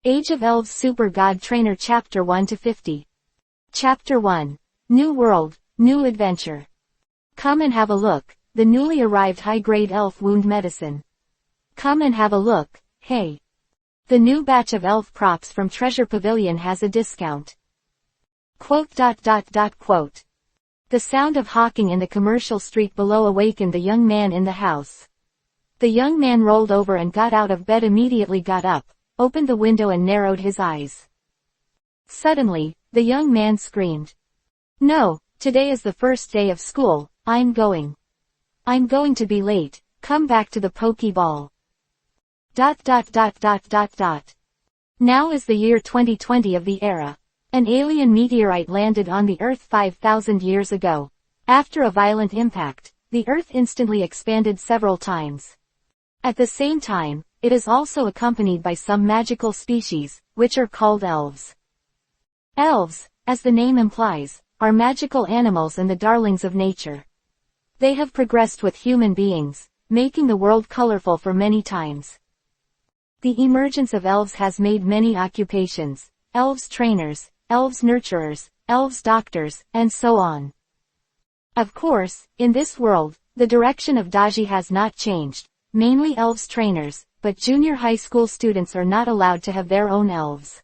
Age of Elves Super God Trainer Chapter 1-50. Chapter 1. New World, New Adventure. Come and have a look, the newly arrived high-grade elf wound medicine. Come and have a look, hey. The new batch of elf props from Treasure Pavilion has a discount. Quote. The sound of hawking in the commercial street below awakened the young man in the house. The young man rolled over and got out of bed, immediately got up, opened the window and narrowed his eyes. Suddenly, the young man screamed. No, today is the first day of school, I'm going to be late, come back to the Pokeball. Now is the year 2020 of the era. An alien meteorite landed on the Earth 5,000 years ago. After a violent impact, the Earth instantly expanded several times. At the same time, it is also accompanied by some magical species, which are called elves. Elves, as the name implies, are magical animals and the darlings of nature. They have progressed with human beings, making the world colorful for many times. The emergence of elves has made many occupations: elves trainers, elves nurturers, elves doctors, and so on. Of course, in this world, the direction of Daji has not changed, mainly elves trainers, but junior high school students are not allowed to have their own elves.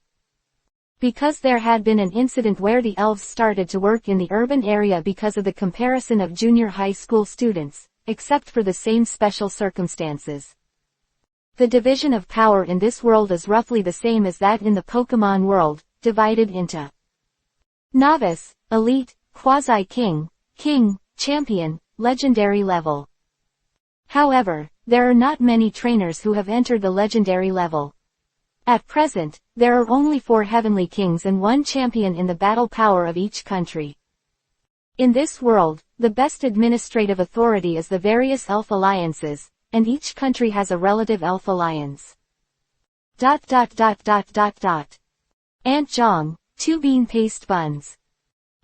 Because there had been an incident where the elves started to work in the urban area because of the comparison of junior high school students, except for the same special circumstances. The division of power in this world is roughly the same as that in the Pokemon world, divided into Novice, Elite, Quasi-King, King, Champion, Legendary level. However, there are not many trainers who have entered the Legendary level. At present, there are only 4 Heavenly Kings and 1 champion in the battle power of each country. In this world, the best administrative authority is the various elf alliances, and each country has a relative elf alliance. Aunt Jong, 2 bean paste buns.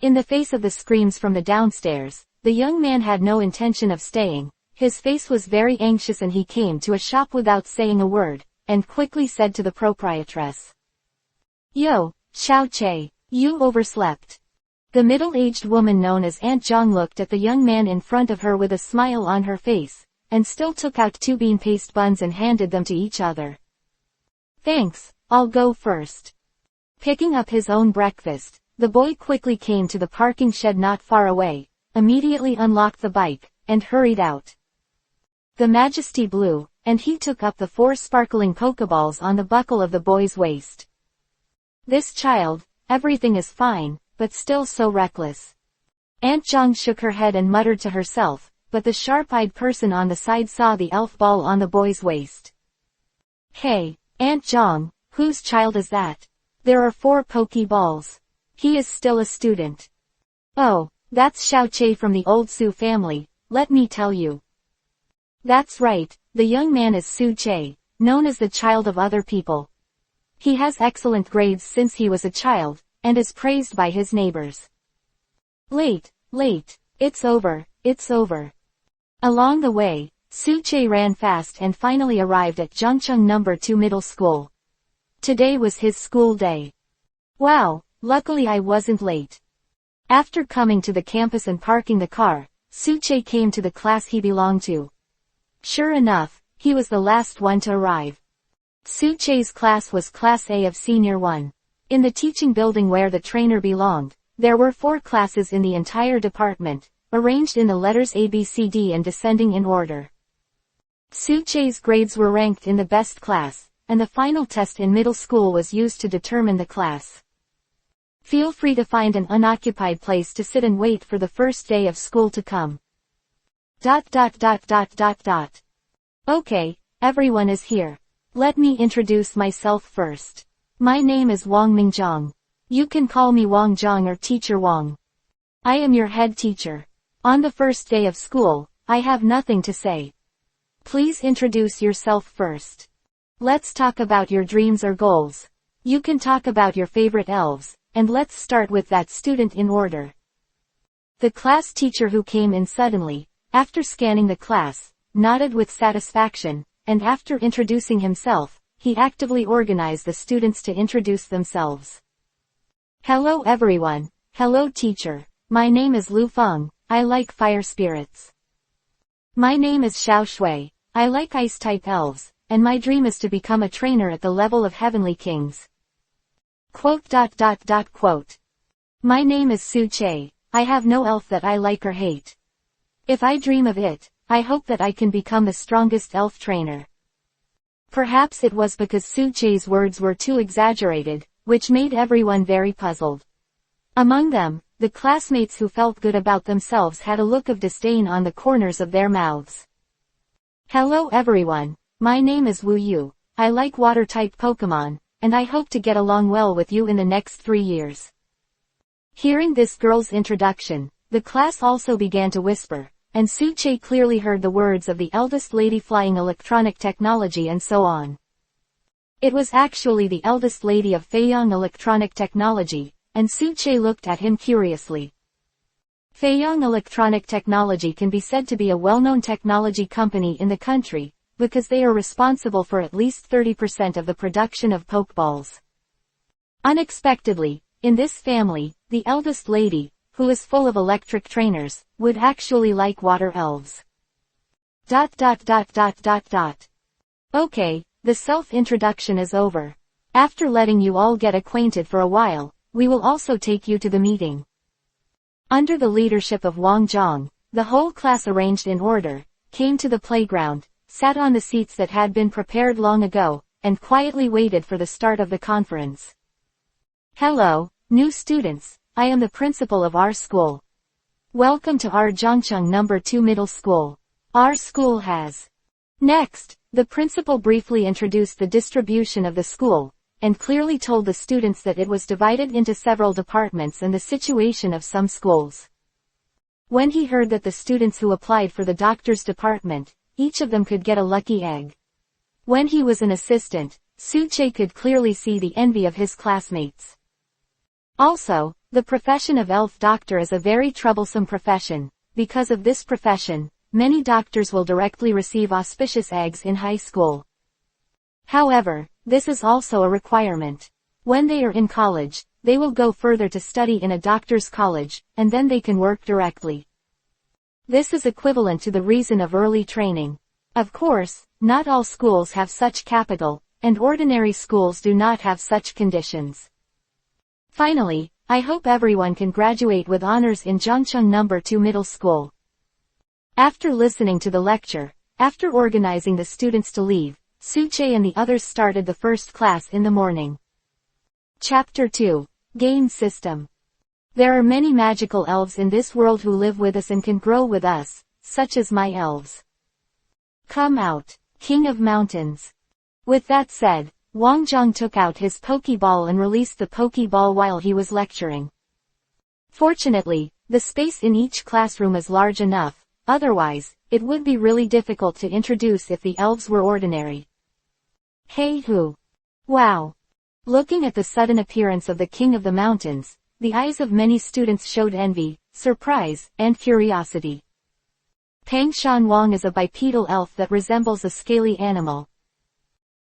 In the face of the screams from the downstairs, the young man had no intention of staying. His face was very anxious and he came to a shop without saying a word, and quickly said to the proprietress. Yo, Xiao Che, you overslept. The middle-aged woman known as Aunt Jong looked at the young man in front of her with a smile on her face, and still took out 2 bean paste buns and handed them to each other. Thanks, I'll go first. Picking up his own breakfast, the boy quickly came to the parking shed not far away, immediately unlocked the bike, and hurried out. The Majesty blew, and he took up the 4 sparkling Pokeballs on the buckle of the boy's waist. This child, everything is fine, but still so reckless. Aunt Jong shook her head and muttered to herself, but the sharp-eyed person on the side saw the elf ball on the boy's waist. Hey, Aunt Jong, whose child is that? There are 4 Pokeballs. He is still a student. Oh, that's Xiao Che from the old Su family, let me tell you. That's right, the young man is Su Che, known as the child of other people. He has excellent grades since he was a child, and is praised by his neighbors. Late, it's over. Along the way, Su Che ran fast and finally arrived at Zhongcheng No. 2 Middle School. Today was his school day. Wow, luckily I wasn't late. After coming to the campus and parking the car, Su Che came to the class he belonged to. Sure enough, he was the last one to arrive. Su Che's class was Class A of Senior 1. In the teaching building where the trainer belonged, there were 4 classes in the entire department, arranged in the letters A, B, C, D and descending in order. Su Che's grades were ranked in the best class, and the final test in middle school was used to determine the class. Feel free to find an unoccupied place to sit and wait for the first day of school to come. Okay, everyone is here. Let me introduce myself first. My name is Wang Mingjong. You can call me Wang Zhang or Teacher Wang. I am your head teacher. On the first day of school, I have nothing to say. Please introduce yourself first. Let's talk about your dreams or goals. You can talk about your favorite elves, and let's start with that student in order. The class teacher who came in suddenly, after scanning the class, nodded with satisfaction, and after introducing himself, he actively organized the students to introduce themselves. Hello everyone. Hello teacher. My name is Lu Feng. I like fire spirits. My name is Xiao Shui. I like ice-type elves, and my dream is to become a trainer at the level of heavenly kings. Quote. My name is Su Che. I have no elf that I like or hate. If I dream of it, I hope that I can become the strongest elf trainer. Perhaps it was because Su Che's words were too exaggerated, which made everyone very puzzled. Among them, the classmates who felt good about themselves had a look of disdain on the corners of their mouths. Hello everyone. My name is Wu Yu. I like water-type Pokemon, and I hope to get along well with you in the next 3 years. Hearing this girl's introduction, the class also began to whisper, and Su Che clearly heard the words of the eldest lady flying electronic technology and so on. It was actually the eldest lady of Feiyang Electronic Technology, and Su Che looked at him curiously. Feiyang Electronic Technology can be said to be a well-known technology company in the country, because they are responsible for at least 30% of the production of Pokeballs. Unexpectedly, in this family, the eldest lady, who is full of electric trainers, would actually like water elves. Okay, the self-introduction is over. After letting you all get acquainted for a while, we will also take you to the meeting. Under the leadership of Wang Zhang, the whole class arranged in order, came to the playground, sat on the seats that had been prepared long ago, and quietly waited for the start of the conference. Hello, new students, I am the principal of our school. Welcome to our Zhangcheng No. 2 Middle School. Our school has. Next, the principal briefly introduced the distribution of the school, and clearly told the students that it was divided into several departments and the situation of some schools. When he heard that the students who applied for the doctor's department, each of them could get a lucky egg. When he was an assistant, Su Che could clearly see the envy of his classmates. Also, the profession of elf doctor is a very troublesome profession. Because of this profession, many doctors will directly receive auspicious eggs in high school. However, this is also a requirement. When they are in college, they will go further to study in a doctor's college, and then they can work directly. This is equivalent to the reason of early training. Of course, not all schools have such capital, and ordinary schools do not have such conditions. Finally, I hope everyone can graduate with honors in Zhangcheng No. 2 Middle School. After listening to the lecture, after organizing the students to leave, Su Che and the others started the first class in the morning. Chapter 2. Game System. There are many magical elves in this world who live with us and can grow with us, such as my elves. Come out, King of Mountains. With that said, Wang Zhang took out his Pokeball and released the Pokeball while he was lecturing. Fortunately, the space in each classroom is large enough, otherwise, it would be really difficult to introduce if the elves were ordinary. Hey who! Wow! Looking at the sudden appearance of the King of the Mountains, the eyes of many students showed envy, surprise, and curiosity. Pang Shan Wang is a bipedal elf that resembles a scaly animal.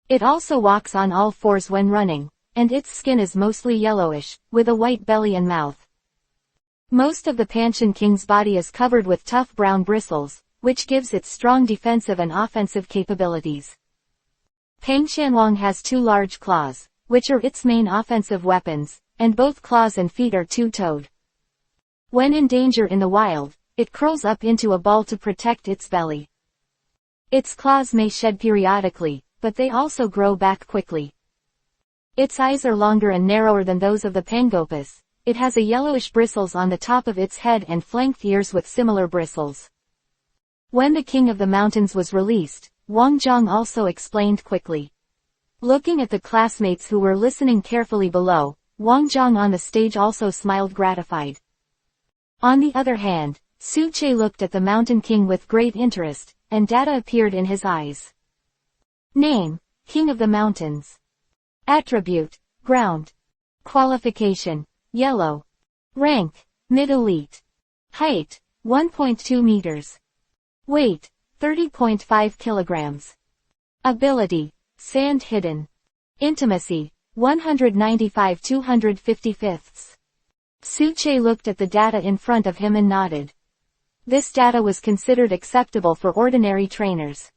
It also walks on all fours when running, and its skin is mostly yellowish, with a white belly and mouth. Most of the Panshan King's body is covered with tough brown bristles, which gives it strong defensive and offensive capabilities. Pang Shanwang has 2 large claws, which are its main offensive weapons, and both claws and feet are two-toed. When in danger in the wild, it curls up into a ball to protect its belly. Its claws may shed periodically, but they also grow back quickly. Its eyes are longer and narrower than those of the Pangopus. It has a yellowish bristles on the top of its head and flanked ears with similar bristles. When the King of the Mountains was released, Wang Zhang also explained quickly. Looking at the classmates who were listening carefully below, Wang Zhang on the stage also smiled gratified. On the other hand, Su Che looked at the Mountain King with great interest, and data appeared in his eyes. Name, King of the Mountains. Attribute, Ground. Qualification, Yellow. Rank, Mid-Elite. Height, 1.2 meters. Weight, 30.5 kilograms. Ability, Sand Hidden. Intimacy, 195 255. Suche looked at the data in front of him and nodded. This data was considered acceptable for ordinary trainers.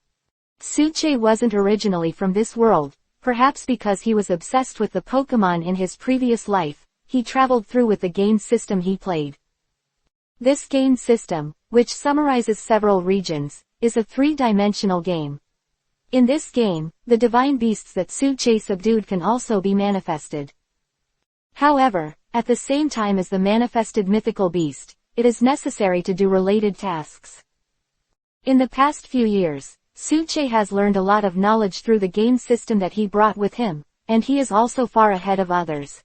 Suche wasn't originally from this world, perhaps because he was obsessed with the Pokemon in his previous life. He traveled through with the game system he played. This game system, which summarizes several regions, is a three-dimensional game. In this game, the divine beasts that Suche subdued can also be manifested. However, at the same time as the manifested mythical beast, it is necessary to do related tasks. In the past few years, Suche has learned a lot of knowledge through the game system that he brought with him, and he is also far ahead of others.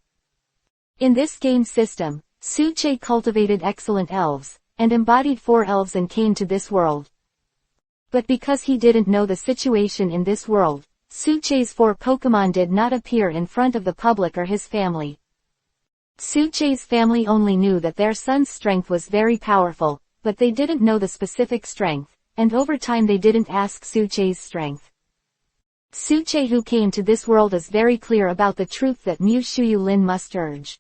In this game system, Suche cultivated excellent elves, and embodied 4 elves and came to this world. But because he didn't know the situation in this world, Suche's 4 Pokemon did not appear in front of the public or his family. Suche's family only knew that their son's strength was very powerful, but they didn't know the specific strength, and over time they didn't ask Suche's strength. Suche, who came to this world, is very clear about the truth that Mu Shuyu Lin must urge.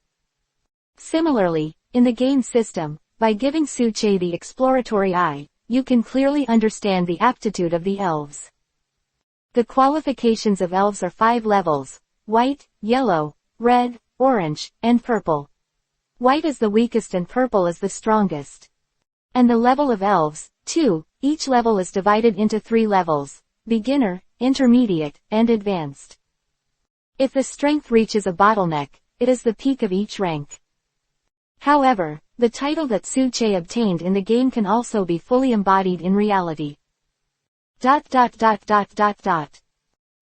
Similarly, in the game system, by giving Suche the exploratory eye, you can clearly understand the aptitude of the elves. The qualifications of elves are 5 levels: white, yellow, red, orange, and purple. White is the weakest and purple is the strongest. And the level of elves, too, each level is divided into 3 levels: beginner, intermediate, and advanced. If the strength reaches a bottleneck, it is the peak of each rank. However, the title that Suche obtained in the game can also be fully embodied in reality.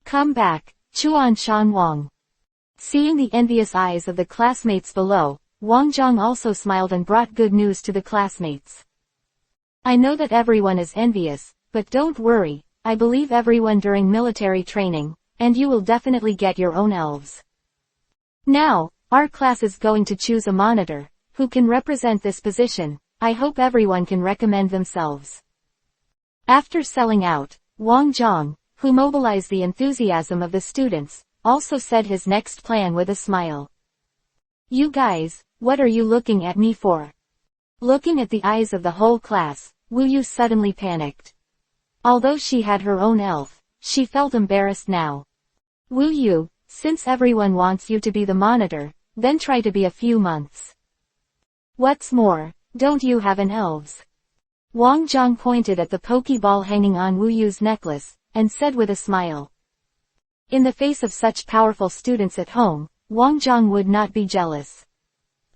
Come back, Chuan Shan Wang. Seeing the envious eyes of the classmates below, Wang Zhang also smiled and brought good news to the classmates. I know that everyone is envious, but don't worry, I believe everyone during military training, and you will definitely get your own elves. Now, our class is going to choose a monitor, who can represent this position. I hope everyone can recommend themselves. After selling out, Wang Zhang, who mobilized the enthusiasm of the students, also said his next plan with a smile. You guys, what are you looking at me for? Looking at the eyes of the whole class, Wu Yu suddenly panicked. Although she had her own elf, she felt embarrassed now. Wu Yu, since everyone wants you to be the monitor, then try to be a few months. What's more, don't you have an elves? Wang Zhang pointed at the Pokeball hanging on Wu Yu's necklace, and said with a smile. In the face of such powerful students at home, Wang Zhang would not be jealous.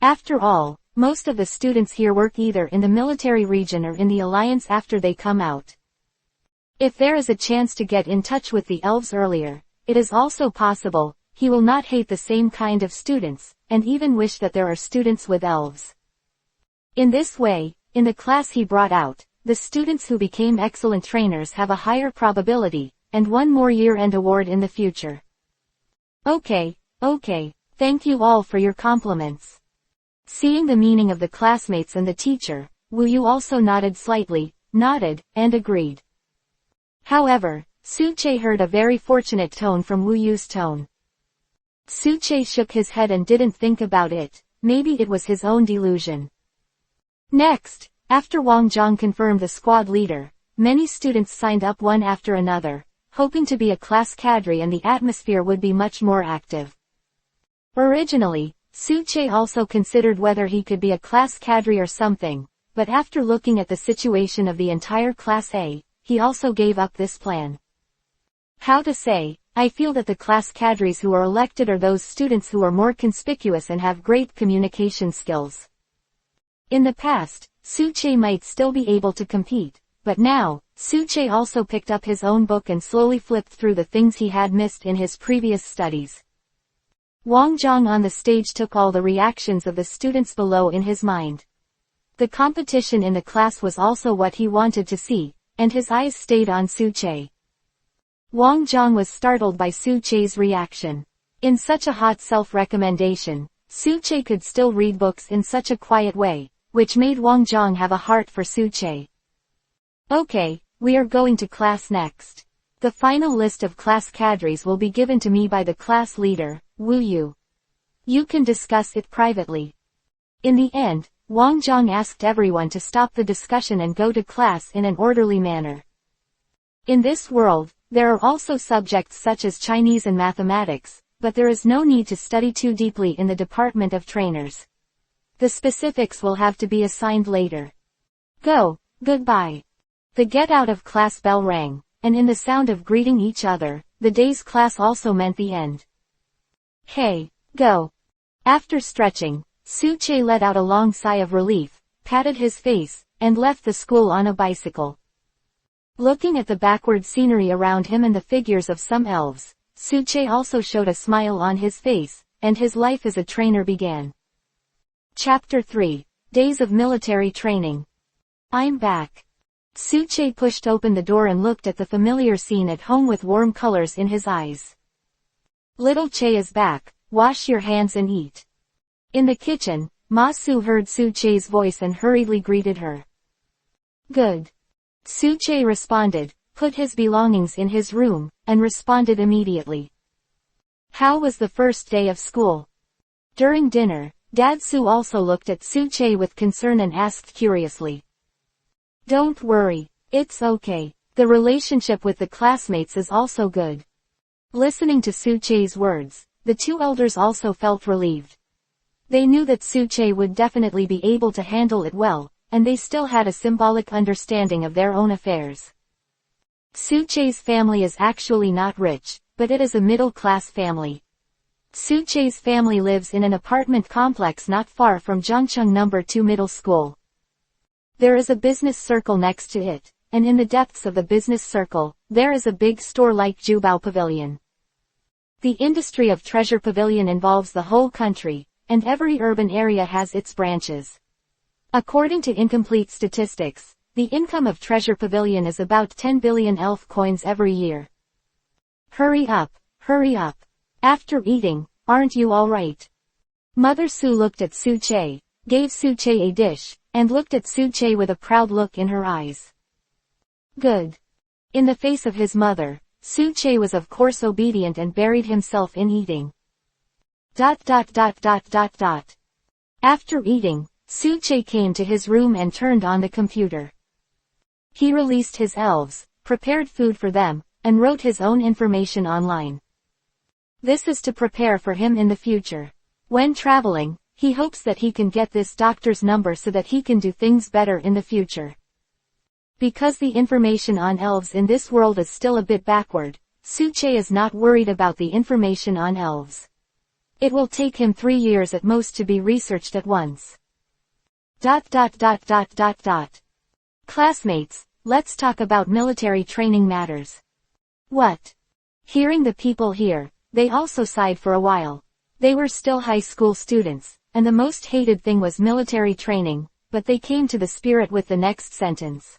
After all, most of the students here work either in the military region or in the alliance after they come out. If there is a chance to get in touch with the elves earlier, it is also possible, he will not hate the same kind of students, and even wish that there are students with elves. In this way, in the class he brought out, the students who became excellent trainers have a higher probability, and one more year-end award in the future. Okay, thank you all for your compliments. Seeing the meaning of the classmates and the teacher, Wu Yu also nodded slightly, and agreed. However, Suche heard a very fortunate tone from Wu Yu's tone. Suche shook his head and didn't think about it, maybe it was his own delusion. Next, after Wang Zhang confirmed the squad leader, many students signed up one after another, hoping to be a class cadre and the atmosphere would be much more active. Originally, Suche also considered whether he could be a class cadre or something, but after looking at the situation of the entire Class A, he also gave up this plan. How to say, I feel that the class cadres who are elected are those students who are more conspicuous and have great communication skills. In the past, Suche might still be able to compete, but now, Suche also picked up his own book and slowly flipped through the things he had missed in his previous studies. Wang Zhang on the stage took all the reactions of the students below in his mind. The competition in the class was also what he wanted to see, and his eyes stayed on Suche. Wang Zhang was startled by Suche's reaction. In such a hot self-recommendation, Suche could still read books in such a quiet way, which made Wang Zhang have a heart for Suche. Okay, we are going to class next. The final list of class cadres will be given to me by the class leader, Wu Yu. You can discuss it privately. In the end, Wang Zhang asked everyone to stop the discussion and go to class in an orderly manner. In this world, there are also subjects such as Chinese and mathematics, but there is no need to study too deeply in the department of trainers. The specifics will have to be assigned later. Go, goodbye. The get out of class bell rang, and in the sound of greeting each other, the day's class also meant the end. Hey, go. After stretching, Su Che let out a long sigh of relief, patted his face, and left the school on a bicycle. Looking at the backward scenery around him and the figures of some elves, Su Che also showed a smile on his face, and his life as a trainer began. Chapter 3, Days of Military Training. I'm back. Su Che pushed open the door and looked at the familiar scene at home with warm colors in his eyes. Little Che is back, wash your hands and eat. In the kitchen, Ma Su heard Su Che's voice and hurriedly greeted her. Good. Su Che responded, put his belongings in his room, and responded immediately. How was the first day of school? During dinner, Dad Su also looked at Su Che with concern and asked curiously. Don't worry, it's okay. The relationship with the classmates is also good. Listening to Su Che's words, the two elders also felt relieved. They knew that Su Che would definitely be able to handle it well, and they still had a symbolic understanding of their own affairs. Su Che's family is actually not rich, but it is a middle-class family. Su Che's family lives in an apartment complex not far from Zhangcheng No. 2 Middle School. There is a business circle next to it, and in the depths of the business circle, there is a big store like Jubao Pavilion. The industry of Treasure Pavilion involves the whole country, and every urban area has its branches. According to incomplete statistics, the income of Treasure Pavilion is about 10 billion elf coins every year. Hurry up, hurry up. After eating, aren't you all right? Mother Su looked at Su Che, gave Su Che a dish, and looked at Su Che with a proud look in her eyes. Good. In the face of his mother, Su Che was of course obedient and buried himself in eating. After eating, Su Che came to his room and turned on the computer. He released his elves, prepared food for them, and wrote his own information online. This is to prepare for him in the future. When traveling, he hopes that he can get this doctor's number so that he can do things better in the future. Because the information on elves in this world is still a bit backward, Su Che is not worried about the information on elves. It will take him 3 years at most to be researched at once. Classmates, let's talk about military training matters. What? Hearing the people here, they also sighed for a while. They were still high school students, and the most hated thing was military training, but they came to the spirit with the next sentence.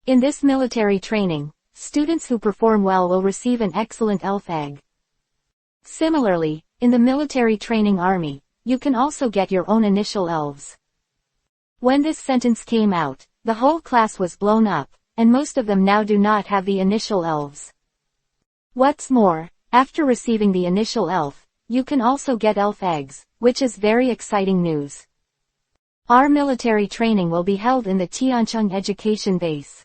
In this military training, students who perform well will receive an excellent elf egg. Similarly, in the military training army, you can also get your own initial elves. When this sentence came out, the whole class was blown up, and most of them now do not have the initial elves. What's more, after receiving the initial elf, you can also get elf eggs, which is very exciting news. Our military training will be held in the Tiancheng Education Base.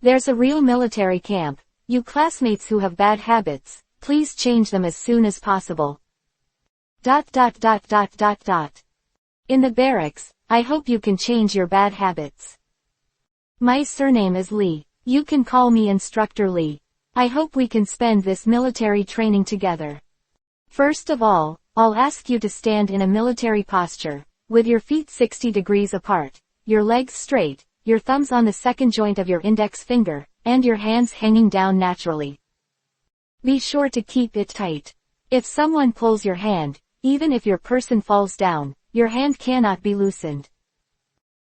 There's a real military camp. You classmates who have bad habits, please change them as soon as possible. In the barracks, I hope you can change your bad habits. My surname is Lee. You can call me Instructor Lee. I hope we can spend this military training together. First of all, I'll ask you to stand in a military posture, with your feet 60 degrees apart, your legs straight, your thumbs on the second joint of your index finger, and your hands hanging down naturally. Be sure to keep it tight. If someone pulls your hand, even if your person falls down, your hand cannot be loosened.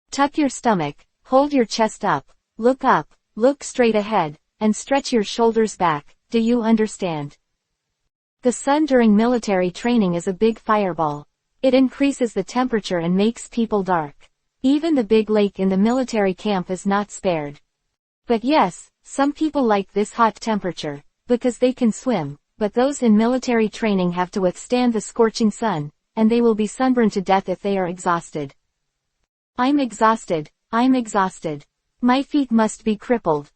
Tuck your stomach, hold your chest up, look straight ahead, and stretch your shoulders back. Do you understand? The sun during military training is a big fireball. It increases the temperature and makes people dark. Even the big lake in the military camp is not spared. But yes, some people like this hot temperature, because they can swim, but those in military training have to withstand the scorching sun, and they will be sunburned to death if they are exhausted. I'm exhausted, I'm exhausted. My feet must be crippled.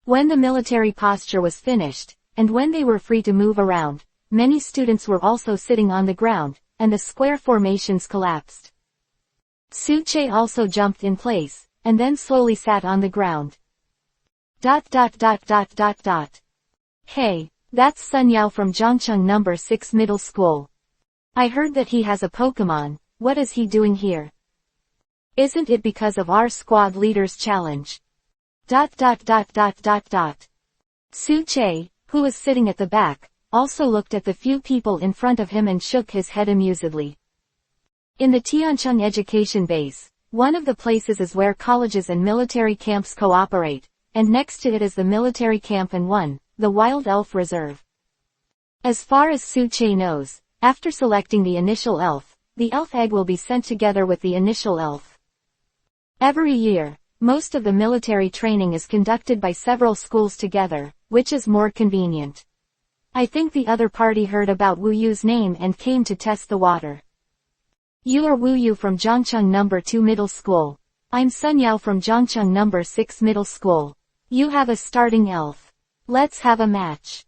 When the military posture was finished, and when they were free to move around, many students were also sitting on the ground, and the square formations collapsed. Suche also jumped in place, and then slowly sat on the ground. Hey, that's Sun Yao from Zhangcheng No. 6 Middle School. I heard that he has a Pokemon. What is he doing here? Isn't it because of our squad leader's challenge? Suche, who was sitting at the back, also looked at the few people in front of him and shook his head amusedly. In the Tiancheng Education Base, one of the places is where colleges and military camps cooperate, and next to it is the military camp and the Wild Elf Reserve. As far as Suche knows, after selecting the initial elf, the elf egg will be sent together with the initial elf. Every year, most of the military training is conducted by several schools together, which is more convenient. I think the other party heard about Wu Yu's name and came to test the water. You are Wu Yu from Zhangcheng No. 2 Middle School. I'm Sun Yao from Zhangcheng No. 6 Middle School. You have a starting elf. Let's have a match.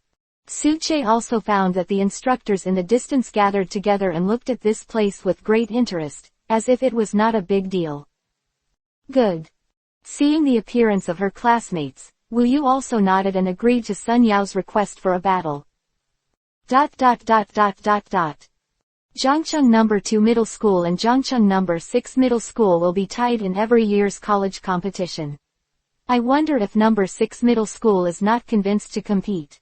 Suche also found that the instructors in the distance gathered together and looked at this place with great interest, as if it was not a big deal. Good. Seeing the appearance of her classmates, Wu Yu also nodded and agreed to Sun Yao's request for a battle. Zhangcheng No. 2 Middle School and Zhangcheng No. 6 Middle School will be tied in every year's college competition. I wonder if No. 6 Middle School is not convinced to compete.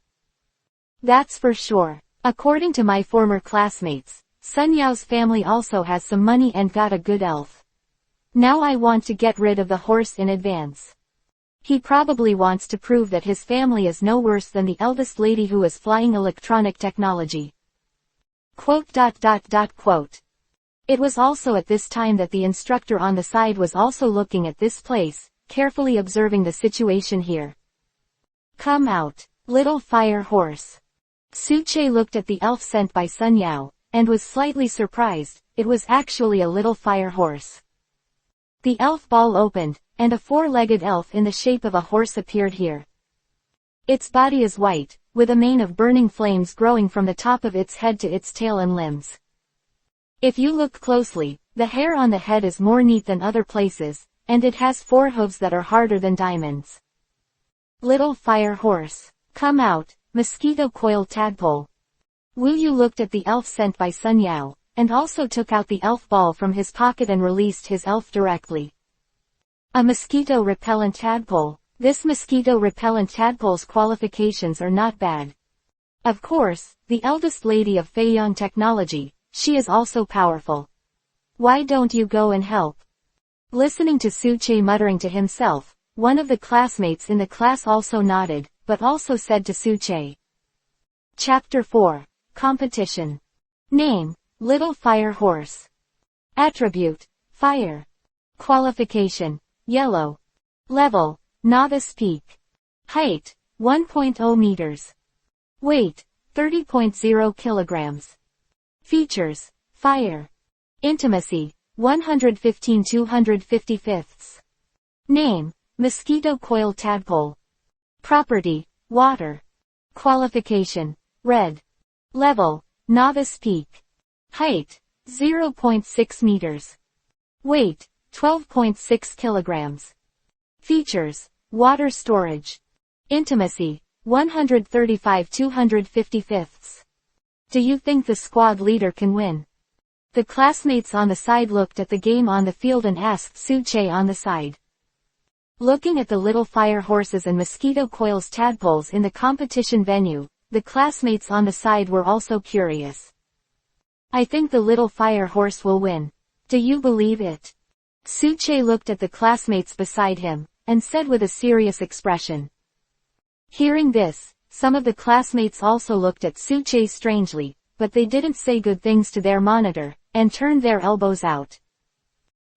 That's for sure. According to my former classmates, Sun Yao's family also has some money and got a good elf. Now I want to get rid of the horse in advance. He probably wants to prove that his family is no worse than the eldest lady who is flying electronic technology. It was also at this time that the instructor on the side was also looking at this place, carefully observing the situation here. Come out, little fire horse. Suche looked at the elf sent by Sun Yao, and was slightly surprised. It was actually a little fire horse. The elf ball opened, and a four-legged elf in the shape of a horse appeared here. Its body is white, with a mane of burning flames growing from the top of its head to its tail and limbs. If you look closely, the hair on the head is more neat than other places, and it has four hooves that are harder than diamonds. Little fire horse, come out, mosquito coil tadpole. Wu Yu looked at the elf sent by Sun Yao, and also took out the elf ball from his pocket and released his elf directly. A mosquito-repellent tadpole. This mosquito-repellent tadpole's qualifications are not bad. Of course, the eldest lady of Feiyang Technology, she is also powerful. Why don't you go and help? Listening to Suche muttering to himself, one of the classmates in the class also nodded, but also said to Suche. Chapter 4. Competition. Name, Little Fire Horse. Attribute, Fire. Qualification, Yellow. Level, Novice Peak. Height, 1.0 meters. Weight, 30.0 kilograms. Features, Fire. Intimacy, 115-255. Name, Mosquito Coil Tadpole. Property, Water. Qualification, Red. Level, Novice Peak. Height, 0.6 meters. Weight, 12.6 kilograms. Features, Water storage. Intimacy, 135-255. Do you think the squad leader can win? The classmates on the side looked at the game on the field and asked Suche on the side. Looking at the little fire horses and mosquito coils tadpoles in the competition venue, the classmates on the side were also curious. I think the little fire horse will win. Do you believe it? Suche looked at the classmates beside him, and said with a serious expression. Hearing this, some of the classmates also looked at Suche strangely, but they didn't say good things to their monitor, and turned their elbows out.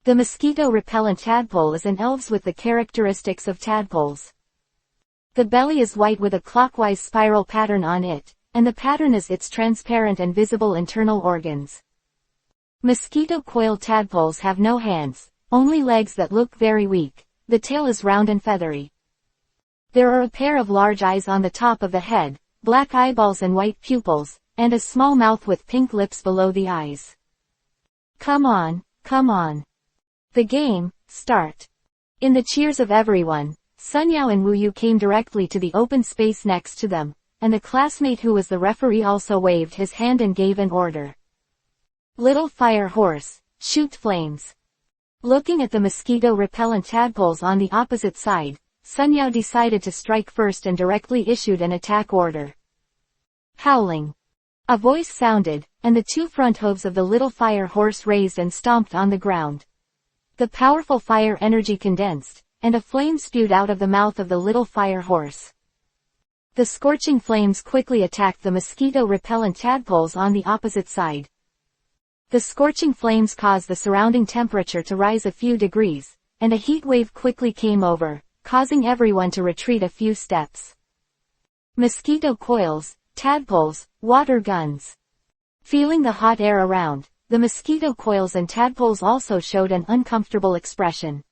The mosquito-repellent tadpole is an elves with the characteristics of tadpoles. The belly is white with a clockwise spiral pattern on it, and the pattern is its transparent and visible internal organs. Mosquito coil tadpoles have no hands, only legs that look very weak. The tail is round and feathery. There are a pair of large eyes on the top of the head, black eyeballs and white pupils, and a small mouth with pink lips below the eyes. Come on, come on. The game, start. In the cheers of everyone, Sun Yao and Wu Yu came directly to the open space next to them, and the classmate who was the referee also waved his hand and gave an order. Little fire horse, shoot flames. Looking at the mosquito-repellent tadpoles on the opposite side, Sun Yao decided to strike first and directly issued an attack order. Howling. A voice sounded, and the two front hooves of the little fire horse raised and stomped on the ground. The powerful fire energy condensed, and a flame spewed out of the mouth of the little fire horse. The scorching flames quickly attacked the mosquito-repellent tadpoles on the opposite side. The scorching flames caused the surrounding temperature to rise a few degrees, and a heat wave quickly came over, causing everyone to retreat a few steps. Mosquito coils, tadpoles, water guns. Feeling the hot air around, the mosquito coils and tadpoles also showed an uncomfortable expression.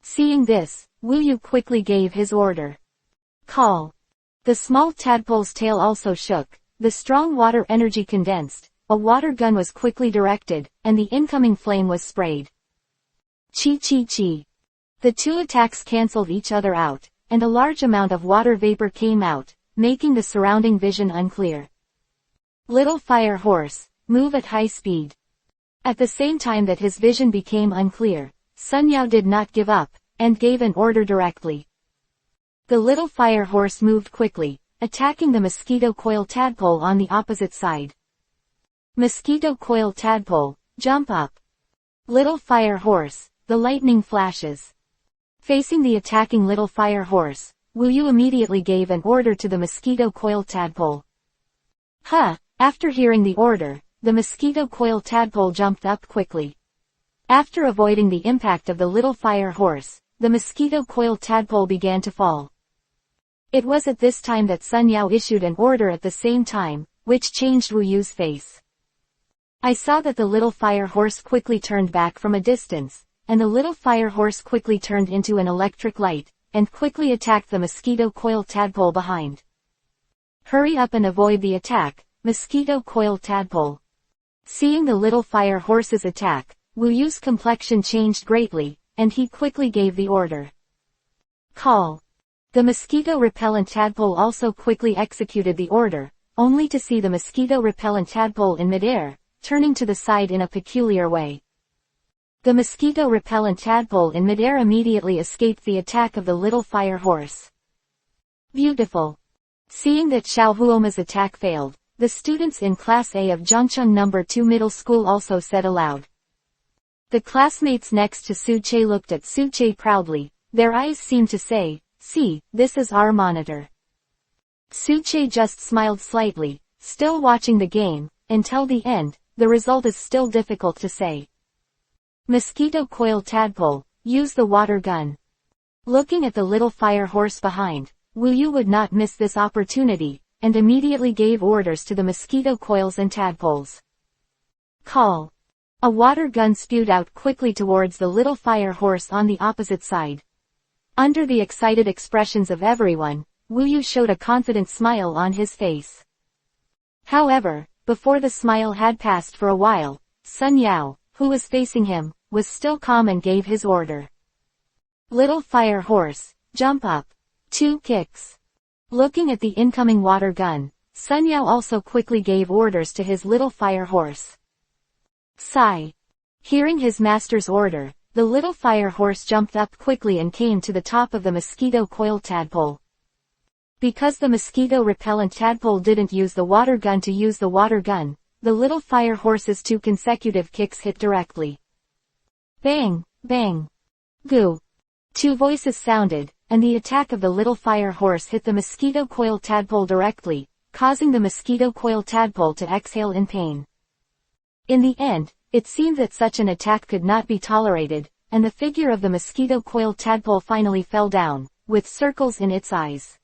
Seeing this, Wu Yu quickly gave his order. Call. The small tadpole's tail also shook, the strong water energy condensed, a water gun was quickly directed, and the incoming flame was sprayed. Chi chi chi. The two attacks cancelled each other out, and a large amount of water vapor came out, making the surrounding vision unclear. Little fire horse, move at high speed. At the same time that his vision became unclear, Sun Yao did not give up, and gave an order directly. The little fire horse moved quickly, attacking the mosquito coil tadpole on the opposite side. Mosquito coil tadpole, jump up. Little fire horse, the lightning flashes. Facing the attacking little fire horse, Wu Yu immediately gave an order to the mosquito coil tadpole. Huh! After hearing the order, the mosquito coil tadpole jumped up quickly. After avoiding the impact of the little fire horse, the mosquito coil tadpole began to fall. It was at this time that Sun Yao issued an order at the same time, which changed Wu Yu's face. I saw that the little fire horse quickly turned back from a distance, and the little fire horse quickly turned into an electric light, and quickly attacked the mosquito coil tadpole behind. Hurry up and avoid the attack, mosquito coil tadpole. Seeing the little fire horse's attack, Wu Yu's complexion changed greatly, and he quickly gave the order. Call. The mosquito-repellent tadpole also quickly executed the order, only to see the mosquito-repellent tadpole in midair, turning to the side in a peculiar way. The mosquito-repellent tadpole in midair immediately escaped the attack of the little fire horse. Beautiful. Seeing that Xiao Huoma's attack failed, the students in Class A of Zhangcheng No. 2 Middle School also said aloud. The classmates next to Su Che looked at Su Che proudly, their eyes seemed to say, "See, this is our monitor." Su Che just smiled slightly, still watching the game, until the end. The result is still difficult to say. Mosquito coil tadpole, use the water gun. Looking at the little fire horse behind, Wu Yu would not miss this opportunity, and immediately gave orders to the mosquito coils and tadpoles. Call. A water gun spewed out quickly towards the little fire horse on the opposite side. Under the excited expressions of everyone, Wu Yu showed a confident smile on his face. However, before the smile had passed for a while, Sun Yao, who was facing him, was still calm and gave his order. Little fire horse, jump up. 2 kicks. Looking at the incoming water gun, Sun Yao also quickly gave orders to his little fire horse. Sigh. Hearing his master's order, the little fire horse jumped up quickly and came to the top of the mosquito coil tadpole. Because the mosquito-repellent tadpole didn't use the water gun to use the water gun, the little fire horse's 2 consecutive kicks hit directly. Bang, bang. Goo. 2 voices sounded, and the attack of the little fire horse hit the mosquito coil tadpole directly, causing the mosquito coil tadpole to exhale in pain. In the end, it seemed that such an attack could not be tolerated, and the figure of the mosquito coil tadpole finally fell down, with circles in its eyes.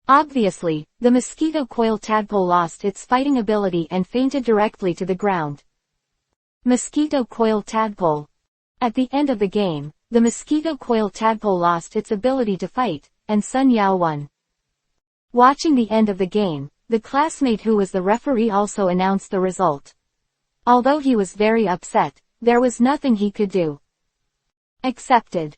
Obviously, the mosquito coil tadpole lost its fighting ability and fainted directly to the ground. Mosquito coil tadpole. At the end of the game, the mosquito coil tadpole lost its ability to fight, and Sun Yao won. Watching the end of the game, the classmate who was the referee also announced the result. Although he was very upset, there was nothing he could do. Accepted.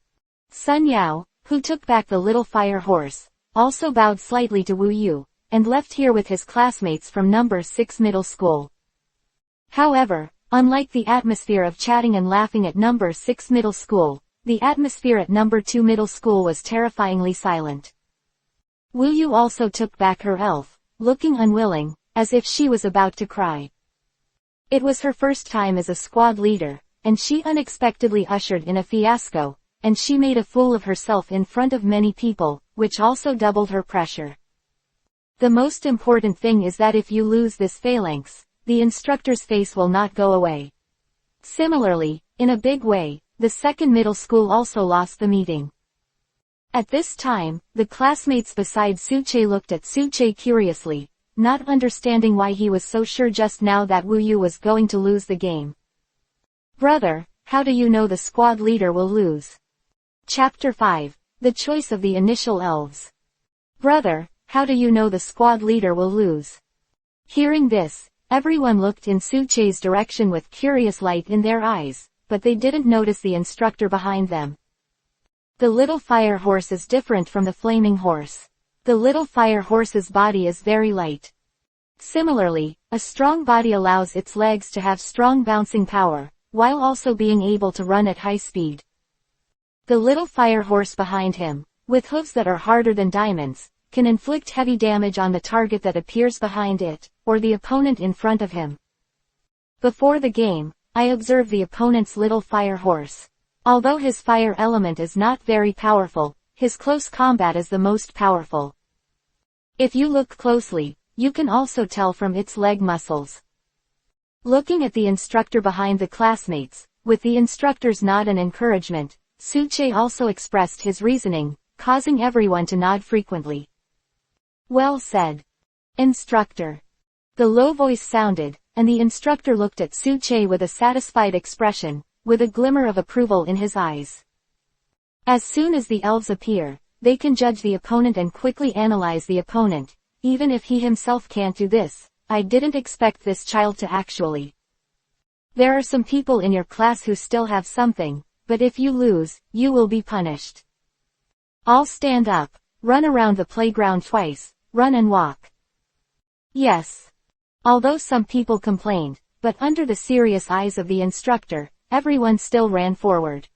Sun Yao, who took back the little fire horse, also bowed slightly to Wu Yu, and left here with his classmates from number 6 middle school. However, unlike the atmosphere of chatting and laughing at number 6 middle school, the atmosphere at number 2 middle school was terrifyingly silent. Wu Yu also took back her elf, looking unwilling, as if she was about to cry. It was her first time as a squad leader, and she unexpectedly ushered in a fiasco, and she made a fool of herself in front of many people, which also doubled her pressure. The most important thing is that if you lose this phalanx, the instructor's face will not go away. Similarly, in a big way, the second middle school also lost the meeting. At this time, the classmates beside Suche looked at Suche curiously, not understanding why he was so sure just now that Wu Yu was going to lose the game. Brother, how do you know the squad leader will lose? Chapter 5, The Choice of the Initial Elves. Brother, how do you know the squad leader will lose? Hearing this, everyone looked in Suche's direction with curious light in their eyes, but they didn't notice the instructor behind them. The little fire horse is different from the flaming horse. The little fire horse's body is very light. Similarly, a strong body allows its legs to have strong bouncing power, while also being able to run at high speed. The little fire horse behind him, with hooves that are harder than diamonds, can inflict heavy damage on the target that appears behind it, or the opponent in front of him. Before the game, I observed the opponent's little fire horse. Although his fire element is not very powerful, his close combat is the most powerful. If you look closely, you can also tell from its leg muscles. Looking at the instructor behind the classmates, with the instructor's nod and encouragement, Suche also expressed his reasoning, causing everyone to nod frequently. Well said. Instructor. The low voice sounded, and the instructor looked at Suche with a satisfied expression, with a glimmer of approval in his eyes. As soon as the elves appear, they can judge the opponent and quickly analyze the opponent, even if he himself can't do this. I didn't expect this child to actually. There are some people in your class who still have something, but if you lose, you will be punished. All stand up, run around the playground twice, run and walk. Yes. Although some people complained, but under the serious eyes of the instructor, everyone still ran forward.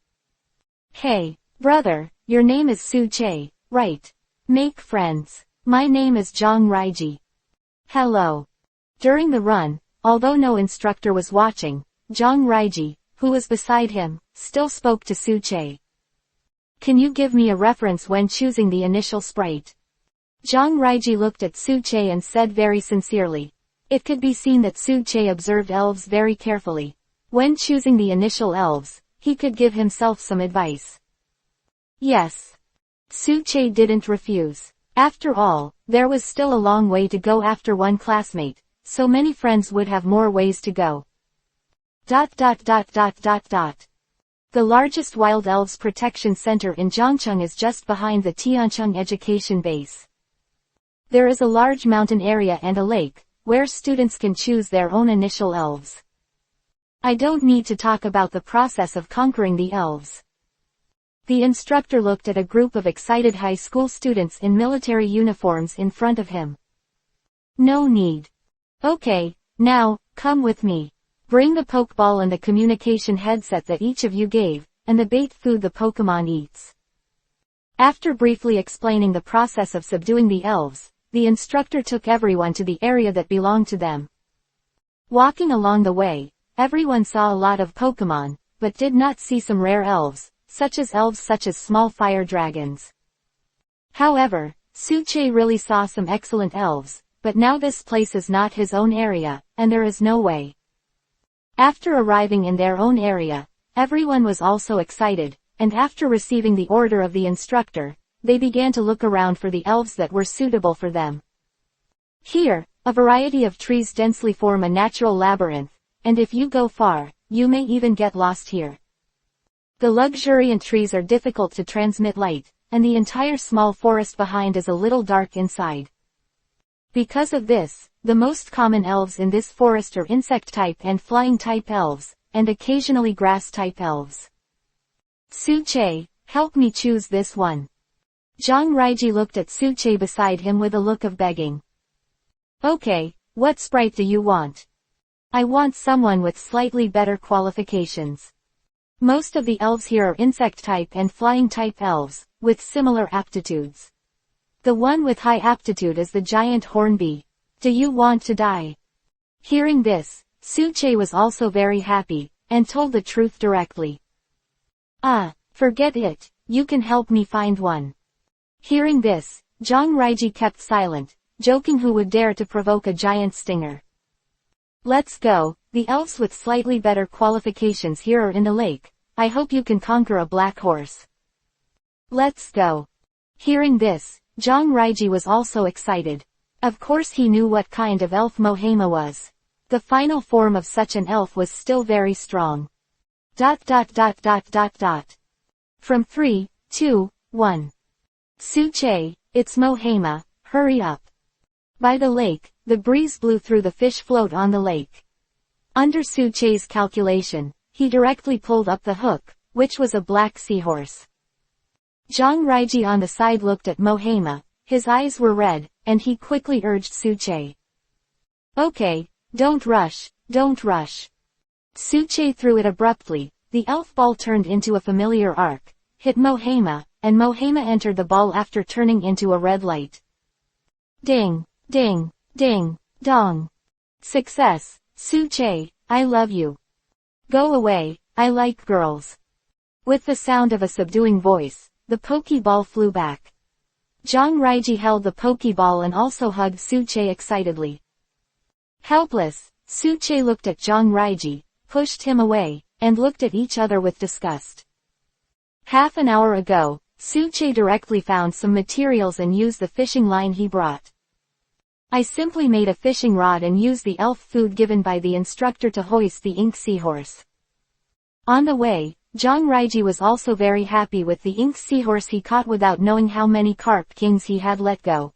Hey, brother, your name is Suche, right? Make friends. My name is Zhang Raiji. Hello. During the run, although no instructor was watching, Zhang Raiji, who was beside him, still spoke to Suche. Can you give me a reference when choosing the initial sprite? Zhang Raiji looked at Suche and said very sincerely. It could be seen that Suche observed elves very carefully. When choosing the initial elves, he could give himself some advice. Yes. Suche didn't refuse. After all, there was still a long way to go after one classmate, so many friends would have more ways to go. The largest Wild Elves Protection Center in Zhangcheng is just behind the Tiancheng Education Base. There is a large mountain area and a lake, where students can choose their own initial elves. I don't need to talk about the process of conquering the elves. The instructor looked at a group of excited high school students in military uniforms in front of him. No need. Okay, now, come with me. Bring the Pokeball and the communication headset that each of you gave, and the bait food the Pokemon eats. After briefly explaining the process of subduing the elves, the instructor took everyone to the area that belonged to them. Walking along the way, everyone saw a lot of Pokemon, but did not see some rare elves such as small fire dragons. However, Suche really saw some excellent elves, but now this place is not his own area, and there is no way. After arriving in their own area, everyone was also excited, and after receiving the order of the instructor, they began to look around for the elves that were suitable for them. Here, a variety of trees densely form a natural labyrinth, and if you go far, you may even get lost here. The luxuriant trees are difficult to transmit light, and the entire small forest behind is a little dark inside. Because of this, the most common elves in this forest are insect-type and flying-type elves, and occasionally grass-type elves. Suche, help me choose this one. Zhang Raiji looked at Suche beside him with a look of begging. Okay, what sprite do you want? I want someone with slightly better qualifications. Most of the elves here are insect-type and flying-type elves, with similar aptitudes. The one with high aptitude is the giant hornbee. Do you want to die? Hearing this, Suche was also very happy, and told the truth directly. Forget it, you can help me find one. Hearing this, Zhang Raiji kept silent, joking who would dare to provoke a giant stinger. Let's go, the elves with slightly better qualifications here are in the lake. I hope you can conquer a black horse. Let's go. Hearing this, Zhang Raiji was also excited. Of course he knew what kind of elf Mohema was. The final form of such an elf was still very strong. From 3, 2, 1. Suche, it's Mohema, hurry up. By the lake, the breeze blew through the fish float on the lake. Under Suche's calculation, he directly pulled up the hook, which was a black seahorse. Zhang Raiji on the side looked at Mohema, his eyes were red, and he quickly urged Suche. Okay, don't rush, don't rush. Suche threw it abruptly, the elf ball turned into a familiar arc, hit Mohema, and Mohema entered the ball after turning into a red light. Ding, ding, ding, dong. Success, Suche, I love you. Go away, I like girls. With the sound of a subduing voice, the Pokeball flew back. Zhang Raiji held the Pokeball and also hugged Suche excitedly. Helpless, Suche looked at Zhang Raiji, pushed him away, and looked at each other with disgust. Half an hour ago, Suche directly found some materials and used the fishing line he brought. I simply made a fishing rod and used the elf food given by the instructor to hoist the ink seahorse. On the way, Zhang Raiji was also very happy with the ink seahorse he caught without knowing how many carp kings he had let go.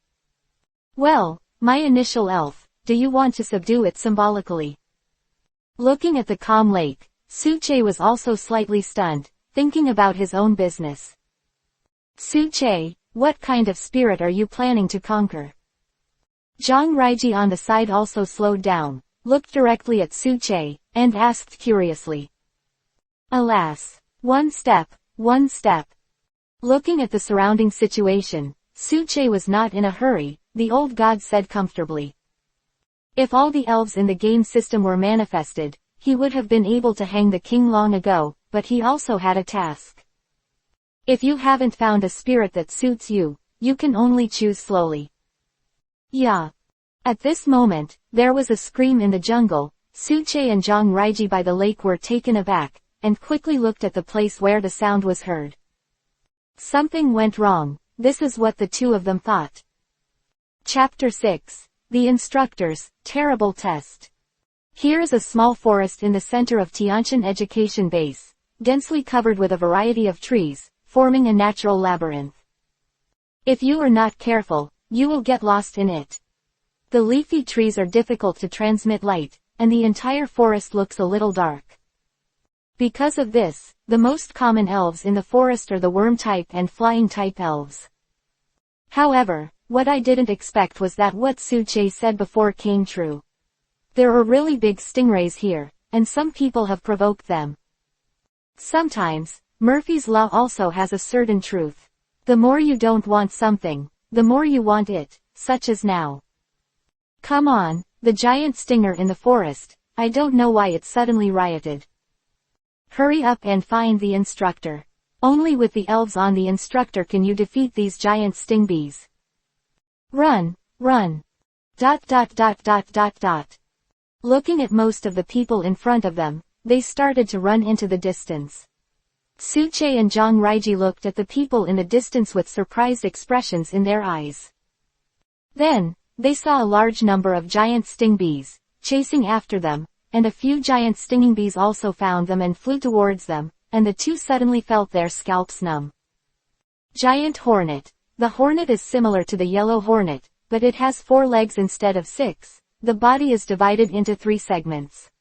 Well, my initial elf, do you want to subdue it symbolically? Looking at the calm lake, Suche was also slightly stunned, thinking about his own business. Suche, what kind of spirit are you planning to conquer? Zhang Raiji on the side also slowed down, looked directly at Suche, and asked curiously. Alas. One step, one step. Looking at the surrounding situation, Suche was not in a hurry, the old god said comfortably. If all the elves in the game system were manifested, he would have been able to hang the king long ago, but he also had a task. If you haven't found a spirit that suits you, you can only choose slowly. Yeah. At this moment, there was a scream in the jungle. Suche and Zhang Raiji by the lake were taken aback, and quickly looked at the place where the sound was heard. Something went wrong, this is what the two of them thought. Chapter 6. The Instructor's Terrible Test. Here is a small forest in the center of Tianshan Education Base, densely covered with a variety of trees, forming a natural labyrinth. If you are not careful, you will get lost in it. The leafy trees are difficult to transmit light, and the entire forest looks a little dark. Because of this, the most common elves in the forest are the worm-type and flying-type elves. However, what I didn't expect was that what Suche said before came true. There are really big stingrays here, and some people have provoked them. Sometimes, Murphy's Law also has a certain truth. The more you don't want something, the more you want it, such as now. Come on, the giant stinger in the forest, I don't know why it suddenly rioted. Hurry up and find the instructor. Only with the elves on the instructor can you defeat these giant stingbees. Run, run. ... Looking at most of the people in front of them, they started to run into the distance. Suche and Zhang Raiji looked at the people in the distance with surprised expressions in their eyes. Then, they saw a large number of giant sting bees, chasing after them, and a few giant stinging bees also found them and flew towards them, and the two suddenly felt their scalps numb. Giant hornet. The hornet is similar to the yellow hornet, but it has 4 legs instead of 6. The body is divided into 3 segments.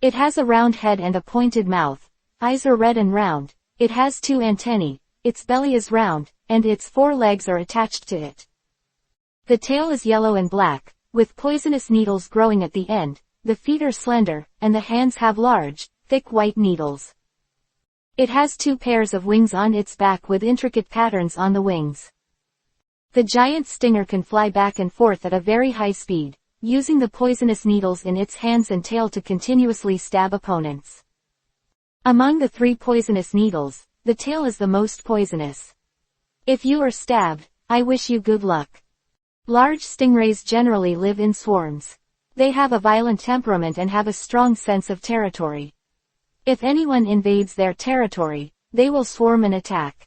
It has a round head and a pointed mouth. Eyes are red and round. It has 2 antennae. Its belly is round, and its 4 legs are attached to it. The tail is yellow and black, with poisonous needles growing at the end. The feet are slender, and the hands have large, thick white needles. It has 2 pairs of wings on its back with intricate patterns on the wings. The giant stinger can fly back and forth at a very high speed, using the poisonous needles in its hands and tail to continuously stab opponents. Among the 3 poisonous needles, the tail is the most poisonous. If you are stabbed, I wish you good luck. Large stingrays generally live in swarms. They have a violent temperament and have a strong sense of territory. If anyone invades their territory, they will swarm and attack.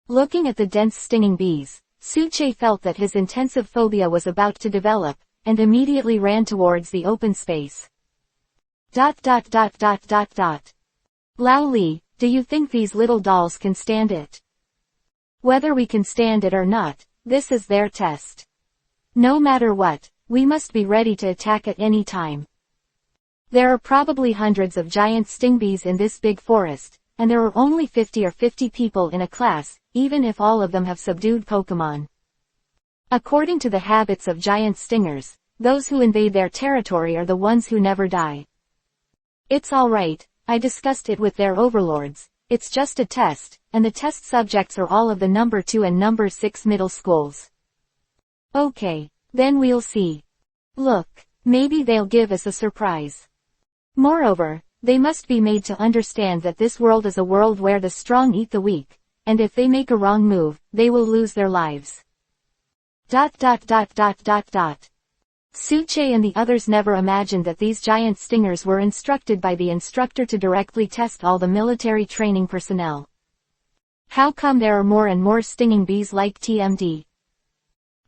Looking at the dense stinging bees, Suche felt that his intensive phobia was about to develop, and immediately ran towards the open space. Lao Li, do you think these little dolls can stand it? Whether we can stand it or not, this is their test. No matter what, we must be ready to attack at any time. There are probably hundreds of giant sting bees in this big forest, and there are only 50 or 50 people in a class, even if all of them have subdued Pokemon. According to the habits of giant stingers, those who invade their territory are the ones who never die. It's alright, I discussed it with their overlords. It's just a test, and the test subjects are all of the number 2 and number 6 middle schools. Okay, then we'll see. Look, maybe they'll give us a surprise. Moreover, they must be made to understand that this world is a world where the strong eat the weak, and if they make a wrong move, they will lose their lives. Suche and the others never imagined that these giant stingers were instructed by the instructor to directly test all the military training personnel. How come there are more and more stinging bees like TMD?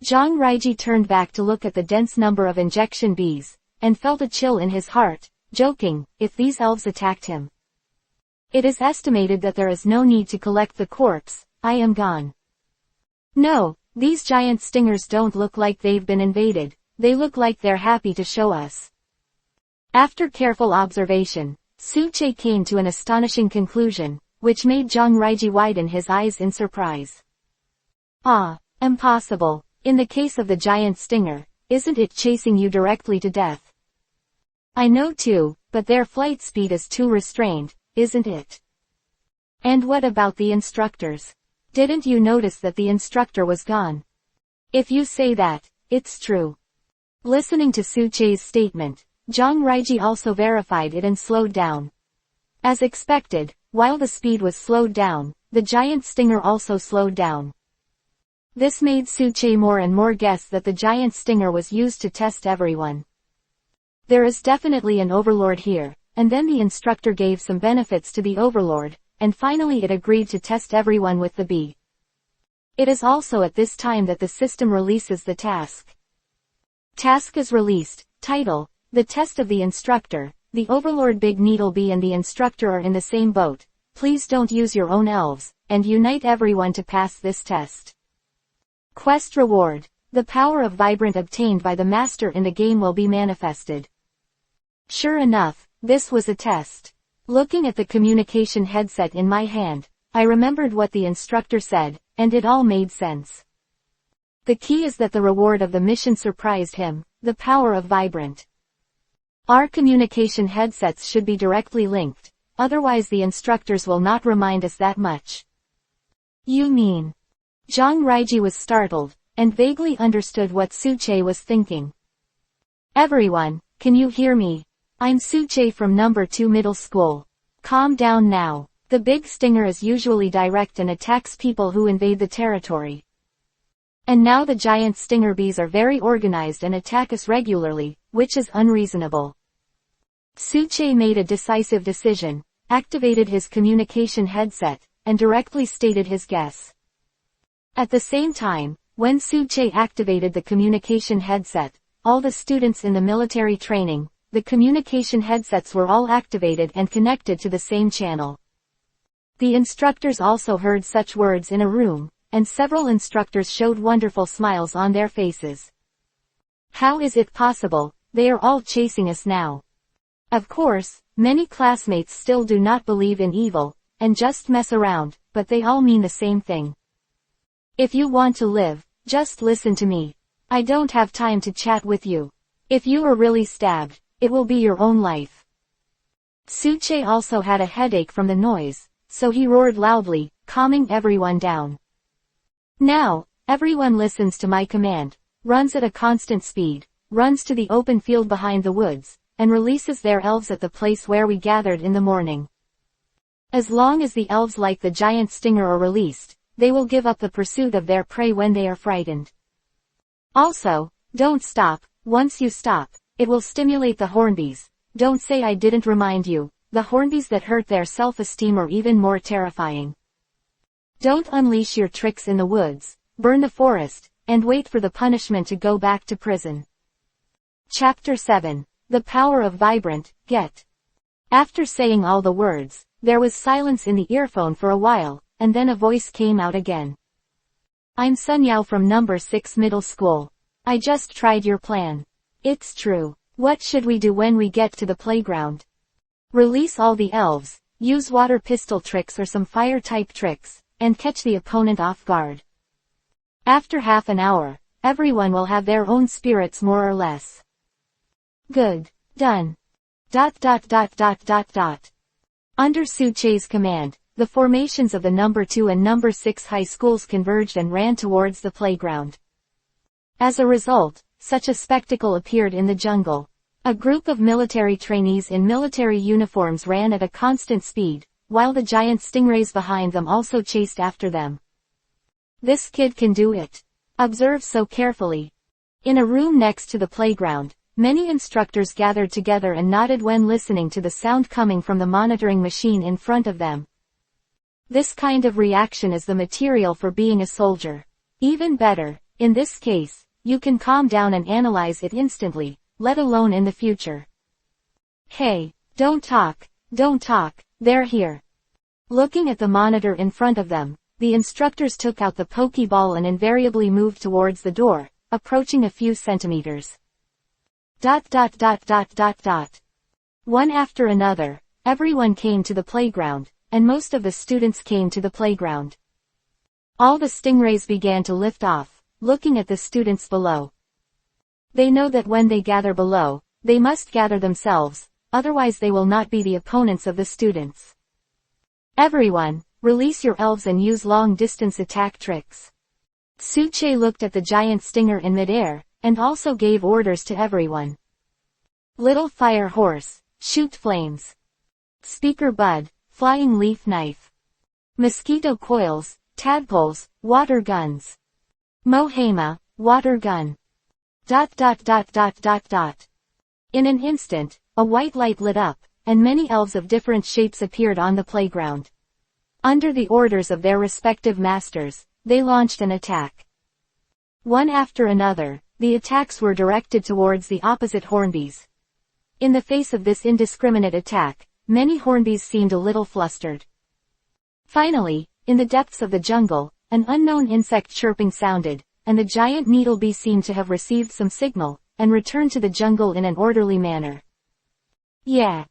Zhang Raiji turned back to look at the dense number of injection bees, and felt a chill in his heart, joking, if these elves attacked him. It is estimated that there is no need to collect the corpse, I am gone. No, these giant stingers don't look like they've been invaded, they look like they're happy to show us. After careful observation, Suche came to an astonishing conclusion, which made Zhang Raiji widen his eyes in surprise. Ah, impossible. In the case of the giant stinger, isn't it chasing you directly to death? I know too, but their flight speed is too restrained, isn't it? And what about the instructors? Didn't you notice that the instructor was gone? If you say that, it's true. Listening to Suche's statement, Zhang Raiji also verified it and slowed down. As expected, while the speed was slowed down, the giant stinger also slowed down. This made Suche more and more guess that the giant stinger was used to test everyone. There is definitely an overlord here, and then the instructor gave some benefits to the overlord, and finally it agreed to test everyone with the bee. It is also at this time that the system releases the task. Task is released. Title: The Test of the Instructor. The overlord Big Needle Bee and the instructor are in the same boat. Please don't use your own elves, and unite everyone to pass this test. Quest reward. The power of Vibrant obtained by the master in the game will be manifested. Sure enough, this was a test. Looking at the communication headset in my hand, I remembered what the instructor said, and it all made sense. The key is that the reward of the mission surprised him, the power of Vibrant. Our communication headsets should be directly linked, otherwise the instructors will not remind us that much. You mean? Zhang Raiji was startled, and vaguely understood what Suche was thinking. Everyone, can you hear me? I'm Suche from number 2 middle school. Calm down now. The big stinger is usually direct and attacks people who invade the territory. And now the giant stinger bees are very organized and attack us regularly, which is unreasonable. Suche made a decisive decision. activated his communication headset, and directly stated his guess. At the same time, when Suche activated the communication headset, all the students in the military training, the communication headsets were all activated and connected to the same channel. The instructors also heard such words in a room, and several instructors showed wonderful smiles on their faces. How is it possible? They are all chasing us now. Of course, many classmates still do not believe in evil, and just mess around, but they all mean the same thing. If you want to live, just listen to me. I don't have time to chat with you. If you are really stabbed, it will be your own life. Suche also had a headache from the noise, so he roared loudly, calming everyone down. Now, everyone listens to my command, runs at a constant speed, runs to the open field behind the woods, and releases their elves at the place where we gathered in the morning. As long as the elves like the giant stinger are released, they will give up the pursuit of their prey when they are frightened. Also, don't stop. Once you stop, it will stimulate the hornbees. Don't say I didn't remind you. The hornbees that hurt their self-esteem are even more terrifying. Don't unleash your tricks in the woods, burn the forest, and wait for the punishment to go back to prison. Chapter 7. The Power of Vibrant, Get. After saying all the words, there was silence in the earphone for a while, and then a voice came out again. I'm Sun Yao from number 6 middle school. I just tried your plan. It's true. What should we do when we get to the playground? Release all the elves, use water pistol tricks or some fire-type tricks, and catch the opponent off guard. After half an hour, everyone will have their own spirits more or less. Good. Done. ... Under Suche's command, the formations of the number 2 and number 6 high schools converged and ran towards the playground. As a result, such a spectacle appeared in the jungle. A group of military trainees in military uniforms ran at a constant speed, while the giant stingrays behind them also chased after them. This kid can do it. Observe so carefully. In a room next to the playground, many instructors gathered together and nodded when listening to the sound coming from the monitoring machine in front of them. This kind of reaction is the material for being a soldier. Even better, in this case, you can calm down and analyze it instantly, let alone in the future. Hey, don't talk, they're here. Looking at the monitor in front of them, the instructors took out the Pokeball and invariably moved towards the door, approaching a few centimeters. ... One after another, everyone came to the playground, and most of the students came to the playground. All the stingrays began to lift off, looking at the students below. They know that when they gather below, they must gather themselves, otherwise they will not be the opponents of the students. Everyone, release your elves and use long-distance attack tricks. Suche looked at the giant stinger in midair, and also gave orders to everyone. Little fire horse, shoot flames. Speaker bud, flying leaf knife. Mosquito coils, tadpoles, water guns. Mohama, water gun. ... In an instant, a white light lit up, and many elves of different shapes appeared on the playground. Under the orders of their respective masters, they launched an attack. One after another, the attacks were directed towards the opposite hornbees. In the face of this indiscriminate attack, many hornbees seemed a little flustered. Finally, in the depths of the jungle, an unknown insect chirping sounded, and the giant needlebee seemed to have received some signal, and returned to the jungle in an orderly manner. Yeah.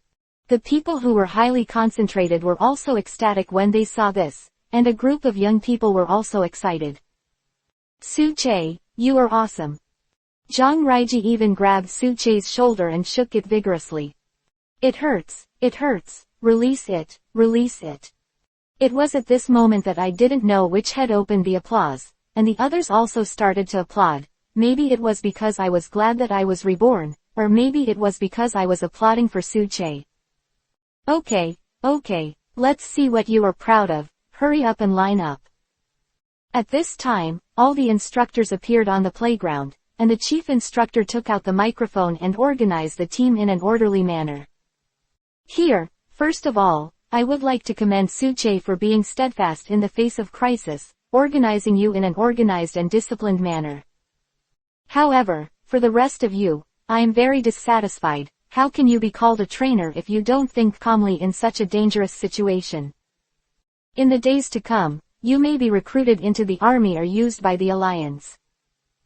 The people who were highly concentrated were also ecstatic when they saw this, and a group of young people were also excited. Suche, you are awesome. Zhang Raiji even grabbed Suche's shoulder and shook it vigorously. It hurts, release it, release it. It was at this moment that I didn't know which had opened the applause, and the others also started to applaud. Maybe it was because I was glad that I was reborn, or maybe it was because I was applauding for Suche. Okay, let's see what you are proud of, hurry up and line up. At this time, all the instructors appeared on the playground, and the chief instructor took out the microphone and organized the team in an orderly manner. Here, first of all, I would like to commend Suche for being steadfast in the face of crisis, organizing you in an organized and disciplined manner. However, for the rest of you, I am very dissatisfied. How can you be called a trainer if you don't think calmly in such a dangerous situation? In the days to come, you may be recruited into the army or used by the Alliance.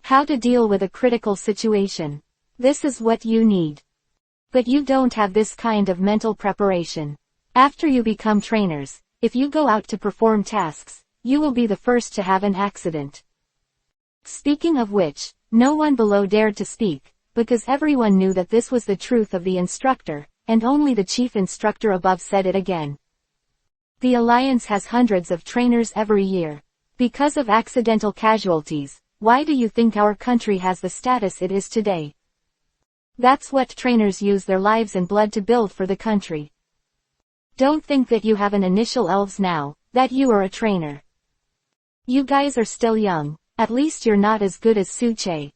How to deal with a critical situation. This is what you need. But you don't have this kind of mental preparation. After you become trainers, if you go out to perform tasks, you will be the first to have an accident. Speaking of which, no one below dared to speak, because everyone knew that this was the truth of the instructor, and only the chief instructor above said it again. The Alliance has hundreds of trainers every year. Because of accidental casualties, why do you think our country has the status it is today? That's what trainers use their lives and blood to build for the country. Don't think that you have an initial Elves now, that you are a trainer. You guys are still young, at least you're not as good as Suche.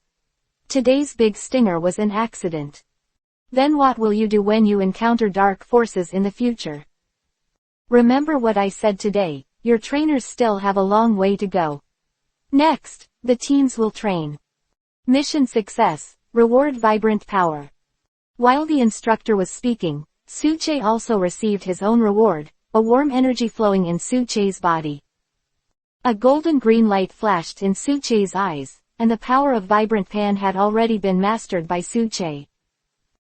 Today's big stinger was an accident. Then what will you do when you encounter dark forces in the future? Remember what I said today, your trainers still have a long way to go. Next, the teams will train. Mission success, reward vibrant power. While the instructor was speaking, Suche also received his own reward, a warm energy flowing in Suche's body. A golden green light flashed in Suche's eyes, and the power of Vibrant Pan had already been mastered by Suche.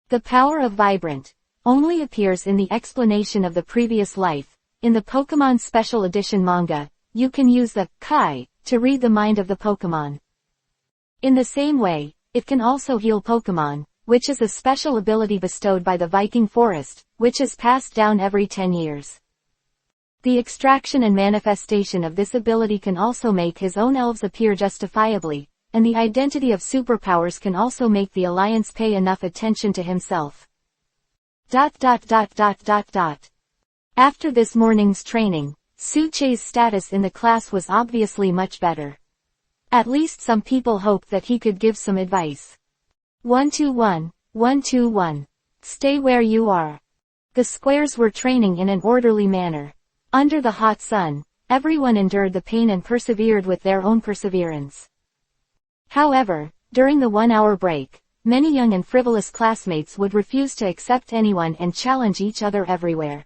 The power of Vibrant only appears in the explanation of the previous life. In the Pokemon Special Edition manga, you can use the Kai to read the mind of the Pokemon. In the same way, it can also heal Pokemon, which is a special ability bestowed by the Viking Forest, which is passed down every 10 years. The extraction and manifestation of this ability can also make his own elves appear justifiably, and the identity of superpowers can also make the Alliance pay enough attention to himself. After this morning's training, Suche's status in the class was obviously much better. At least some people hoped that he could give some advice. 121, 121. Stay where you are. The squares were training in an orderly manner. Under the hot sun, everyone endured the pain and persevered with their own perseverance. However, during the 1-hour break, many young and frivolous classmates would refuse to accept anyone and challenge each other everywhere.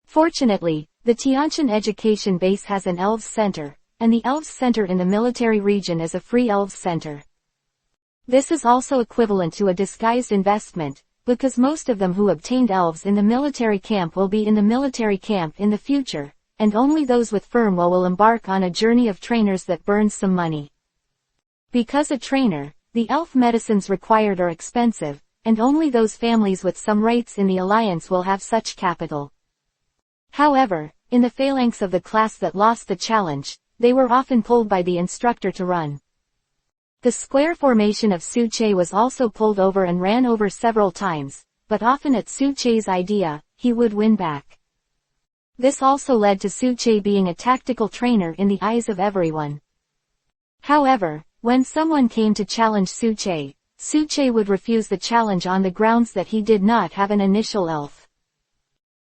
Fortunately, the Tianjin Education Base has an Elves Center, and the Elves Center in the military region is a free Elves Center. This is also equivalent to a disguised investment, because most of them who obtained Elves in the military camp will be in the military camp in the future, and only those with firm will embark on a journey of trainers that burns some money. Because a trainer, the elf medicines required are expensive, and only those families with some rights in the Alliance will have such capital. However, in the phalanx of the class that lost the challenge, they were often pulled by the instructor to run. The square formation of Suche was also pulled over and ran over several times, but often at Suche's idea, he would win back. This also led to Suche being a tactical trainer in the eyes of everyone. However, when someone came to challenge Suche, Suche would refuse the challenge on the grounds that he did not have an initial elf.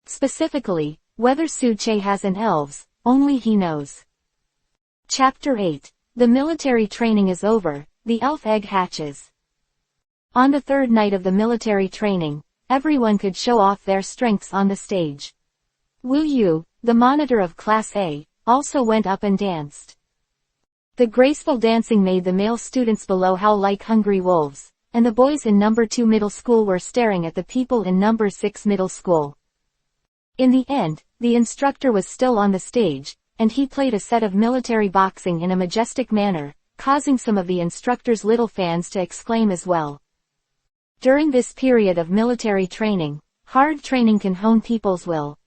Specifically, whether Suche has an elves, only he knows. Chapter 8. The military training is over, the elf egg hatches. On the third night of the military training, everyone could show off their strengths on the stage. Wu Yu, the monitor of Class A, also went up and danced. The graceful dancing made the male students below howl like hungry wolves, and the boys in number 2 middle school were staring at the people in number 6 middle school. In the end, the instructor was still on the stage, and he played a set of military boxing in a majestic manner, causing some of the instructor's little fans to exclaim as well. During this period of military training, hard training can hone people's will.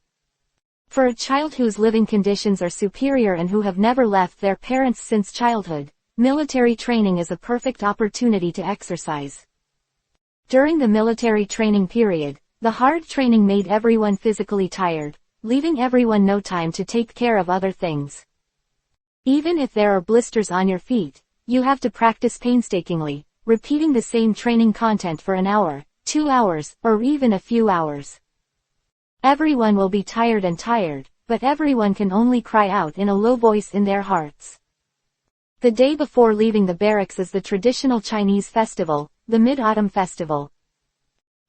For a child whose living conditions are superior and who have never left their parents since childhood, military training is a perfect opportunity to exercise. During the military training period, the hard training made everyone physically tired, leaving everyone no time to take care of other things. Even if there are blisters on your feet, you have to practice painstakingly, repeating the same training content for an hour, 2 hours, or even a few hours. Everyone will be tired, but everyone can only cry out in a low voice in their hearts. The day before leaving the barracks is the traditional Chinese festival, the Mid-Autumn Festival.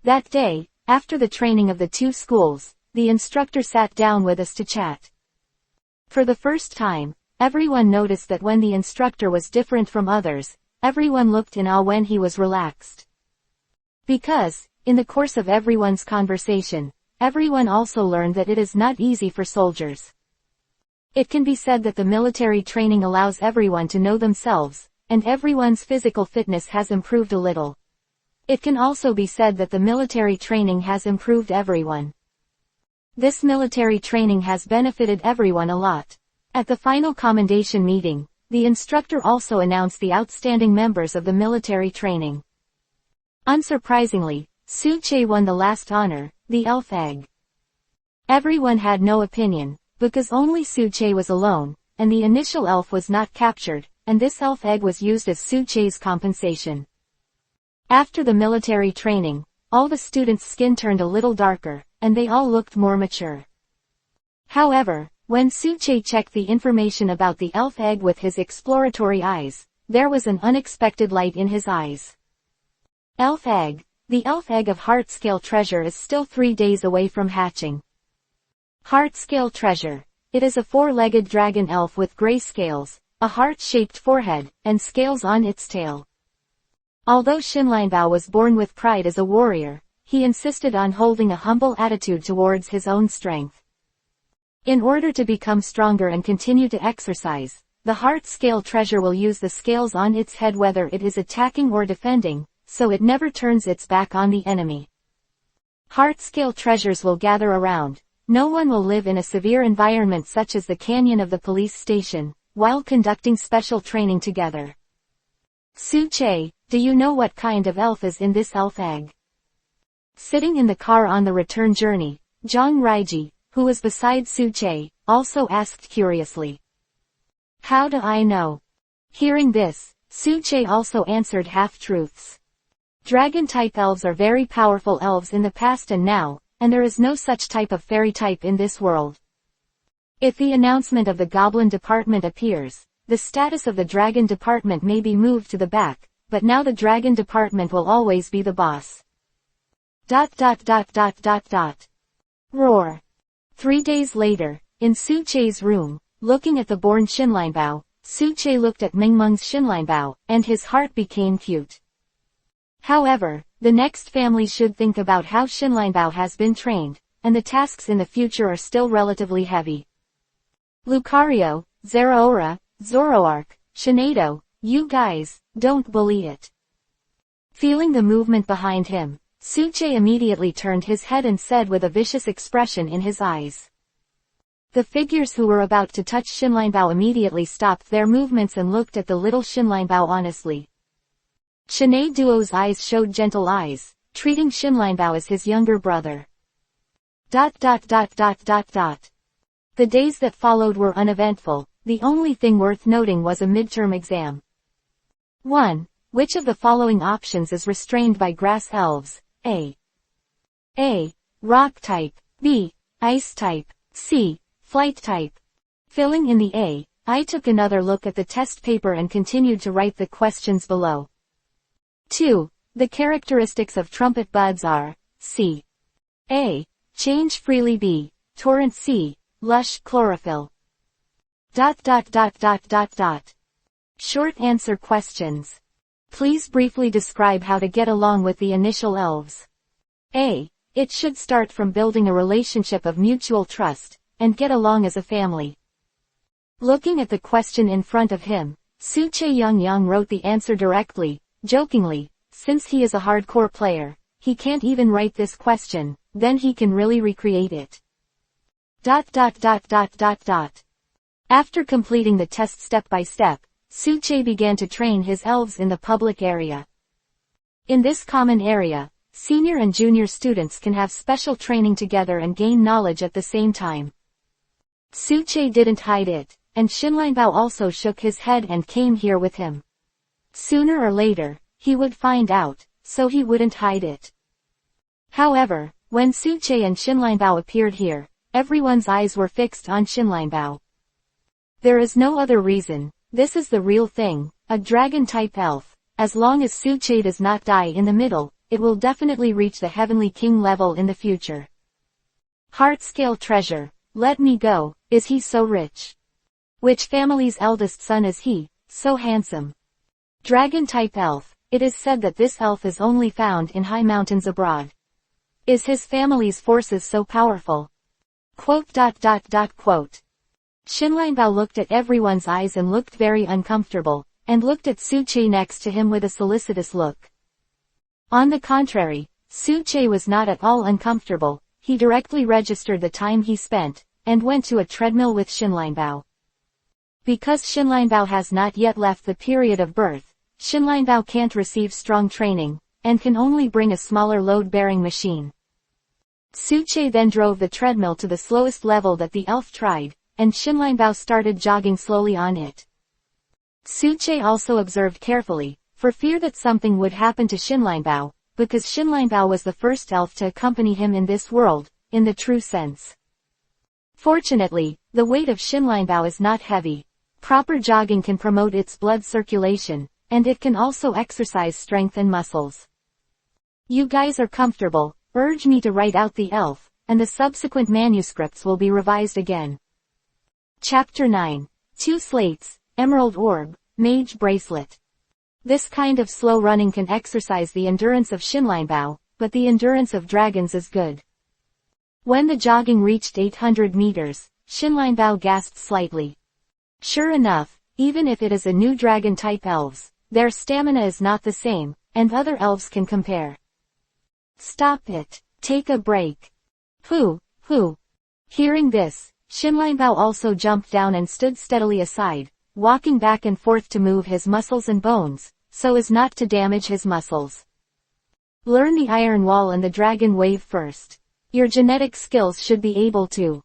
That day, after the training of the two schools, the instructor sat down with us to chat. For the first time, everyone noticed that when the instructor was different from others, everyone looked in awe when he was relaxed. Because, in the course of everyone's conversation, everyone also learned that it is not easy for soldiers. It can be said that the military training allows everyone to know themselves, and everyone's physical fitness has improved a little. It can also be said that the military training has improved everyone. This military training has benefited everyone a lot. At the final commendation meeting, the instructor also announced the outstanding members of the military training. Unsurprisingly, Su-che won the last honor, the elf egg. Everyone had no opinion, because only Su-che was alone, and the initial elf was not captured, and this elf egg was used as Su-che's compensation. After the military training, all the students' skin turned a little darker, and they all looked more mature. However, when Su-che checked the information about the elf egg with his exploratory eyes, there was an unexpected light in his eyes. Elf egg. The elf egg of heart-scale treasure is still 3 days away from hatching. Heart-scale treasure. It is a 4-legged dragon elf with gray scales, a heart-shaped forehead, and scales on its tail. Although Xinlianbao was born with pride as a warrior, he insisted on holding a humble attitude towards his own strength. In order to become stronger and continue to exercise, the heart-scale treasure will use the scales on its head whether it is attacking or defending, so it never turns its back on the enemy. Heart-scale treasures will gather around. No one will live in a severe environment such as the canyon of the police station, while conducting special training together. Su-che, do you know what kind of elf is in this elf egg? Sitting in the car on the return journey, Zhang Raiji, who was beside Su-che, also asked curiously. How do I know? Hearing this, Su-che also answered half-truths. Dragon-type elves are very powerful elves in the past and now, and there is no such type of fairy type in this world. If the announcement of the Goblin Department appears, the status of the Dragon Department may be moved to the back, but now the Dragon Department will always be the boss. ... Roar. 3 days later, in Su-che's room, looking at the born Xinlianbao, Su-che looked at Mingmeng's Xinlianbao, and his heart became cute. However, the next family should think about how Xinlianbao has been trained, and the tasks in the future are still relatively heavy. Lucario, Zeraora, Zoroark, Shinado, you guys, don't bully it. Feeling the movement behind him, Su-che immediately turned his head and said with a vicious expression in his eyes. The figures who were about to touch Xinlianbao immediately stopped their movements and looked at the little Xinlianbao honestly. Shineduo's eyes showed gentle eyes, treating Xinlianbao as his younger brother. ... The days that followed were uneventful. The only thing worth noting was a midterm exam. 1. Which of the following options is restrained by grass elves? A. Rock type. B. Ice type. C. Flight type. Filling in the A, I took another look at the test paper and continued to write the questions below. 2. The characteristics of trumpet buds are C. A. Change freely. B. Torrent. C. Lush chlorophyll. ... Short answer questions. Please briefly describe how to get along with the initial elves. A. It should start from building a relationship of mutual trust, and get along as a family. Looking at the question in front of him, Su-che Yang wrote the answer directly, jokingly, since he is a hardcore player, he can't even write this question, then he can really recreate it. ... After completing the test step by step, Su-che began to train his elves in the public area. In this common area, senior and junior students can have special training together and gain knowledge at the same time. Su-che didn't hide it, and Xinlianbao also shook his head and came here with him. Sooner or later, he would find out, so he wouldn't hide it. However, When Suche and Xinlianbao appeared here, everyone's eyes were fixed on Xinlianbao. There is no other reason. This is the real thing, a dragon-type elf. As long as Suche does not die in the middle, it will definitely reach the Heavenly King level in the future. Heart-scale treasure. Let me go. Is he so rich? Which family's eldest son is he, so handsome? Dragon-type elf. It is said that this elf is only found in high mountains abroad. Is his family's forces so powerful? Quote. Xinlianbao looked at everyone's eyes and looked very uncomfortable, and looked at Suche next to him with a solicitous look. On the contrary, Suche was not at all uncomfortable. He directly registered the time he spent, and went to a treadmill with Xinlianbao. Because Xinlianbao has not yet left the period of birth, Xinlianbao can't receive strong training, and can only bring a smaller load-bearing machine. Suche then drove the treadmill to the slowest level that the elf tried, and Xinlianbao started jogging slowly on it. Suche also observed carefully, for fear that something would happen to Xinlianbao, because Xinlianbao was the first elf to accompany him in this world, in the true sense. Fortunately, the weight of Xinlianbao is not heavy. Proper jogging can promote its blood circulation, and it can also exercise strength and muscles. You guys are comfortable, urge me to write out the elf, and the subsequent manuscripts will be revised again. Chapter 9. 2 slates, emerald orb, mage bracelet. This kind of slow running can exercise the endurance of Xinlianbao, but the endurance of dragons is good. When the jogging reached 800 meters, Xinlianbao gasped slightly. Sure enough, even if it is a new dragon-type elves, their stamina is not the same, and other elves can compare. Stop it. Take a break. Who? Hearing this, Xinlianbao also jumped down and stood steadily aside, walking back and forth to move his muscles and bones, so as not to damage his muscles. Learn the iron wall and the dragon wave first. Your genetic skills should be able to.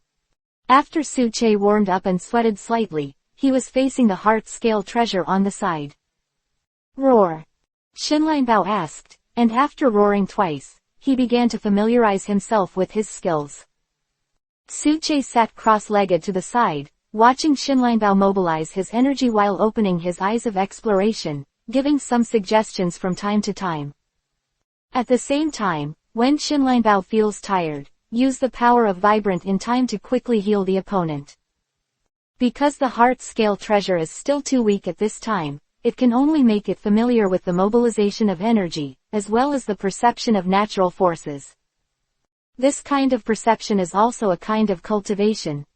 After Suche warmed up and sweated slightly, he was facing the heart-scale treasure on the side. Roar. Xinlianbao asked, and after roaring twice, he began to familiarize himself with his skills. Suche sat cross-legged to the side, watching Xinlianbao mobilize his energy while opening his eyes of exploration, giving some suggestions from time to time. At the same time, when Xinlianbao feels tired, use the power of Vibrant in time to quickly heal the opponent. Because the heart-scale treasure is still too weak at this time, it can only make it familiar with the mobilization of energy, as well as the perception of natural forces. This kind of perception is also a kind of cultivation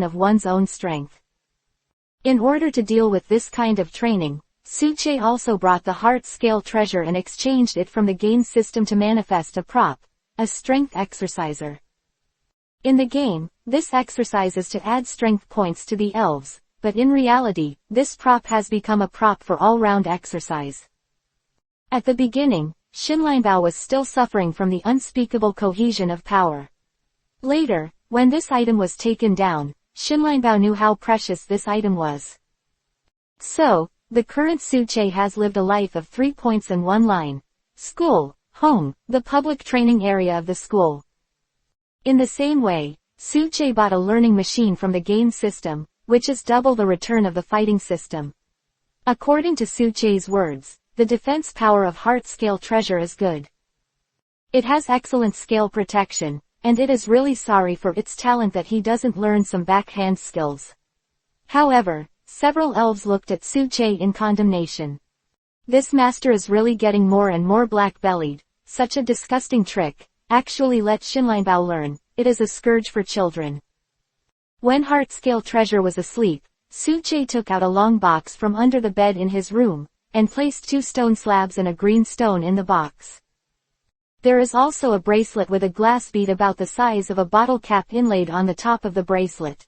of one's own strength. In order to deal with this kind of training, Suche also brought the heart-scale treasure and exchanged it from the game system to manifest a prop, a strength exerciser. In the game, this exercise is to add strength points to the elves, but in reality, this prop has become a prop for all-round exercise. At the beginning, Xinlianbao was still suffering from the unspeakable cohesion of power. Later, when this item was taken down, Xinlianbao knew how precious this item was. So, the current Suche has lived a life of 3 points and 1 line. School, home, the public training area of the school. In the same way, Suche bought a learning machine from the game system, which is double the return of the fighting system. According to Suche's words, the defense power of heart-scale treasure is good. It has excellent scale protection, and it is really sorry for its talent that he doesn't learn some backhand skills. However, several elves looked at Suche in condemnation. This master is really getting more and more black-bellied. Such a disgusting trick. Actually let Xinlianbao learn. It is a scourge for children. When heart-scale treasure was asleep, Suche took out a long box from under the bed in his room, and placed 2 stone slabs and a green stone in the box. There is also a bracelet with a glass bead about the size of a bottle cap inlaid on the top of the bracelet.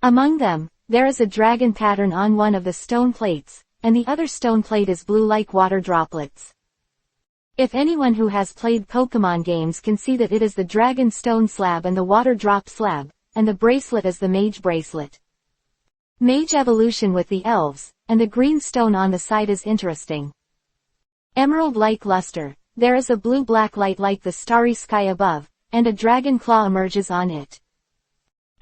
Among them, there is a dragon pattern on one of the stone plates, and the other stone plate is blue like water droplets. If anyone who has played Pokemon games can see that it is the dragon stone slab and the water drop slab, and the bracelet is the mage bracelet. Mage evolution with the elves, and the green stone on the side is interesting. Emerald-like luster. there is a blue-black light like the starry sky above, and a dragon claw emerges on it.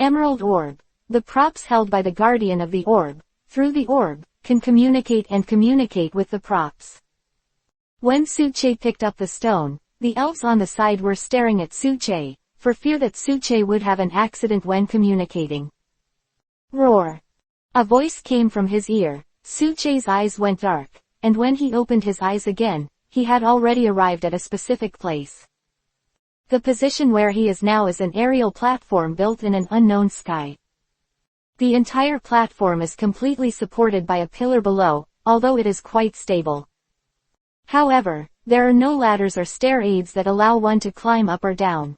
Emerald Orb. The props held by the guardian of the orb, through the orb, can communicate with the props. When Suche picked up the stone, the elves on the side were staring at Suche, for fear that Suche would have an accident when communicating. Roar. A voice came from his ear. Suche's eyes went dark, and when he opened his eyes again, he had already arrived at a specific place. The position where he is now is an aerial platform built in an unknown sky. The entire platform is completely supported by a pillar below, although it is quite stable. However, there are no ladders or stair aids that allow one to climb up or down.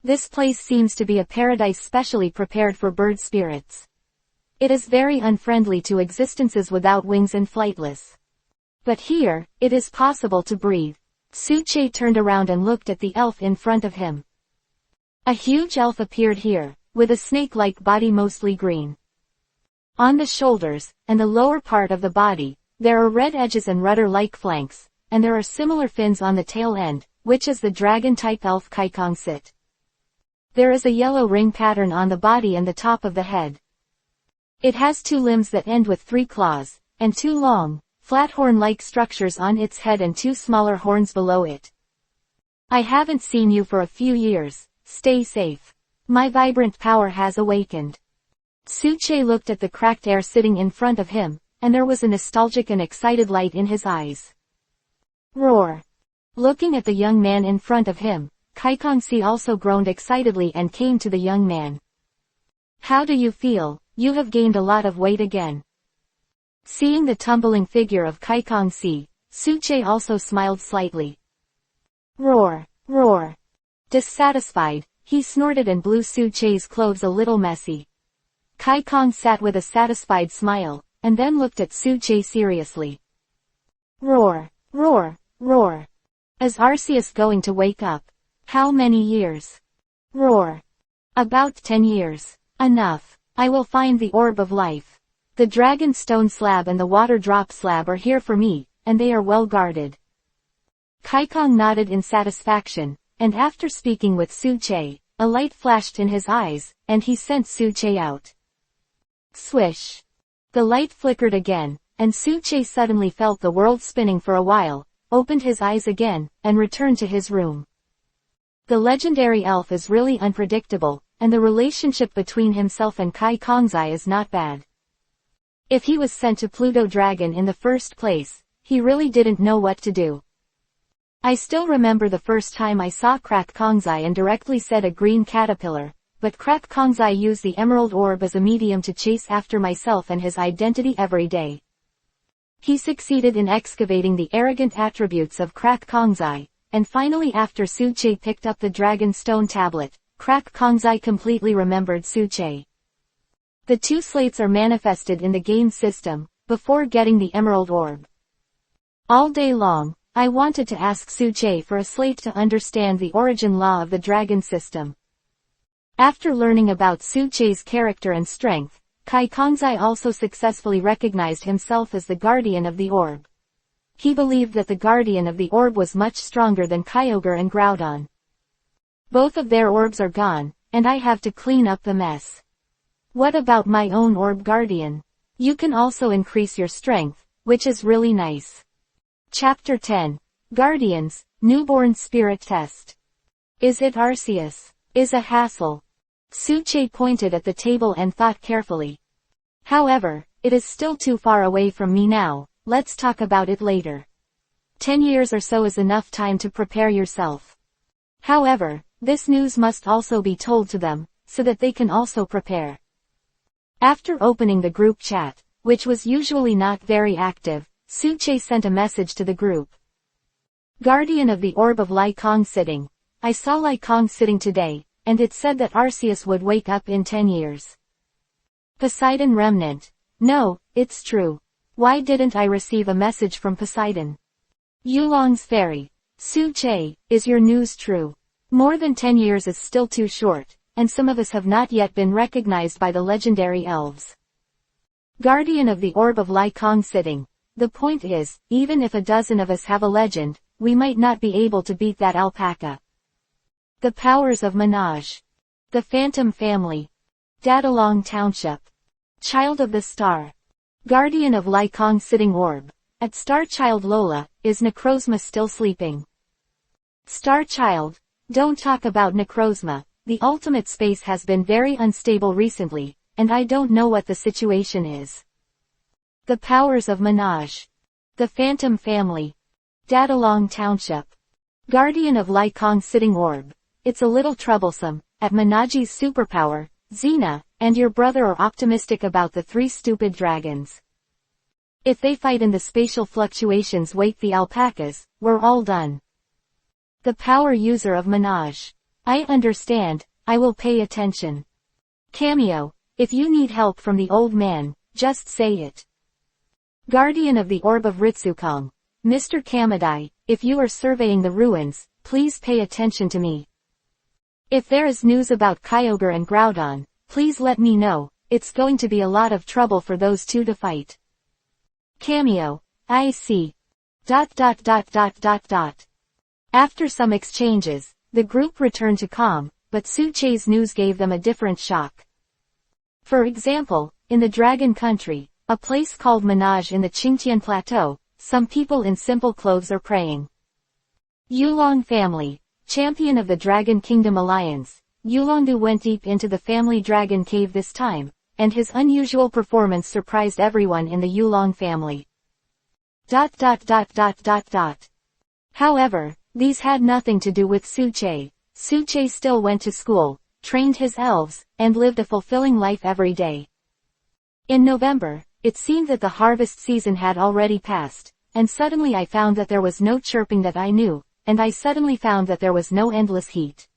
This place seems to be a paradise specially prepared for bird spirits. It is very unfriendly to existences without wings and flightless. But here, it is possible to breathe. Suche turned around and looked at the elf in front of him. A huge elf appeared here, with a snake-like body mostly green. On the shoulders, and the lower part of the body, there are red edges and rudder-like flanks, and there are similar fins on the tail end, which is the dragon-type elf Kaikong sit. There is a yellow ring pattern on the body and the top of the head. It has 2 limbs that end with 3 claws, and 2 long, flat horn-like structures on its head and 2 smaller horns below it. I haven't seen you for a few years, stay safe. My vibrant power has awakened. Suche looked at the cracked air sitting in front of him, and there was a nostalgic and excited light in his eyes. Roar. Looking at the young man in front of him, Kaikongsi also groaned excitedly and came to the young man. How do you feel? You have gained a lot of weight again. Seeing the tumbling figure of Kaikongsi, Suche also smiled slightly. Roar, roar. Dissatisfied, he snorted and blew Suche's clothes a little messy. Kaikong sat with a satisfied smile, and then looked at Suche seriously. Roar, roar, roar. Is Arceus going to wake up? How many years? Roar. About 10 years. Enough. I will find the Orb of Life. The Dragon Stone Slab and the Water Drop Slab are here for me, and they are well guarded. Kaikong nodded in satisfaction, and after speaking with Suche, a light flashed in his eyes, and he sent Suche out. Swish. The light flickered again, and Suche suddenly felt the world spinning for a while, opened his eyes again, and returned to his room. The legendary elf is really unpredictable, and the relationship between himself and Kaikongsi is not bad. If he was sent to Pluto Dragon in the first place, he really didn't know what to do. I still remember the first time I saw Crack Kongzi and directly said a green caterpillar, but Crack Kongzi used the Emerald Orb as a medium to chase after myself and his identity every day. He succeeded in excavating the arrogant attributes of Crack Kongzi, and finally after Suche picked up the Dragon Stone Tablet, Crack Kongzi completely remembered Suche. The 2 slates are manifested in the game system, before getting the Emerald Orb. All day long, I wanted to ask Suche for a slate to understand the origin law of the dragon system. After learning about Suche's character and strength, Kaikongsi also successfully recognized himself as the guardian of the orb. He believed that the guardian of the orb was much stronger than Kyogre and Groudon. Both of their orbs are gone, and I have to clean up the mess. What about my own orb guardian? You can also increase your strength, which is really nice. Chapter 10. Guardians, Newborn Spirit Test. Is it Arceus? Is a hassle. Suche pointed at the table and thought carefully. However, it is still too far away from me now, let's talk about it later. 10 years or so is enough time to prepare yourself. However, this news must also be told to them, so that they can also prepare. After opening the group chat, which was usually not very active, Suche sent a message to the group. Guardian of the Orb of Lai Kong sitting. I saw Lai Kong sitting today, and it said that Arceus would wake up in 10 years. Poseidon Remnant. No, it's true. Why didn't I receive a message from Poseidon? Yulong's Fairy. Suche, is your news true? More than 10 years is still too short, and some of us have not yet been recognized by the legendary elves. Guardian of the Orb of Lai Kong sitting. The point is, even if a dozen of us have a legend, we might not be able to beat that alpaca. The powers of Menage. The Phantom Family. Dadalong Township. Child of the Star. Guardian of Lycong Sitting Orb. At Star Child Lola, is Necrozma still sleeping? Star Child, don't talk about Necrozma. The ultimate space has been very unstable recently, and I don't know what the situation is. The powers of Menage. The Phantom Family. Dadalong Township. Guardian of Lycong Sitting Orb. It's a little troublesome. At Menage's superpower, Xena, and your brother are optimistic about the three stupid dragons. If they fight and the spatial fluctuations wake the alpacas, we're all done. The power user of Menage. I understand, I will pay attention. Cameo, if you need help from the old man, just say it. Guardian of the Orb of Ritsukong. Mr. Kamadai, if you are surveying the ruins, please pay attention to me. If there is news about Kyogre and Groudon, please let me know, it's going to be a lot of trouble for those two to fight. Cameo, I see. ... After some exchanges, the group returned to calm, but Suche's news gave them a different shock. For example, in the Dragon Country, a place called Menage in the Qingtian Plateau, some people in simple clothes are praying. Yulong Family. Champion of the Dragon Kingdom Alliance, Yulongdu went deep into the family dragon cave this time, and his unusual performance surprised everyone in the Yulong family. ... However, these had nothing to do with Suche. Suche still went to school, trained his elves, and lived a fulfilling life every day. In November, it seemed that the harvest season had already passed, and suddenly I found that there was no chirping that I knew, and I suddenly found that there was no endless heat.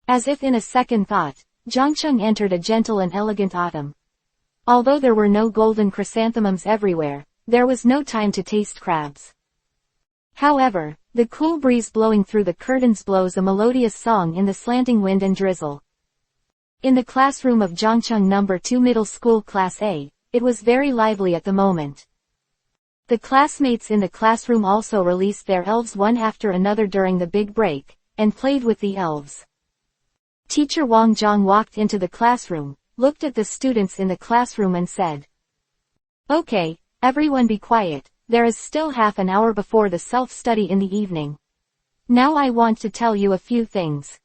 As if in a second thought, Zhangcheng entered a gentle and elegant autumn. Although there were no golden chrysanthemums everywhere, there was no time to taste crabs. However, the cool breeze blowing through the curtains blows a melodious song in the slanting wind and drizzle. In the classroom of Zhangcheng No. 2 Middle School Class A, it was very lively at the moment. The classmates in the classroom also released their elves one after another during the big break, and played with the elves. Teacher Wang Zhang walked into the classroom, looked at the students in the classroom and said, "Okay, everyone be quiet, there is still half an hour before the self-study in the evening. Now I want to tell you a few things."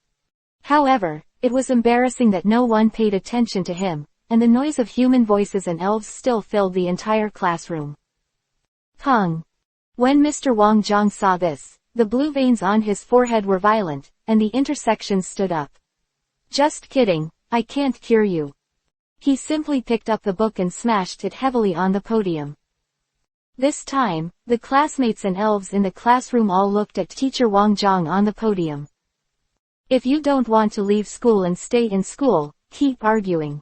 However, it was embarrassing that no one paid attention to him, and the noise of human voices and elves still filled the entire classroom. Pung. When Mr. Wang Zhang saw this, the blue veins on his forehead were violent, and the intersections stood up. "Just kidding, I can't cure you." He simply picked up the book and smashed it heavily on the podium. This time, the classmates and elves in the classroom all looked at Teacher Wang Zhang on the podium. "If you don't want to leave school and stay in school, keep arguing."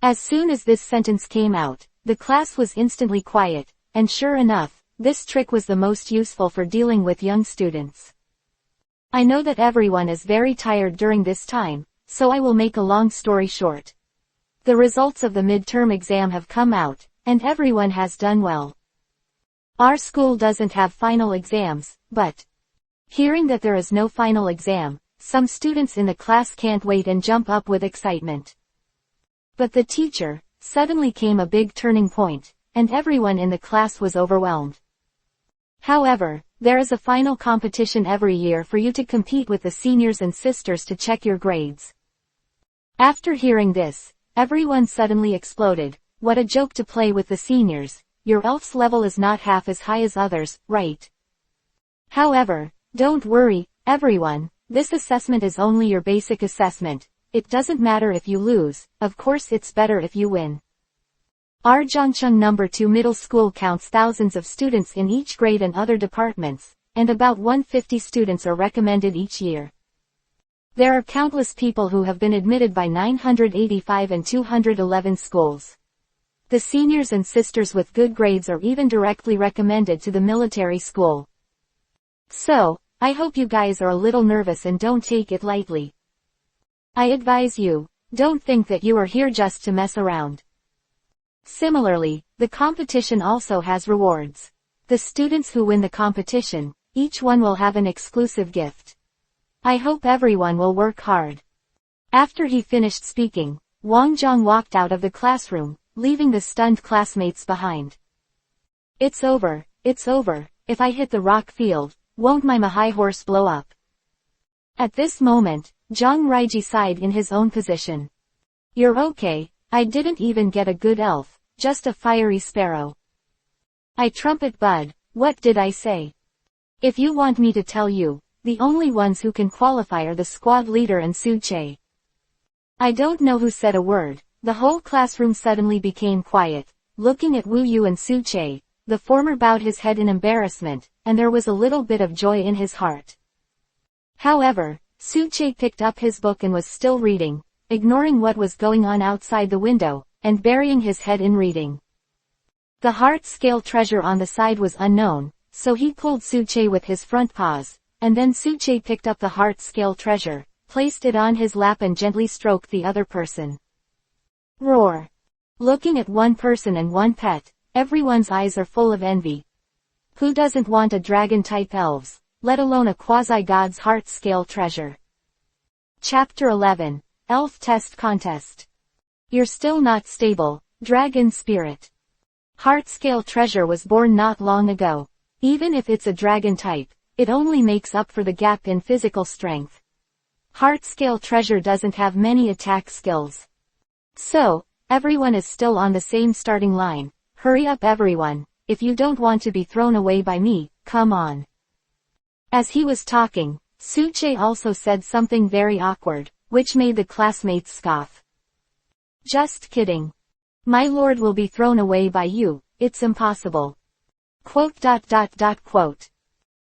As soon as this sentence came out, the class was instantly quiet. And sure enough, this trick was the most useful for dealing with young students. I know that everyone is very tired during this time, so I will make a long story short. The results of the midterm exam have come out, and everyone has done well. Our school doesn't have final exams, but hearing that there is no final exam, some students in the class can't wait and jump up with excitement. But the teacher, suddenly came a big turning point, and everyone in the class was overwhelmed. However, there is a final competition every year for you to compete with the seniors and sisters to check your grades. After hearing this, everyone suddenly exploded. "What a joke to play with the seniors, your elf's level is not half as high as others, right?" However, don't worry, everyone, this assessment is only your basic assessment. It doesn't matter if you lose, of course it's better if you win. Our Zhangcheng No. 2 Middle School counts thousands of students in each grade and other departments, and about 150 students are recommended each year. There are countless people who have been admitted by 985 and 211 schools. The seniors and sisters with good grades are even directly recommended to the military school. So, I hope you guys are a little nervous and don't take it lightly. I advise you, don't think that you are here just to mess around. Similarly, the competition also has rewards. The students who win the competition, Each one will have an exclusive gift. I hope everyone will work hard. After he finished speaking, Wang Zhang walked out of the classroom, leaving the stunned classmates behind. It's over, it's over. If I hit the rock field, won't my high horse blow up? At this moment, Zhang Ruiji sighed in his own position. You're okay, I didn't even get a good elf, just a fiery sparrow. I trumpet bud, what did I say? If you want me to tell you, the only ones who can qualify are the squad leader and Suche. I don't know who said a word. The whole classroom suddenly became quiet, looking at Wu Yu and Suche. The former bowed his head in embarrassment, and there was a little bit of joy in his heart. However, Suche picked up his book and was still reading, ignoring what was going on outside the window, and burying his head in reading. The heart-scale treasure on the side was unknown, so he pulled Suche with his front paws, and then Suche picked up the heart-scale treasure, placed it on his lap and gently stroked the other person. Roar! Looking at one person and one pet, everyone's eyes are full of envy. Who doesn't want a dragon-type elves, let alone a quasi-god's heart-scale treasure? Chapter 11, Elf Test Contest. You're still not stable, dragon spirit. Heart-scale treasure was born not long ago. Even if it's a dragon type, it only makes up for the gap in physical strength. Heart-scale treasure doesn't have many attack skills. So, everyone is still on the same starting line. Hurry up everyone, if you don't want to be thrown away by me, come on. As he was talking, Suche also said something very awkward, which made the classmates scoff. Just kidding. My lord will be thrown away by you, it's impossible. Quote.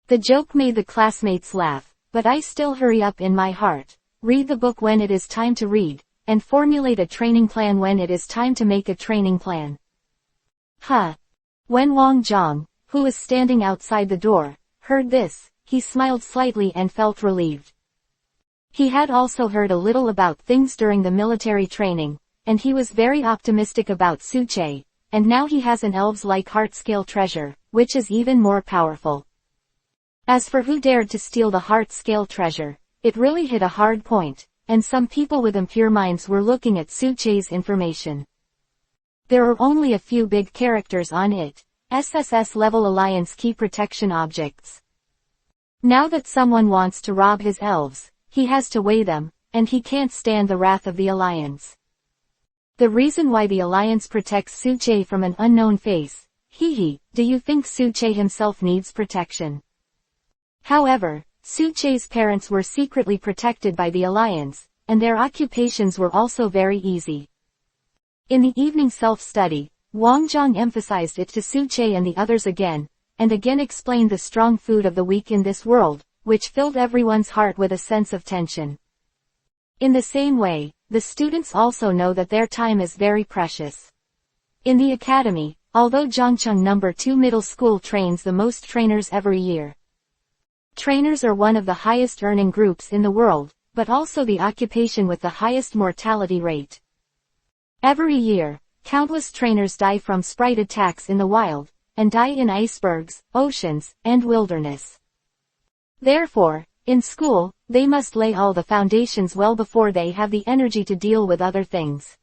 The joke made the classmates laugh, but I still hurry up in my heart, read the book when it is time to read, and formulate a training plan when it is time to make a training plan. Huh. When Wang Zhang, who was standing outside the door, heard this, he smiled slightly and felt relieved. He had also heard a little about things during the military training, and he was very optimistic about Suche, and now he has an elves-like heart-scale treasure, which is even more powerful. As for who dared to steal the heart-scale treasure, it really hit a hard point, and some people with impure minds were looking at Suche's information. There are only a few big characters on it, SSS-level Alliance key protection objects. Now that someone wants to rob his elves, he has to weigh them, and he can't stand the wrath of the Alliance. The reason why the Alliance protects Suche from an unknown face, do you think Suche himself needs protection? However, Suche's parents were secretly protected by the Alliance, and their occupations were also very easy. In the evening self-study, Wang Zhang emphasized it to Suche and the others again, and again explained the strong food of the weak in this world, which filled everyone's heart with a sense of tension. In the same way, the students also know that their time is very precious. In the academy, although Zhangcheng No. 2 Middle School trains the most trainers every year. Trainers are one of the highest earning groups in the world, but also the occupation with the highest mortality rate. Every year, countless trainers die from sprite attacks in the wild, and die in icebergs, oceans, and wilderness. Therefore, in school, they must lay all the foundations well before they have the energy to deal with other things.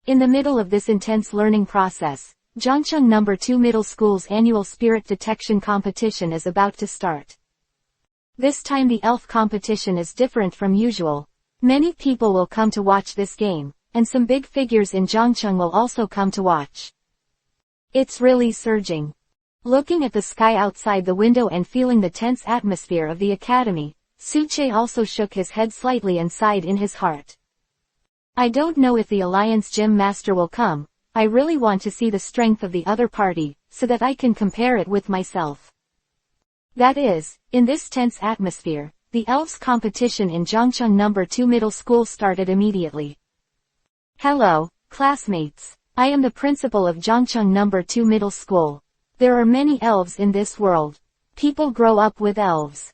In the middle of this intense learning process, Zhangcheng No. 2 Middle School's annual spirit detection competition is about to start. This time the elf competition is different from usual. Many people will come to watch this game, and some big figures in Zhangcheng will also come to watch. It's really surging. Looking at the sky outside the window and feeling the tense atmosphere of the academy, Suche also shook his head slightly and sighed in his heart. I don't know if the Alliance Gym Master will come. I really want to see the strength of the other party, so that I can compare it with myself. That is, in this tense atmosphere, the Elves competition in Zhangcheng No. 2 Middle School started immediately. Hello, classmates. I am the principal of Zhangcheng No. 2 Middle School. There are many elves in this world. People grow up with elves.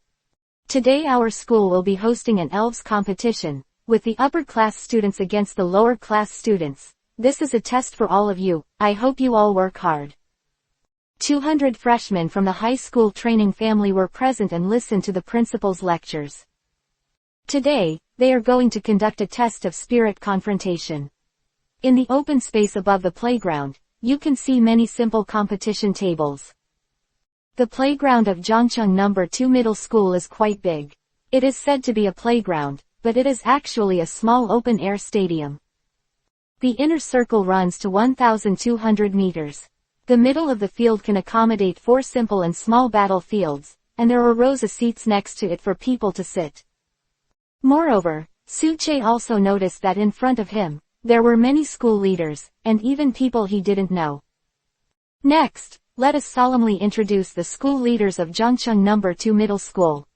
Today our school will be hosting an elves competition, with the upper class students against the lower class students. This is a test for all of you. I hope you all work hard. 200 freshmen from the high school training family were present and listened to the principal's lectures. Today, they are going to conduct a test of spirit confrontation. In the open space above the playground, you can see many simple competition tables. The playground of Zhangcheng No. 2 Middle School is quite big. It is said to be a playground, but it is actually a small open-air stadium. The inner circle runs to 1,200 meters. The middle of the field can accommodate 4 simple and small battlefields, and there are rows of seats next to it for people to sit. Moreover, Suche also noticed that in front of him, there were many school leaders, and even people he didn't know. Next, let us solemnly introduce the school leaders of Zhangcheng No. 2 Middle School.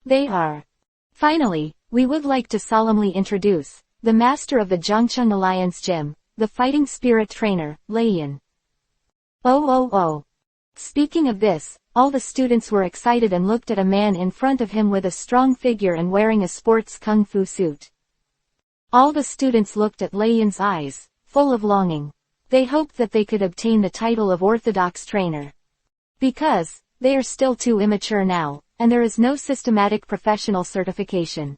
They are. Finally, we would like to solemnly introduce the master of the Zhangcheng Alliance Gym, the fighting spirit trainer, Leiyan. Oh. Speaking of this, all the students were excited and looked at a man in front of him with a strong figure and wearing a sports kung fu suit. All the students looked at Leiyan's eyes, full of longing. They hoped that they could obtain the title of orthodox trainer. Because, they are still too immature now, and there is no systematic professional certification.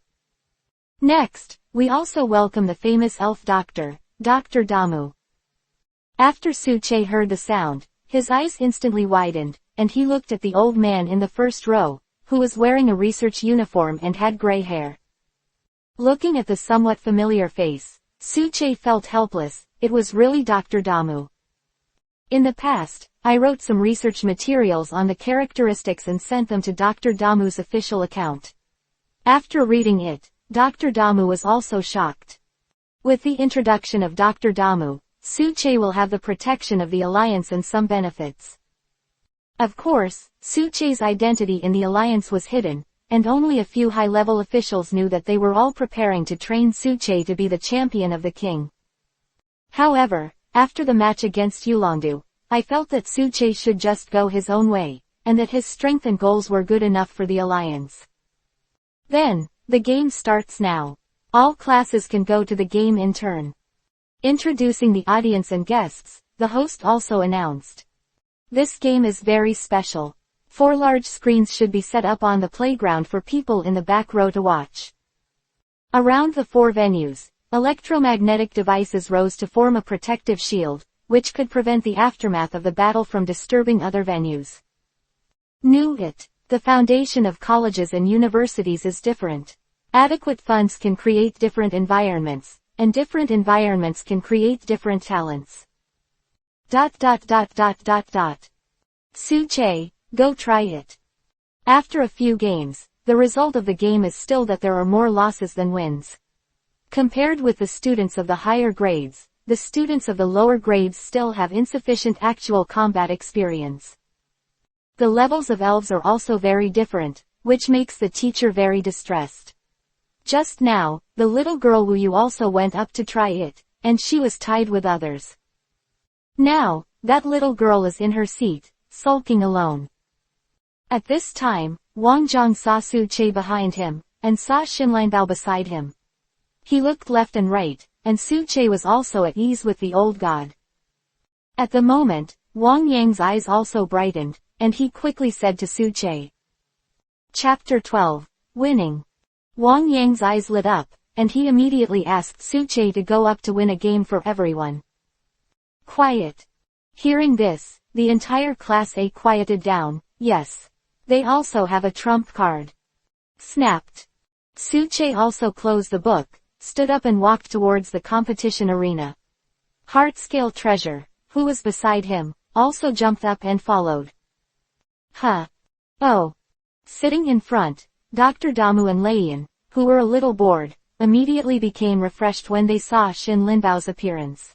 Next, we also welcome the famous elf doctor, Dr. Damu. After Suche heard the sound, his eyes instantly widened, and he looked at the old man in the first row, who was wearing a research uniform and had gray hair. Looking at the somewhat familiar face, Suche felt helpless. It was really Dr. Damu. In the past, I wrote some research materials on the characteristics and sent them to Dr. Damu's official account. After reading it, Dr. Damu was also shocked. With the introduction of Dr. Damu, Suche will have the protection of the alliance and some benefits. Of course, Suche's identity in the alliance was hidden, and only a few high-level officials knew that they were all preparing to train Suche to be the champion of the king. However, after the match against Yulongdu, I felt that Suche should just go his own way, and that his strength and goals were good enough for the alliance. Then, the game starts now. All classes can go to the game in turn. Introducing the audience and guests, the host also announced. This game is very special. 4 large screens should be set up on the playground for people in the back row to watch. Around the 4 venues, electromagnetic devices rose to form a protective shield, which could prevent the aftermath of the battle from disturbing other venues. The foundation of colleges and universities is different. Adequate funds can create different environments, and different environments can create different talents. Suche, go try it. After a few games, the result of the game is still that there are more losses than wins. Compared with the students of the higher grades, the students of the lower grades still have insufficient actual combat experience. The levels of elves are also very different, which makes the teacher very distressed. Just now, the little girl Wu Yu also went up to try it, and she was tied with others. Now, that little girl is in her seat, sulking alone. At this time, Wang Zhang saw Suche behind him, and saw Xinlanbao beside him. He looked left and right, and Suche was also at ease with the old god. At the moment, Wang Yang's eyes also brightened, and he quickly said to Suche. Chapter 12. Winning. Wang Yang's eyes lit up, and he immediately asked Suche to go up to win a game for everyone. Quiet. Hearing this, the entire class A quieted down. Yes. They also have a trump card. Snapped. Suche also closed the book, stood up and walked towards the competition arena. Heartscale Treasure, who was beside him, also jumped up and followed. Oh. Sitting in front, Dr. Damu and Leiyan, who were a little bored, immediately became refreshed when they saw Xinlanbao's appearance.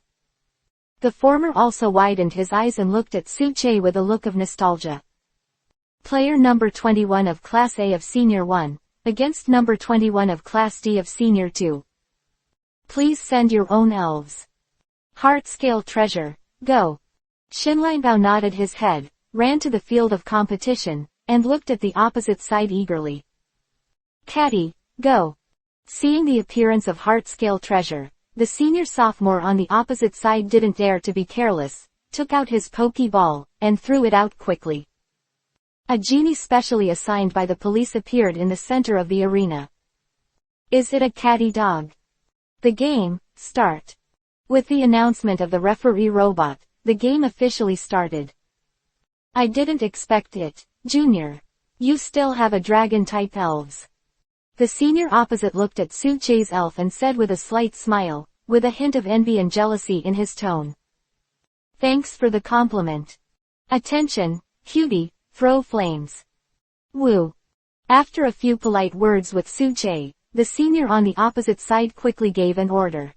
The former also widened his eyes and looked at Suche with a look of nostalgia. Player number 21 of Class A of Senior 1, against number 21 of Class D of Senior 2. Please send your own elves. Heartscale Treasure, go. Xinlanbao nodded his head, ran to the field of competition, and looked at the opposite side eagerly. Catty, go. Seeing the appearance of Heartscale Treasure, the senior sophomore on the opposite side didn't dare to be careless, took out his pokeball, and threw it out quickly. A genie specially assigned by the police appeared in the center of the arena. Is it a catty dog? The game, start. With the announcement of the referee robot, the game officially started. I didn't expect it, Junior. You still have a dragon-type elves. The senior opposite looked at Suche's elf and said with a slight smile, with a hint of envy and jealousy in his tone. Thanks for the compliment. Attention, cutie, throw flames. Woo. After a few polite words with Suche, the senior on the opposite side quickly gave an order.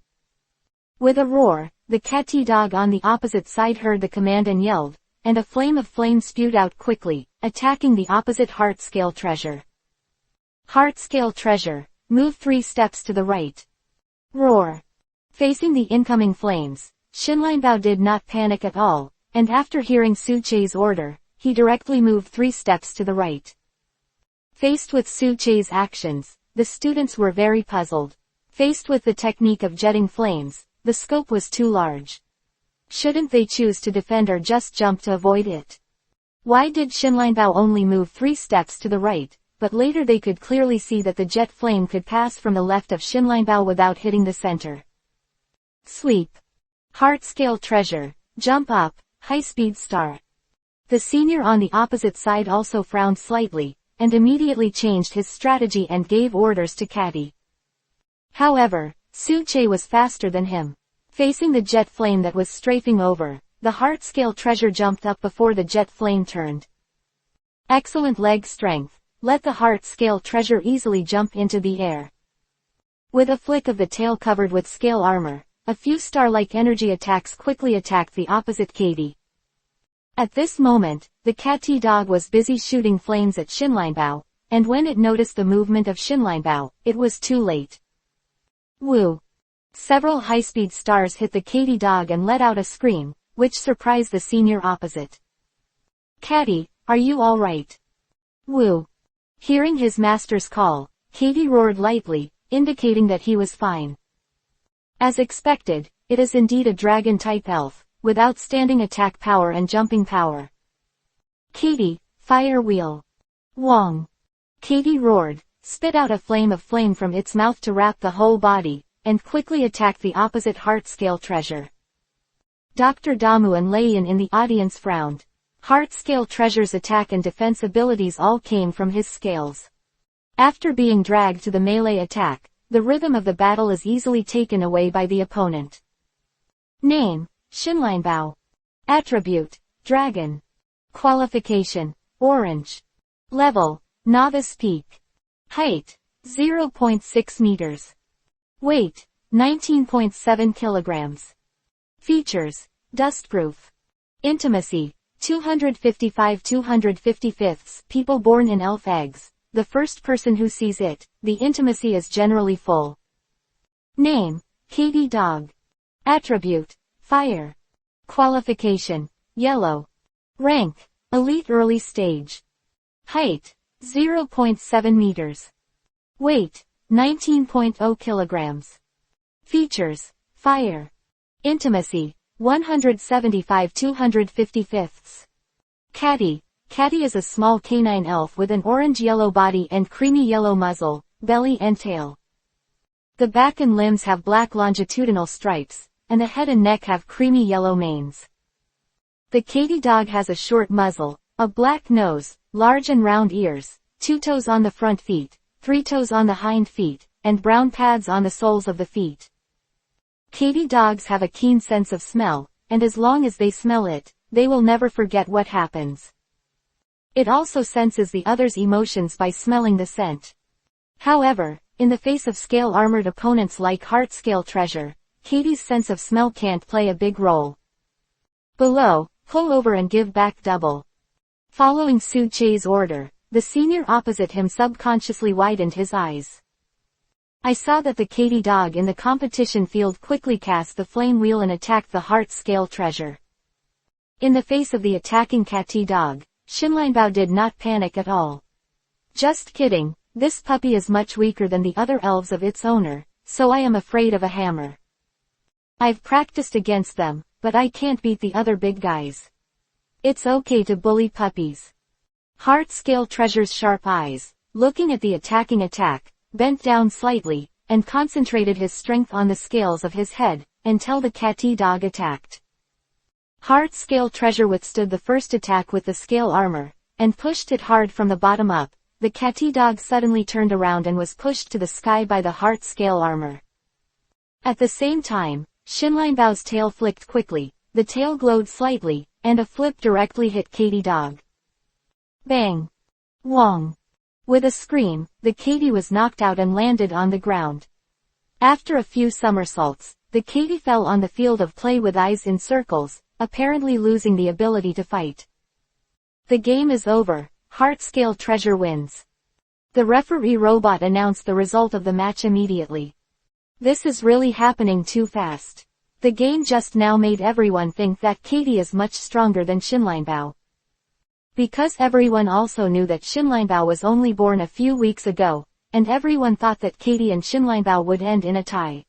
With a roar, the catty dog on the opposite side heard the command and yelled, and a flame of flame spewed out quickly, attacking the opposite heart-scale treasure. Heart-scale treasure, move 3 steps to the right. Roar. Facing the incoming flames, Shinlinbao did not panic at all, and after hearing Suche's order, he directly moved 3 steps to the right. Faced with Suche's actions, the students were very puzzled. Faced with the technique of jetting flames, the scope was too large. Shouldn't they choose to defend or just jump to avoid it? Why did Shinlinbao only move 3 steps to the right, but later they could clearly see that the jet flame could pass from the left of Shinlinbao without hitting the center? Sweep. Heart-scale treasure, jump up, high-speed star. The senior on the opposite side also frowned slightly, and immediately changed his strategy and gave orders to Catty. However, Suche was faster than him. Facing the jet flame that was strafing over, the heart-scale treasure jumped up before the jet flame turned. Excellent leg strength, let the heart-scale treasure easily jump into the air. With a flick of the tail covered with scale armor, a few star-like energy attacks quickly attacked the opposite Catty. At this moment, the catty dog was busy shooting flames at Shinlinbao, and when it noticed the movement of Shinlinbao, it was too late. Woo! Several high-speed stars hit the catty dog and let out a scream, which surprised the senior opposite. Catty, are you all right? Woo! Hearing his master's call, Catty roared lightly, indicating that he was fine. As expected, it is indeed a dragon-type elf, with outstanding attack power and jumping power. Catty, fire wheel. Wong. Catty roared, spit out a flame of flame from its mouth to wrap the whole body, and quickly attacked the opposite heart-scale treasure. Dr. Damu and Leian in the audience frowned. Heart-scale treasure's attack and defense abilities all came from his scales. After being dragged to the melee attack, the rhythm of the battle is easily taken away by the opponent. Name, Shinlinbao. Attribute, Dragon. Qualification, Orange. Level, Novice Peak. Height, 0.6 meters. Weight, 19.7 kilograms. Features, dustproof. Intimacy, 255 people born in elf eggs. The first person who sees it, the intimacy is generally full. Name, Catty dog. Attribute, Fire. Qualification, Yellow. Rank, Elite early stage. Height, 0.7 meters. Weight, 19.0 kilograms. Features, Fire. Intimacy, 175 Catty. Catty is a small canine elf with an orange-yellow body and creamy yellow muzzle, belly and tail. The back and limbs have black longitudinal stripes, and the head and neck have creamy yellow manes. The Catty dog has a short muzzle, a black nose, large and round ears, 2 toes on the front feet, 3 toes on the hind feet, and brown pads on the soles of the feet. Catty dogs have a keen sense of smell, and as long as they smell it, they will never forget what happens. It also senses the other's emotions by smelling the scent. However, in the face of scale-armored opponents like Heart-Scale Treasure, Catty's sense of smell can't play a big role. Below, pull over and give back double. Following Su Che's order, the senior opposite him subconsciously widened his eyes. I saw that the Catty dog in the competition field quickly cast the flame wheel and attacked the Heart-Scale Treasure. In the face of the attacking Catty dog, Shinlinbao did not panic at all. Just kidding, this puppy is much weaker than the other elves of its owner, so I am afraid of a hammer. I've practiced against them, but I can't beat the other big guys. It's okay to bully puppies. Heart-scale treasure's sharp eyes, looking at the attacking attack, bent down slightly, and concentrated his strength on the scales of his head, until the catty dog attacked. Heart-scale treasure withstood the first attack with the scale armor, and pushed it hard from the bottom up. The catty dog suddenly turned around and was pushed to the sky by the heart-scale armor. At the same time, Shinlinbao's tail flicked quickly, the tail glowed slightly, and a flip directly hit Katy Dog. Bang! Wong! With a scream, the Katy was knocked out and landed on the ground. After a few somersaults, the Katy fell on the field of play with eyes in circles, apparently losing the ability to fight. The game is over, Heart-scale treasure wins. The referee robot announced the result of the match immediately. This is really happening too fast. The game just now made everyone think that Katy is much stronger than Shinlinbao. Because everyone also knew that Shinlinbao was only born a few weeks ago, and everyone thought that Katy and Shinlinbao would end in a tie.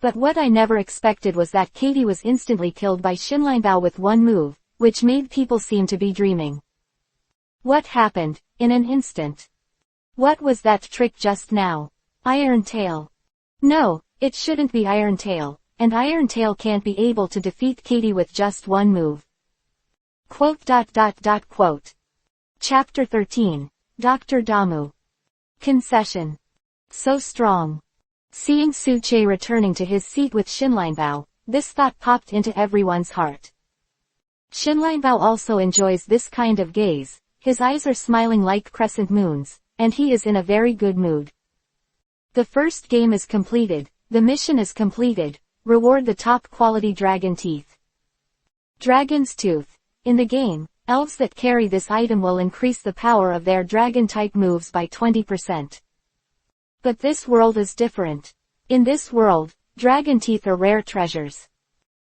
But what I never expected was that Katy was instantly killed by Shinlinbao with one move, which made people seem to be dreaming. What happened, in an instant? What was that trick just now? Iron Tail. No, it shouldn't be Iron Tail, and Iron Tail can't be able to defeat Katy with just one move. Quote. Chapter 13. Dr. Damu. Concession. So strong. Seeing Suche returning to his seat with Shinlinbao, this thought popped into everyone's heart. Shinlinbao also enjoys this kind of gaze. His eyes are smiling like crescent moons, and he is in a very good mood. The first game is completed, the mission is completed, reward the top quality dragon teeth. Dragon's Tooth. In the game, elves that carry this item will increase the power of their dragon-type moves by 20%. But this world is different. In this world, dragon teeth are rare treasures.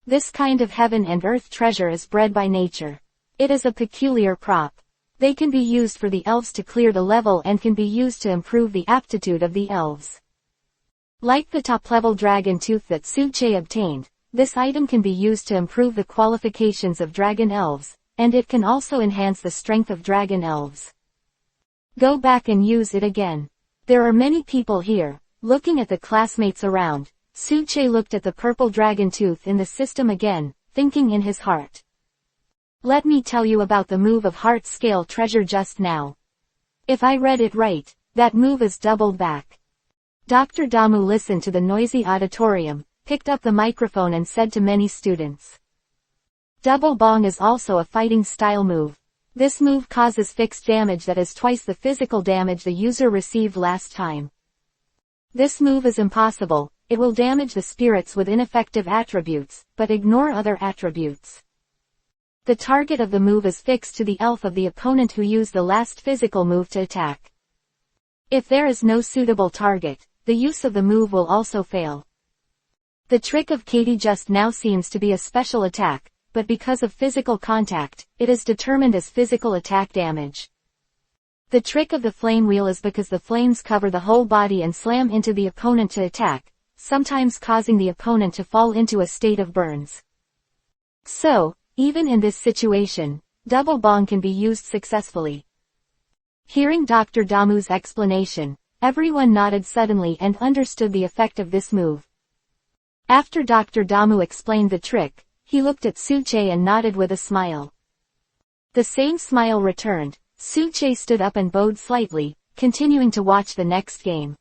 This kind of heaven and earth treasure is bred by nature. It is a peculiar prop. They can be used for the elves to clear the level and can be used to improve the aptitude of the elves. Like the top-level dragon tooth that Suche obtained, this item can be used to improve the qualifications of dragon elves, and it can also enhance the strength of dragon elves. Go back and use it again. There are many people here. Looking at the classmates around, Suche looked at the purple dragon tooth in the system again, thinking in his heart. Let me tell you about the move of heart-scale treasure just now. If I read it right, that move is doubled back. Dr. Damu listened to the noisy auditorium, picked up the microphone and said to many students. Double bong is also a fighting style move. This move causes fixed damage that is twice the physical damage the user received last time. This move is impossible, it will damage the spirits with ineffective attributes, but ignore other attributes. The target of the move is fixed to the elf of the opponent who used the last physical move to attack. If there is no suitable target, the use of the move will also fail. The trick of Katy just now seems to be a special attack, but because of physical contact, it is determined as physical attack damage. The trick of the flame wheel is because the flames cover the whole body and slam into the opponent to attack, sometimes causing the opponent to fall into a state of burns. So, even in this situation, double bong can be used successfully. Hearing Dr. Damu's explanation, everyone nodded suddenly and understood the effect of this move. After Dr. Damu explained the trick, he looked at Suche and nodded with a smile. The same smile returned. Suche stood up and bowed slightly, continuing to watch the next game.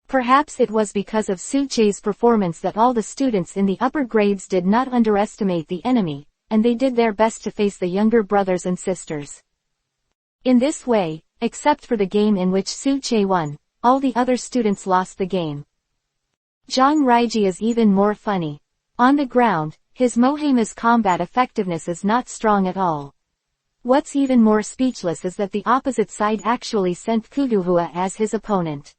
Perhaps it was because of Suche's performance that all the students in the upper grades did not underestimate the enemy, and they did their best to face the younger brothers and sisters. In this way, except for the game in which Suche won, all the other students lost the game. Zhang Raiji is even more funny. On the ground, his Mohama's combat effectiveness is not strong at all. What's even more speechless is that the opposite side actually sent Kuduhua as his opponent.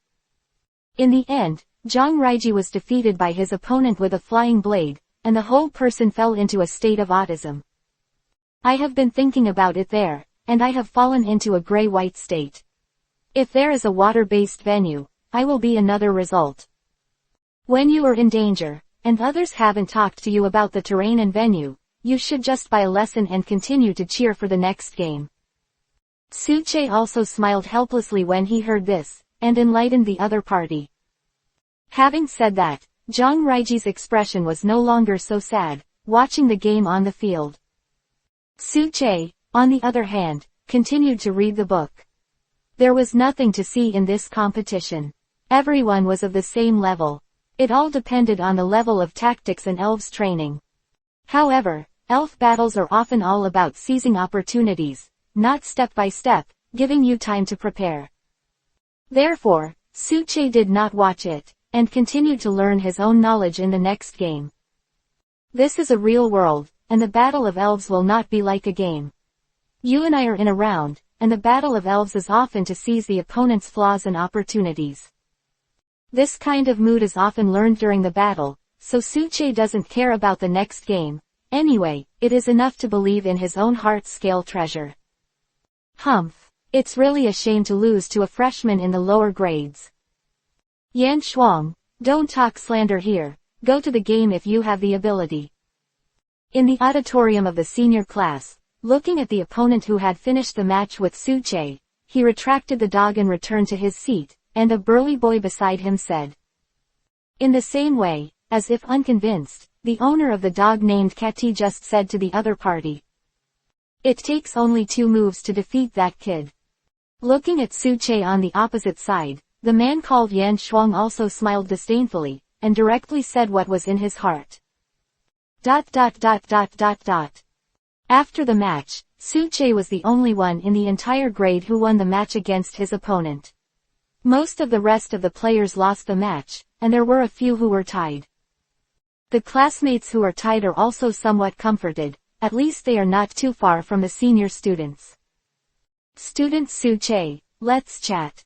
In the end, Zhang Raiji was defeated by his opponent with a flying blade, and the whole person fell into a state of autism. I have been thinking about it there, and I have fallen into a gray-white state. If there is a water-based venue, I will be another result. When you are in danger, and others haven't talked to you about the terrain and venue, you should just buy a lesson and continue to cheer for the next game. Suche also smiled helplessly when he heard this, and enlightened the other party. Having said that, Zhang Raiji's expression was no longer so sad, watching the game on the field. Suche, on the other hand, continued to read the book. There was nothing to see in this competition. Everyone was of the same level. It all depended on the level of tactics and elves training. However, elf battles are often all about seizing opportunities, not step by step, giving you time to prepare. Therefore, Suche did not watch it, and continued to learn his own knowledge in the next game. This is a real world, and the Battle of Elves will not be like a game. You and I are in a round, and the Battle of Elves is often to seize the opponent's flaws and opportunities. This kind of mood is often learned during the battle, so Suche doesn't care about the next game. Anyway, it is enough to believe in his own heart-scale treasure. Humph. It's really a shame to lose to a freshman in the lower grades. Yan Shuang, don't talk slander here, go to the game if you have the ability. In the auditorium of the senior class, looking at the opponent who had finished the match with Suche, he retracted the dog and returned to his seat, and a burly boy beside him said. In the same way, as if unconvinced, the owner of the dog named Kati just said to the other party. It takes only 2 moves to defeat that kid. Looking at Suche on the opposite side, the man called Yan Shuang also smiled disdainfully, and directly said what was in his heart. ... After the match, Suche was the only one in the entire grade who won the match against his opponent. Most of the rest of the players lost the match, and there were a few who were tied. The classmates who are tied are also somewhat comforted, at least they are not too far from the senior students. Student Suche, let's chat.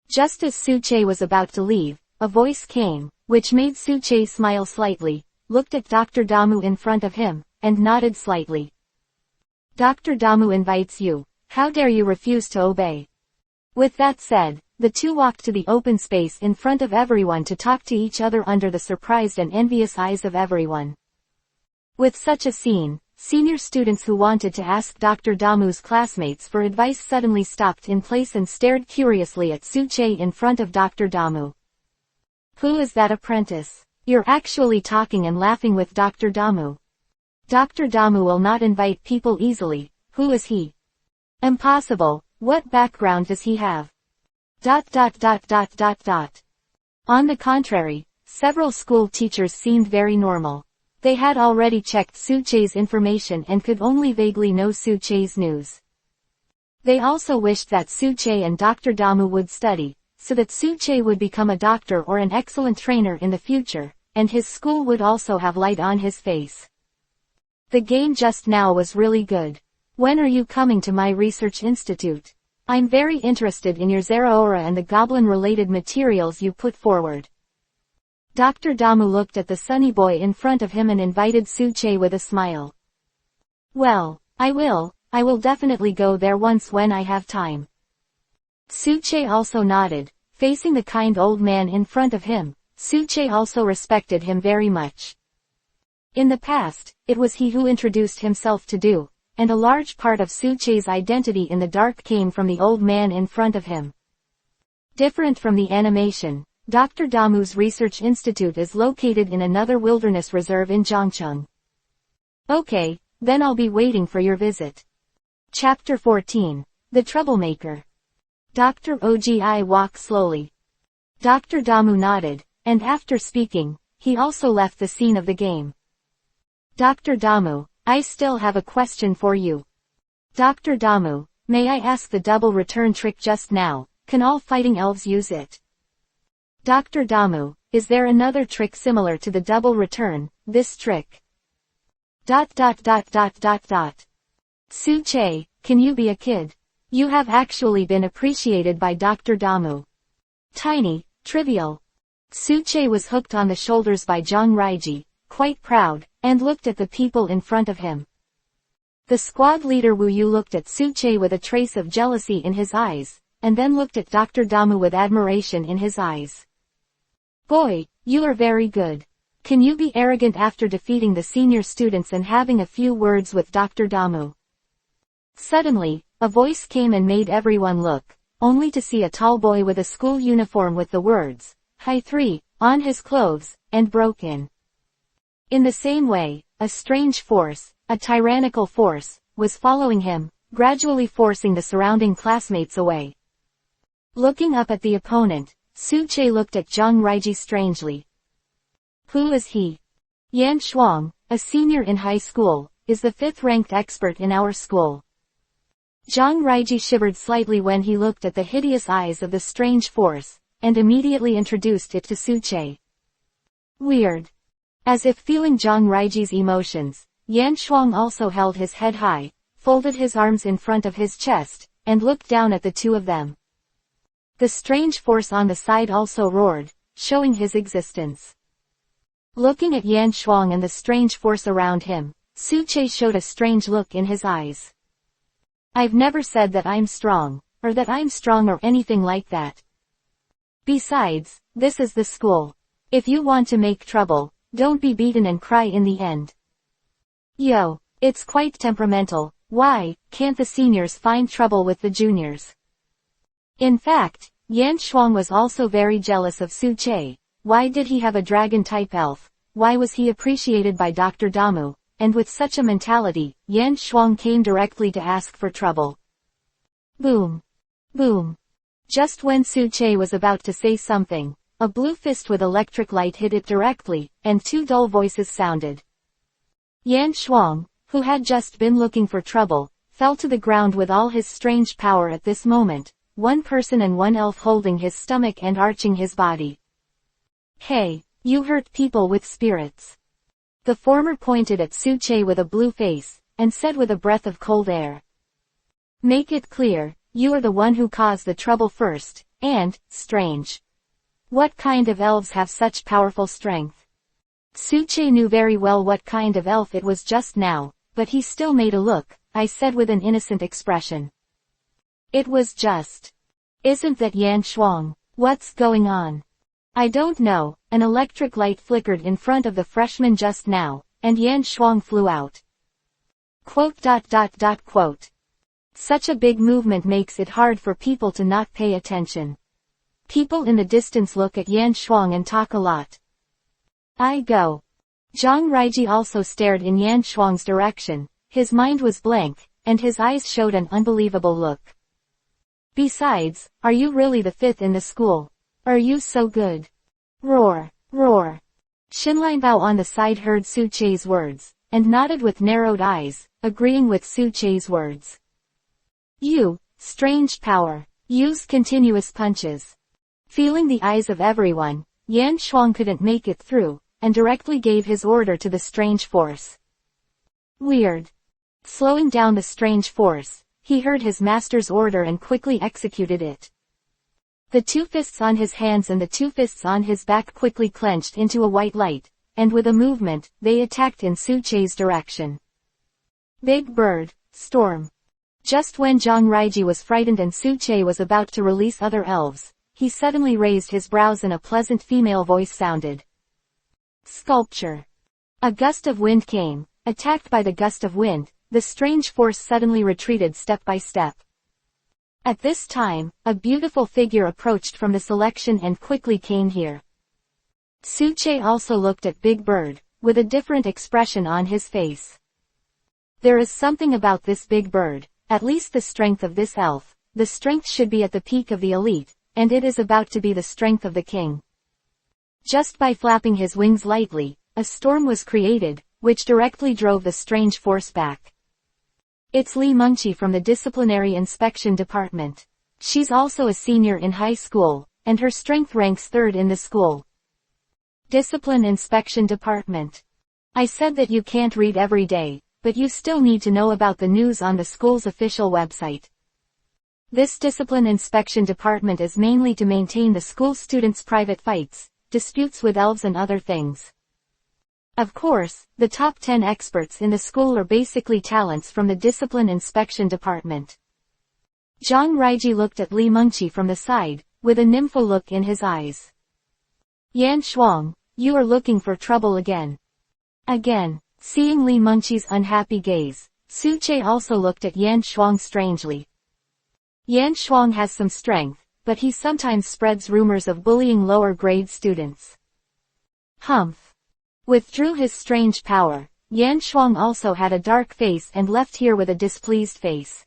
Just as Suche was about to leave, a voice came, which made Suche smile slightly, looked at Dr. Damu in front of him, and nodded slightly. Dr. Damu invites you, how dare you refuse to obey? With that said, the two walked to the open space in front of everyone to talk to each other under the surprised and envious eyes of everyone. With such a scene, senior students who wanted to ask Dr. Damu's classmates for advice suddenly stopped in place and stared curiously at Suche in front of Dr. Damu. Who is that apprentice? You're actually talking and laughing with Dr. Damu. Dr. Damu will not invite people easily. Who is he? Impossible. What background does he have? ... On the contrary, several school teachers seemed very normal. They had already checked Suche's information and could only vaguely know Suche's news. They also wished that Suche and Dr. Damu would study, so that Suche would become a doctor or an excellent trainer in the future, and his school would also have light on his face. The game just now was really good. When are you coming to my research institute? I'm very interested in your Zeraora and the goblin-related materials you put forward. Dr. Damu looked at the sunny boy in front of him and invited Suche with a smile. Well, I will definitely go there once when I have time. Suche also nodded, facing the kind old man in front of him. Suche also respected him very much. In the past, it was he who introduced himself to Du, and a large part of Suche's identity in the dark came from the old man in front of him. Different from the animation, Dr. Damu's research institute is located in another wilderness reserve in Zhangcheng. Okay, then I'll be waiting for your visit. Chapter 14. The Troublemaker. Dr. Ogi walked slowly. Dr. Damu nodded, and after speaking, he also left the scene of the game. Dr. Damu, I still have a question for you. Dr. Damu, may I ask the double return trick just now, can all fighting elves use it? Dr. Damu, is there another trick similar to the double return, this trick? ... Suche, can you be a kid? You have actually been appreciated by Dr. Damu. Tiny, trivial. Suche was hooked on the shoulders by Zhang Raiji, quite proud, and looked at the people in front of him. The squad leader Wu Yu looked at Suche with a trace of jealousy in his eyes, and then looked at Dr. Damu with admiration in his eyes. Boy, you are very good. Can you be arrogant after defeating the senior students and having a few words with Dr. Damu? Suddenly, a voice came and made everyone look, only to see a tall boy with a school uniform with the words, Hi 3, on his clothes, and broken. In the same way, a strange force, a tyrannical force, was following him, gradually forcing the surrounding classmates away. Looking up at the opponent, Suche looked at Zhang Raiji strangely. Who is he? Yan Shuang, a senior in high school, is the 5th-ranked expert in our school. Zhang Raiji shivered slightly when he looked at the hideous eyes of the strange force, and immediately introduced it to Suche. Weird. As if feeling Zhang Raiji's emotions, Yan Shuang also held his head high, folded his arms in front of his chest, and looked down at the two of them. The strange force on the side also roared, showing his existence. Looking at Yan Shuang and the strange force around him, Suche showed a strange look in his eyes. I've never said that I'm strong, or that I'm strong or anything like that. Besides, this is the school. If you want to make trouble, don't be beaten and cry in the end. Yo, it's quite temperamental. Why can't the seniors find trouble with the juniors? In fact, Yan Shuang was also very jealous of Suche. Why did he have a dragon-type elf? Why was he appreciated by Dr. Damu? And with such a mentality, Yan Shuang came directly to ask for trouble. Boom. Boom. Just when Suche was about to say something, a blue fist with electric light hit it directly, and two dull voices sounded. Yan Shuang, who had just been looking for trouble, fell to the ground with all his strange power at this moment, one person and one elf holding his stomach and arching his body. Hey, you hurt people with spirits. The former pointed at Suche with a blue face, and said with a breath of cold air. Make it clear, you are the one who caused the trouble first, and, strange. What kind of elves have such powerful strength? Suche knew very well what kind of elf it was just now, but he still made a look, I said with an innocent expression. It was just. Isn't that Yan Shuang? What's going on? I don't know. An electric light flickered in front of the freshman just now, and Yan Shuang flew out. Quote. Such a big movement makes it hard for people to not pay attention. People in the distance look at Yan Shuang and talk a lot. I go. Zhang Raiji also stared in Yan Shuang's direction. His mind was blank, and his eyes showed an unbelievable look. Besides, are you really the 5th in the school? Are you so good? Roar, roar. Xinlianbao on the side heard Suche's words, and nodded with narrowed eyes, agreeing with Suche's words. You, strange power, use continuous punches. Feeling the eyes of everyone, Yan Shuang couldn't make it through, and directly gave his order to the strange force. Weird. Slowing down the strange force, he heard his master's order and quickly executed it. The two fists on his hands and the two fists on his back quickly clenched into a white light, and with a movement, they attacked in Suche's direction. Big Bird, Storm. Just when Zhang Raiji was frightened and Suche was about to release other elves, he suddenly raised his brows and a pleasant female voice sounded. Sculpture. A gust of wind came. Attacked by the gust of wind, the strange force suddenly retreated step by step. At this time, a beautiful figure approached from the selection and quickly came here. Suche also looked at Big Bird, with a different expression on his face. There is something about this Big Bird, at least the strength of this elf, the strength should be at the peak of the elite, and it is about to be the strength of the king. Just by flapping his wings lightly, a storm was created, which directly drove the strange force back. It's Li Mengqi from the Disciplinary Inspection Department. She's also a senior in high school, and her strength ranks 3rd in the school. Discipline Inspection Department. I said that you can't read every day, but you still need to know about the news on the school's official website. This Discipline Inspection Department is mainly to maintain the school students' private fights, disputes with elves and other things. Of course, the top 10 experts in the school are basically talents from the Discipline Inspection Department. Zhang Raiji looked at Li Mengqi from the side, with a nymphal look in his eyes. Yan Shuang, You are looking for trouble again. Again. Seeing Li Mengqi's unhappy gaze, Su Che also looked at Yan Shuang strangely. Yan Shuang has some strength, but he sometimes spreads rumors of bullying lower grade students. Humph. Withdrew his strange power. Yan Shuang also had a dark face and left here with a displeased face. ...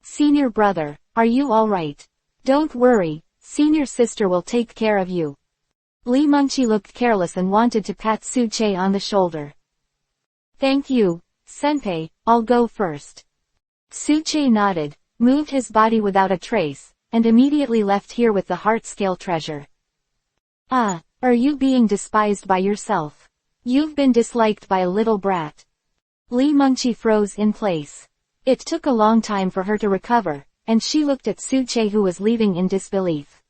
Senior brother, are you alright? Don't worry, senior sister will take care of you. Li Mengqi looked careless and wanted to pat Su Che on the shoulder. Thank you, senpai, I'll go first. Su Che nodded, moved his body without a trace, and immediately left here with the heart scale treasure. Ah, are you being despised by yourself? You've been disliked by a little brat. Li Mengqi froze in place. It took a long time for her to recover, and she looked at Su Che who was leaving in disbelief.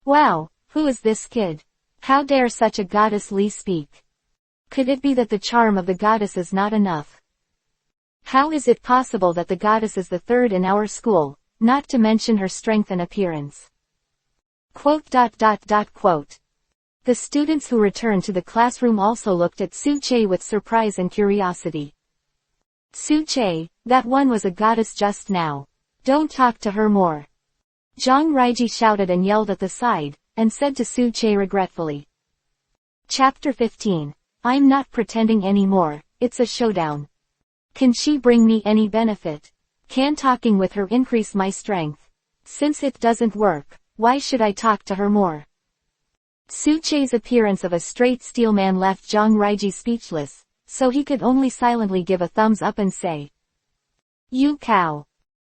Wow, who is this kid? How dare such a goddess Li speak? Could it be that the charm of the goddess is not enough? How is it possible that the goddess is the third in our school, not to mention her strength and appearance? ... The students who returned to the classroom also looked at Su Che with surprise and curiosity. Su Che, that one was a goddess just now. Don't talk to her more. Zhang Raiji shouted and yelled at the side, and said to Su Che regretfully. Chapter 15. I'm not pretending anymore, it's a showdown. Can she bring me any benefit? Can talking with her increase my strength? Since it doesn't work, why should I talk to her more? Su Che's appearance of a straight steel man left Zhang Raiji speechless, so he could only silently give a thumbs up and say, You cow.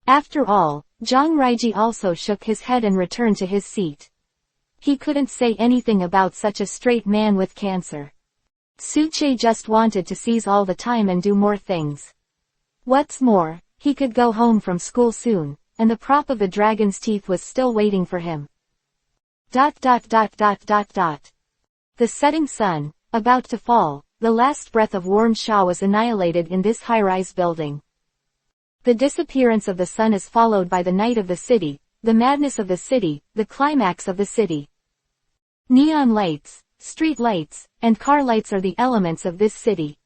After all, Zhang Raiji also shook his head and returned to his seat. He couldn't say anything about such a straight man with cancer. Su Che just wanted to seize all the time and do more things. What's more, he could go home from school soon, and the prop of the dragon's teeth was still waiting for him. ... The setting sun, about to fall, the last breath of warm Sha was annihilated in this high-rise building. The disappearance of the sun is followed by the night of the city, the madness of the city, the climax of the city. Neon lights, street lights, and car lights are the elements of this city.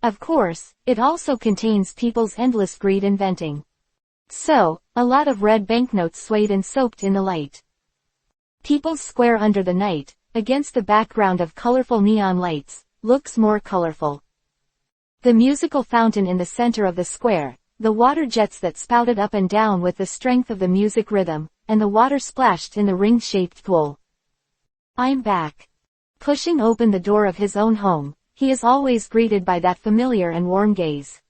Of course, it also contains people's endless greed and venting. So, a lot of red banknotes swayed and soaked in the light. People's Square under the night, against the background of colorful neon lights, looks more colorful. The musical fountain in the center of the square, the water jets that spouted up and down with the strength of the music rhythm, and the water splashed in the ring-shaped pool. I'm back. Pushing open the door of his own home, he is always greeted by that familiar and warm gaze.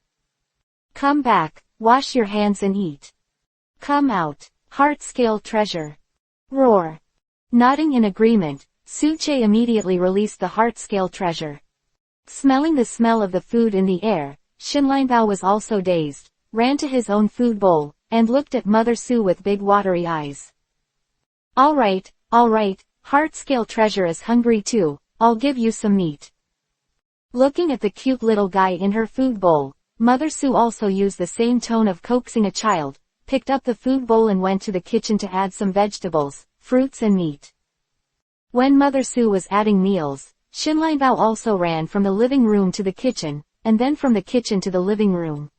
Come back, wash your hands and eat. Come out, heart-scale treasure. Roar. Nodding in agreement, Su Che immediately released the heart-scale treasure. Smelling the smell of the food in the air, Xinlianbao was also dazed, ran to his own food bowl, and looked at Mother Su with big watery eyes. Alright, heart-scale treasure is hungry too, I'll give you some meat. Looking at the cute little guy in her food bowl, Mother Su also used the same tone of coaxing a child, picked up the food bowl and went to the kitchen to add some vegetables, fruits and meat. When Mother Su was adding meals, Xinlianbao also ran from the living room to the kitchen, and then from the kitchen to the living room.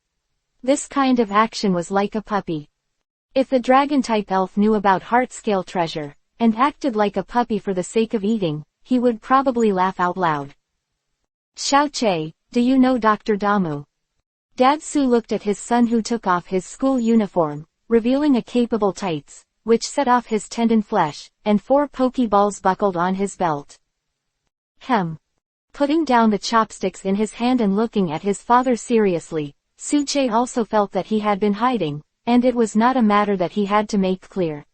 This kind of action was like a puppy. If the dragon-type elf knew about heart-scale treasure, and acted like a puppy for the sake of eating, he would probably laugh out loud. Xiao Che, do you know Dr. Damu? Dad Su looked at his son who took off his school uniform, revealing a capable tights, which set off his tendon flesh, and 4 pokeballs buckled on his belt. Putting down the chopsticks in his hand and looking at his father seriously, Su Che also felt that he had been hiding, and it was not a matter that he had to make clear.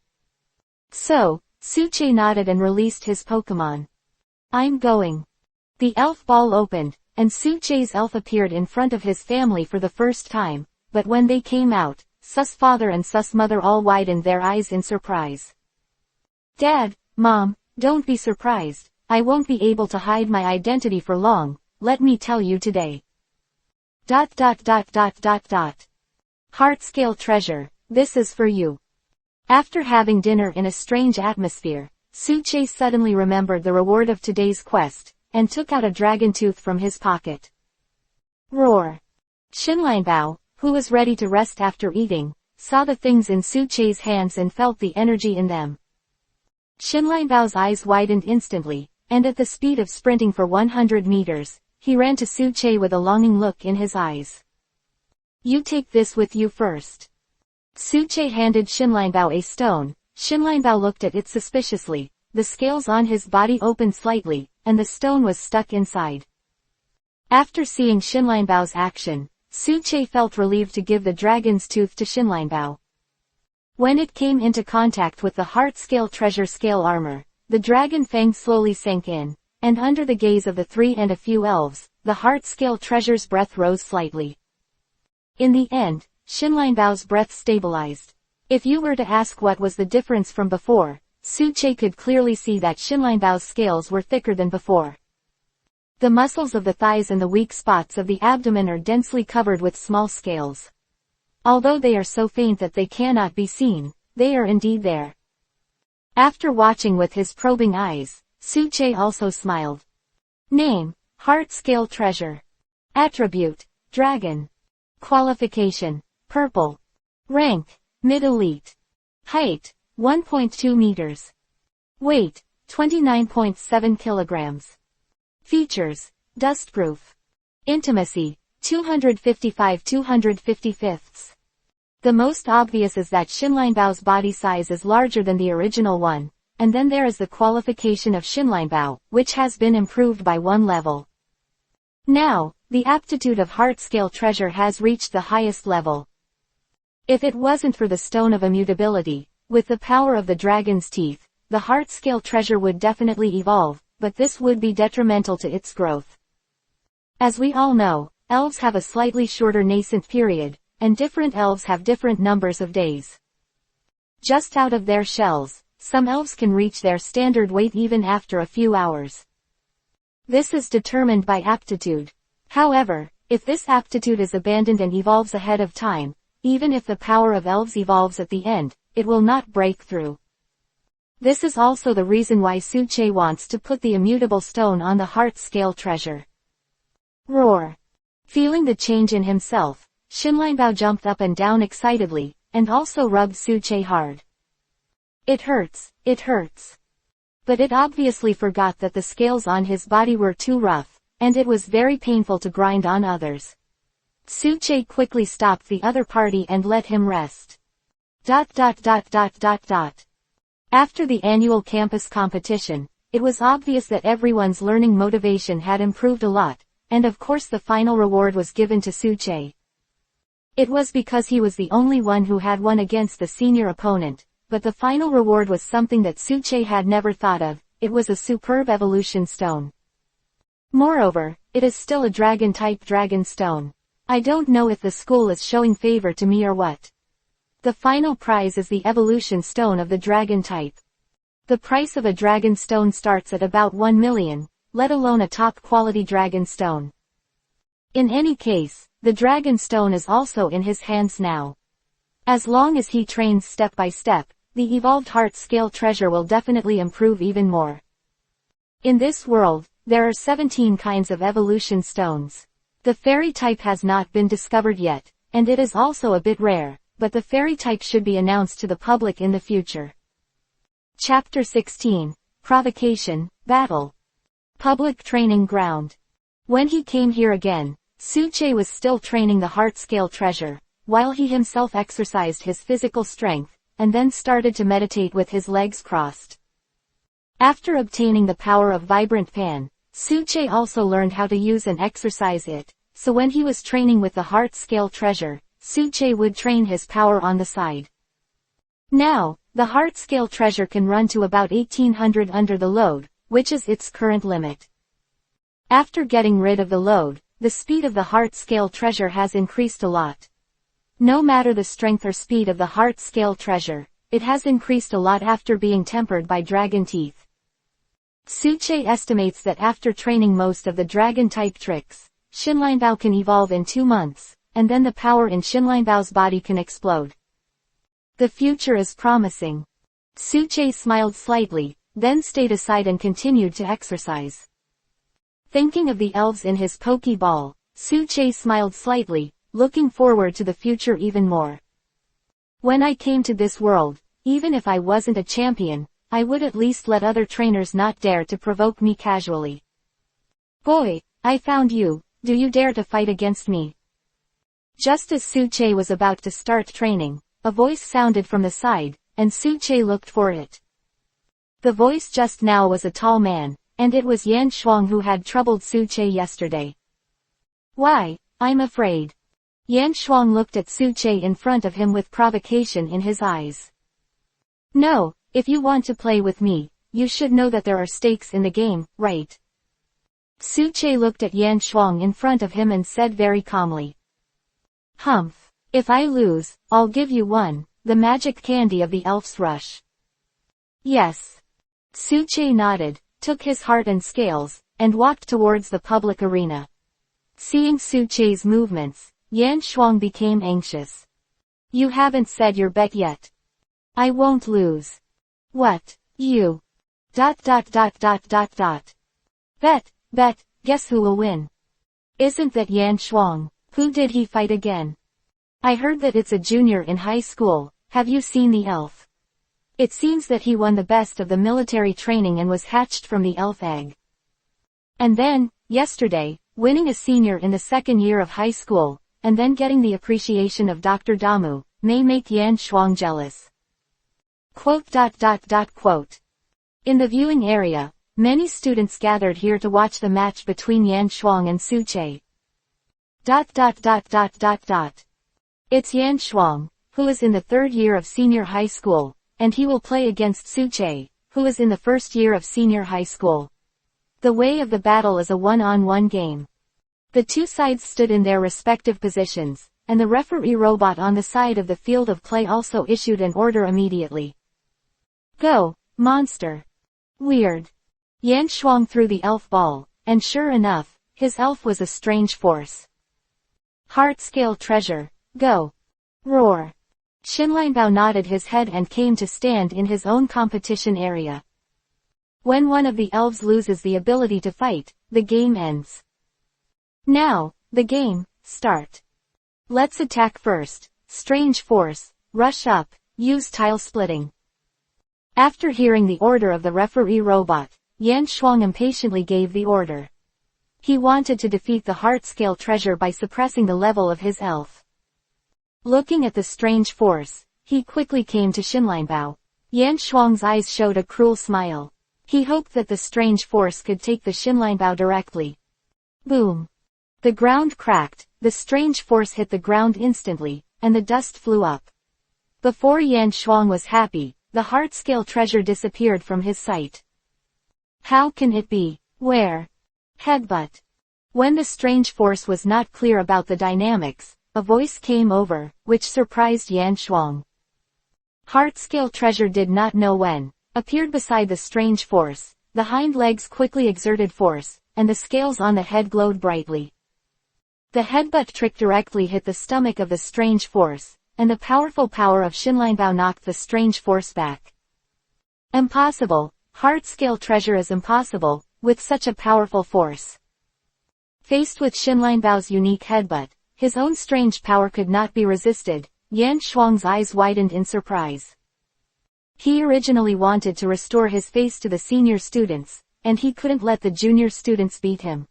So, Su Che nodded and released his Pokemon. I'm going. The elf ball opened, and Su Che's elf appeared in front of his family for the first time, but when they came out, Sus father and Sus mother all widened their eyes in surprise. Dad, Mom, don't be surprised, I won't be able to hide my identity for long, let me tell you today. ... Heart-scale treasure, this is for you. After having dinner in a strange atmosphere, Suche suddenly remembered the reward of today's quest, and took out a dragon tooth from his pocket. Roar! Xinlianbao, who was ready to rest after eating, saw the things in Suche's hands and felt the energy in them. Xinlianbao's eyes widened instantly, and at the speed of sprinting for 100 meters, he ran to Suche with a longing look in his eyes. You take this with you first. Suche handed Xinlianbao a stone. Xinlianbao looked at it suspiciously. The scales on his body opened slightly, and the stone was stuck inside. After seeing Xinlianbao's action, Suche felt relieved to give the dragon's tooth to Xinlianbao. When it came into contact with the heart scale treasure scale armor, the dragon fang slowly sank in, and under the gaze of the three and a few elves, the heart scale treasure's breath rose slightly. In the end, Xinlianbao's breath stabilized. If you were to ask what was the difference from before, Suche could clearly see that Xinlianbao's scales were thicker than before. The muscles of the thighs and the weak spots of the abdomen are densely covered with small scales. Although they are so faint that they cannot be seen, they are indeed there. After watching with his probing eyes, Suche also smiled. Name, Heart Scale Treasure. Attribute, Dragon. Qualification, Purple. Rank, Mid-Elite. Height, 1.2 meters. Weight, 29.7 kilograms. Features, Dustproof. Intimacy, 255/255. The most obvious is that Xinlianbao's body size is larger than the original one, and then there is the qualification of Xinlianbao, which has been improved by 1 level. Now, the aptitude of heart scale treasure has reached the highest level. If it wasn't for the stone of immutability, with the power of the dragon's teeth, the heart scale treasure would definitely evolve, but this would be detrimental to its growth. As we all know, elves have a slightly shorter nascent period, and different elves have different numbers of days. Just out of their shells, some elves can reach their standard weight even after a few hours. This is determined by aptitude. However, if this aptitude is abandoned and evolves ahead of time, even if the power of elves evolves at the end, it will not break through. This is also the reason why Suche wants to put the immutable stone on the heart scale treasure. Roar! Feeling the change in himself, Xinlianbao jumped up and down excitedly, and also rubbed Suche hard. It hurts, it hurts. But it obviously forgot that the scales on his body were too rough, and it was very painful to grind on others. Suche quickly stopped the other party and let him rest. After the annual campus competition, it was obvious that everyone's learning motivation had improved a lot, and of course the final reward was given to Suche. It was because he was the only one who had won against the senior opponent, but the final reward was something that Suche had never thought of. It was a superb evolution stone. Moreover, it is still a dragon-type dragon stone. I don't know if the school is showing favor to me or what. The final prize is the evolution stone of the dragon type. The price of a dragon stone starts at about 1 million, let alone a top-quality dragon stone. In any case, the dragon stone is also in his hands now. As long as he trains step by step, the evolved heart scale treasure will definitely improve even more. In this world, there are 17 kinds of evolution stones. The fairy type has not been discovered yet, and it is also a bit rare, but the fairy type should be announced to the public in the future. Chapter 16, Provocation, Battle. Public Training Ground. When he came here again, Suche was still training the heart scale treasure, while he himself exercised his physical strength, and then started to meditate with his legs crossed. After obtaining the power of Vibrant Pan, Suche also learned how to use and exercise it, so when he was training with the heart scale treasure, Suche would train his power on the side. Now, the heart scale treasure can run to about 1800 under the load, which is its current limit. After getting rid of the load, the speed of the heart scale treasure has increased a lot. No matter the strength or speed of the heart scale treasure, it has increased a lot after being tempered by dragon teeth. Suche estimates that after training most of the dragon-type tricks, Xinlianbao can evolve in 2 months, and then the power in Xinlianbao's body can explode. The future is promising. Suche smiled slightly, then stayed aside and continued to exercise. Thinking of the elves in his Pokeball, Suche smiled slightly, looking forward to the future even more. When I came to this world, even if I wasn't a champion, I would at least let other trainers not dare to provoke me casually. Boy, I found you, do you dare to fight against me? Just as Suche was about to start training, a voice sounded from the side, and Suche looked for it. The voice just now was a tall man, and it was Yan Shuang who had troubled Suche yesterday. Why, I'm afraid. Yan Shuang looked at Suche in front of him with provocation in his eyes. No, if you want to play with me, you should know that there are stakes in the game, right? Suche looked at Yan Shuang in front of him and said very calmly. Humph. If I lose, I'll give you one, the magic candy of the Elf's Rush. Yes. Suche nodded, took his heart and scales, and walked towards the public arena. Seeing Suche's movements, Yan Shuang became anxious. You haven't said your bet yet. I won't lose. What? You? ... Bet, guess who will win? Isn't that Yan Shuang? Who did he fight again? I heard that it's a junior in high school. Have you seen the elf? It seems that he won the best of the military training and was hatched from the elf egg. And then, yesterday, winning a senior in the second year of high school, and then getting the appreciation of Dr. Damu, may make Yan Shuang jealous. Quote. In the viewing area, many students gathered here to watch the match between Yan Shuang and Suche. It's Yan Shuang, who is in the third year of senior high school, and he will play against Suche, who is in the first year of senior high school. The way of the battle is a one-on-one game. The two sides stood in their respective positions, and the referee robot on the side of the field of play also issued an order immediately. Go, monster. Weird. Yan Shuang threw the elf ball, and sure enough, his elf was a strange force. Heart-scale treasure, go. Roar. Xinlianbao nodded his head and came to stand in his own competition area. When one of the elves loses the ability to fight, the game ends. Now, the game, start. Let's attack first. Strange force, rush up, use tile splitting. After hearing the order of the referee robot, Yan Shuang impatiently gave the order. He wanted to defeat the heart-scale treasure by suppressing the level of his elf. Looking at the strange force, he quickly came to Xinlianbao. Yan Shuang's eyes showed a cruel smile. He hoped that the strange force could take the Xinlianbao directly. Boom. The ground cracked, the strange force hit the ground instantly, and the dust flew up. Before Yan Shuang was happy, the heart-scale treasure disappeared from his sight. How can it be? Where? Headbutt. When the strange force was not clear about the dynamics, a voice came over, which surprised Yan Shuang. Heart-scale treasure did not know when, appeared beside the strange force, the hind legs quickly exerted force, and the scales on the head glowed brightly. The headbutt trick directly hit the stomach of the strange force, and the powerful power of Xinlianbao knocked the strange force back. Impossible, heart-scale treasure is impossible, with such a powerful force. Faced with Xinlianbao's unique headbutt, his own strange power could not be resisted. Yan Shuang's eyes widened in surprise. He originally wanted to restore his face to the senior students, and he couldn't let the junior students beat him.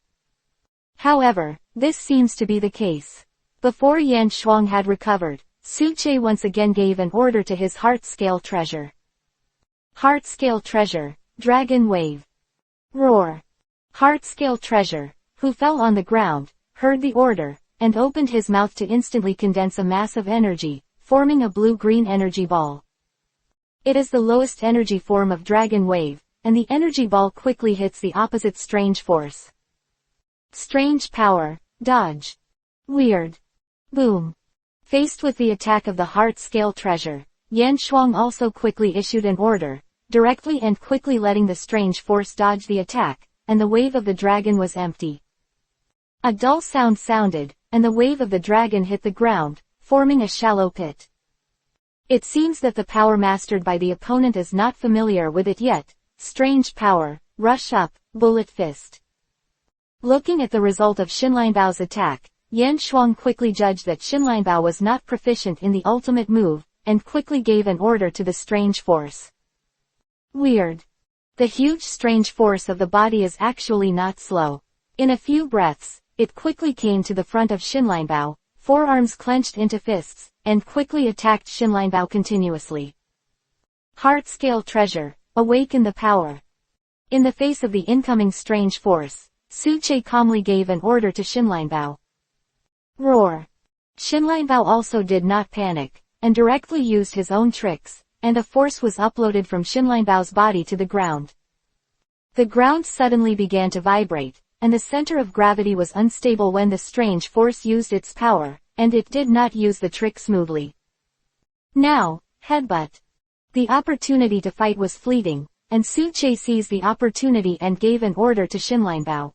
However, this seems to be the case. Before Yan Shuang had recovered, Suche once again gave an order to his heart-scale treasure. Heart-scale treasure, dragon wave. Roar. Heart-scale treasure, who fell on the ground, heard the order, and opened his mouth to instantly condense a mass of energy, forming a blue-green energy ball. It is the lowest energy form of dragon wave, and the energy ball quickly hits the opposite strange force. Strange power, dodge. Weird. Boom. Faced with the attack of the heart-scale treasure, Yan Shuang also quickly issued an order, directly and quickly letting the strange force dodge the attack, and the wave of the dragon was empty. A dull sound sounded, and the wave of the dragon hit the ground, forming a shallow pit. It seems that the power mastered by the opponent is not familiar with it yet, strange power, rush up, bullet fist. Looking at the result of Xinlianbao's attack, Yan Shuang quickly judged that Xinlianbao was not proficient in the ultimate move, and quickly gave an order to the strange force. Weird. The huge strange force of the body is actually not slow. In a few breaths, it quickly came to the front of Xinlianbao, forearms clenched into fists, and quickly attacked Xinlianbao continuously. Heart-scale treasure, awaken the power. In the face of the incoming strange force, Su Che calmly gave an order to Xinlianbao. Roar. Xinlianbao also did not panic, and directly used his own tricks, and a force was uploaded from Xinlianbao's body to the ground. The ground suddenly began to vibrate, and the center of gravity was unstable when the strange force used its power, and it did not use the trick smoothly. Now, headbutt. The opportunity to fight was fleeting, and Su Che seized the opportunity and gave an order to Xinlianbao.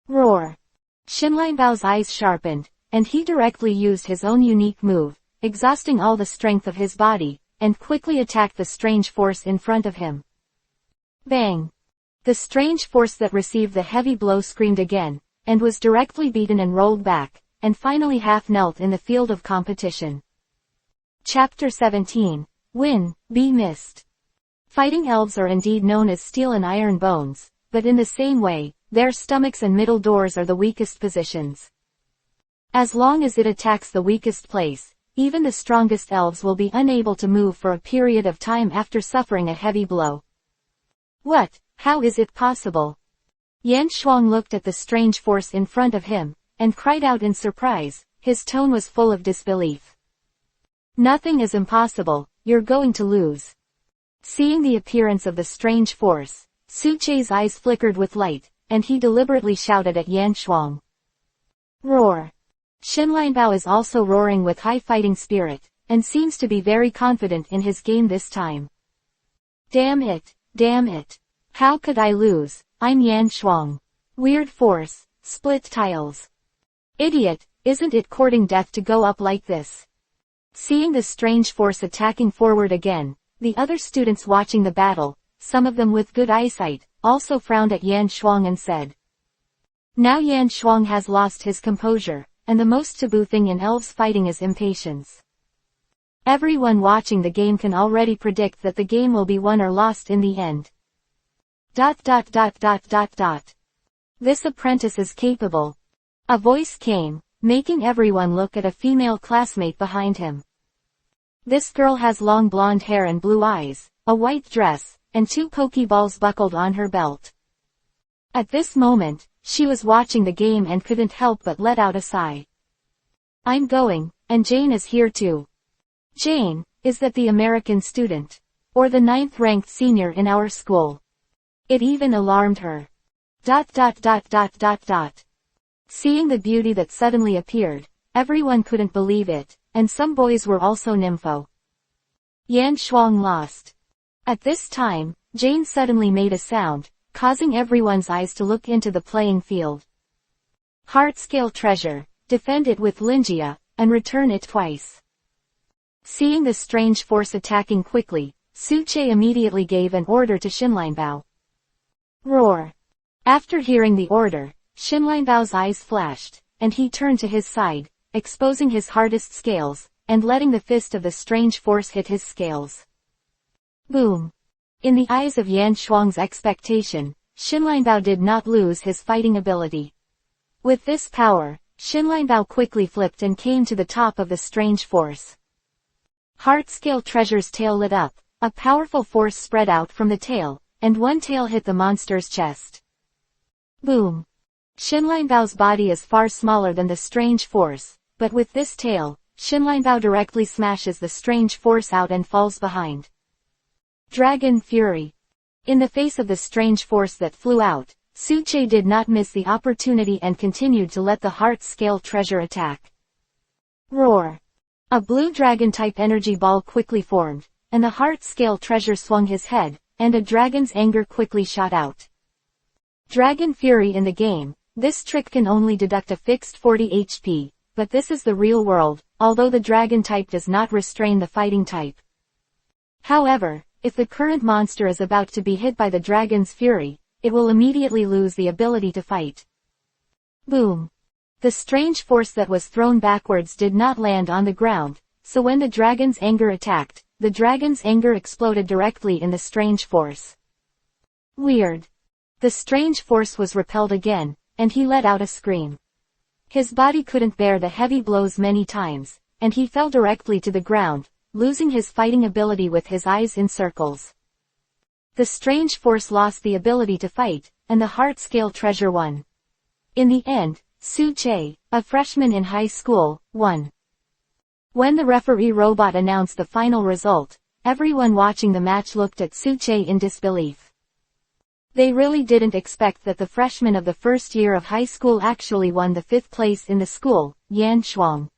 Roar. Xinlianbao's eyes sharpened, and he directly used his own unique move, exhausting all the strength of his body, and quickly attacked the strange force in front of him. Bang! The strange force that received the heavy blow screamed again, and was directly beaten and rolled back, and finally half-knelt in the field of competition. Chapter 17. Win, be missed. Fighting elves are indeed known as steel and iron bones, but in the same way, their stomachs and middle doors are the weakest positions. As long as it attacks the weakest place, even the strongest elves will be unable to move for a period of time after suffering a heavy blow. What? How is it possible? Yan Shuang looked at the strange force in front of him, and cried out in surprise. His tone was full of disbelief. Nothing is impossible, you're going to lose. Seeing the appearance of the strange force, Su Che's eyes flickered with light, and he deliberately shouted at Yan Shuang. Roar. Xinlianbao is also roaring with high fighting spirit, and seems to be very confident in his game this time. Damn it, damn it. How could I lose? I'm Yan Shuang. Weird force, split tiles. Idiot, isn't it courting death to go up like this? Seeing the strange force attacking forward again, the other students watching the battle, some of them with good eyesight, also frowned at Yan Shuang and said. Now Yan Shuang has lost his composure, and the most taboo thing in elves fighting is impatience. Everyone watching the game can already predict that the game will be won or lost in the end. ... This apprentice is capable. A voice came, making everyone look at a female classmate behind him. This girl has long blonde hair and blue eyes, a white dress, and 2 pokeballs buckled on her belt. At this moment, she was watching the game and couldn't help but let out a sigh. I'm going, and Jane is here too. Jane, is that the American student? Or the 9th-ranked senior in our school? It even alarmed her. ... Seeing the beauty that suddenly appeared, everyone couldn't believe it, and some boys were also nympho. Yan Shuang lost. At this time, Jane suddenly made a sound, causing everyone's eyes to look into the playing field. Heart-scale treasure, defend it with Lingia, and return it twice. Seeing the strange force attacking quickly, Su Che immediately gave an order to Xinlianbao. Roar. After hearing the order, Xinlianbao's eyes flashed, and he turned to his side, exposing his hardest scales, and letting the fist of the strange force hit his scales. Boom. In the eyes of Yan Shuang's expectation, Xinlianbao did not lose his fighting ability. With this power, Xinlianbao quickly flipped and came to the top of the strange force. Heart-scale treasure's tail lit up, a powerful force spread out from the tail, and one tail hit the monster's chest. Boom. Xinlianbao's body is far smaller than the strange force, but with this tail, Xinlianbao directly smashes the strange force out and falls behind. Dragon Fury. In the face of the strange force that flew out, Su Che did not miss the opportunity and continued to let the heart-scale treasure attack. Roar. A blue dragon-type energy ball quickly formed, and the heart-scale treasure swung his head, and a dragon's anger quickly shot out. Dragon Fury in the game, this trick can only deduct a fixed 40 HP, but this is the real world, although the dragon type does not restrain the fighting type. However, if the current monster is about to be hit by the dragon's fury, it will immediately lose the ability to fight. Boom! The strange force that was thrown backwards did not land on the ground, so when the dragon's anger attacked, the dragon's anger exploded directly in the strange force. Weird. The strange force was repelled again, and he let out a scream. His body couldn't bear the heavy blows many times, and he fell directly to the ground, losing his fighting ability with his eyes in circles. The strange force lost the ability to fight, and the heart scale treasure won. In the end, Su Che, a freshman in high school, won. When the referee robot announced the final result, everyone watching the match looked at Su Che in disbelief. They really didn't expect that the freshman of the first year of high school actually won the 5th place in the school, Yan Shuang.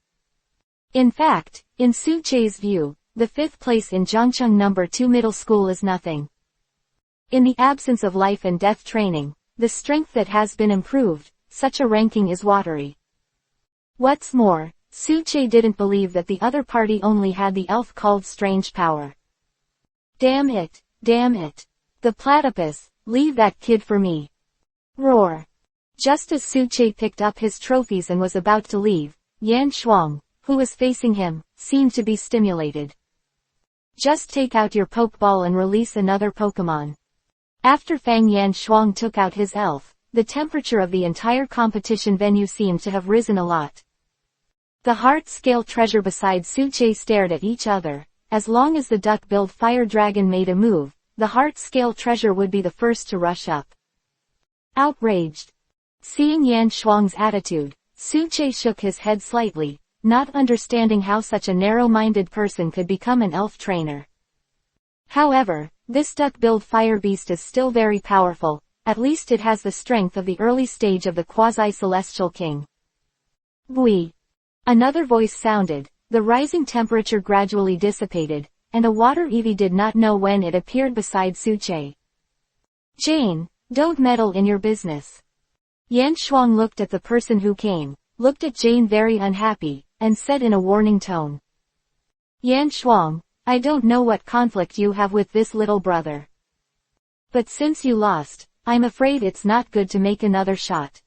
In fact, in Su Che's view, the 5th place in Zhangcheng No. 2 middle school is nothing. In the absence of life and death training, the strength that has been improved, such a ranking is watery. What's more, Su Che didn't believe that the other party only had the elf called strange power. Damn it, damn it. The platypus, leave that kid for me. Roar. Just as Su Che picked up his trophies and was about to leave, Yan Shuang, who was facing him, seemed to be stimulated. Just take out your Pokeball and release another Pokemon. After Fang Yan Shuang took out his elf, the temperature of the entire competition venue seemed to have risen a lot. The heart scale treasure beside Su Che stared at each other. As long as the duck-billed fire dragon made a move, the heart scale treasure would be the first to rush up. Outraged. Seeing Yan Shuang's attitude, Su Che shook his head slightly, not understanding how such a narrow-minded person could become an elf trainer. However, this duck-billed fire beast is still very powerful, at least it has the strength of the early stage of the quasi-celestial king. Bui. Another voice sounded, the rising temperature gradually dissipated, and a water Eevee did not know when it appeared beside Su Che. Jane, don't meddle in your business. Yan Shuang looked at the person who came, looked at Jane very unhappy, and said in a warning tone. Yan Shuang, I don't know what conflict you have with this little brother. But since you lost, I'm afraid it's not good to make another shot.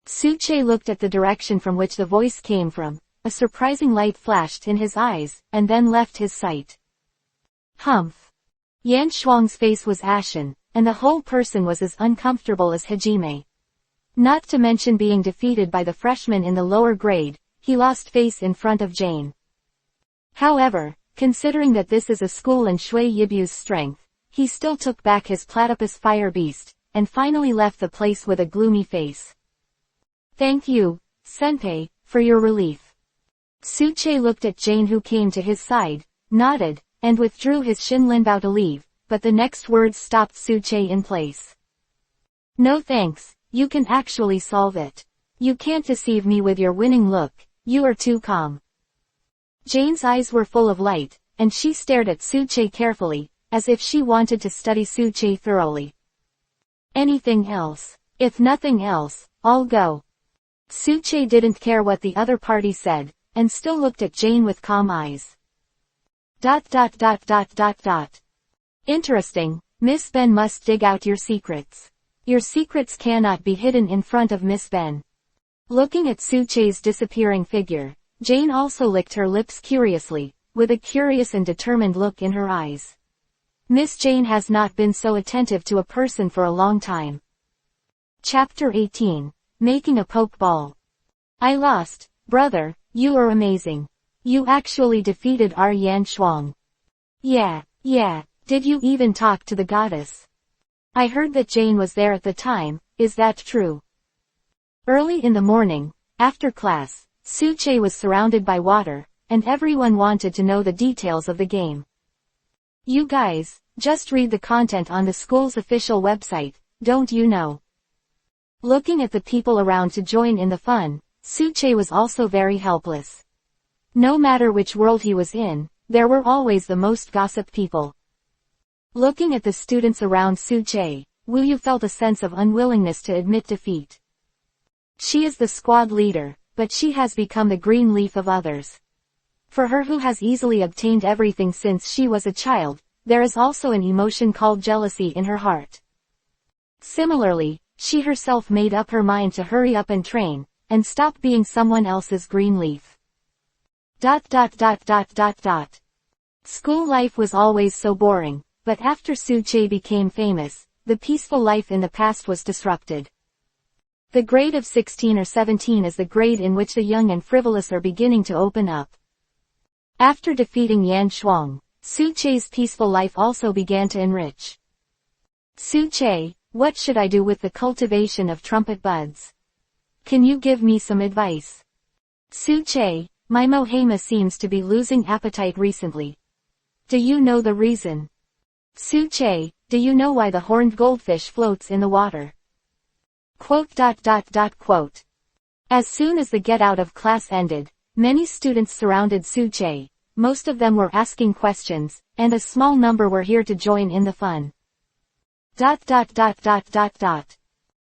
Su Che looked at the direction from which the voice came from, a surprising light flashed in his eyes, and then left his sight. Humph. Yan Shuang's face was ashen, and the whole person was as uncomfortable as Hajime. Not to mention being defeated by the freshman in the lower grade, he lost face in front of Jane. However, considering that this is a school in Shui Yibu's strength, he still took back his platypus fire beast, and finally left the place with a gloomy face. Thank you, Senpei, for your relief. Su Che looked at Jane who came to his side, nodded, and withdrew his Shinlinbao to leave, but the next words stopped Su Che in place. No thanks, you can actually solve it. You can't deceive me with your winning look, you are too calm. Jane's eyes were full of light, and she stared at Su Che carefully, as if she wanted to study Su Che thoroughly. Anything else? If nothing else, I'll go. Su Che didn't care what the other party said, and still looked at Jane with calm eyes. ... Interesting, Miss Ben must dig out your secrets. Your secrets cannot be hidden in front of Miss Ben. Looking at Su Che's disappearing figure, Jane also licked her lips curiously, with a curious and determined look in her eyes. Miss Jane has not been so attentive to a person for a long time. Chapter 18. Making a Pokeball. I lost, brother, you are amazing. You actually defeated our Yan Shuang. Yeah, did you even talk to the goddess? I heard that Jane was there at the time, is that true? Early in the morning, after class, Su Che was surrounded by water, and everyone wanted to know the details of the game. You guys, just read the content on the school's official website, don't you know? Looking at the people around to join in the fun, Su Che was also very helpless. No matter which world he was in, there were always the most gossip people. Looking at the students around Su Che, Wu Yu felt a sense of unwillingness to admit defeat. She is the squad leader, but she has become the green leaf of others. For her who has easily obtained everything since she was a child, there is also an emotion called jealousy in her heart. Similarly, she herself made up her mind to hurry up and train, and stop being someone else's green leaf. School life was always so boring, but after Suche became famous, the peaceful life in the past was disrupted. The grade of 16 or 17 is the grade in which the young and frivolous are beginning to open up. After defeating Yan Shuang, Suche's peaceful life also began to enrich. Suche, what should I do with the cultivation of trumpet buds? Can you give me some advice? Suche, my Mohama seems to be losing appetite recently. Do you know the reason? Suche, do you know why the horned goldfish floats in the water? As soon as the get out of class ended, many students surrounded Suche. Most of them were asking questions, and a small number were here to join in the fun.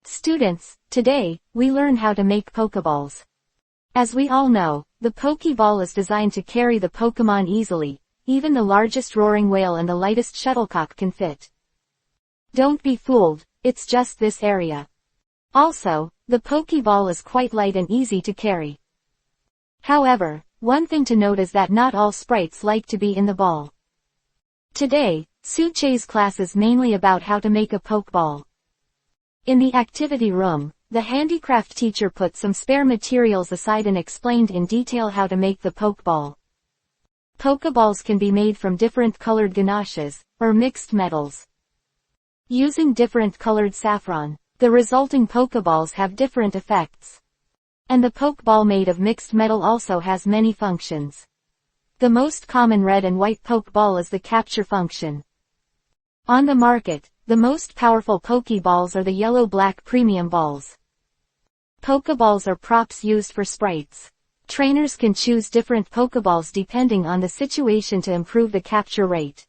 Students, today, we learn how to make Pokeballs. As we all know, the Pokeball is designed to carry the Pokemon easily. Even the largest roaring whale and the lightest shuttlecock can fit. Don't be fooled, it's just this area. Also, the Pokeball is quite light and easy to carry. However, one thing to note is that not all sprites like to be in the ball. Today, Suche's class is mainly about how to make a Pokeball. In the activity room, the handicraft teacher put some spare materials aside and explained in detail how to make the Pokeball. Pokeballs can be made from different colored ganaches, or mixed metals. Using different colored saffron, the resulting Pokeballs have different effects. And the Pokeball made of mixed metal also has many functions. The most common red and white Pokeball is the capture function. On the market, the most powerful Pokeballs are the yellow-black premium balls. Pokeballs are props used for sprites. Trainers can choose different Pokeballs depending on the situation to improve the capture rate.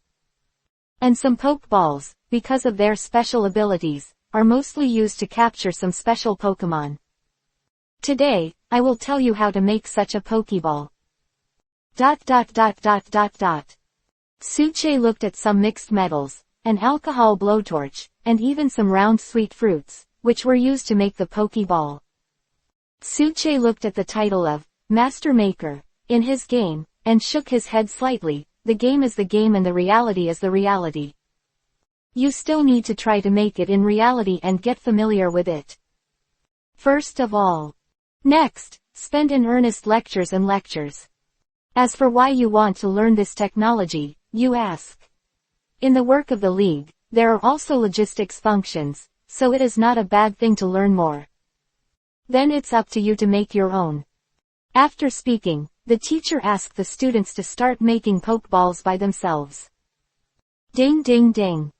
And some Pokeballs, because of their special abilities, are mostly used to capture some special Pokemon. Today, I will tell you how to make such a Pokeball. Suche looked at some mixed metals, an alcohol blowtorch, and even some round sweet fruits, which were used to make the Pokeball. Suche looked at the title of Master Maker in his game, and shook his head slightly. The game is the game and the reality is the reality. You still need to try to make it in reality and get familiar with it. First of all. Next, spend in earnest lectures and lectures. As for why you want to learn this technology, you ask. In the work of the League, there are also logistics functions, so it is not a bad thing to learn more. Then it's up to you to make your own. After speaking, the teacher asked the students to start making Pokeballs by themselves. Ding ding ding.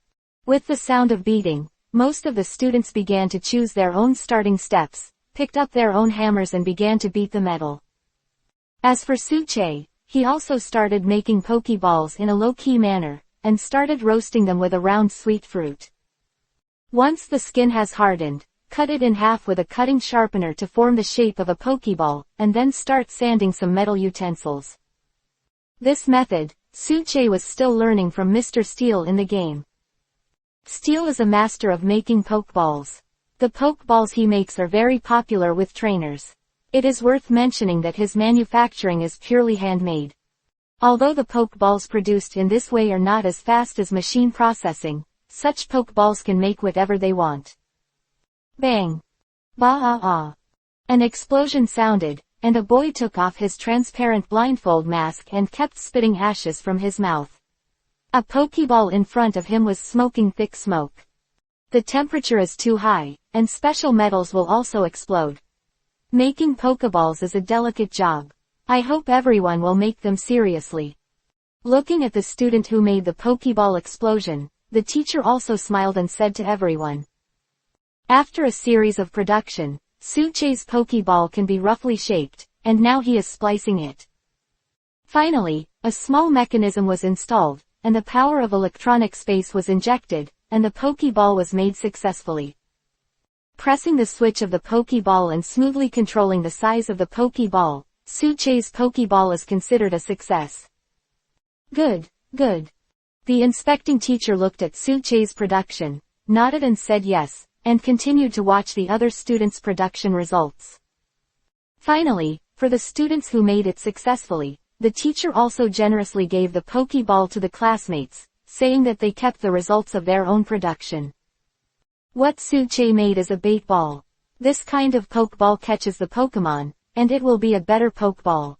With the sound of beating, most of the students began to choose their own starting steps, picked up their own hammers and began to beat the metal. As for Suche, he also started making Pokeballs in a low-key manner, and started roasting them with a round sweet fruit. Once the skin has hardened, cut it in half with a cutting sharpener to form the shape of a Pokeball, and then start sanding some metal utensils. This method, Suche was still learning from Mr. Steel in the game. Steel is a master of making Pokeballs. The Pokeballs he makes are very popular with trainers. It is worth mentioning that his manufacturing is purely handmade. Although the Pokeballs produced in this way are not as fast as machine processing, such Pokeballs can make whatever they want. Bang! Ba-ah-ah! An explosion sounded, and a boy took off his transparent blindfold mask and kept spitting ashes from his mouth. A Pokeball in front of him was smoking thick smoke. The temperature is too high, and special metals will also explode. Making Pokeballs is a delicate job. I hope everyone will make them seriously. Looking at the student who made the Pokeball explosion, the teacher also smiled and said to everyone. After a series of production, Suche's Pokeball can be roughly shaped, and now he is splicing it. Finally, a small mechanism was installed, and the power of electronic space was injected, and the Pokeball was made successfully. Pressing the switch of the Pokeball and smoothly controlling the size of the Pokeball, Suche's Pokeball is considered a success. Good, good. The inspecting teacher looked at Suche's production, nodded and said yes, and continued to watch the other students' production results. Finally, for the students who made it successfully, the teacher also generously gave the Pokeball to the classmates, saying that they kept the results of their own production. What Suche made is a bait ball. This kind of Pokeball catches the Pokemon, and it will be a better Pokeball. ...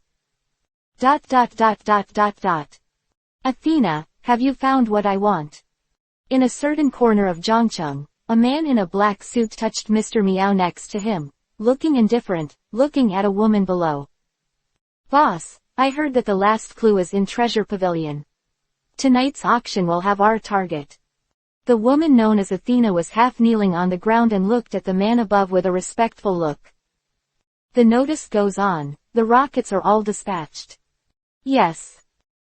Athena, have you found what I want? In a certain corner of Zhangcheng, a man in a black suit touched Mr. Meow next to him, looking indifferent, looking at a woman below. Boss, I heard that the last clue is in Treasure Pavilion. Tonight's auction will have our target. The woman known as Athena was half kneeling on the ground and looked at the man above with a respectful look. The notice goes on, the rockets are all dispatched. Yes.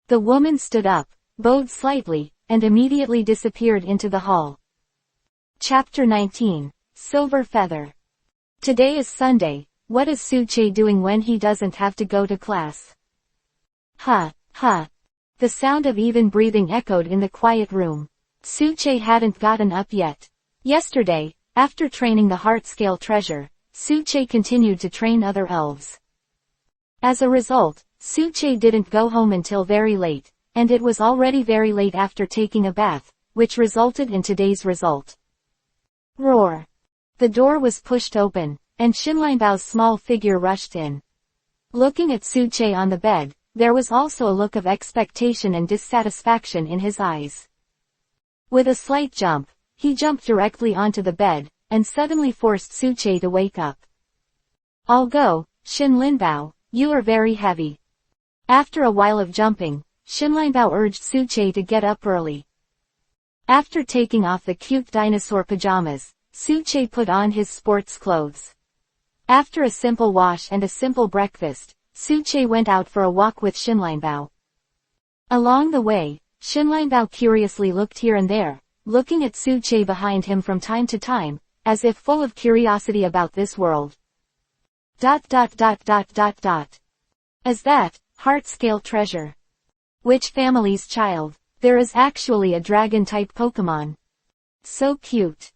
The woman stood up, bowed slightly, and immediately disappeared into the hall. Chapter 19, Silver Feather. Today is Sunday, what is Suche doing when he doesn't have to go to class? Ha, ha. The sound of even breathing echoed in the quiet room. Suche hadn't gotten up yet. Yesterday, after training the Heartscale treasure, Suche continued to train other elves. As a result, Suche didn't go home until very late, and it was already very late after taking a bath, which resulted in today's result. Roar. The door was pushed open, and Xinlianbao's small figure rushed in. Looking at Suche on the bed, there was also a look of expectation and dissatisfaction in his eyes. With a slight jump, he jumped directly onto the bed, and suddenly forced Suche to wake up. I'll go, Xinlianbao, you are very heavy. After a while of jumping, Xinlianbao urged Suche to get up early. After taking off the cute dinosaur pajamas, Suche put on his sports clothes. After a simple wash and a simple breakfast, Suche went out for a walk with Xinlianbao. Along the way, Xinlianbao curiously looked here and there, looking at Suche behind him from time to time, as if full of curiosity about this world. ... Is that Heartscale treasure? Which family's child? There is actually a dragon-type Pokemon. So cute. ...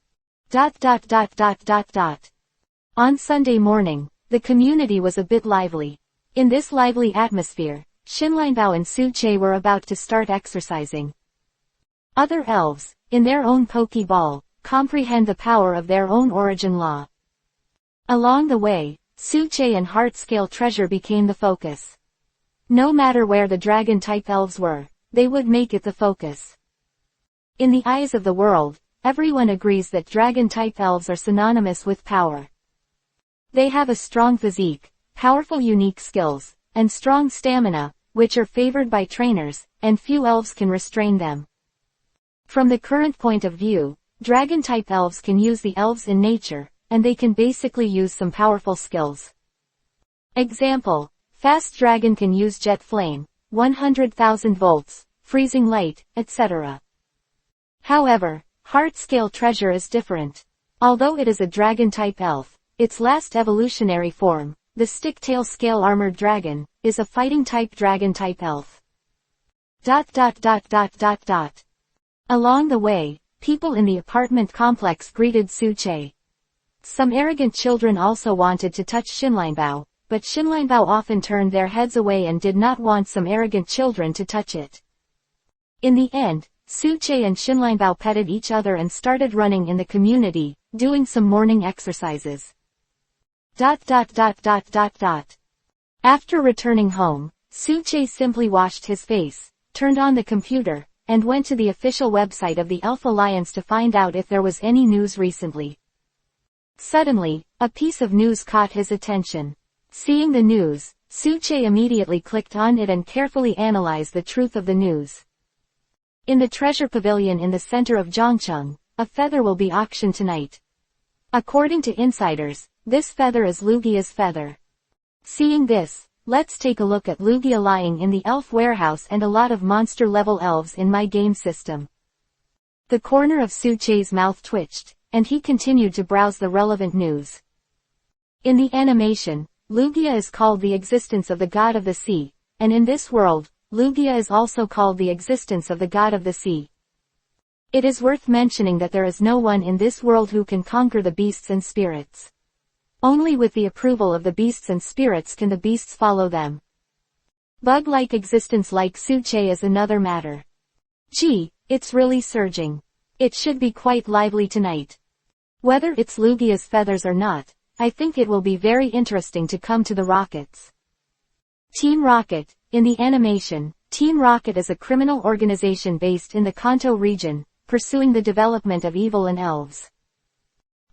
On Sunday morning, the community was a bit lively. In this lively atmosphere, Xinlianbao and Suche were about to start exercising. Other elves, in their own Pokeball, comprehend the power of their own origin law. Along the way, Suche and Heartscale treasure became the focus. No matter where the dragon-type elves were, they would make it the focus. In the eyes of the world, everyone agrees that dragon-type elves are synonymous with power. They have a strong physique, powerful unique skills, and strong stamina, which are favored by trainers, and few elves can restrain them. From the current point of view, dragon-type elves can use the elves in nature, and they can basically use some powerful skills. Example, Fast Dragon can use Jet Flame, 100,000 volts, Freezing Light, etc. However, Heartscale treasure is different. Although it is a dragon-type elf, its last evolutionary form, the Stick-Tail Scale Armored Dragon, is a fighting-type dragon-type elf. ... Along the way, people in the apartment complex greeted Suche. Some arrogant children also wanted to touch Xinlianbao, but Xinlianbao often turned their heads away and did not want some arrogant children to touch it. In the end, Suche and Xinlianbao petted each other and started running in the community, doing some morning exercises. ... After returning home, Suche simply washed his face, turned on the computer, and went to the official website of the Elf Alliance to find out if there was any news recently. Suddenly, a piece of news caught his attention. Seeing the news, Suche immediately clicked on it and carefully analyzed the truth of the news. In the treasure pavilion in the center of Zhangcheng, a feather will be auctioned tonight. According to insiders, this feather is Lugia's feather. Seeing this, let's take a look at Lugia lying in the elf warehouse and a lot of monster-level elves in my game system. The corner of Suche's mouth twitched, and he continued to browse the relevant news. In the animation, Lugia is called the existence of the god of the sea, and in this world, Lugia is also called the existence of the god of the sea. It is worth mentioning that there is no one in this world who can conquer the beasts and spirits. Only with the approval of the beasts and spirits can the beasts follow them. Bug-like existence like Suche is another matter. Gee, it's really surging. It should be quite lively tonight. Whether it's Lugia's feathers or not, I think it will be very interesting to come to the Rockets. Team Rocket. In the animation, Team Rocket is a criminal organization based in the Kanto region, pursuing the development of evil and elves.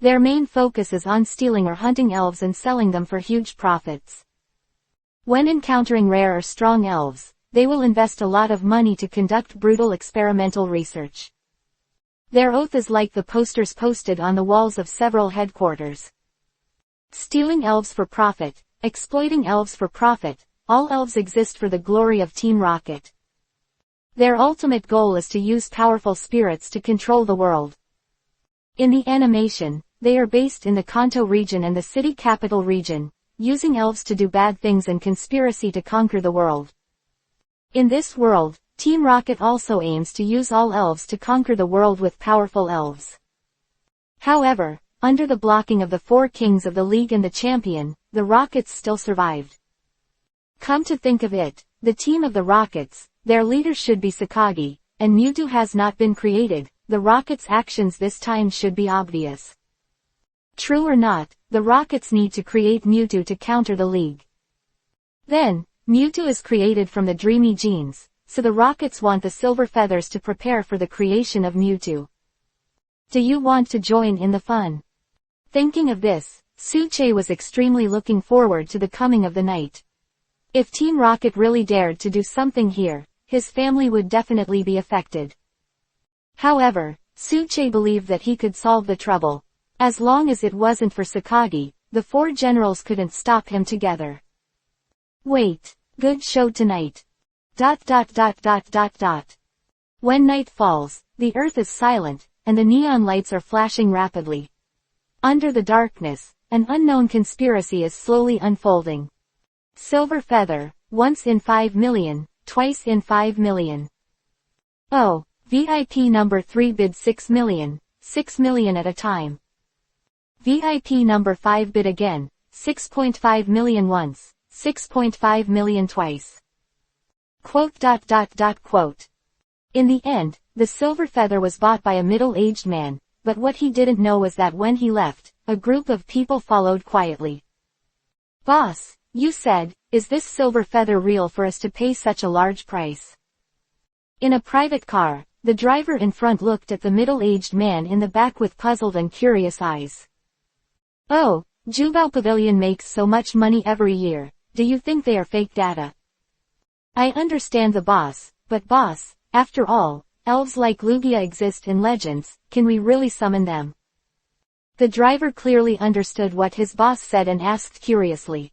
Their main focus is on stealing or hunting elves and selling them for huge profits. When encountering rare or strong elves, they will invest a lot of money to conduct brutal experimental research. Their oath is like the posters posted on the walls of several headquarters. Stealing elves for profit, exploiting elves for profit, all elves exist for the glory of Team Rocket. Their ultimate goal is to use powerful spirits to control the world. In the animation, they are based in the Kanto region and the city capital region, using elves to do bad things and conspiracy to conquer the world. In this world, Team Rocket also aims to use all elves to conquer the world with powerful elves. However, under the blocking of the four kings of the League and the champion, the Rockets still survived. Come to think of it, the team of the Rockets, their leader should be Sakagi, and Mewtwo has not been created. The Rockets' actions this time should be obvious. True or not, the Rockets need to create Mewtwo to counter the League. Then, Mewtwo is created from the Dreamy Genes, so the Rockets want the Silver Feathers to prepare for the creation of Mewtwo. Do you want to join in the fun? Thinking of this, Suche was extremely looking forward to the coming of the night. If Team Rocket really dared to do something here, his family would definitely be affected. However, Suche believed that he could solve the trouble. As long as it wasn't for Sakagi, the four generals couldn't stop him together. Wait, good show tonight. ... When night falls, the earth is silent, and the neon lights are flashing rapidly. Under the darkness, an unknown conspiracy is slowly unfolding. Silver Feather, once in 5 million, twice in 5 million. Oh, VIP number 3 bid 6 million at a time. VIP number 5 bid again, 6.5 million once, 6.5 million twice. Quote. In the end, the Silver Feather was bought by a middle-aged man, but what he didn't know was that when he left, a group of people followed quietly. Boss, you said, is this Silver Feather real for us to pay such a large price? In a private car, the driver in front looked at the middle-aged man in the back with puzzled and curious eyes. Oh, Jubao Pavilion makes so much money every year, do you think they are fake data? I understand the boss, but boss, after all, elves like Lugia exist in legends, can we really summon them? The driver clearly understood what his boss said and asked curiously.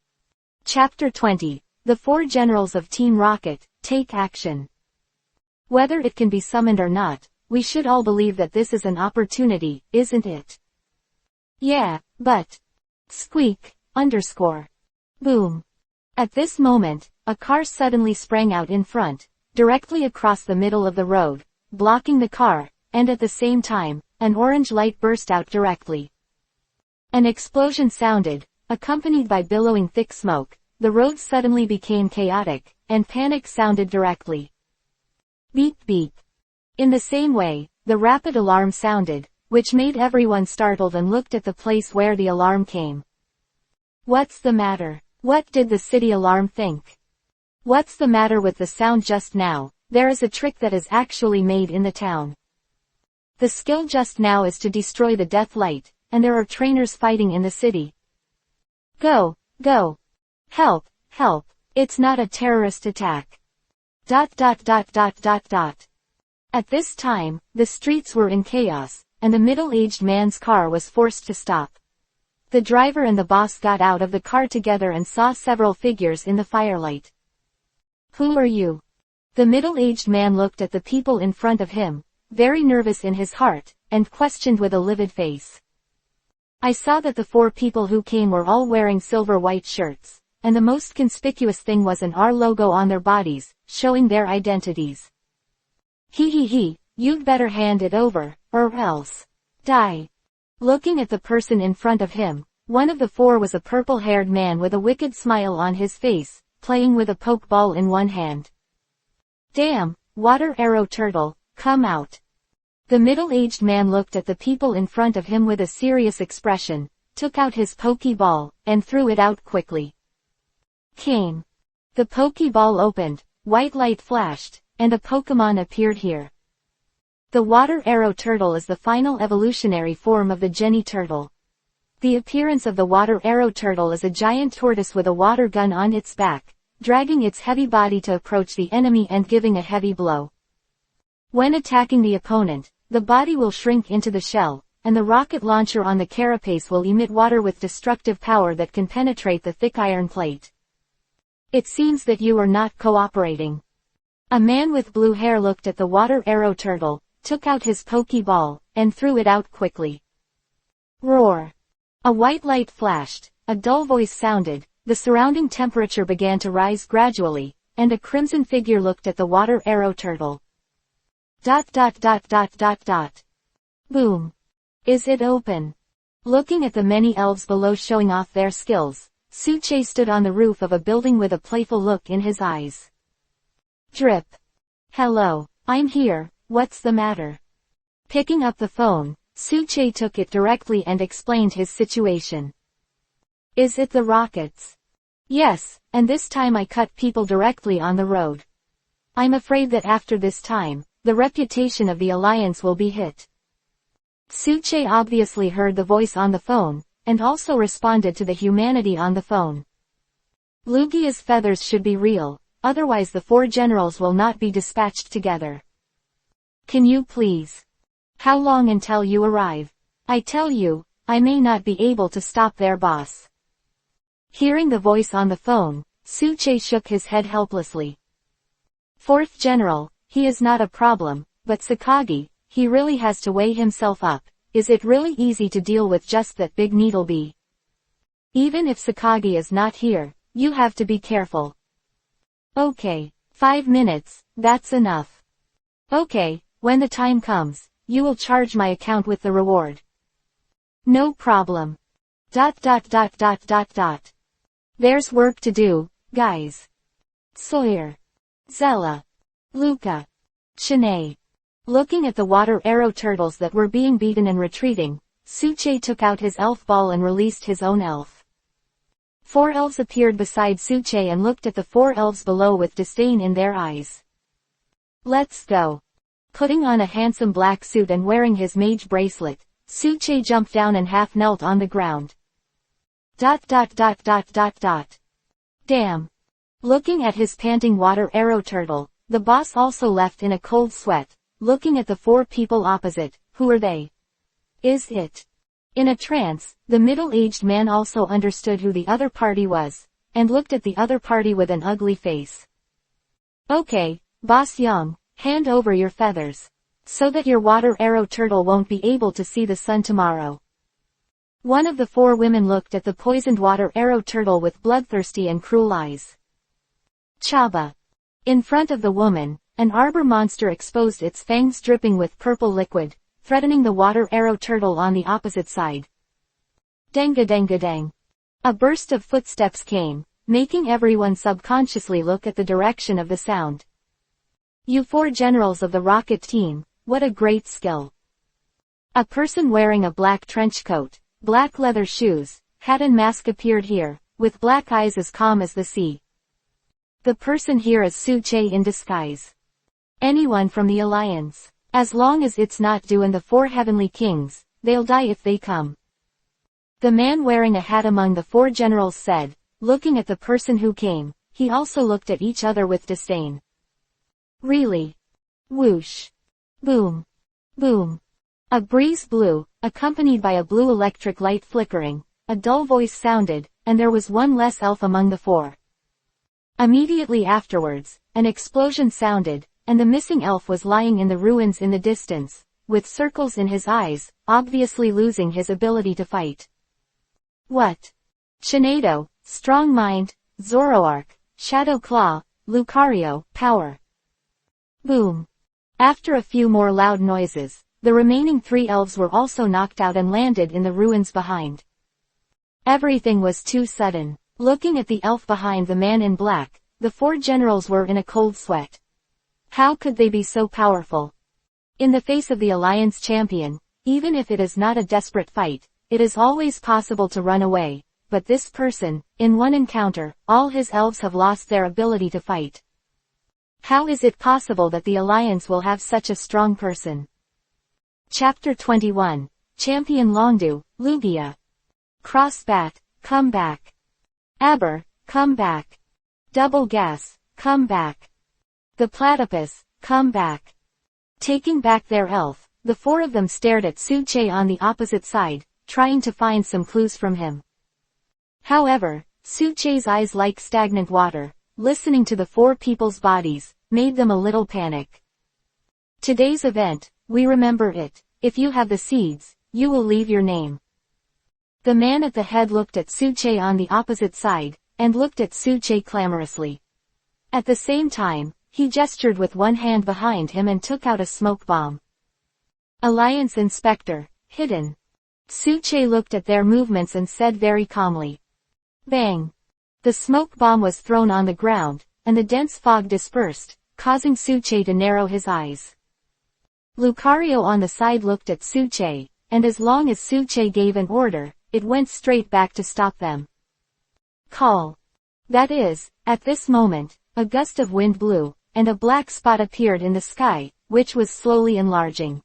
Chapter 20. The Four Generals of Team Rocket, Take Action. Whether it can be summoned or not, we should all believe that this is an opportunity, isn't it? Yeah, but... Squeak, _ Boom. At this moment, a car suddenly sprang out in front, directly across the middle of the road, blocking the car, and at the same time, an orange light burst out directly. An explosion sounded, accompanied by billowing thick smoke. The road suddenly became chaotic, and panic sounded directly. Beep beep. In the same way, the rapid alarm sounded, which made everyone startled and looked at the place where the alarm came. What's the matter? What did the city alarm think? What's the matter with the sound just now? There is a trick that is actually made in the town. The skill just now is to destroy the death light, and there are trainers fighting in the city. Go, go. Help, help. It's not a terrorist attack. ... At this time, the streets were in chaos, and the middle-aged man's car was forced to stop. The driver and the boss got out of the car together and saw several figures in the firelight. Who are you? The middle-aged man looked at the people in front of him, very nervous in his heart, and questioned with a livid face. I saw that the four people who came were all wearing silver-white shirts. and the most conspicuous thing was an R logo on their bodies, showing their identities. He, you'd better hand it over, or else. Die. Looking at the person in front of him, one of the four was a purple-haired man with a wicked smile on his face, playing with a pokeball in one hand. Damn, water arrow turtle, come out. The middle-aged man looked at the people in front of him with a serious expression, took out his pokeball, and threw it out quickly. Came. The pokeball opened, white light flashed, and a Pokemon appeared here. The water arrow turtle is the final evolutionary form of the Jenny turtle. The appearance of the water arrow turtle is a giant tortoise with a water gun on its back, dragging its heavy body to approach the enemy and giving a heavy blow. When attacking the opponent, the body will shrink into the shell, and the rocket launcher on the carapace will emit water with destructive power that can penetrate the thick iron plate. It seems that you are not cooperating. A man with blue hair looked at the water arrow turtle, took out his pokeball, and threw it out quickly. Roar. A white light flashed, a dull voice sounded, the surrounding temperature began to rise gradually, and a crimson figure looked at the water arrow turtle. ... Boom. Is it open? Looking at the many elves below showing off their skills, Suche stood on the roof of a building with a playful look in his eyes. Drip. Hello, I'm here, what's the matter? Picking up the phone, Suche took it directly and explained his situation. Is it the rockets? Yes, and this time I cut people directly on the road. I'm afraid that after this time, the reputation of the Alliance will be hit. Suche obviously heard the voice on the phone, and also responded to the humanity on the phone. Lugia's feathers should be real, otherwise the four generals will not be dispatched together. Can you please? How long until you arrive? I tell you, I may not be able to stop their boss. Hearing the voice on the phone, Suche shook his head helplessly. Fourth General, he is not a problem, but Sakagi, he really has to weigh himself up. Is it really easy to deal with just that big needlebee? Even if Sakagi is not here, you have to be careful. Okay, 5 minutes, that's enough. Okay, when the time comes, you will charge my account with the reward. No problem. ... There's work to do, guys. Sawyer. Zella. Luca. Shanae. Looking at the water arrow turtles that were being beaten and retreating, Suche took out his elf ball and released his own elf. 4 elves appeared beside Suche and looked at the 4 elves below with disdain in their eyes. Let's go. Putting on a handsome black suit and wearing his mage bracelet, Suche jumped down and half knelt on the ground. ... Damn. Looking at his panting water arrow turtle, the boss also left in a cold sweat, looking at the 4 people opposite. Who are they? Is it? In a trance, the middle-aged man also understood who the other party was, and looked at the other party with an ugly face. Okay, Boss Young, hand over your feathers, so that your water arrow turtle won't be able to see the sun tomorrow. One of the 4 women looked at the poisoned water arrow turtle with bloodthirsty and cruel eyes. Chaba. In front of the woman, an arbor monster exposed its fangs dripping with purple liquid, threatening the water arrow turtle on the opposite side. Dang. A burst of footsteps came, making everyone subconsciously look at the direction of the sound. You 4 generals of the rocket team, what a great skill. A person wearing a black trench coat, black leather shoes, hat and mask appeared here, with black eyes as calm as the sea. The person here is Suche in disguise. Anyone from the Alliance. As long as it's not due and the 4 heavenly kings, they'll die if they come. The man wearing a hat among the 4 generals said, looking at the person who came. He also looked at each other with disdain. Really? Whoosh. Boom. Boom. A breeze blew, accompanied by a blue electric light flickering. A dull voice sounded, and there was one less elf among the 4. Immediately afterwards, an explosion sounded, and the missing elf was lying in the ruins in the distance, with circles in his eyes, obviously losing his ability to fight. What? Shinado, strong mind, Zoroark, Shadow Claw, Lucario, Power. Boom. After a few more loud noises, the remaining 3 elves were also knocked out and landed in the ruins behind. Everything was too sudden. Looking at the elf behind the man in black, the 4 generals were in a cold sweat. How could they be so powerful? In the face of the Alliance champion, even if it is not a desperate fight, it is always possible to run away, but this person, in one encounter, all his elves have lost their ability to fight. How is it possible that the Alliance will have such a strong person? Chapter 21. Champion Longdu, Lugia. Crossbat, come back. Aber, come back. Double Gas, come back. The Platypus, come back. Taking back their elf, the 4 of them stared at Suche on the opposite side, trying to find some clues from him. However, Suche's eyes like stagnant water, listening to the 4 people's bodies, made them a little panic. Today's event, we remember it. If you have the seeds, you will leave your name. The man at the head looked at Suche on the opposite side, and looked at Suche clamorously. At the same time, he gestured with one hand behind him and took out a smoke bomb. Alliance Inspector, hidden. Suche looked at their movements and said very calmly. Bang! The smoke bomb was thrown on the ground, and the dense fog dispersed, causing Suche to narrow his eyes. Lucario on the side looked at Suche, and as long as Suche gave an order, it went straight back to stop them. Call. That is, at this moment, a gust of wind blew, and a black spot appeared in the sky, which was slowly enlarging.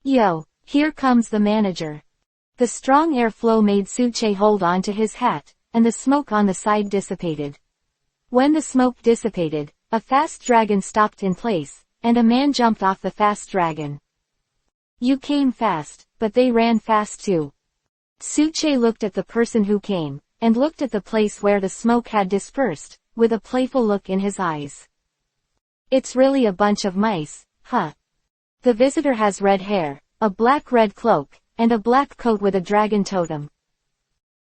Yo, here comes the manager. The strong airflow made Suche hold on to his hat, and the smoke on the side dissipated. When the smoke dissipated, a fast dragon stopped in place, and a man jumped off the fast dragon. You came fast, but they ran fast too. Suche looked at the person who came, and looked at the place where the smoke had dispersed, with a playful look in his eyes. It's really a bunch of mice, huh? The visitor has red hair, a black-red cloak, and a black coat with a dragon totem.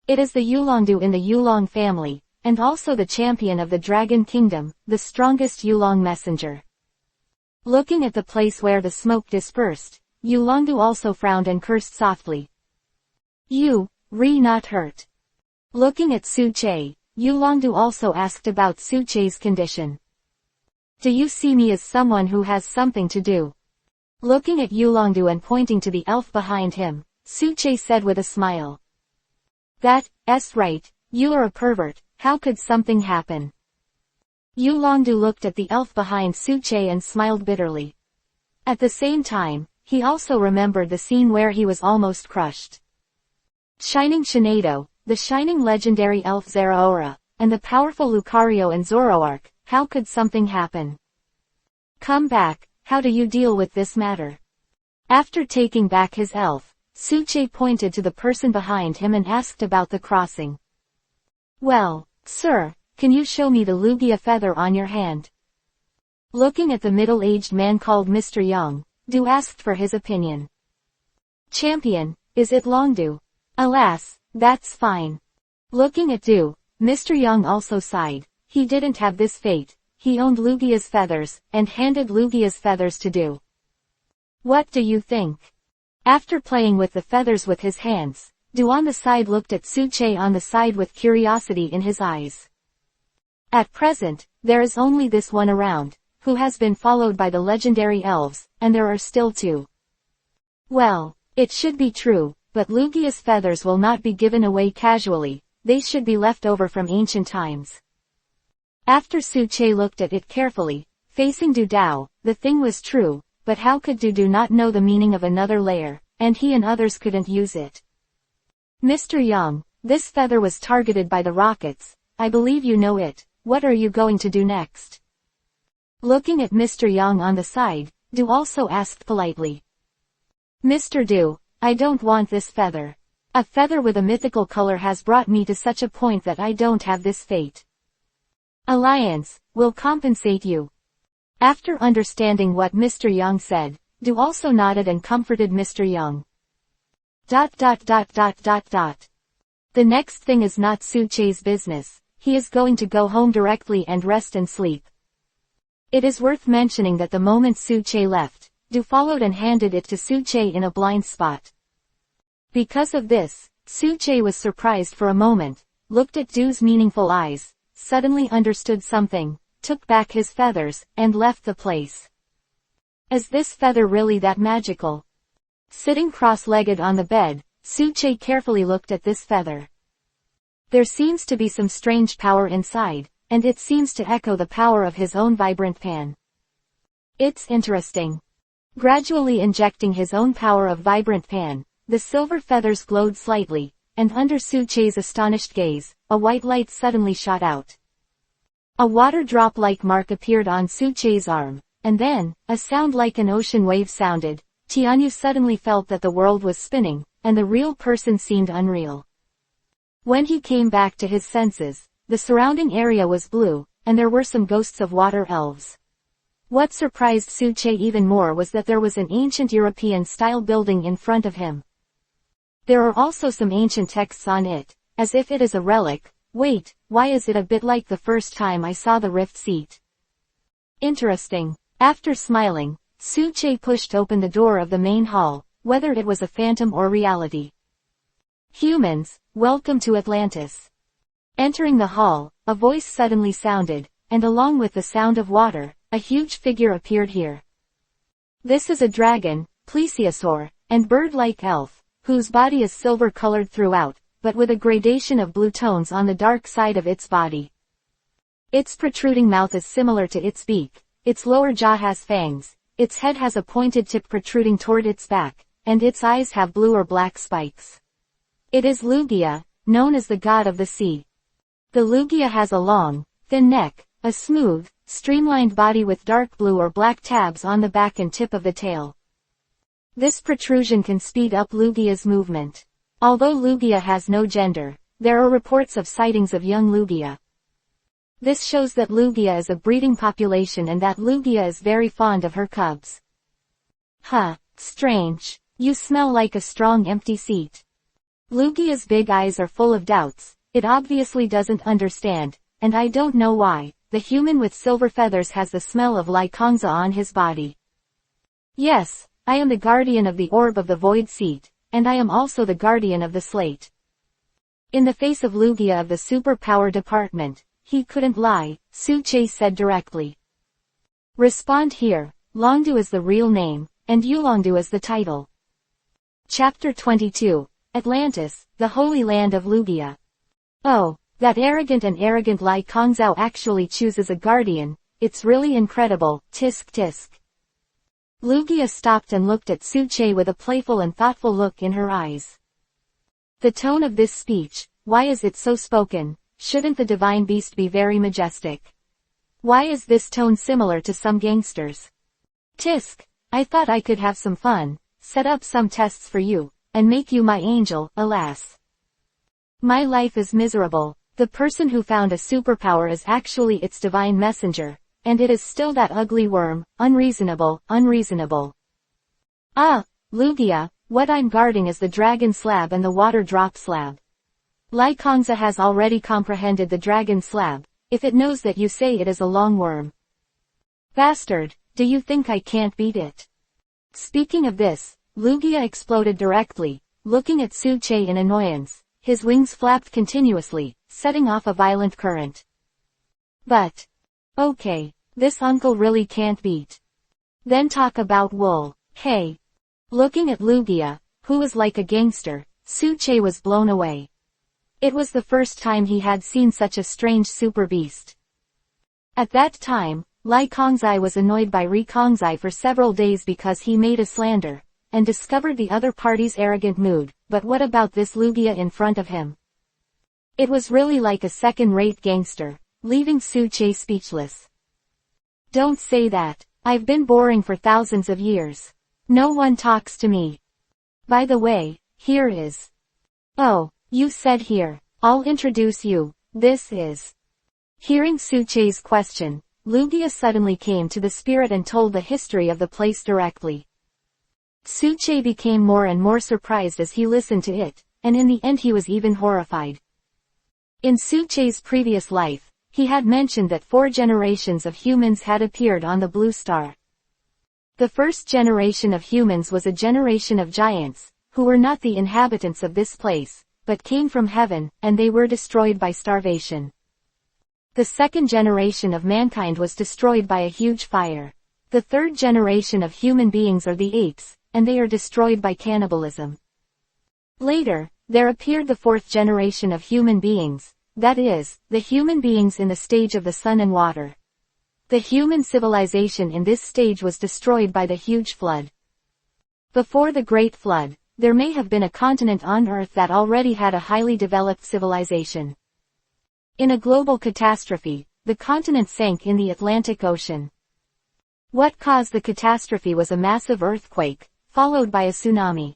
It is the Yulongdu in the Yulong family, and also the champion of the Dragon Kingdom, the strongest Yulong messenger. Looking at the place where the smoke dispersed, Yulongdu also frowned and cursed softly. You, not hurt. Looking at Suche, Yulongdu also asked about Suche's condition. Do you see me as someone who has something to do? Looking at Yulongdu and pointing to the elf behind him, Suche said with a smile. That's right, you are a pervert, how could something happen? Yulongdu looked at the elf behind Suche and smiled bitterly. At the same time, he also remembered the scene where he was almost crushed. Shining Shinado, the shining legendary elf Zeraora, and the powerful Lucario and Zoroark, how could something happen? Come back, how do you deal with this matter? After taking back his elf, Suche pointed to the person behind him and asked about the crossing. Well, sir, can you show me the Lugia feather on your hand? Looking at the middle-aged man called Mr. Young, Du asked for his opinion. Champion, is it Longdu? Alas, that's fine. Looking at Du, Mr. Young also sighed. He didn't have this fate. He owned Lugia's feathers, and handed Lugia's feathers to Du. What do you think? After playing with the feathers with his hands, Du on the side looked at Suche on the side with curiosity in his eyes. At present, there is only this one around, who has been followed by the legendary elves, and there are still 2. Well, it should be true, but Lugia's feathers will not be given away casually, they should be left over from ancient times. After Suche looked at it carefully, facing Du Dao, the thing was true, but how could Du not know the meaning of another layer, and he and others couldn't use it? Mr. Young, this feather was targeted by the rockets, I believe you know it, what are you going to do next? Looking at Mr. Young on the side, Du also asked politely. Mr. Du, I don't want this feather. A feather with a mythical color has brought me to such a point that I don't have this fate. Alliance, will compensate you. After understanding what Mr. Young said, Du also nodded and comforted Mr. Young. The next thing is not Suche's business, he is going to go home directly and rest and sleep. It is worth mentioning that the moment Su-che left, Du followed and handed it to Su-che in a blind spot. Because of this, Su-che was surprised for a moment, looked at Du's meaningful eyes, suddenly understood something, took back his feathers, and left the place. Is this feather really that magical? Sitting cross-legged on the bed, Su-che carefully looked at this feather. There seems to be some strange power inside, and it seems to echo the power of his own vibrant pan. It's interesting. Gradually injecting his own power of vibrant pan, the silver feathers glowed slightly, and under Su-che's astonished gaze, a white light suddenly shot out. A water drop-like mark appeared on Su-che's arm, and then, a sound like an ocean wave sounded. Tianyu suddenly felt that the world was spinning, and the real person seemed unreal. When he came back to his senses, the surrounding area was blue, and there were some ghosts of water elves. What surprised Su-che even more was that there was an ancient European-style building in front of him. There are also some ancient texts on it, as if it is a relic. Wait, why is it a bit like the first time I saw the rift seat? Interesting. After smiling, Su-che pushed open the door of the main hall, whether it was a phantom or reality. Humans, welcome to Atlantis. Entering the hall, a voice suddenly sounded, and along with the sound of water, a huge figure appeared here. This is a dragon, plesiosaur, and bird-like elf, whose body is silver-colored throughout, but with a gradation of blue tones on the dark side of its body. Its protruding mouth is similar to its beak, its lower jaw has fangs, its head has a pointed tip protruding toward its back, and its eyes have blue or black spikes. It is Lugia, known as the god of the sea. The Lugia has a long, thin neck, a smooth, streamlined body with dark blue or black tabs on the back and tip of the tail. This protrusion can speed up Lugia's movement. Although Lugia has no gender, there are reports of sightings of young Lugia. This shows that Lugia is a breeding population and that Lugia is very fond of her cubs. Huh, strange. You smell like a strong empty seat. Lugia's big eyes are full of doubts. It obviously doesn't understand, and I don't know why. The human with silver feathers has the smell of Lycongza on his body. Yes, I am the guardian of the orb of the void seat, and I am also the guardian of the slate. In the face of Lugia of the superpower department, he couldn't lie, Su-che said directly. Respond here. Longdu is the real name, and Yulongdu is the title. Chapter 22. Atlantis, the Holy Land of Lugia. Oh, that arrogant Lai Kongzhao actually chooses a guardian. It's really incredible. Tisk tisk. Lugia stopped and looked at Su-che with a playful and thoughtful look in her eyes. The tone of this speech, why is it so spoken? Shouldn't the divine beast be very majestic? Why is this tone similar to some gangsters? Tisk, I thought I could have some fun, set up some tests for you, and make you my angel. Alas. My life is miserable. The person who found a superpower is actually its divine messenger, and it is still that ugly worm. Unreasonable, unreasonable. Ah, Lugia, what I'm guarding is the dragon slab and the water drop slab. Lycongza has already comprehended the dragon slab, if it knows that you say it is a long worm. Bastard, do you think I can't beat it? Speaking of this, Lugia exploded directly, looking at Su-che in annoyance. His wings flapped continuously, setting off a violent current. But. Okay, this uncle really can't beat. Then talk about wool. Hey. Looking at Lugia, who was like a gangster, Su-che was blown away. It was the first time he had seen such a strange super beast. At that time, Lai Kongzai was annoyed by Ri Kongzai for several days because he made a slander, and discovered the other party's arrogant mood. But what about this Lugia in front of him? It was really like a second-rate gangster, leaving Su-che speechless. Don't say that. I've been boring for thousands of years. No one talks to me. By the way, here is. Oh, you said here. I'll introduce you. This is. Hearing Su-che's question, Lugia suddenly came to the spirit and told the history of the place directly. Su-che became more and more surprised as he listened to it, and in the end he was even horrified. In Suche's previous life, he had mentioned that 4 generations of humans had appeared on the blue star. The first generation of humans was a generation of giants, who were not the inhabitants of this place, but came from heaven, and they were destroyed by starvation. The second generation of mankind was destroyed by a huge fire. The third generation of human beings are the apes, and they are destroyed by cannibalism. Later, there appeared the fourth generation of human beings, that is, the human beings in the stage of the sun and water. The human civilization in this stage was destroyed by the huge flood. Before the Great Flood, there may have been a continent on Earth that already had a highly developed civilization. In a global catastrophe, the continent sank in the Atlantic Ocean. What caused the catastrophe was a massive earthquake, followed by a tsunami.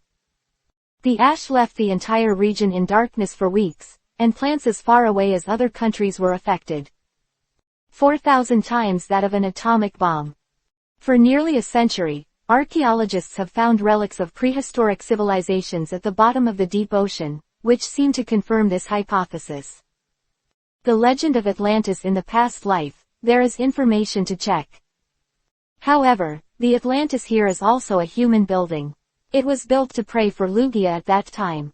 The ash left the entire region in darkness for weeks, and plants as far away as other countries were affected. 4,000 times that of an atomic bomb. For nearly a century, archaeologists have found relics of prehistoric civilizations at the bottom of the deep ocean, which seem to confirm this hypothesis. The legend of Atlantis in the past life, there is information to check. However, the Atlantis here is also a human building. It was built to prey for Lugia at that time.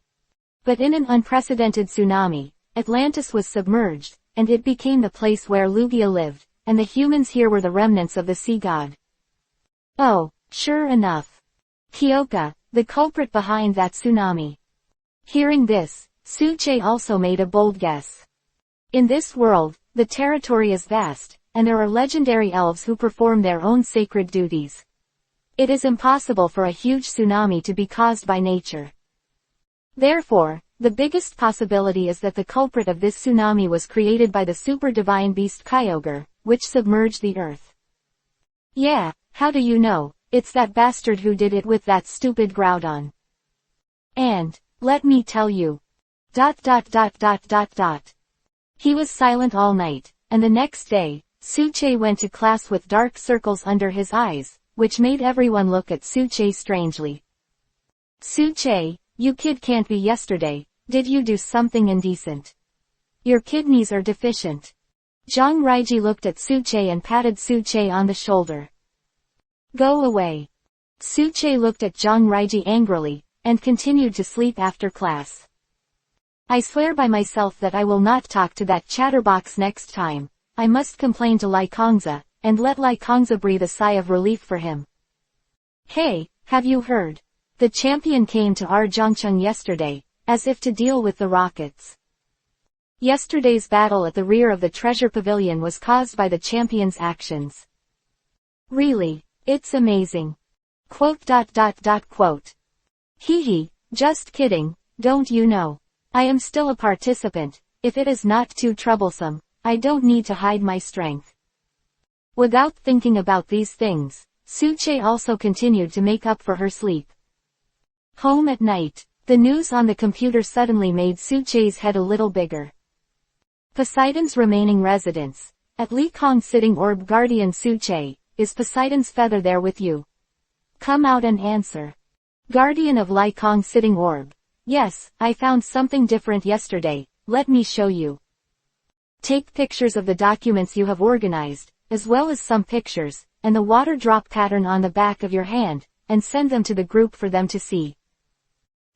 But in an unprecedented tsunami, Atlantis was submerged, and it became the place where Lugia lived, and the humans here were the remnants of the sea god. Oh, sure enough. Kyoka, the culprit behind that tsunami. Hearing this, Suche also made a bold guess. In this world, the territory is vast, and there are legendary elves who perform their own sacred duties. It is impossible for a huge tsunami to be caused by nature. Therefore, the biggest possibility is that the culprit of this tsunami was created by the super divine beast Kyogre, which submerged the earth. Yeah, how do you know? It's that bastard who did it with that stupid Groudon. And, let me tell you. ... He was silent all night, and the next day, Suche went to class with dark circles under his eyes, which made everyone look at Suche strangely. Suche, you kid can't be yesterday, did you do something indecent? Your kidneys are deficient. Zhang Raiji looked at Suche and patted Suche on the shoulder. Go away. Suche looked at Zhang Raiji angrily, and continued to sleep after class. I swear by myself that I will not talk to that chatterbox next time. I must complain to Lai Kongza, and let Lai Kongza breathe a sigh of relief for him. Hey, have you heard? The champion came to our Zhongcheng yesterday, as if to deal with the rockets. Yesterday's battle at the rear of the treasure pavilion was caused by the champion's actions. Really, it's amazing. ... Hee hee, just kidding, don't you know? I am still a participant, if it is not too troublesome, I don't need to hide my strength. Without thinking about these things, Suche also continued to make up for her sleep. Home at night, the news on the computer suddenly made Suche's head a little bigger. Poseidon's remaining residence, at Li Kong Sitting Orb Guardian Suche, is Poseidon's feather there with you? Come out and answer. Guardian of Li Kong Sitting Orb. Yes, I found something different yesterday, let me show you. Take pictures of the documents you have organized, as well as some pictures, and the water drop pattern on the back of your hand, and send them to the group for them to see.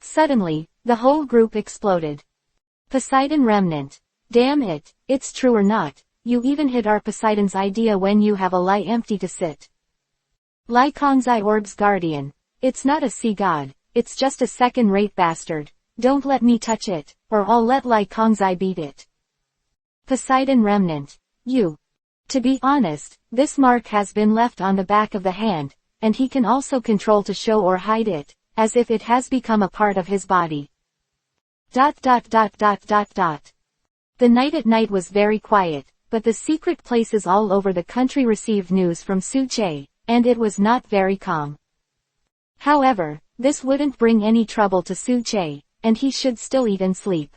Suddenly, the whole group exploded. Poseidon Remnant. Damn it, it's true or not, you even hit our Poseidon's idea when you have a lie empty to sit. Lai Kongzai Orb's Guardian. It's not a sea god, it's just a second-rate bastard. Don't let me touch it, or I'll let Lai Kongzai beat it. Poseidon Remnant. You. To be honest, this mark has been left on the back of the hand, and he can also control to show or hide it, as if it has become a part of his body. ... The night at night was very quiet, but the secret places all over the country received news from Suche, and it was not very calm. However, this wouldn't bring any trouble to Suche, and he should still eat and sleep. ...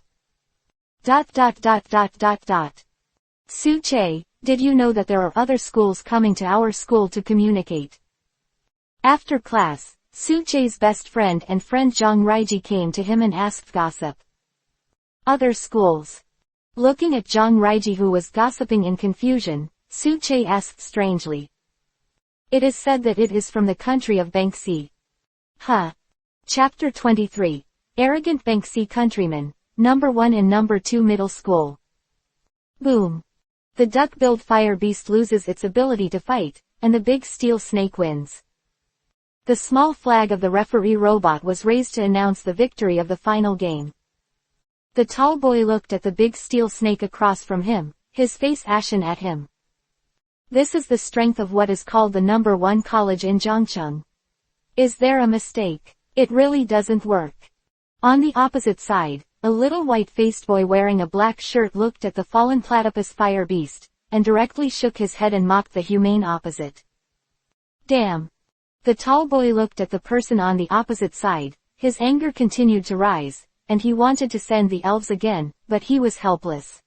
Suche, did you know that there are other schools coming to our school to communicate? After class, Suche's best friend and friend Zhang Raiji came to him and asked gossip. Other schools. Looking at Zhang Raiji, who was gossiping in confusion, Su Che asked strangely. It is said that it is from the country of Banksy. Huh. Chapter 23. Arrogant Banksy Countryman, Number 1 and Number 2 Middle School. Boom. The duck-billed fire beast loses its ability to fight, and the big steel snake wins. The small flag of the referee robot was raised to announce the victory of the final game. The tall boy looked at the big steel snake across from him, his face ashen at him. This is the strength of what is called the number 1 college in Zhangcheng. Is there a mistake? It really doesn't work. On the opposite side, a little white-faced boy wearing a black shirt looked at the fallen platypus fire beast, and directly shook his head and mocked the humane opposite. Damn. The tall boy looked at the person on the opposite side, his anger continued to rise, and he wanted to send the elves again, but he was helpless.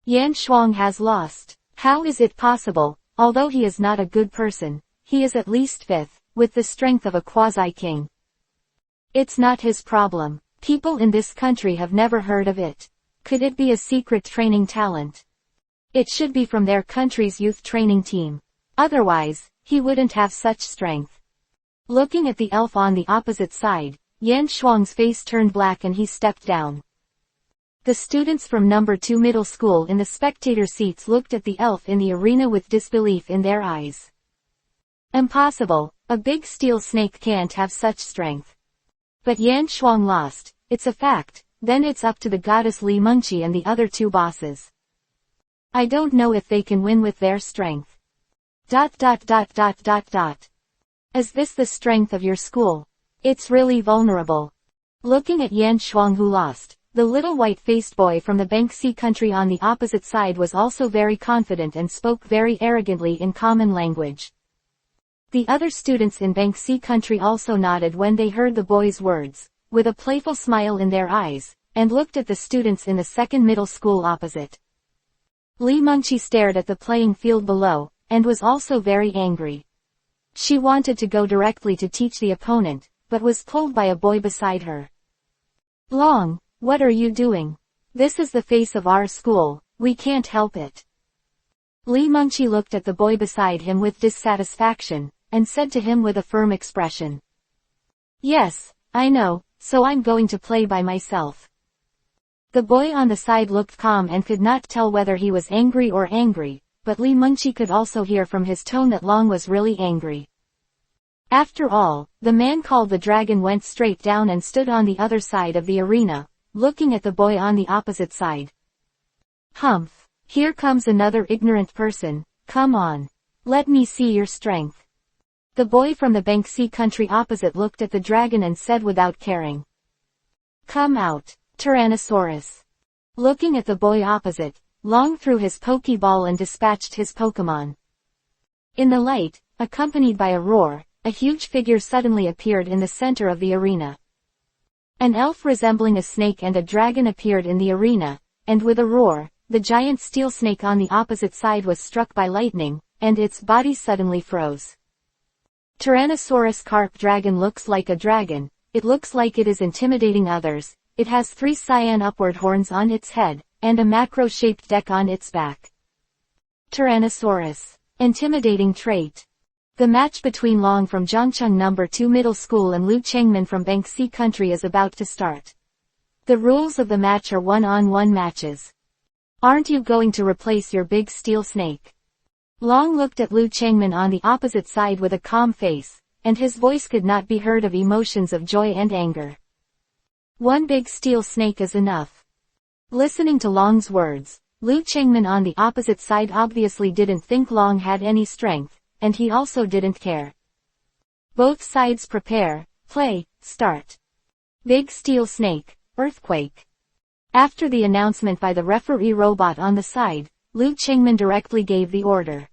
Yan Shuang has lost. How is it possible? Although he is not a good person, he is at least 5th, with the strength of a quasi-king. It's not his problem. People in this country have never heard of it. Could it be a secret training talent? It should be from their country's youth training team. Otherwise, he wouldn't have such strength. Looking at the elf on the opposite side, Yan Shuang's face turned black and he stepped down. The students from number 2 middle school in the spectator seats looked at the elf in the arena with disbelief in their eyes. Impossible, a big steel snake can't have such strength. But Yan Shuang lost, it's a fact, then it's up to the goddess Li Mengqi and the other 2 bosses. I don't know if they can win with their strength. ... Is this the strength of your school? It's really vulnerable. Looking at Yan Shuang who lost, the little white-faced boy from the Banksy country on the opposite side was also very confident and spoke very arrogantly in common language. The other students in Banksy country also nodded when they heard the boy's words, with a playful smile in their eyes, and looked at the students in the second middle school opposite. Li Mengqi stared at the playing field below, and was also very angry. She wanted to go directly to teach the opponent, but was pulled by a boy beside her. Long, what are you doing? This is the face of our school, we can't help it. Li Mengqi looked at the boy beside him with dissatisfaction, and said to him with a firm expression. Yes, I know, so I'm going to play by myself. The boy on the side looked calm and could not tell whether he was angry or angry, but Li Mengqi could also hear from his tone that Long was really angry. After all, the man called the dragon went straight down and stood on the other side of the arena, looking at the boy on the opposite side. Humph, here comes another ignorant person, come on. Let me see your strength. The boy from the Banksy country opposite looked at the dragon and said without caring. Come out, Tyrannosaurus. Looking at the boy opposite, Long threw his Pokeball and dispatched his Pokemon. In the light, accompanied by a roar, a huge figure suddenly appeared in the center of the arena. An elf resembling a snake and a dragon appeared in the arena, and with a roar, the giant steel snake on the opposite side was struck by lightning, and its body suddenly froze. Tyrannosaurus carp dragon looks like a dragon, it looks like it is intimidating others, it has 3 cyan upward horns on its head, and a macro-shaped deck on its back. Tyrannosaurus. Intimidating trait. The match between Long from Zhangcheng number 2 middle school and Lu Chengmin from Banksy country is about to start. The rules of the match are one-on-one matches. Aren't you going to replace your big steel snake? Long looked at Lu Chengmin on the opposite side with a calm face, and his voice could not be heard of emotions of joy and anger. One big steel snake is enough. Listening to Long's words, Lu Chengmin on the opposite side obviously didn't think Long had any strength, and he also didn't care. Both sides prepare, play, start. Big steel snake, earthquake. After the announcement by the referee robot on the side, Lu Chengmin directly gave the order.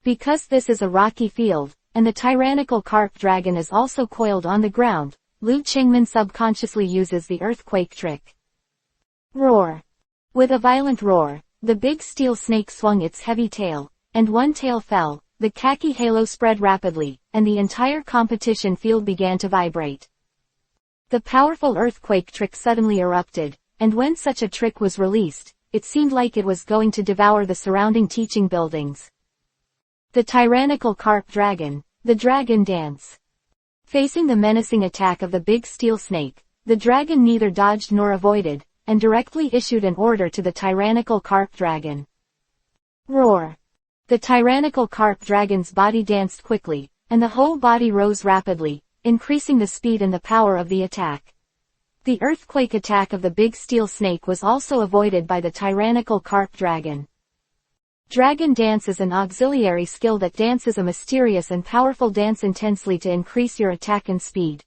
Because this is a rocky field, and the tyrannical carp dragon is also coiled on the ground, Lu Chengmin subconsciously uses the earthquake trick. Roar. With a violent roar, the big steel snake swung its heavy tail, and one tail fell, the khaki halo spread rapidly, and the entire competition field began to vibrate. The powerful earthquake trick suddenly erupted, and when such a trick was released, it seemed like it was going to devour the surrounding teaching buildings. The tyrannical carp dragon, the dragon dance. Facing the menacing attack of the big steel snake, the dragon neither dodged nor avoided, and directly issued an order to the tyrannical carp dragon. Roar! The tyrannical carp dragon's body danced quickly, and the whole body rose rapidly, increasing the speed and the power of the attack. The earthquake attack of the big steel snake was also avoided by the tyrannical carp dragon. Dragon dance is an auxiliary skill that dances a mysterious and powerful dance intensely to increase your attack and speed.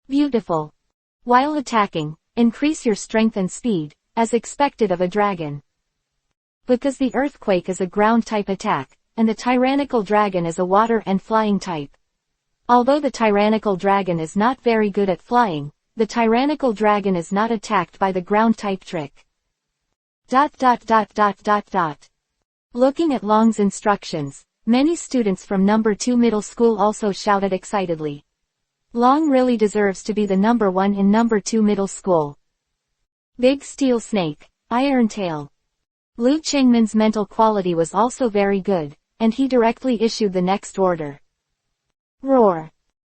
Beautiful. While attacking, increase your strength and speed, as expected of a dragon. Because the earthquake is a ground-type attack, and the tyrannical dragon is a water and flying type. Although the tyrannical dragon is not very good at flying, the tyrannical dragon is not attacked by the ground-type trick. Looking at Long's instructions, many students from number 2 middle school also shouted excitedly. Long really deserves to be the number 1 in number 2 middle school. Big steel snake, iron tail. Lu Chengmin's mental quality was also very good, and he directly issued the next order. Roar!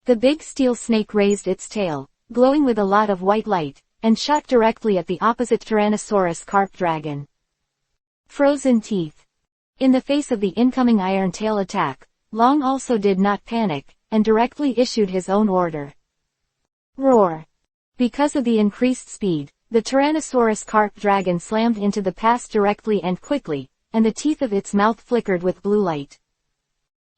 The big steel snake raised its tail, glowing with a lot of white light, and shot directly at the opposite Tyrannosaurus carp dragon. Frozen teeth. In the face of the incoming iron tail attack, Long also did not panic, and directly issued his own order. Roar! Because of the increased speed, the Tyrannosaurus carp dragon slammed into the pass directly and quickly, and the teeth of its mouth flickered with blue light.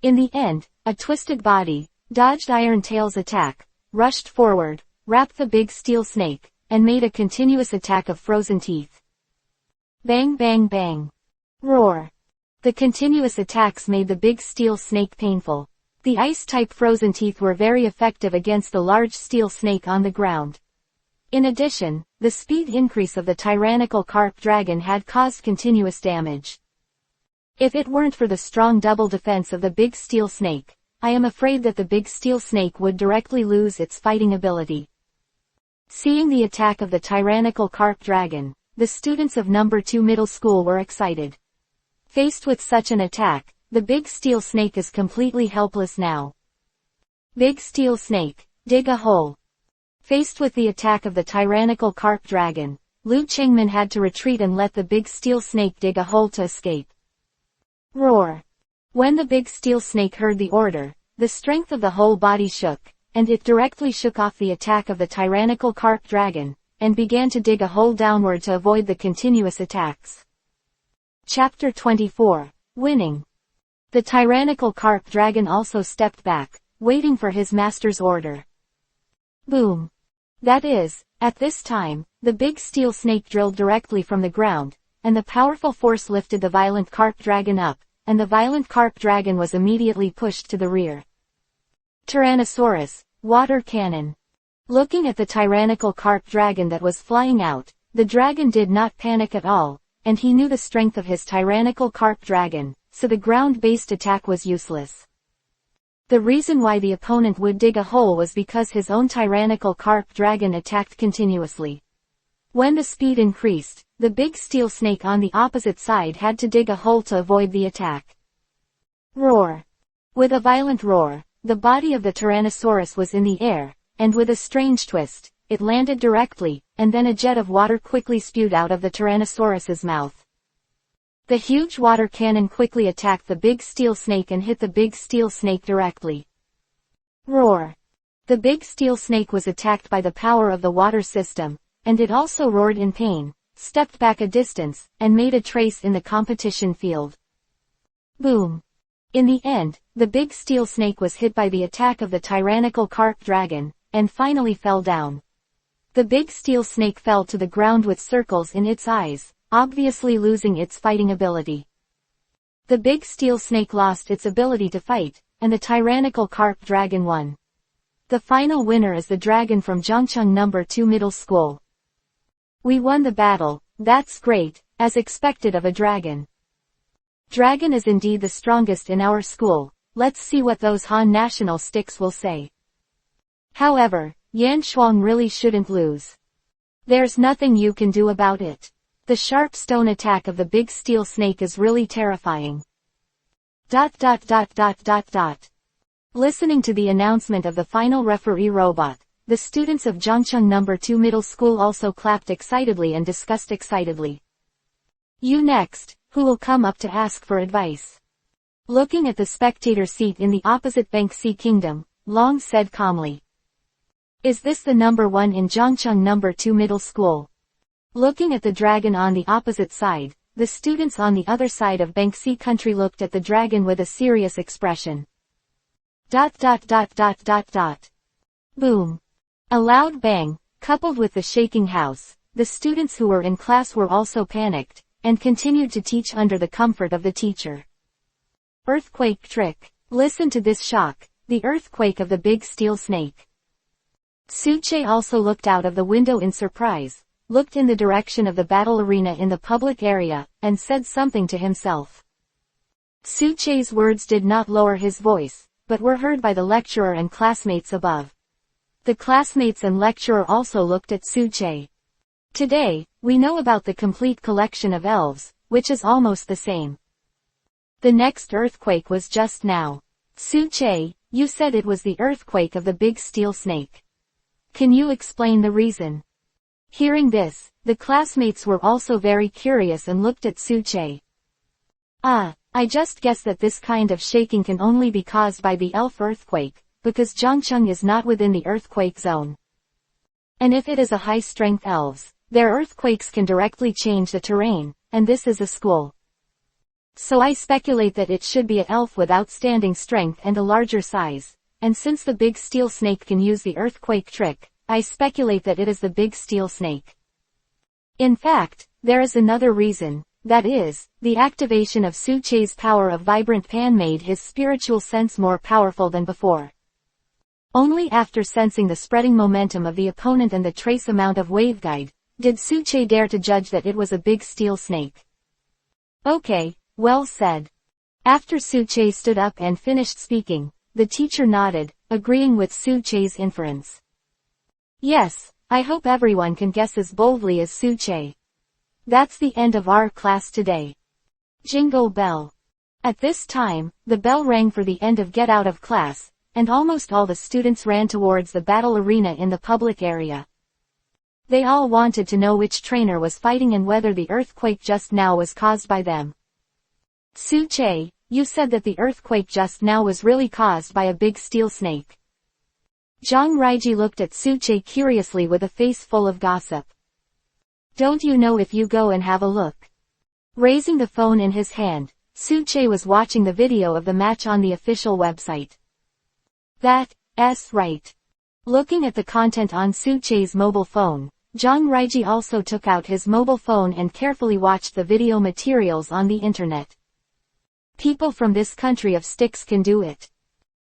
In the end, a twisted body dodged Iron Tail's attack, rushed forward, wrapped the big steel snake, and made a continuous attack of frozen teeth. Bang bang bang. Roar. The continuous attacks made the big steel snake painful. The ice-type frozen teeth were very effective against the large steel snake on the ground. In addition, the speed increase of the tyrannical carp dragon had caused continuous damage. If it weren't for the strong double defense of the big steel snake, I am afraid that the big steel snake would directly lose its fighting ability. Seeing the attack of the tyrannical carp dragon, the students of number 2 middle school were excited. Faced with such an attack, the big steel snake is completely helpless now. Big steel snake, dig a hole. Faced with the attack of the tyrannical carp dragon, Lu Chengmin had to retreat and let the big steel snake dig a hole to escape. Roar. When the big steel snake heard the order, the strength of the whole body shook, and it directly shook off the attack of the tyrannical carp dragon, and began to dig a hole downward to avoid the continuous attacks. Chapter 24. Winning. The tyrannical carp dragon also stepped back, waiting for his master's order. Boom. That is, at this time, the big steel snake drilled directly from the ground, and the powerful force lifted the violent carp dragon up, and the violent carp dragon was immediately pushed to the rear. Tyrannosaurus, water cannon. Looking at the tyrannical carp dragon that was flying out, the dragon did not panic at all, and he knew the strength of his tyrannical carp dragon, so the ground-based attack was useless. The reason why the opponent would dig a hole was because his own tyrannical carp dragon attacked continuously. When the speed increased, the big steel snake on the opposite side had to dig a hole to avoid the attack. Roar. With a violent roar, the body of the Tyrannosaurus was in the air, and with a strange twist, it landed directly, and then a jet of water quickly spewed out of the Tyrannosaurus's mouth. The huge water cannon quickly attacked the big steel snake and hit the big steel snake directly. Roar. The big steel snake was attacked by the power of the water system, and it also roared in pain, stepped back a distance, and made a trace in the competition field. Boom. In the end, the big steel snake was hit by the attack of the tyrannical carp dragon, and finally fell down. The big steel snake fell to the ground with circles in its eyes, obviously losing its fighting ability. The big steel snake lost its ability to fight, and the tyrannical carp dragon won. The final winner is the dragon from Zhangcheng number 2 middle school. We won the battle, that's great, as expected of a dragon. Dragon is indeed the strongest in our school, let's see what those Han national sticks will say. However, Yan Shuang really shouldn't lose. There's nothing you can do about it. The sharp stone attack of the big steel snake is really terrifying. ... Listening to the announcement of the final referee robot, the students of Zhangcheng No. 2 Middle School also clapped excitedly and discussed excitedly. You next, who will come up to ask for advice? Looking at the spectator seat in the opposite Bank-C Kingdom, Long said calmly. Is this the number 1 in Zhangcheng No. 2 Middle School? Looking at the dragon on the opposite side, the students on the other side of Bank-C Country looked at the dragon with a serious expression. ... Boom. A loud bang, coupled with the shaking house, the students who were in class were also panicked, and continued to teach under the comfort of the teacher. Earthquake trick. Listen to this shock, the earthquake of the big steel snake. Suche also looked out of the window in surprise, looked in the direction of the battle arena in the public area, and said something to himself. Suche's words did not lower his voice, but were heard by the lecturer and classmates above. The classmates and lecturer also looked at Suche. Today, we know about the complete collection of elves, which is almost the same. The next earthquake was just now. Suche, you said it was the earthquake of the big steel snake. Can you explain the reason? Hearing this, the classmates were also very curious and looked at Suche. I just guess that this kind of shaking can only be caused by the elf earthquake, because Zhangcheng is not within the earthquake zone. And if it is a high-strength elves, their earthquakes can directly change the terrain, and this is a school. So I speculate that it should be an elf with outstanding strength and a larger size, and since the big steel snake can use the earthquake trick, I speculate that it is the big steel snake. In fact, there is another reason, that is, the activation of Suche's power of vibrant pan made his spiritual sense more powerful than before. Only after sensing the spreading momentum of the opponent and the trace amount of waveguide, did Suche dare to judge that it was a big steel snake. Okay, well said. After Suche stood up and finished speaking, the teacher nodded, agreeing with Suche's inference. Yes, I hope everyone can guess as boldly as Suche. That's the end of our class today. Jingle bell. At this time, the bell rang for the end of get out of class, and almost all the students ran towards the battle arena in the public area. They all wanted to know which trainer was fighting and whether the earthquake just now was caused by them. Suche, you said that the earthquake just now was really caused by a big steel snake. Zhang Raiji looked at Suche curiously with a face full of gossip. Don't you know if you go and have a look? Raising the phone in his hand, Suche was watching the video of the match on the official website. That's right. Looking at the content on Suche's mobile phone, Zhang Raiji also took out his mobile phone and carefully watched the video materials on the internet. People from this country of sticks can do it.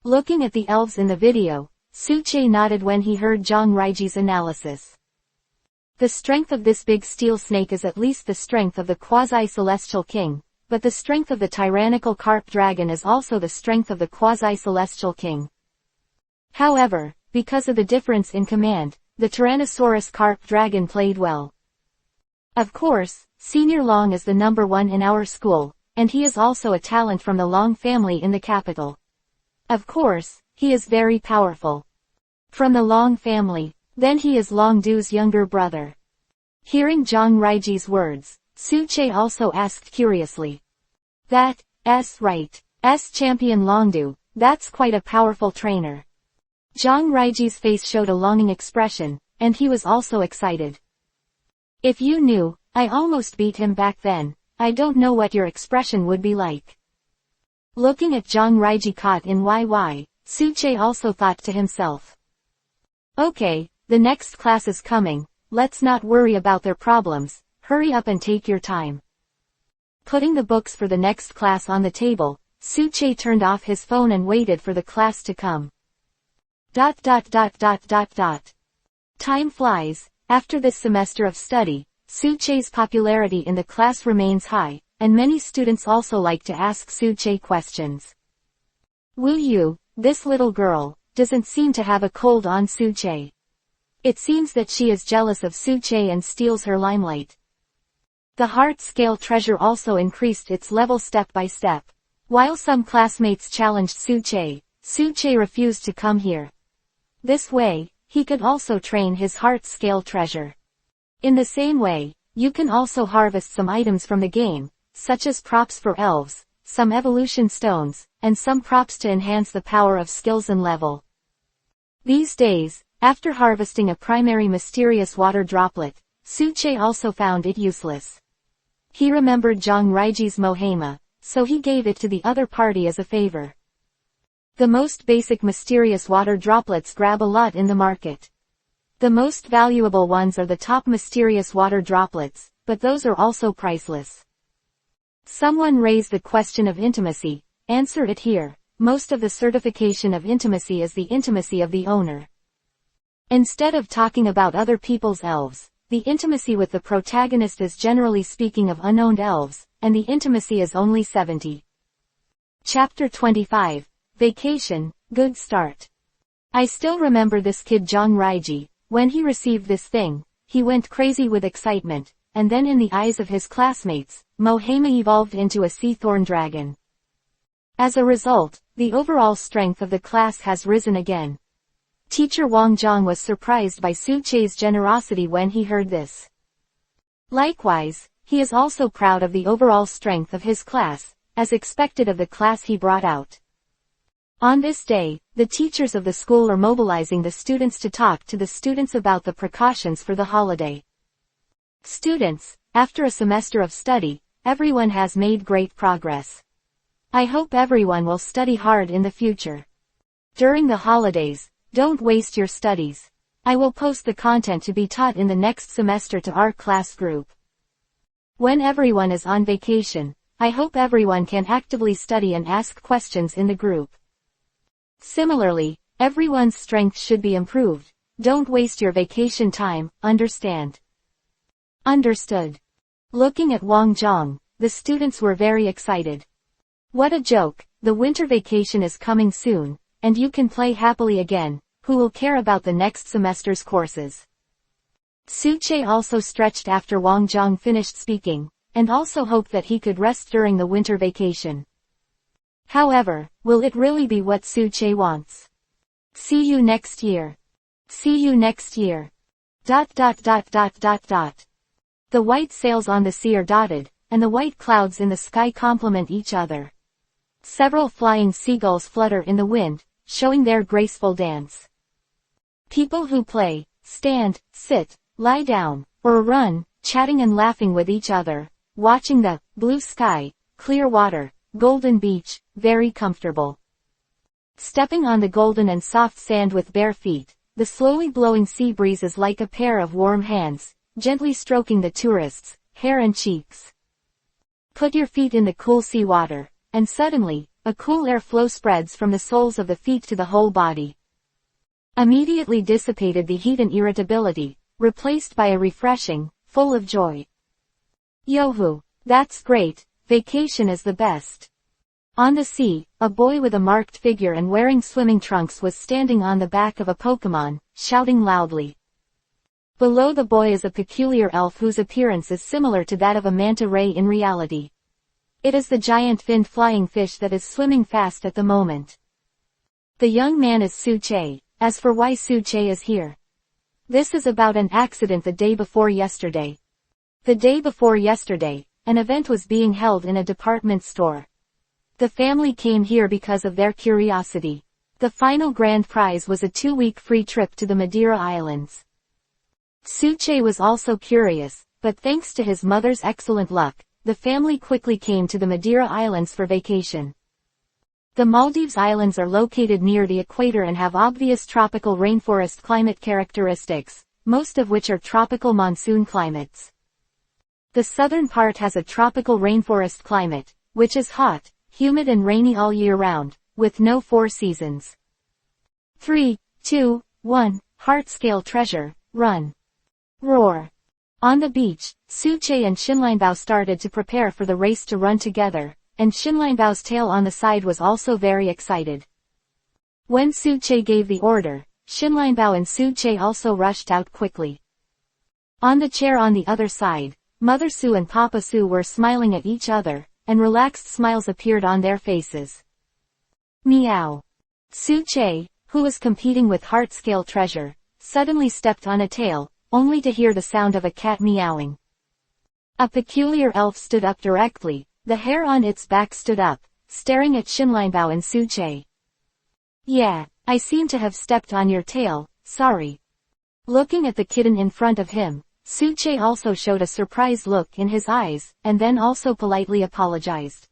Looking at the elves in the video, Suche nodded when he heard Zhang Raiji's analysis. The strength of this big steel snake is at least the strength of the quasi-celestial king, but the strength of the tyrannical carp dragon is also the strength of the quasi-celestial king. However, because of the difference in command, the Tyrannosaurus carp dragon played well. Of course, Senior Long is the number 1 in our school, and he is also a talent from the Long family in the capital. Of course, he is very powerful. From the Long family, then he is Long Du's younger brother. Hearing Zhang Raiji's words, Suche also asked curiously. That's right. Champion Long Du, that's quite a powerful trainer. Zhang Raiji's face showed a longing expression, and he was also excited. If you knew, I almost beat him back then, I don't know what your expression would be like. Looking at Zhang Raiji caught in YY, Suche also thought to himself. Okay, the next class is coming, let's not worry about their problems, hurry up and take your time. Putting the books for the next class on the table, Suche turned off his phone and waited for the class to come. Time flies. After this semester of study, Suche's popularity in the class remains high, and many students also like to ask Suche questions. Wu Yu, this little girl, doesn't seem to have a cold on Suche. It seems that she is jealous of Suche and steals her limelight. The heart scale treasure also increased its level step by step. While some classmates challenged Suche, Suche refused to come here. This way, he could also train his heart scale treasure. In the same way, you can also harvest some items from the game, such as props for elves, some evolution stones, and some props to enhance the power of skills and level. These days, after harvesting a primary mysterious water droplet, Suche also found it useless. He remembered Zhang Raiji's Mohema, so he gave it to the other party as a favor. The most basic mysterious water droplets grab a lot in the market. The most valuable ones are the top mysterious water droplets, but those are also priceless. Someone raised the question of intimacy. Answer it here. Most of the certification of intimacy is the intimacy of the owner. Instead of talking about other people's elves, the intimacy with the protagonist is generally speaking of unowned elves, and the intimacy is only 70. Chapter 25. Vacation, good start. I still remember this kid Zhang Raiji. When he received this thing, he went crazy with excitement, and then in the eyes of his classmates, Mohema evolved into a sea thorn dragon. As a result, the overall strength of the class has risen again. Teacher Wang Zhang was surprised by Suche's generosity when he heard this. Likewise, he is also proud of the overall strength of his class, as expected of the class he brought out. On this day, the teachers of the school are mobilizing the students to talk to the students about the precautions for the holiday. Students, after a semester of study, everyone has made great progress. I hope everyone will study hard in the future. During the holidays, don't waste your studies. I will post the content to be taught in the next semester to our class group. When everyone is on vacation, I hope everyone can actively study and ask questions in the group. Similarly, everyone's strength should be improved. Don't waste your vacation time, understand? Understood. Looking at Wang Zhang, the students were very excited. What a joke, the winter vacation is coming soon, and you can play happily again. Who will care about the next semester's courses? Suche also stretched after Wang Zhang finished speaking, and also hoped that he could rest during the winter vacation. However, will it really be what Suche wants? See you next year. See you next year. ... The white sails on the sea are dotted, and the white clouds in the sky complement each other. Several flying seagulls flutter in the wind, showing their graceful dance. People who play, stand, sit, lie down, or run, chatting and laughing with each other, watching the blue sky, clear water, golden beach, very comfortable. Stepping on the golden and soft sand with bare feet, the slowly blowing sea breeze is like a pair of warm hands, gently stroking the tourists' hair and cheeks. Put your feet in the cool sea water, and suddenly, a cool air flow spreads from the soles of the feet to the whole body. Immediately dissipated the heat and irritability, replaced by a refreshing, full of joy. Yohoo! That's great, vacation is the best. On the sea, a boy with a marked figure and wearing swimming trunks was standing on the back of a Pokemon, shouting loudly. Below the boy is a peculiar elf whose appearance is similar to that of a manta ray in reality. It is the giant finned flying fish that is swimming fast at the moment. The young man is Suche. As for why Suche is here. This is about an accident the day before yesterday. The day before yesterday, an event was being held in a department store. The family came here because of their curiosity. The final grand prize was a 2-week free trip to the Madeira Islands. Suche was also curious, but thanks to his mother's excellent luck, the family quickly came to the Madeira Islands for vacation. The Maldives Islands are located near the equator and have obvious tropical rainforest climate characteristics, most of which are tropical monsoon climates. The southern part has a tropical rainforest climate, which is hot, humid and rainy all year round, with no 4 seasons. 3, 2, 1, heart scale treasure, run. Roar. On the beach, Suche and Shinlinbao started to prepare for the race to run together, and Shinlinbao's tail on the side was also very excited. When Suche gave the order, Xinlianbao and Su Che also rushed out quickly. On the chair on the other side, Mother Su and Papa Su were smiling at each other, and relaxed smiles appeared on their faces. Meow. Su Che, who was competing with Heartscale Treasure, suddenly stepped on a tail, only to hear the sound of a cat meowing. A peculiar elf stood up directly, the hair on its back stood up, staring at Xinlianbao and Su Che. Yeah, I seem to have stepped on your tail, sorry. Looking at the kitten in front of him, Su Che also showed a surprised look in his eyes, and then also politely apologized.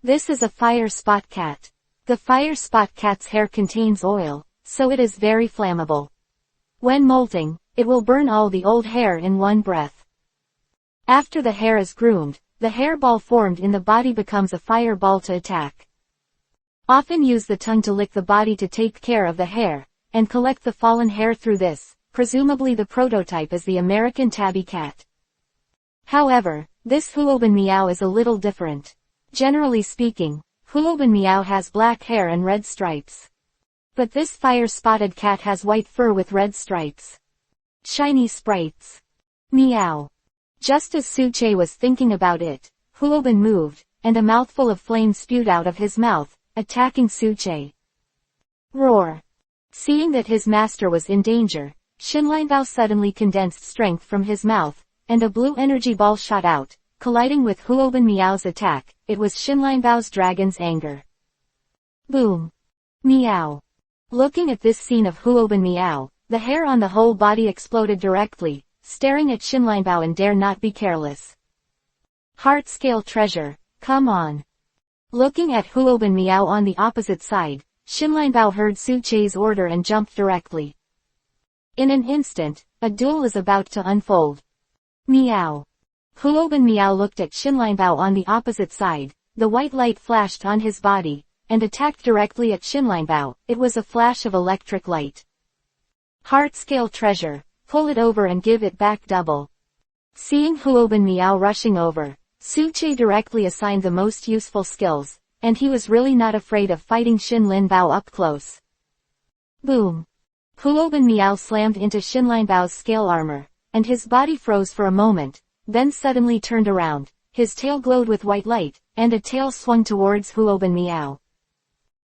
This is a fire spot cat. The fire spot cat's hair contains oil, so it is very flammable. When molting, it will burn all the old hair in one breath. After the hair is groomed, the hair ball formed in the body becomes a fireball to attack. Often use the tongue to lick the body to take care of the hair, and collect the fallen hair through this. Presumably the prototype is the American tabby cat. However, this Huoban Meow is a little different. Generally speaking, Huoban Meow has black hair and red stripes. But this fire-spotted cat has white fur with red stripes. Shiny sprites. Meow. Just as Su Che was thinking about it, Huoban moved, and a mouthful of flame spewed out of his mouth, attacking Su Che. Roar. Seeing that his master was in danger, Xinlianbao suddenly condensed strength from his mouth, and a blue energy ball shot out, colliding with Huoban Meow's attack. It was Xinlianbao's dragon's anger. Boom. Meow. Looking at this scene of Huoban Meow, the hair on the whole body exploded directly, staring at Xinlianbao and dare not be careless. Heartscale Treasure, come on. Looking at Huoban Meow on the opposite side, Xinlianbao heard Su Che's order and jumped directly. In an instant, a duel is about to unfold. Meow. Huoban Meow looked at Xinlianbao on the opposite side, the white light flashed on his body, and attacked directly at Xinlianbao. It was a flash of electric light. Heartscale Treasure, pull it over and give it back double. Seeing Huoban Meow rushing over, Su Che directly assigned the most useful skills, and he was really not afraid of fighting Xinlianbao up close. Boom. Huoban Meow slammed into Xinlianbao's scale armor, and his body froze for a moment, then suddenly turned around, his tail glowed with white light, and a tail swung towards Huoban Meow.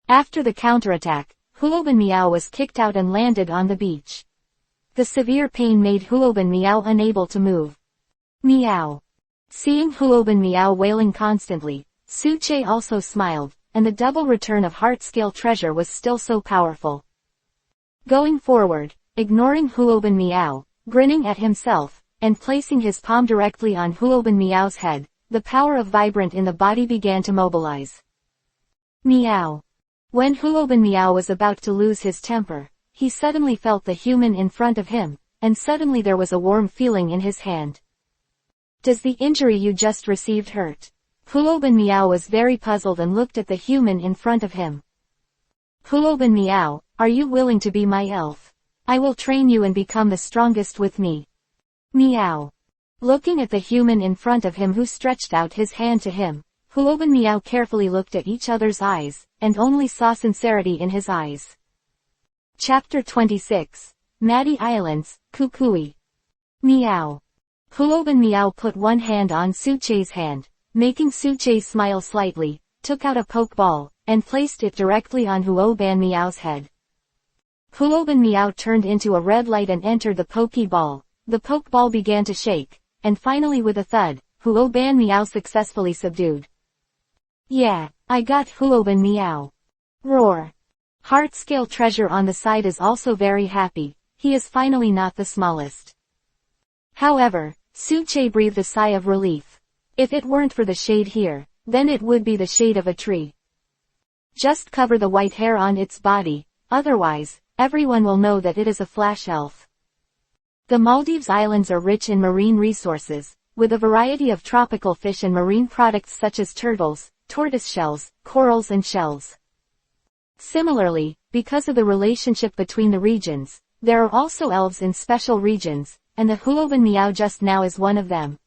After the counterattack, Huoban Meow was kicked out and landed on the beach. The severe pain made Huoban Meow unable to move. Meow. Seeing Huoban Meow wailing constantly, Su Che also smiled, and the double return of Heartscale Treasure was still so powerful. Going forward, ignoring Huoban Meow, grinning at himself, and placing his palm directly on Huoban Meow's head, the power of Vibrant in the body began to mobilize. Meow. When Huoban Meow was about to lose his temper, he suddenly felt the human in front of him, and suddenly there was a warm feeling in his hand. Does the injury you just received hurt? Huoban Meow was very puzzled and looked at the human in front of him. Huoban Meow, are you willing to be my elf? I will train you and become the strongest with me. Meow. Looking at the human in front of him who stretched out his hand to him, Huoban Meow carefully looked at each other's eyes, and only saw sincerity in his eyes. Chapter 26. Maddie Islands, Kukui. Meow. Huoban Meow put one hand on Su Che's hand, making Su Che smile slightly, took out a pokeball, and placed it directly on Huoban Meow's head. Huoban Meow turned into a red light and entered the pokeball. The pokeball began to shake, and finally with a thud, Huoban Meow successfully subdued. Yeah, I got Huoban Meow. Roar. Heartscale Treasure on the side is also very happy, he is finally not the smallest. However, Su Che breathed a sigh of relief. If it weren't for the shade here, then it would be the shade of a tree. Just cover the white hair on its body, otherwise, everyone will know that it is a flash elf. The Maldives Islands are rich in marine resources, with a variety of tropical fish and marine products such as turtles, tortoiseshells, corals and shells. Similarly, because of the relationship between the regions, there are also elves in special regions, and the Huoban Meow just now is one of them.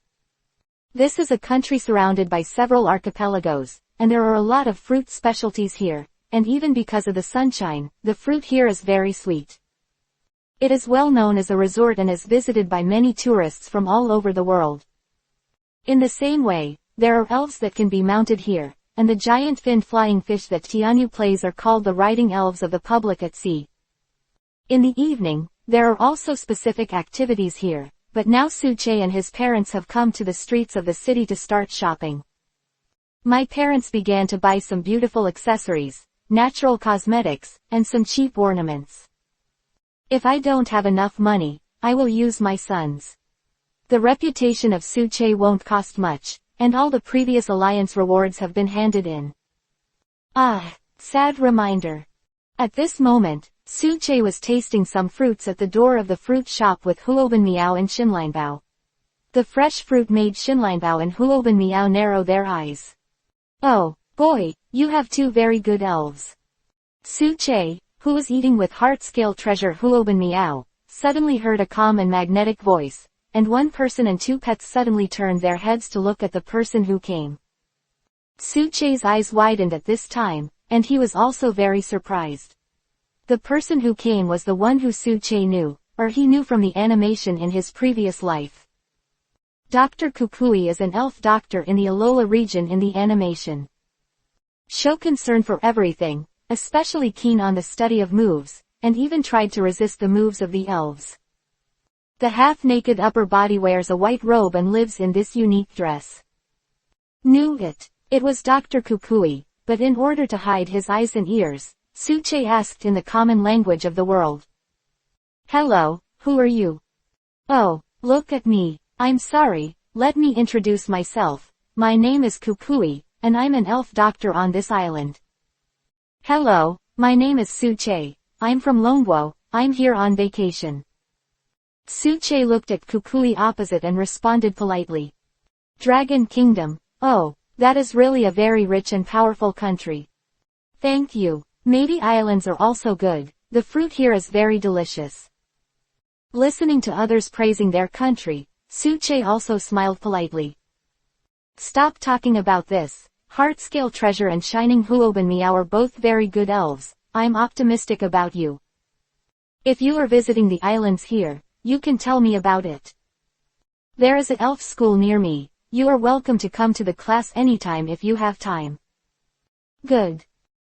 This is a country surrounded by several archipelagos, and there are a lot of fruit specialties here, and even because of the sunshine, the fruit here is very sweet. It is well known as a resort and is visited by many tourists from all over the world. In the same way, there are elves that can be mounted here, and the giant finned flying fish that Tianyu plays are called the riding elves of the public at sea. In the evening, there are also specific activities here, but now Suche and his parents have come to the streets of the city to start shopping. My parents began to buy some beautiful accessories, natural cosmetics, and some cheap ornaments. If I don't have enough money, I will use my sons. The reputation of Suche won't cost much, and all the previous alliance rewards have been handed in. Ah, sad reminder. At this moment, Suche was tasting some fruits at the door of the fruit shop with Huoben Miao and Xinleinbao. The fresh fruit made Xinleinbao and Huoben Miao narrow their eyes. Oh, boy, you have two very good elves. Suche, who was eating with heart-scale treasure Huoben Miao, suddenly heard a calm and magnetic voice, and one person and two pets suddenly turned their heads to look at the person who came. Suche's eyes widened at this time, and he was also very surprised. The person who came was the one who Suche knew, or he knew from the animation in his previous life. Dr. Kukui is an elf doctor in the Alola region in the animation. Show concern for everything, especially keen on the study of moves, and even tried to resist the moves of the elves. The half-naked upper body wears a white robe and lives in this unique dress. Knew it. It was Dr. Kukui, but in order to hide his eyes and ears, Suche asked in the common language of the world. Hello, who are you? Oh, look at me. I'm sorry, let me introduce myself. My name is Kukui, and I'm an elf doctor on this island. Hello, my name is Suche. I'm from Longguo, I'm here on vacation. Suche looked at Kukui opposite and responded politely. Dragon Kingdom, oh, that is really a very rich and powerful country. Thank you. Maybe islands are also good, the fruit here is very delicious. Listening to others praising their country, Suche also smiled politely. Stop talking about this. Heartscale Treasure and Shining Huoben Miao are both very good elves. I'm optimistic about you. If you are visiting the islands here, you can tell me about it. There is an elf school near me. You are welcome to come to the class anytime if you have time. Good.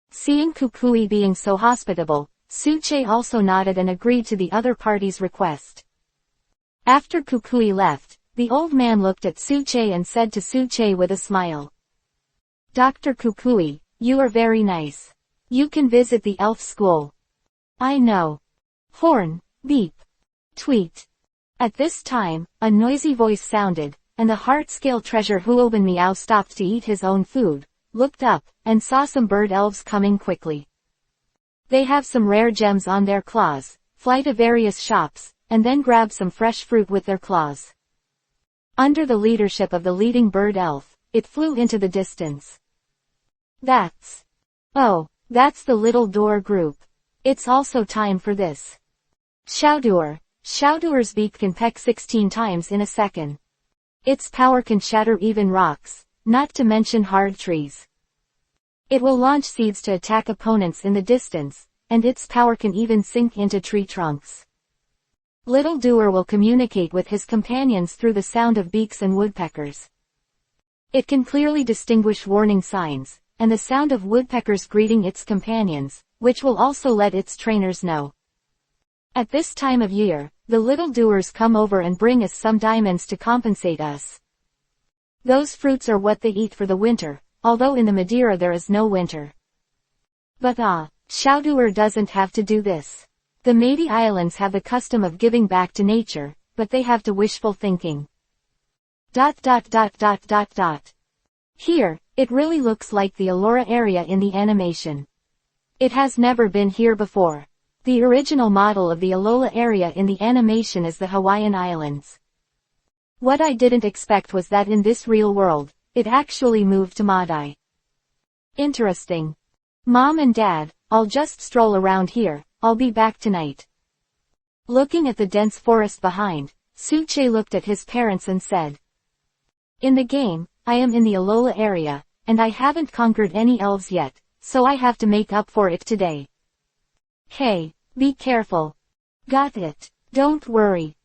Seeing Kukui being so hospitable, Suche also nodded and agreed to the other party's request. After Kukui left, the old man looked at Suche and said to Suche with a smile. Dr. Kukui, you are very nice. You can visit the elf school. I know. Horn, beep. Tweet. At this time, a noisy voice sounded, and the heart-scale treasure Huoben Miao stopped to eat his own food, looked up, and saw some bird elves coming quickly. They have some rare gems on their claws, fly to various shops, and then grab some fresh fruit with their claws. Under the leadership of the leading bird elf, it flew into the distance. That's the little door group. It's also time for this. Xiaoduer. Xiaoduer's beak can peck 16 times in a second. Its power can shatter even rocks, not to mention hard trees. It will launch seeds to attack opponents in the distance, and its power can even sink into tree trunks. Little Doer will communicate with his companions through the sound of beaks and woodpeckers. It can clearly distinguish warning signs, and the sound of woodpeckers greeting its companions, which will also let its trainers know. At this time of year, the little doers come over and bring us some diamonds to compensate us. Those fruits are what they eat for the winter, although in the Madeira there is no winter. But Xiaoduer doesn't have to do this. The Meidi Islands have the custom of giving back to nature, but they have to wishful thinking. Here, it really looks like the Allura area in the animation. It has never been here before. The original model of the Alola area in the animation is the Hawaiian Islands. What I didn't expect was that in this real world, it actually moved to Maadai. Interesting. Mom and Dad, I'll just stroll around here, I'll be back tonight. Looking at the dense forest behind, Suche looked at his parents and said. In the game, I am in the Alola area, and I haven't conquered any elves yet, so I have to make up for it today. Hey, be careful. Got it. Don't worry.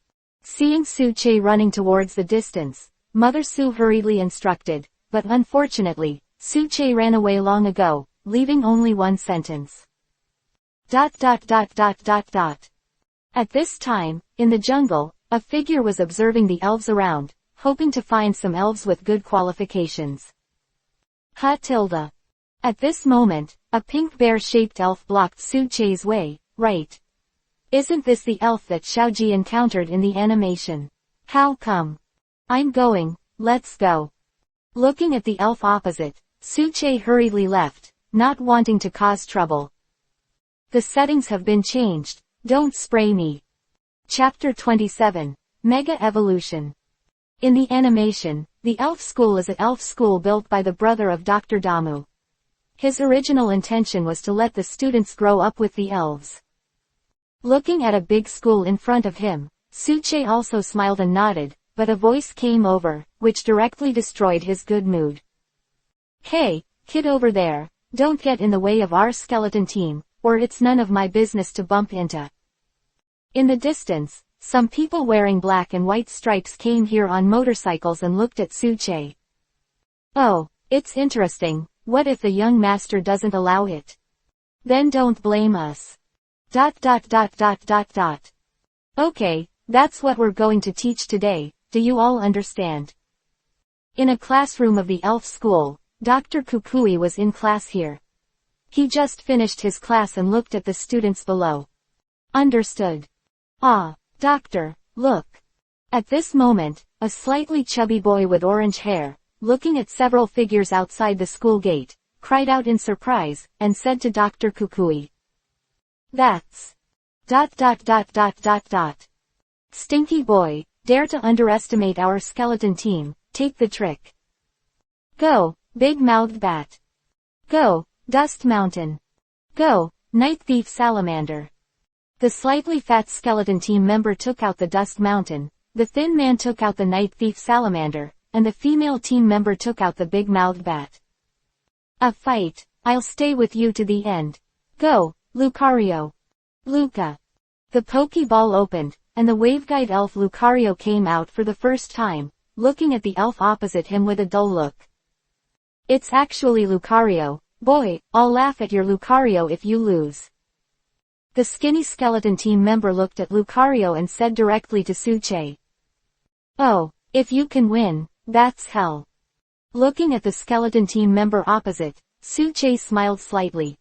Seeing Su-che running towards the distance, Mother Su hurriedly instructed, but unfortunately, Su-che ran away long ago, leaving only one sentence. ... At this time, in the jungle, a figure was observing the elves around, hoping to find some elves with good qualifications. Tilda. At this moment, a pink bear-shaped elf blocked Su-che's way, right? Isn't this the elf that Xiaoji encountered in the animation? How come? I'm going, let's go. Looking at the elf opposite, Su-che hurriedly left, not wanting to cause trouble. The settings have been changed, don't spray me. Chapter 27, Mega Evolution. In the animation, the elf school is an elf school built by the brother of Dr. Damu. His original intention was to let the students grow up with the elves. Looking at a big school in front of him, Su-che also smiled and nodded, but a voice came over, which directly destroyed his good mood. Hey, kid over there, don't get in the way of our skeleton team, or it's none of my business to bump into. In the distance, some people wearing black and white stripes came here on motorcycles and looked at Su-che. Oh, it's interesting, what if the young master doesn't allow it? Then don't blame us. ... Okay, that's what we're going to teach today, do you all understand? In a classroom of the elf school, Dr. Kukui was in class here. He just finished his class and looked at the students below. Understood. Ah, doctor, look. At this moment, a slightly chubby boy with orange hair, looking at several figures outside the school gate, cried out in surprise, and said to Dr. Kukui. That's... ... Stinky boy, dare to underestimate our skeleton team, take the trick. Go, big-mouthed bat. Go, Dust Mountain. Go, Night Thief Salamander. The slightly fat skeleton team member took out the Dust Mountain, the thin man took out the Night Thief Salamander, and the female team member took out the big-mouthed bat. A fight, I'll stay with you to the end. Go, Lucario. Luca. The Pokeball opened, and the waveguide elf Lucario came out for the first time, looking at the elf opposite him with a dull look. It's actually Lucario, boy, I'll laugh at your Lucario if you lose. The skinny skeleton team member looked at Lucario and said directly to Su-che. Oh, if you can win, that's hell. Looking at the skeleton team member opposite, Su-che smiled slightly.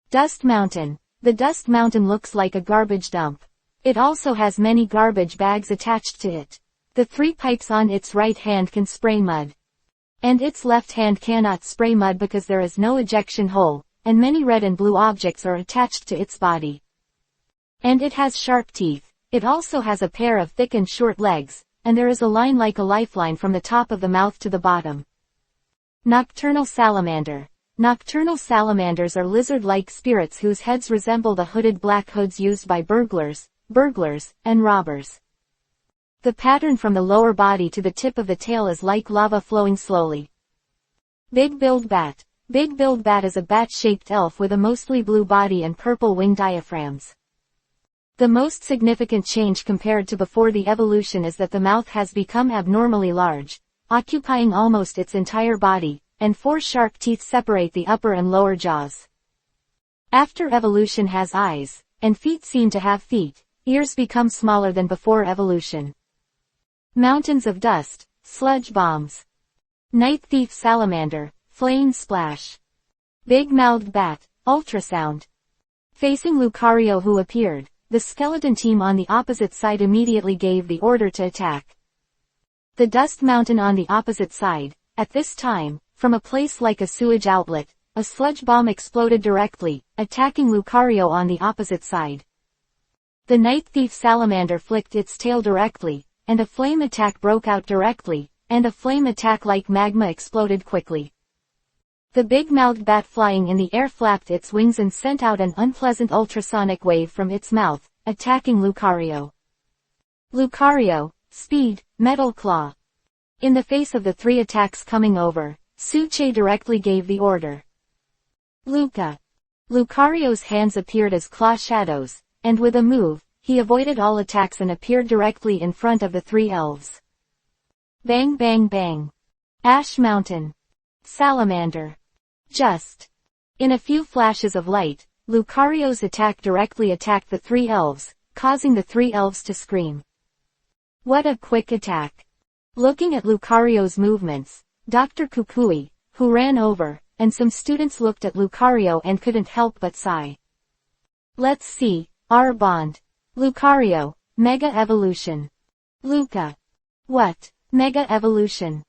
Dust Mountain. The Dust Mountain looks like a garbage dump. It also has many garbage bags attached to it. The 3 pipes on its right hand can spray mud. And its left hand cannot spray mud because there is no ejection hole, and many red and blue objects are attached to its body. And it has sharp teeth. It also has a pair of thick and short legs, and there is a line like a lifeline from the top of the mouth to the bottom. Nocturnal Salamander. Nocturnal salamanders are lizard-like spirits whose heads resemble the hooded black hoods used by burglars, and robbers. The pattern from the lower body to the tip of the tail is like lava flowing slowly. Big-billed bat. Big-billed bat is a bat-shaped elf with a mostly blue body and purple wing diaphragms. The most significant change compared to before the evolution is that the mouth has become abnormally large, occupying almost its entire body, and 4 sharp teeth separate the upper and lower jaws. After evolution has eyes, and feet seem to have feet, ears become smaller than before evolution. Mountains of dust, sludge bombs. Night Thief Salamander, flame splash. Big-mouthed bat, ultrasound. Facing Lucario who appeared, the skeleton team on the opposite side immediately gave the order to attack. The Dust Mountain on the opposite side, at this time, from a place like a sewage outlet, a sludge bomb exploded directly, attacking Lucario on the opposite side. The Night Thief Salamander flicked its tail directly, and a flame attack broke out directly, and a flame attack like magma exploded quickly. The big-mouthed bat flying in the air flapped its wings and sent out an unpleasant ultrasonic wave from its mouth, attacking Lucario. Lucario, speed, Metal Claw. In the face of the 3 attacks coming over, Su-che directly gave the order. Luca. Lucario's hands appeared as claw shadows, and with a move, he avoided all attacks and appeared directly in front of the three elves. Bang bang bang. Ash Mountain. Salamander. Just. In a few flashes of light, Lucario's attack directly attacked the three elves, causing the three elves to scream. What a quick attack. Looking at Lucario's movements, Dr. Kukui, who ran over, and some students looked at Lucario and couldn't help but sigh. Let's see, our bond. Lucario, Mega Evolution. Luca. What? Mega Evolution. ...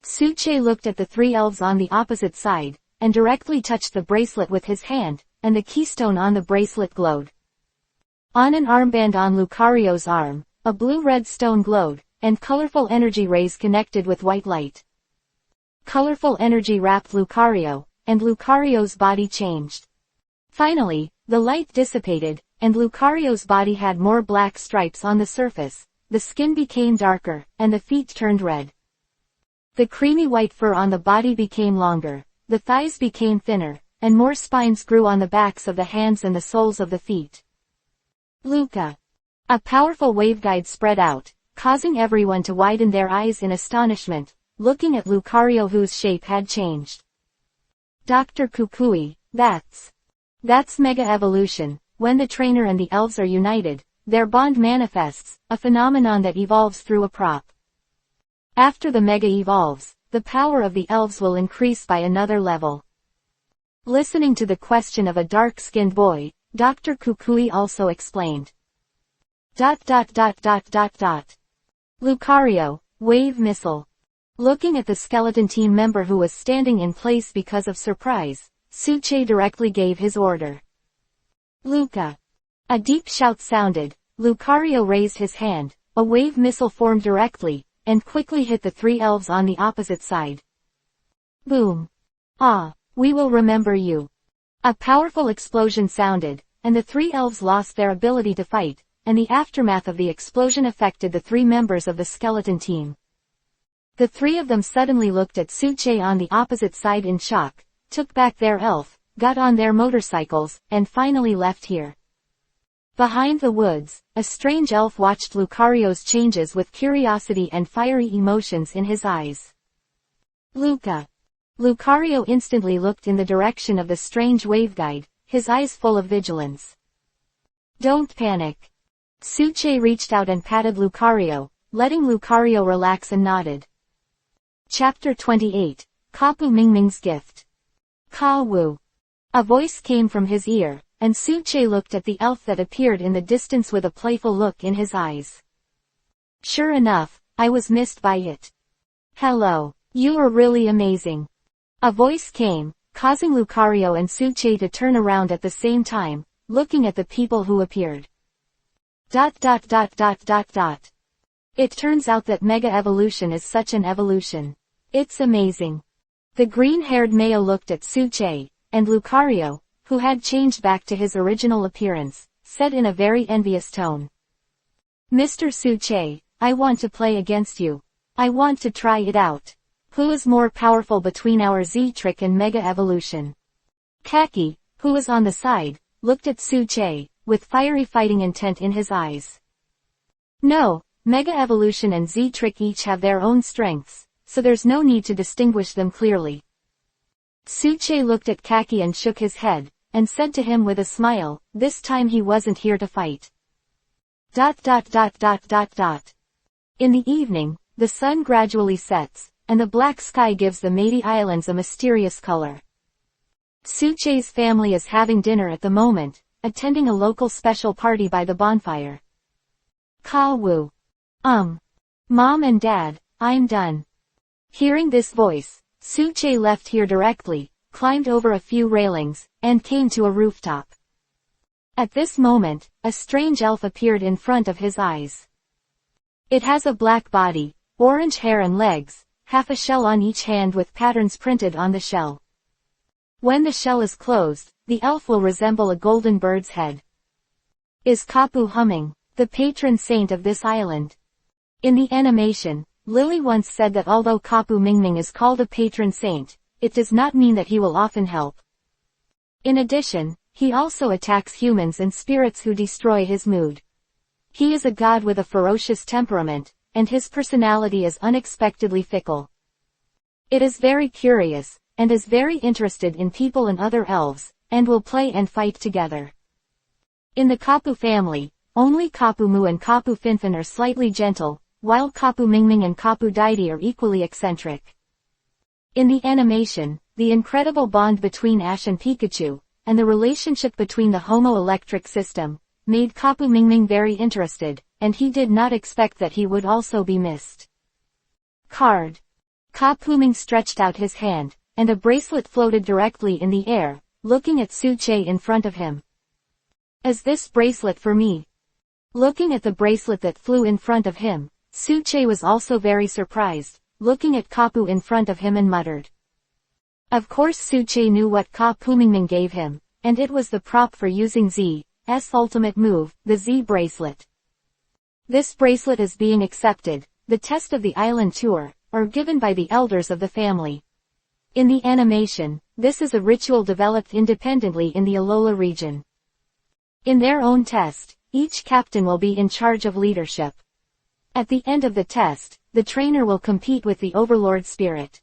Suche looked at the three elves on the opposite side, and directly touched the bracelet with his hand, and the keystone on the bracelet glowed. On an armband on Lucario's arm, a blue-red stone glowed, and colorful energy rays connected with white light. Colorful energy wrapped Lucario, and Lucario's body changed. Finally, the light dissipated, and Lucario's body had more black stripes on the surface, the skin became darker, and the feet turned red. The creamy white fur on the body became longer, the thighs became thinner, and more spines grew on the backs of the hands and the soles of the feet. Luca. A powerful waveguide spread out, causing everyone to widen their eyes in astonishment, looking at Lucario whose shape had changed. Dr. Kukui, that's Mega Evolution. When the trainer and the elves are united, their bond manifests, a phenomenon that evolves through a prop. After the Mega evolves, the power of the elves will increase by another level. Listening to the question of a dark-skinned boy, Dr. Kukui also explained. ... Lucario, wave missile. Looking at the skeleton team member who was standing in place because of surprise, Suche directly gave his order. Luca. A deep shout sounded, Lucario raised his hand, a wave missile formed directly, and quickly hit the three elves on the opposite side. Boom. Ah, we will remember you. A powerful explosion sounded, and the three elves lost their ability to fight, and the aftermath of the explosion affected the three members of the skeleton team. The three of them suddenly looked at Suche on the opposite side in shock, took back their elf, got on their motorcycles, and finally left here. Behind the woods, a strange elf watched Lucario's changes with curiosity and fiery emotions in his eyes. Luca. Lucario instantly looked in the direction of the strange waveguide, his eyes full of vigilance. Don't panic. Suche reached out and patted Lucario, letting Lucario relax and nodded. Chapter 28, Kapu Mingming's Gift. Ka Wu. A voice came from his ear, and Suche looked at the elf that appeared in the distance with a playful look in his eyes. Sure enough, I was missed by it. Hello, you are really amazing. A voice came, causing Lucario and Suche to turn around at the same time, looking at the people who appeared. ... It turns out that Mega Evolution is such an evolution. It's amazing. The green-haired Mayo looked at Suche, and Lucario, who had changed back to his original appearance, said in a very envious tone. Mr. Suche, I want to play against you. I want to try it out. Who is more powerful between our Z-Trick and Mega Evolution? Kaki, who was on the side, looked at Suche, with fiery fighting intent in his eyes. No, Mega Evolution and Z-Trick each have their own strengths, so there's no need to distinguish them clearly. Suche looked at Kaki and shook his head, and said to him with a smile, this time he wasn't here to fight. ... In the evening, the sun gradually sets, and the black sky gives the Meidi Islands a mysterious color. Suche's family is having dinner at the moment, attending a local special party by the bonfire. Ka Wu. Mom and Dad, I'm done. Hearing this voice, Suche left here directly, climbed over a few railings, and came to a rooftop. At this moment, a strange elf appeared in front of his eyes. It has a black body, orange hair and legs, half a shell on each hand with patterns printed on the shell. When the shell is closed, the elf will resemble a golden bird's head. Is Kapu humming, the patron saint of this island? In the animation, Lily once said that although Kapu Mingming is called a patron saint, it does not mean that he will often help. In addition, he also attacks humans and spirits who destroy his mood. He is a god with a ferocious temperament, and his personality is unexpectedly fickle. It is very curious, and is very interested in people and other elves, and will play and fight together. In the Kapu family, only Kapu Mu and Kapu Finfin are slightly gentle, while Kapu Mingming and Kapu Daidi are equally eccentric. In the animation, the incredible bond between Ash and Pikachu, and the relationship between the homo-electric system, made Kapu Mingming very interested, and he did not expect that he would also be missed. Card. Kapu Ming stretched out his hand, and a bracelet floated directly in the air, looking at Su-Che in front of him. Is this bracelet for me? Looking at the bracelet that flew in front of him, Su-Che was also very surprised, looking at Kapu in front of him and muttered. Of course Su-Che knew what Kapu Mingming gave him, and it was the prop for using Z's ultimate move, the Z bracelet. This bracelet is being accepted, the test of the island tour, or given by the elders of the family. In the animation, this is a ritual developed independently in the Alola region. In their own test, each captain will be in charge of leadership. At the end of the test, the trainer will compete with the overlord spirit.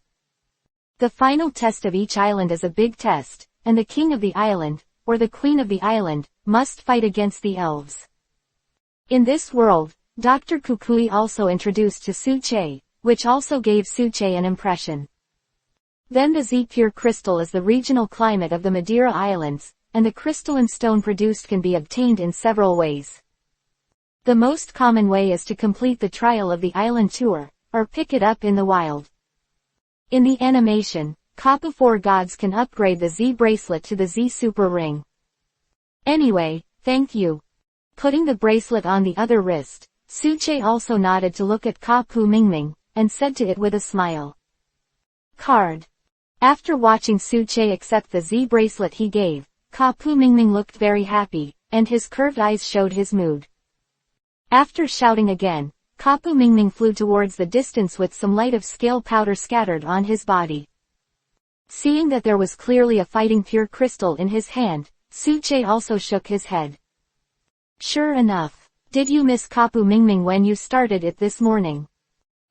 The final test of each island is a big test, and the king of the island, or the queen of the island, must fight against the elves. In this world, Dr. Kukui also introduced to Su-Che, which also gave Su-Che an impression. Then the Z pure crystal is the regional climate of the Madeira Islands, and the crystalline stone produced can be obtained in several ways. The most common way is to complete the trial of the island tour, or pick it up in the wild. In the animation, Kapu 4 gods can upgrade the Z bracelet to the Z super ring. Anyway, thank you. Putting the bracelet on the other wrist, Su-Che also nodded to look at Kapu Mingming, and said to it with a smile. Card. After watching Su-Che accept the Z bracelet he gave, Kapu Mingming looked very happy, and his curved eyes showed his mood. After shouting again, Kapu Mingming flew towards the distance with some light of scale powder scattered on his body. Seeing that there was clearly a fighting pure crystal in his hand, Su-Che also shook his head. Sure enough. Did you miss Kapu Mingming when you started it this morning?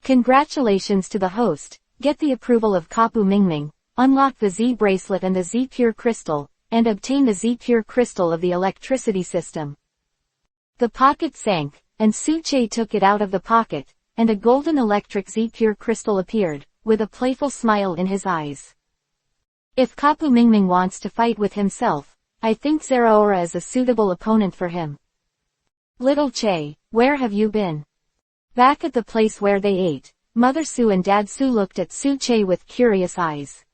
Congratulations to the host, get the approval of Kapu Mingming, unlock the Z bracelet and the Z pure crystal, and obtain the Z pure crystal of the electricity system. The pocket sank, and Su-Che took it out of the pocket, and a golden electric Z pure crystal appeared, with a playful smile in his eyes. If Kapu Mingming wants to fight with himself, I think Zeraora is a suitable opponent for him. Little Che, where have you been? Back at the place where they ate, Mother Su and Dad Su looked at Su-Che with curious eyes.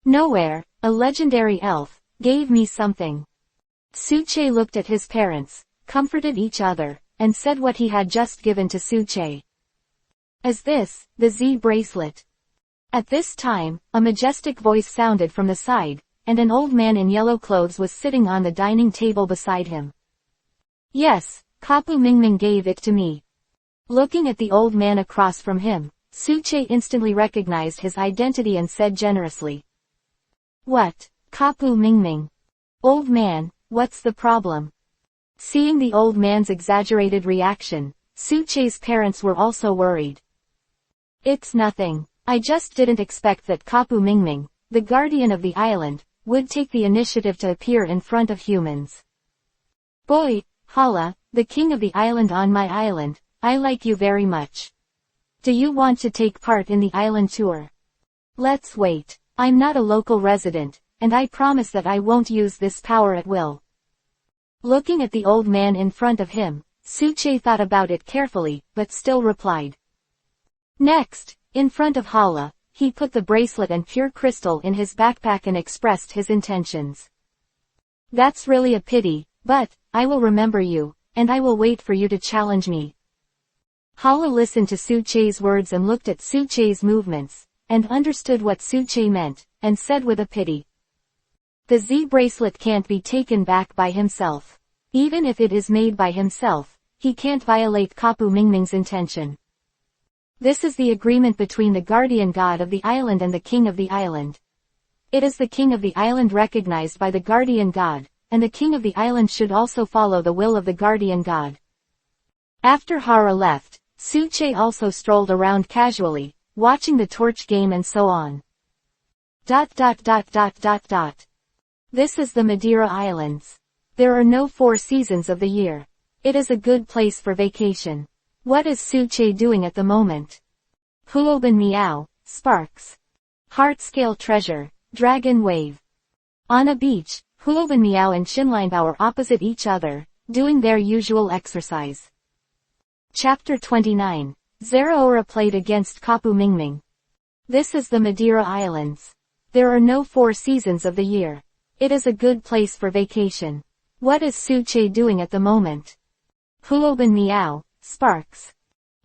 Nowhere, a legendary elf, gave me something. Su-Che looked at his parents, comforted each other, and said what he had just given to Su-Che. Is this, the Z bracelet? At this time, a majestic voice sounded from the side, and an old man in yellow clothes was sitting on the dining table beside him. Yes, Kapu Mingming gave it to me. Looking at the old man across from him, Su-Che instantly recognized his identity and said generously. What, Kapu Mingming? Old man, what's the problem? Seeing the old man's exaggerated reaction, Su-Che's parents were also worried. It's nothing. I just didn't expect that Kapu Mingming, the guardian of the island, would take the initiative to appear in front of humans. Boy, Hala, the king of the island on my island, I like you very much. Do you want to take part in the island tour? Let's wait. I'm not a local resident, and I promise that I won't use this power at will. Looking at the old man in front of him, Su-Che thought about it carefully, but still replied. Next, in front of Hala, he put the bracelet and pure crystal in his backpack and expressed his intentions. That's really a pity, but, I will remember you, and I will wait for you to challenge me. Hala listened to Su-Che's words and looked at Su-Che's movements, and understood what Su-Che meant, and said with a pity. The Z bracelet can't be taken back by himself. Even if it is made by himself, he can't violate Kapu Mingming's intention. This is the agreement between the guardian god of the island and the king of the island. It is the king of the island recognized by the guardian god, and the king of the island should also follow the will of the guardian god. After Hara left, Suche also strolled around casually, watching the torch game and so on. This is the Madeira Islands. There are no 4 seasons of the year. It is a good place for vacation. What is Suche doing at the moment? Huoban Meow, Sparks. Heart Scale Treasure, Dragon Wave. On a beach, Huoban Meow and Shinlinebao are opposite each other, doing their usual exercise. Chapter 29. Zeraora played against Kapu Mingming. This is the Madeira Islands. There are no 4 seasons of the year. It is a good place for vacation. What is Suche doing at the moment? Huoban Meow, Sparks.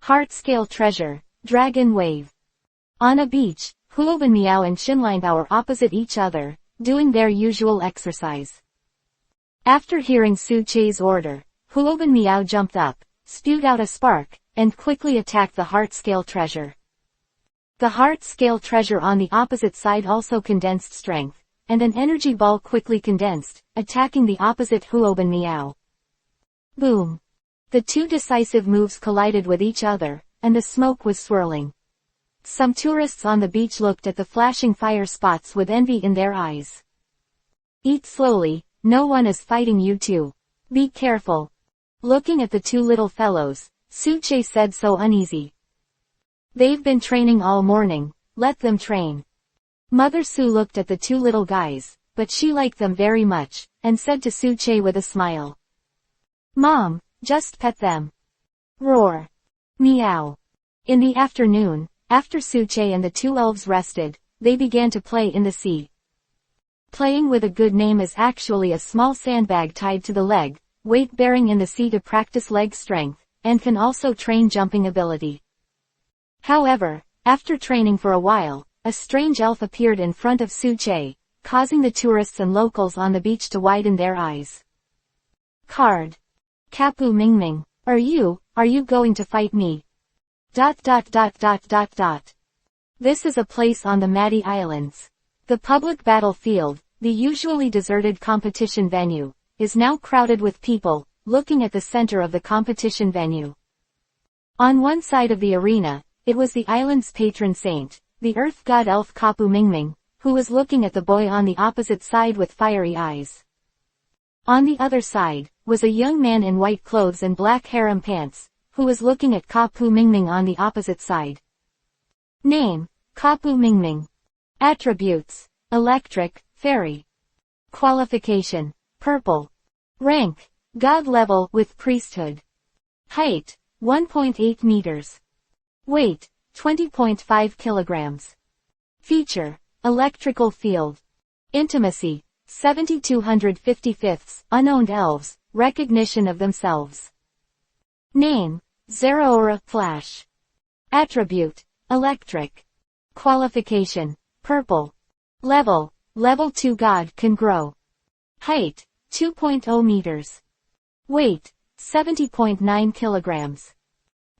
Heart Scale Treasure, Dragon Wave. On a beach, Huoban Meow and Shinlinebao are opposite each other, doing their usual exercise. After hearing Suche's order, Huoban Meow jumped up, spewed out a spark, and quickly attacked the Heart Scale Treasure. The Heart Scale Treasure on the opposite side also condensed strength, and an energy ball quickly condensed, attacking the opposite Huoban Meow. Boom! The 2 decisive moves collided with each other, and the smoke was swirling. Some tourists on the beach looked at the flashing fire spots with envy in their eyes. Eat slowly, no one is fighting you two. Be careful. Looking at the 2 little fellows, Suche said so uneasy. They've been training all morning, let them train. Mother Su looked at the 2 little guys, but she liked them very much, and said to Suche with a smile. Mom, just pet them. Roar. Meow. In the afternoon, after Suche and the 2 elves rested, they began to play in the sea. Playing with a good name is actually a small sandbag tied to the leg, weight-bearing in the sea to practice leg strength, and can also train jumping ability. However, after training for a while, a strange elf appeared in front of Suche, causing the tourists and locals on the beach to widen their eyes. Card. Kapu Mingming, are you going to fight me? This is a place on the Madi Islands. The public battlefield, the usually deserted competition venue, is now crowded with people, looking at the center of the competition venue. On one side of the arena, it was the island's patron saint, the earth god elf Kapu Mingming, who was looking at the boy on the opposite side with fiery eyes. On the other side, was a young man in white clothes and black harem pants, who was looking at Kapu Mingming on the opposite side. Name, Kapu Mingming. Attributes, electric, fairy. Qualification, purple. Rank, god level with priesthood. Height, 1.8 meters. Weight, 20.5 kilograms. Feature, electrical field. Intimacy, 7255, unowned elves, recognition of themselves. Name, Zeraora, Flash. Attribute, electric. Qualification, purple. Level, level 2 god can grow. Height, 2.0 meters. Weight, 70.9 kilograms.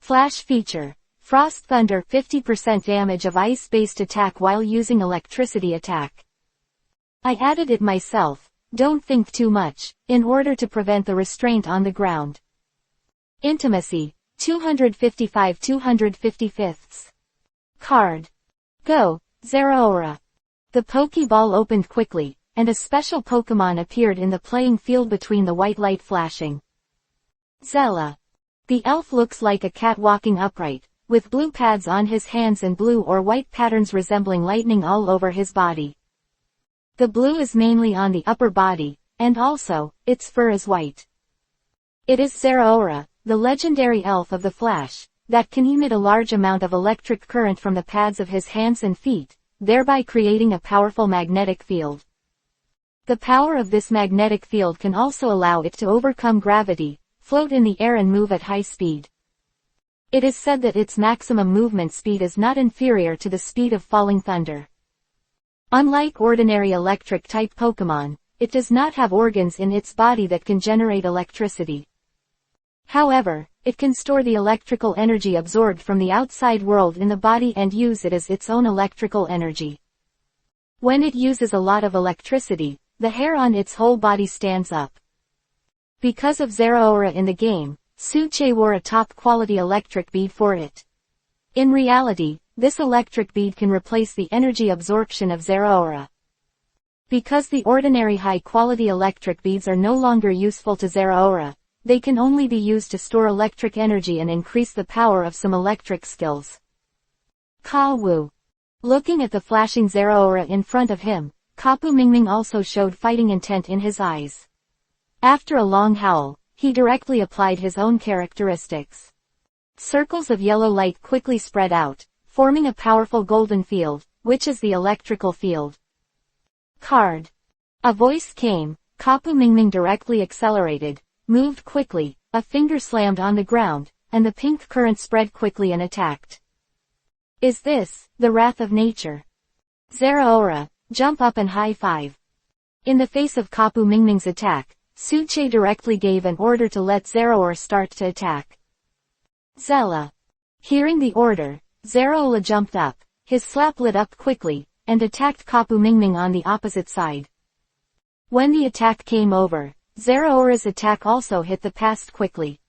Flash feature, Frost Thunder 50% damage of ice-based attack while using electricity attack. I added it myself, don't think too much, in order to prevent the restraint on the ground. Intimacy, 255. Card. Go, Zeraora. The Pokeball opened quickly, and a special Pokemon appeared in the playing field between the white light flashing. Zella. The elf looks like a cat walking upright, with blue pads on his hands and blue or white patterns resembling lightning all over his body. The blue is mainly on the upper body, and also, its fur is white. It is Zeraora, the legendary elf of the Flash, that can emit a large amount of electric current from the pads of his hands and feet, thereby creating a powerful magnetic field. The power of this magnetic field can also allow it to overcome gravity, float in the air and move at high speed. It is said that its maximum movement speed is not inferior to the speed of falling thunder. Unlike ordinary electric-type Pokemon, it does not have organs in its body that can generate electricity. However, it can store the electrical energy absorbed from the outside world in the body and use it as its own electrical energy. When it uses a lot of electricity, the hair on its whole body stands up. Because of Zeraora in the game, Suche wore a top-quality electric bead for it. In reality, this electric bead can replace the energy absorption of Zeraora. Because the ordinary high-quality electric beads are no longer useful to Zeraora, they can only be used to store electric energy and increase the power of some electric skills. Ka Wu. Looking at the flashing Zeraora in front of him, Kapu Mingming also showed fighting intent in his eyes. After a long howl, he directly applied his own characteristics. Circles of yellow light quickly spread out, forming a powerful golden field, which is the electrical field. Card. A voice came. Kapu Mingming directly accelerated, moved quickly, a finger slammed on the ground, and the pink current spread quickly and attacked. Is this the wrath of nature? Zeraora, jump up and high five. In the face of Kapu Mingming's attack, Suche directly gave an order to let Zeraora start to attack. Zella. Hearing the order, Zeraora jumped up, his slap lit up quickly, and attacked Kapu Mingming on the opposite side. When the attack came over, Zeraora's attack also hit the past quickly.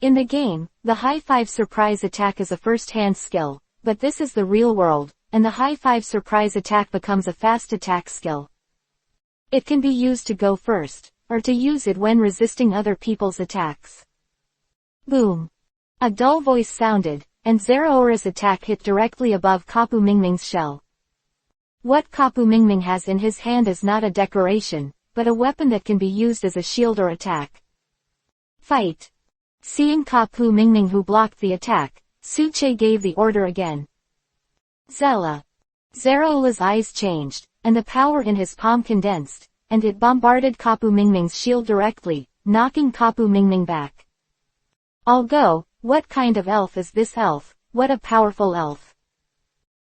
In the game, the high five surprise attack is a first-hand skill, but this is the real world, and the high five surprise attack becomes a fast attack skill. It can be used to go first, or to use it when resisting other people's attacks. Boom. A dull voice sounded, and Zeraora's attack hit directly above Kapu Mingming's shell. What Kapu Mingming has in his hand is not a decoration, but a weapon that can be used as a shield or attack. Fight. Seeing Kapu Mingming who blocked the attack, Suche gave the order again. Zella. Zeraola's eyes changed, and the power in his palm condensed, and it bombarded Kapu Mingming's shield directly, knocking Kapu Mingming back. I'll go. What kind of elf is this elf? What a powerful elf.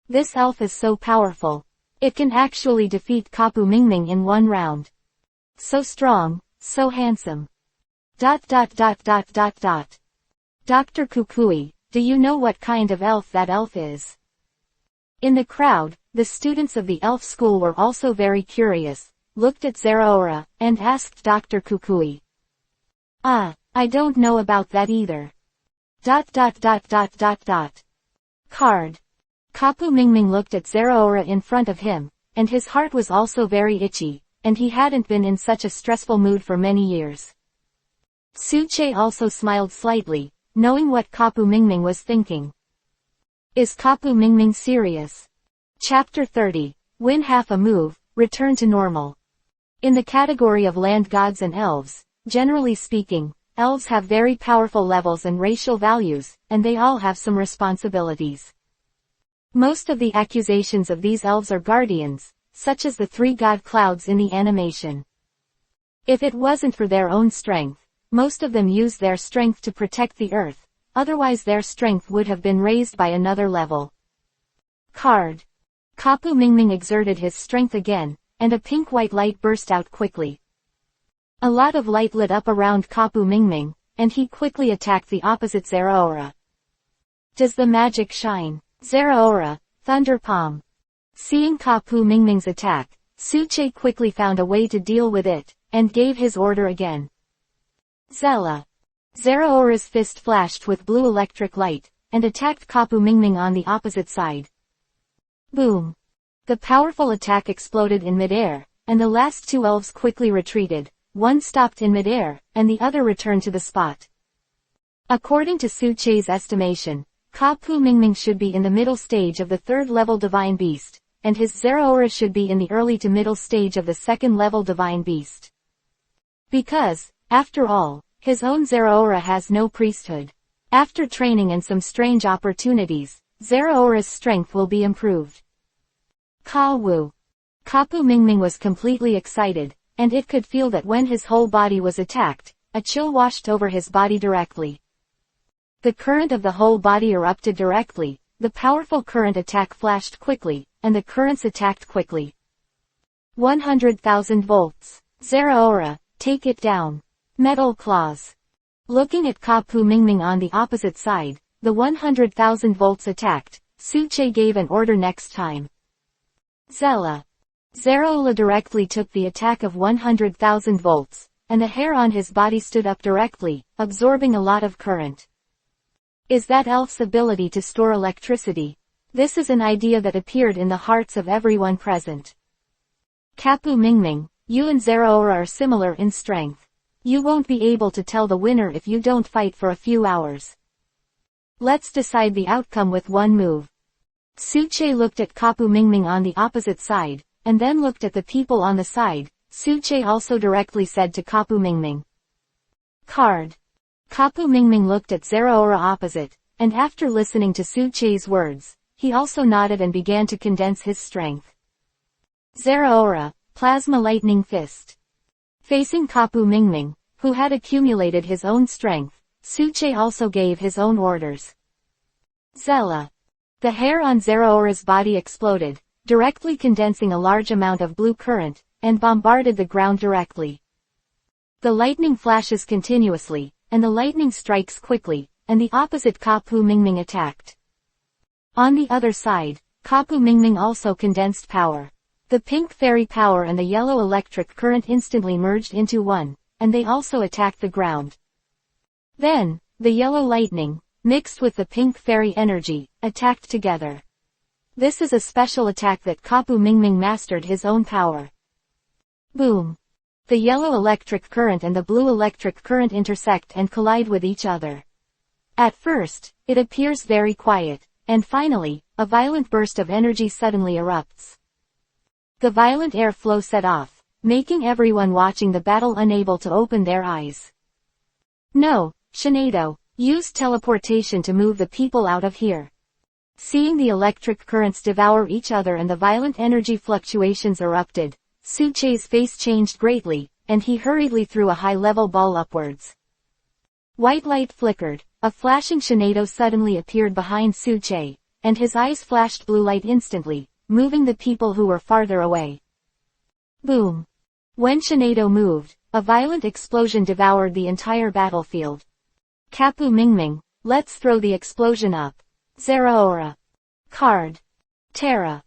This elf is so powerful. It can actually defeat Kapu Mingming in one round. So strong, so handsome. ... Dr. Kukui, do you know what kind of elf that elf is? In the crowd, the students of the elf school were also very curious, looked at Zeraora, and asked Dr. Kukui. I don't know about that either. ... Card. Kapu Mingming looked at Zeraora in front of him, and his heart was also very itchy, and he hadn't been in such a stressful mood for many years. Suche also smiled slightly, knowing what Kapu Mingming was thinking. Is Kapu Mingming serious? Chapter 30, Win half a move, return to normal. In the category of land gods and elves, generally speaking, elves have very powerful levels and racial values, and they all have some responsibilities. Most of the accusations of these elves are guardians, such as the three god clouds in the animation. If it wasn't for their own strength, most of them use their strength to protect the earth, otherwise their strength would have been raised by another level. Card. Kapu Mingming exerted his strength again, and a pink-white light burst out quickly. A lot of light lit up around Kapu Mingming, and he quickly attacked the opposite Zeraora. Does the magic shine? Zeraora, Thunder Palm. Seeing Kapu Mingming's attack, Suche quickly found a way to deal with it, and gave his order again. Zella. Zeraora's fist flashed with blue electric light, and attacked Kapu Mingming on the opposite side. Boom. The powerful attack exploded in midair, and the last two elves quickly retreated, one stopped in midair, and the other returned to the spot. According to Suche's estimation, Kapu Mingming should be in the middle stage of the third-level Divine Beast, and his Zeraora should be in the early to middle stage of the second-level Divine Beast. Because, after all, his own Zeraora has no priesthood. After training and some strange opportunities, Zeraora's strength will be improved. Ka Wu. Kapu Mingming was completely excited, and it could feel that when his whole body was attacked, a chill washed over his body directly. The current of the whole body erupted directly, the powerful current attack flashed quickly, and the currents attacked quickly. 100,000 volts. Zeraora, take it down. Metal claws. Looking at Kapu Mingming on the opposite side, the 100,000 volts attacked. Suche gave an order next time. Zella. Zeraola directly took the attack of 100,000 volts, and the hair on his body stood up directly, absorbing a lot of current. Is that Elf's ability to store electricity? This is an idea that appeared in the hearts of everyone present. Kapu Mingming, you and Zeraora are similar in strength. You won't be able to tell the winner if you don't fight for a few hours. Let's decide the outcome with one move. Suche looked at Kapu Mingming on the opposite side, and then looked at the people on the side. Suche also directly said to Kapu Mingming. Card. Kapu Mingming looked at Zeraora opposite, and after listening to Suche's words, he also nodded and began to condense his strength. Zeraora, Plasma Lightning Fist. Facing Kapu Mingming, who had accumulated his own strength, Suche also gave his own orders. Zella. The hair on Zeraora's body exploded, directly condensing a large amount of blue current, and bombarded the ground directly. The lightning flashes continuously, and the lightning strikes quickly, and the opposite Kapu Mingming attacked. On the other side, Kapu Mingming also condensed power. The pink fairy power and the yellow electric current instantly merged into one, and they also attacked the ground. Then, the yellow lightning, mixed with the pink fairy energy, attacked together. This is a special attack that Kapu Mingming mastered his own power. Boom! The yellow electric current and the blue electric current intersect and collide with each other. At first, it appears very quiet, and finally, a violent burst of energy suddenly erupts. The violent airflow set off, making everyone watching the battle unable to open their eyes. No, Shinado, use teleportation to move the people out of here. Seeing the electric currents devour each other and the violent energy fluctuations erupted, Suche's face changed greatly, and he hurriedly threw a high-level ball upwards. White light flickered, a flashing Shinado suddenly appeared behind Suche, and his eyes flashed blue light instantly, moving the people who were farther away. Boom! When Shinado moved, a violent explosion devoured the entire battlefield. Kapu Mingming, let's throw the explosion up. Zeraora. Card. Terra.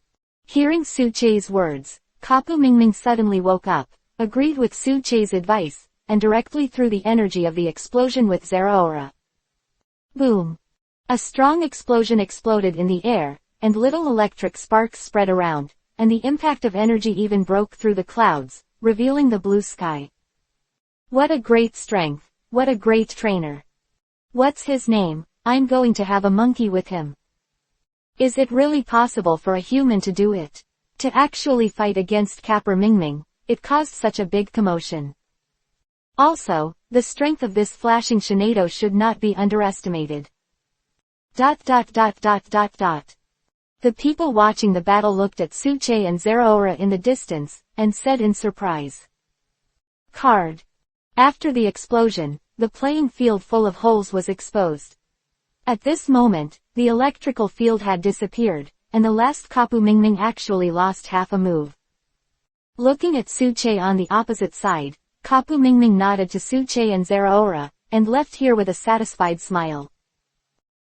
Hearing Suche's words, Kapu Mingming suddenly woke up, agreed with Suche's advice, and directly threw the energy of the explosion with Zeraora. Boom! A strong explosion exploded in the air, and little electric sparks spread around, and the impact of energy even broke through the clouds, revealing the blue sky. What a great strength, what a great trainer. What's his name? I'm going to have a monkey with him. Is it really possible for a human to do it? To actually fight against Kapu Mingming, it caused such a big commotion. Also, the strength of this flashing Shinado should not be underestimated. The people watching the battle looked at Suche and Zeraora in the distance, and said in surprise. Card. After the explosion, the playing field full of holes was exposed. At this moment, the electrical field had disappeared, and the last Kapu Mingming actually lost half a move. Looking at Suche on the opposite side, Kapu Mingming nodded to Suche and Zeraora, and left here with a satisfied smile.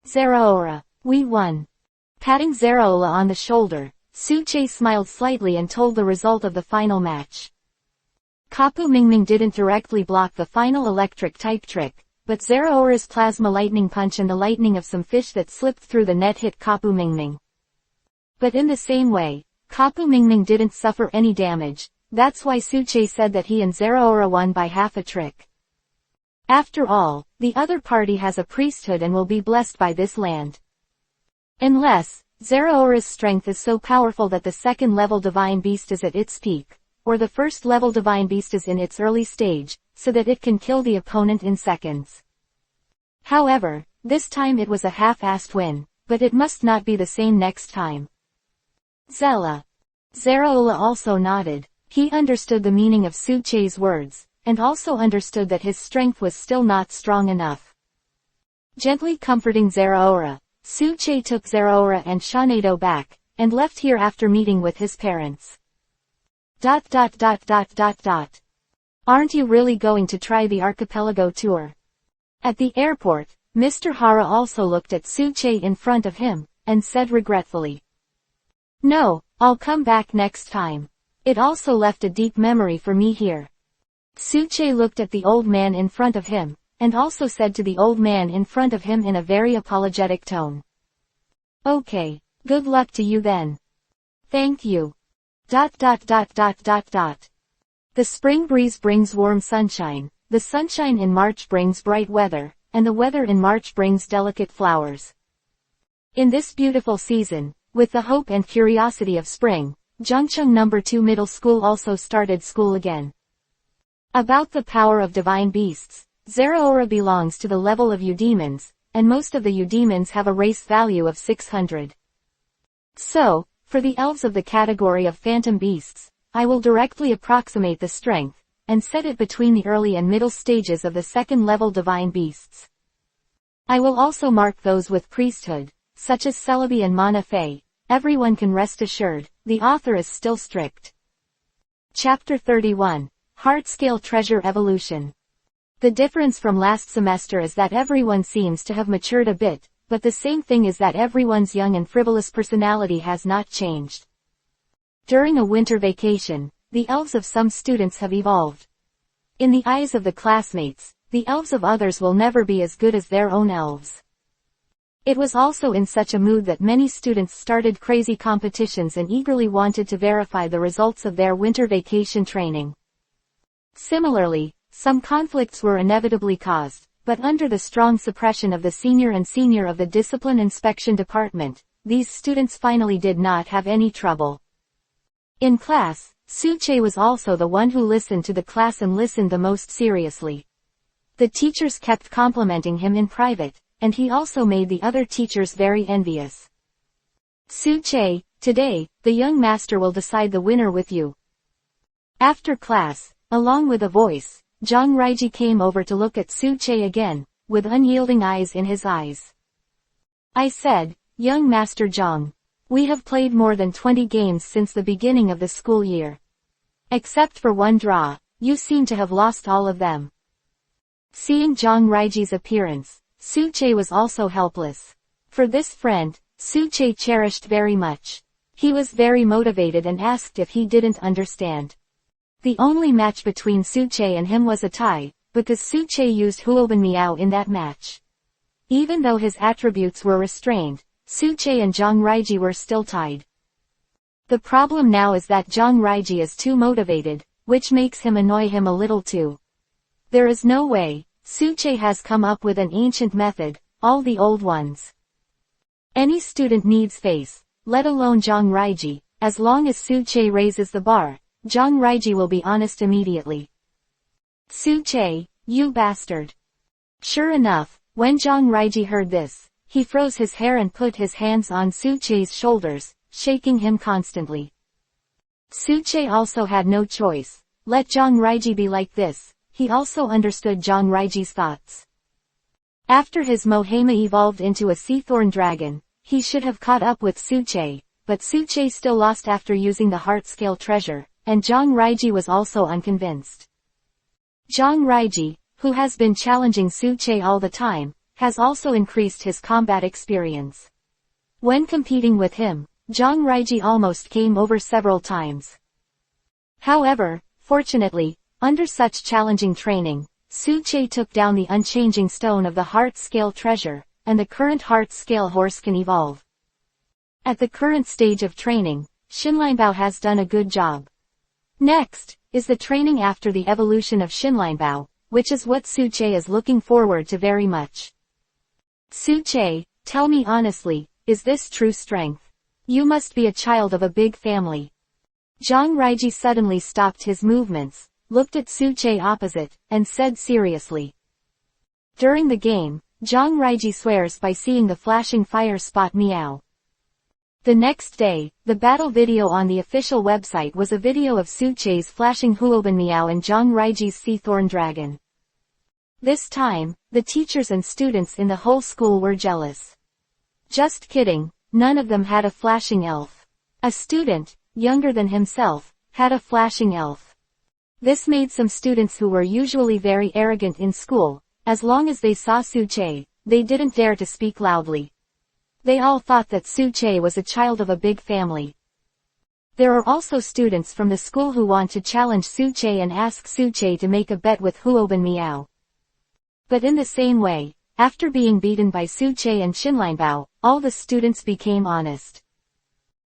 Zeraora, we won. Patting Zeraola on the shoulder, Suche smiled slightly and told the result of the final match. Kapu Mingming didn't directly block the final electric type trick, but Zeraora's plasma lightning punch and the lightning of some fish that slipped through the net hit Kapu Mingming. But in the same way, Kapu Mingming didn't suffer any damage. That's why Suche said that he and Zeraora won by half a trick. After all, the other party has a priesthood and will be blessed by this land. Unless, Zeraora's strength is so powerful that the second-level divine beast is at its peak, or the first-level divine beast is in its early stage, so that it can kill the opponent in seconds. However, this time it was a half-assed win, but it must not be the same next time. Zella. Zeraola also nodded. He understood the meaning of Suche's words, and also understood that his strength was still not strong enough. Gently comforting Zeraora, Suche took Zeraora and Shinado back, and left here after meeting with his parents. Aren't you really going to try the archipelago tour? At the airport, Mr. Hara also looked at Suche in front of him, and said regretfully, "No, I'll come back next time. It also left a deep memory for me here." Suche looked at the old man in front of him, and also said to the old man in front of him in a very apologetic tone, "Okay, good luck to you then. Thank you. ... The spring breeze brings warm sunshine, the sunshine in March brings bright weather, and the weather in March brings delicate flowers. In this beautiful season, with the hope and curiosity of spring, Zhangcheng No. 2 Middle School also started school again. About the power of divine beasts, Zeraora belongs to the level of eudemons, and most of the eudemons have a race value of 600. So, for the elves of the category of phantom beasts, I will directly approximate the strength, and set it between the early and middle stages of the second-level divine beasts. I will also mark those with priesthood, such as Celebi and Mana Fei. Everyone can rest assured, the author is still strict. Chapter 31. Heart-Scale Treasure Evolution. The difference from last semester is that everyone seems to have matured a bit, but the same thing is that everyone's young and frivolous personality has not changed. During a winter vacation, the elves of some students have evolved. In the eyes of the classmates, the elves of others will never be as good as their own elves. It was also in such a mood that many students started crazy competitions and eagerly wanted to verify the results of their winter vacation training. Similarly, some conflicts were inevitably caused, but under the strong suppression of the senior and senior of the Discipline Inspection Department, these students finally did not have any trouble. In class, Suche was also the one who listened to the class and listened the most seriously. The teachers kept complimenting him in private, and he also made the other teachers very envious. "Suche, today, the young master will decide the winner with you." After class, along with a voice, Zhang Raiji came over to look at Suche again, with unyielding eyes in his eyes. I said, "Young Master Zhang, we have played more than 20 games since the beginning of the school year. Except for one draw, you seem to have lost all of them." Seeing Zhang Raiji's appearance, Suche was also helpless. For this friend, Suche cherished very much. He was very motivated and asked if he didn't understand. The only match between Suche and him was a tie, because Suche used Huoban Miao in that match. Even though his attributes were restrained, Suche and Zhang Raiji were still tied. The problem now is that Zhang Raiji is too motivated, which makes him annoy him a little too. There is no way. Suche has come up with an ancient method, all the old ones. Any student needs face, let alone Zhang Raiji. As long as Suche raises the bar, Zhang Raiji will be honest immediately. "Suche, you bastard." Sure enough, when Zhang Raiji heard this, he froze his hair and put his hands on Suche's shoulders, shaking him constantly. Suche also had no choice. Let Zhang Raiji be like this. He also understood Zhang Raiji's thoughts. After his Mohama evolved into a Seathorn dragon, he should have caught up with Suche, but Suche still lost after using the heart-scale treasure, and Zhang Raiji was also unconvinced. Zhang Raiji, who has been challenging Suche all the time, has also increased his combat experience. When competing with him, Zhang Raiji almost came over several times. However, fortunately, under such challenging training, Suche took down the unchanging stone of the heart-scale treasure, and the current heart-scale horse can evolve. At the current stage of training, Xinleinbao has done a good job. Next, is the training after the evolution of Xinleinbao, which is what Suche is looking forward to very much. "Suche, tell me honestly, is this true strength? You must be a child of a big family." Zhang Raiji suddenly stopped his movements, looked at Suche opposite, and said seriously. During the game, Zhang Raiji swears by seeing the flashing fire spot meow. The next day, the battle video on the official website was a video of Suche's flashing Huoban Miao and Zhang Raiji's Seathorn dragon. This time, the teachers and students in the whole school were jealous. Just kidding, none of them had a flashing elf. A student, younger than himself, had a flashing elf. This made some students who were usually very arrogant in school, As long as they saw Suche, they didn't dare to speak loudly. They all thought that Suche was a child of a big family. There are also students from the school who want to challenge Suche and ask Suche to make a bet with Huoben Miao. But in the same way, after being beaten by Suche and Xinleinbao, all the students became honest.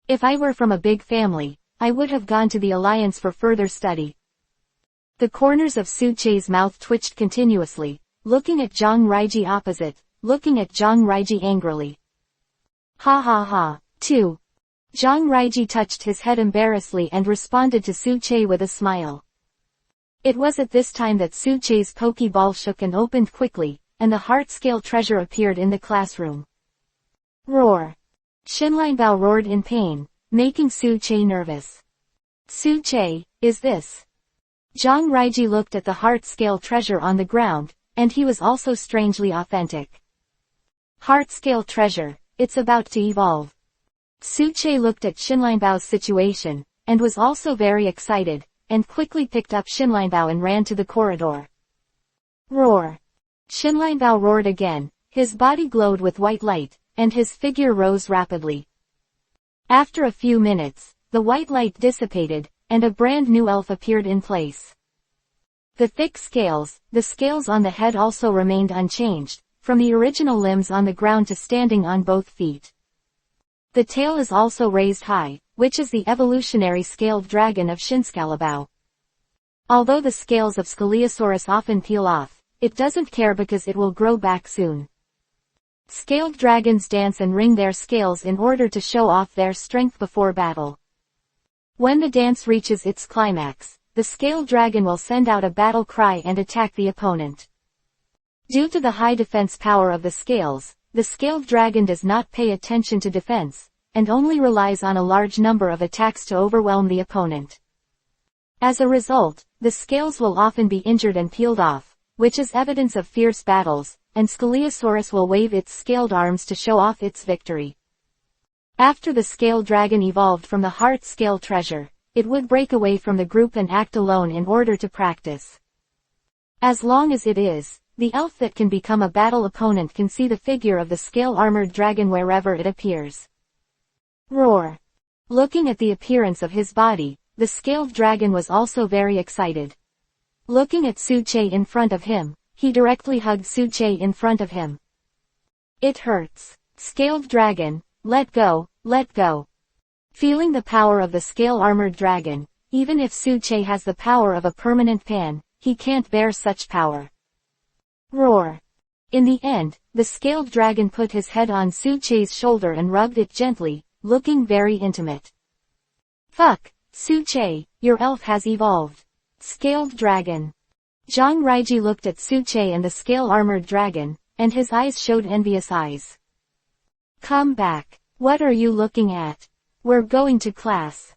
If I were from a big family, I would have gone to the Alliance for further study. The corners of Suche's mouth twitched continuously, looking at Zhang Raiji opposite, looking at Zhang Raiji angrily. Ha ha ha. 2. Zhang Raiji touched his head embarrassedly and responded to Suche with a smile. It was at this time that Suche's pokeball shook and opened quickly, and the heart-scale treasure appeared in the classroom. Roar. Xinleinbao roared in pain, making Suche nervous. Suche, is this? Zhang Raiji looked at the heart-scale treasure on the ground, and he was also strangely authentic. Heart-scale treasure, it's about to evolve. Suche looked at Xinleinbao's situation, and was also very excited, and quickly picked up Xinleinbao and ran to the corridor. Roar. Xinleinbao roared again, his body glowed with white light, and his figure rose rapidly. After a few minutes, the white light dissipated, and a brand new elf appeared in place. The thick scales, the scales on the head also remained unchanged, from the original limbs on the ground to standing on both feet. The tail is also raised high, which is the evolutionary scaled dragon of Shinscalabao. Although the scales of Scaliosaurus often peel off, it doesn't care because it will grow back soon. Scaled dragons dance and wring their scales in order to show off their strength before battle. When the dance reaches its climax, the scaled dragon will send out a battle cry and attack the opponent. Due to the high defense power of the scaled dragon does not pay attention to defense, and only relies on a large number of attacks to overwhelm the opponent. As a result, the scales will often be injured and peeled off, which is evidence of fierce battles, and Scaliosaurus will wave its scaled arms to show off its victory. After the scaled dragon evolved from the heart scale treasure, it would break away from the group and act alone in order to practice. As long as it is, the elf that can become a battle opponent can see the figure of the scale-armored dragon wherever it appears. Roar. Looking at the appearance of his body, the scaled dragon was also very excited. Looking at Suche in front of him, he directly hugged Suche in front of him. It hurts. Scaled dragon, let go, let go. Feeling the power of the scale-armored dragon, even if Suche has the power of a permanent pan, he can't bear such power. Roar. In the end, the scaled dragon put his head on Suche's shoulder and rubbed it gently, looking very intimate. Fuck, Suche, your elf has evolved. Scaled dragon. Zhang Raiji looked at Suche and the scale-armored dragon, and his eyes showed envious eyes. Come back. What are you looking at? We're going to class.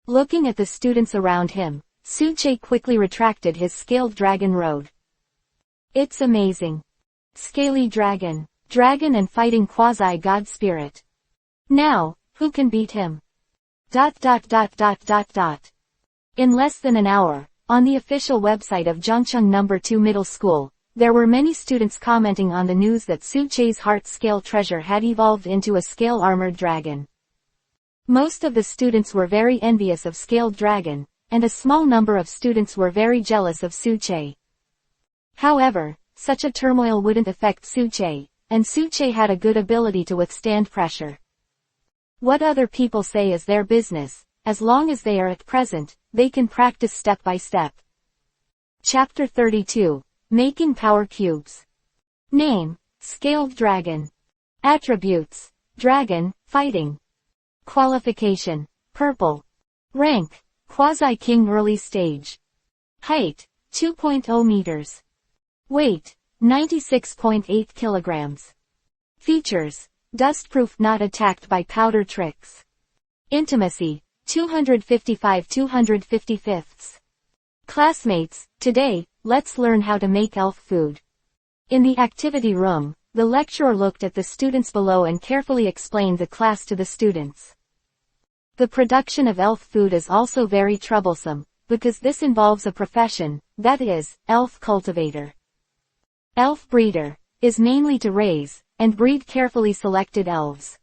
Looking at the students around him, Suche quickly retracted his scaled dragon robe. It's amazing. Scaly dragon. Dragon and fighting quasi-god spirit. Now, who can beat him? ... In less than an hour, on the official website of Zhangcheng No. 2 Middle School, there were many students commenting on the news that Suche's heart scale treasure had evolved into a scale-armored dragon. Most of the students were very envious of scaled dragon, and a small number of students were very jealous of Suche. However, such a turmoil wouldn't affect Suche, and Suche had a good ability to withstand pressure. What other people say is their business, as long as they are at present, they can practice step by step. Chapter 32. Making Power Cubes. Name, Scaled Dragon. Attributes, Dragon, Fighting. Qualification, Purple. Rank, Quasi-King Early Stage. Height, 2.0 meters. Weight, 96.8 kilograms. Features, dustproof, not attacked by powder tricks. Intimacy, 255/255. Classmates, today, let's learn how to make elf food. In the activity room, the lecturer looked at the students below and carefully explained the class to the students. The production of elf food is also very troublesome, because this involves a profession, that is, elf cultivator. Elf breeder is mainly to raise and breed carefully selected elves.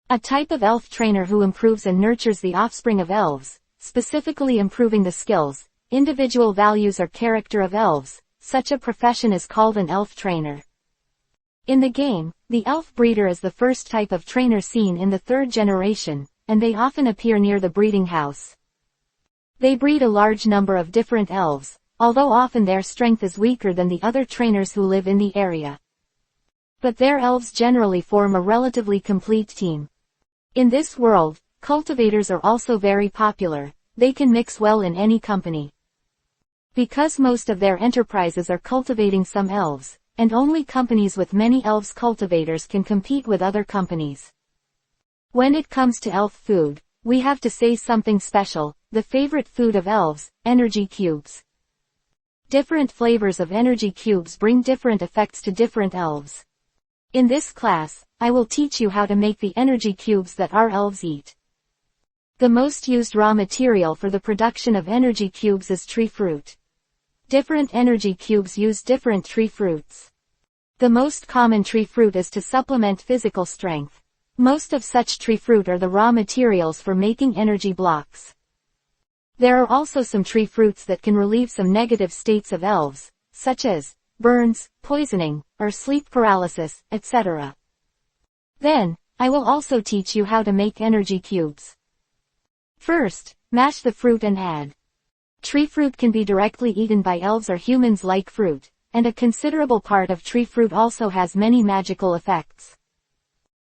A type of elf trainer who improves and nurtures the offspring of elves, specifically improving the skills, individual values or character of elves. Such a profession is called an elf trainer. In the game, the elf breeder is the first type of trainer seen in the third generation, and they often appear near the breeding house. They breed a large number of different elves, although often their strength is weaker than the other trainers who live in the area. But their elves generally form a relatively complete team. In this world, cultivators are also very popular. They can mix well in any company. Because most of their enterprises are cultivating some elves, and only companies with many elves cultivators can compete with other companies. When it comes to elf food, we have to say something special, the favorite food of elves, energy cubes. Different flavors of energy cubes bring different effects to different elves. In this class, I will teach you how to make the energy cubes that our elves eat. The most used raw material for the production of energy cubes is tree fruit. Different energy cubes use different tree fruits. The most common tree fruit is to supplement physical strength. Most of such tree fruit are the raw materials for making energy blocks. There are also some tree fruits that can relieve some negative states of elves, such as burns, poisoning, or sleep paralysis, etc. Then, I will also teach you how to make energy cubes. First, mash the fruit and add. Tree fruit can be directly eaten by elves or humans like fruit, and a considerable part of tree fruit also has many magical effects.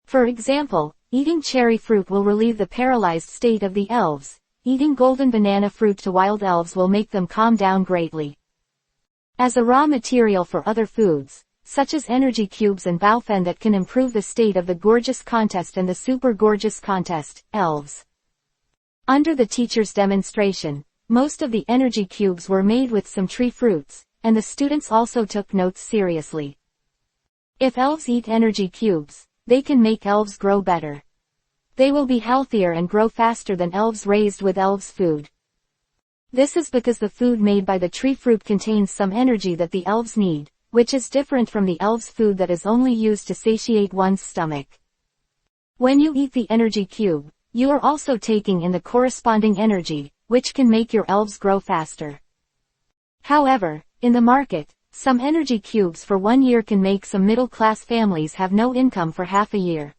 For example, eating cherry fruit will relieve the paralyzed state of the elves. Eating golden banana fruit to wild elves will make them calm down greatly. As a raw material for other foods, such as energy cubes and baofen that can improve the state of the gorgeous contest and the super gorgeous contest, elves. Under the teacher's demonstration, most of the energy cubes were made with some tree fruits, and the students also took notes seriously. If elves eat energy cubes, they can make elves grow better. They will be healthier and grow faster than elves raised with elves' food. This is because the food made by the tree fruit contains some energy that the elves need, which is different from the elves' food that is only used to satiate one's stomach. When you eat the energy cube, you are also taking in the corresponding energy, which can make your elves grow faster. However, in the market, some energy cubes for 1 year can make some middle-class families have no income for half a year.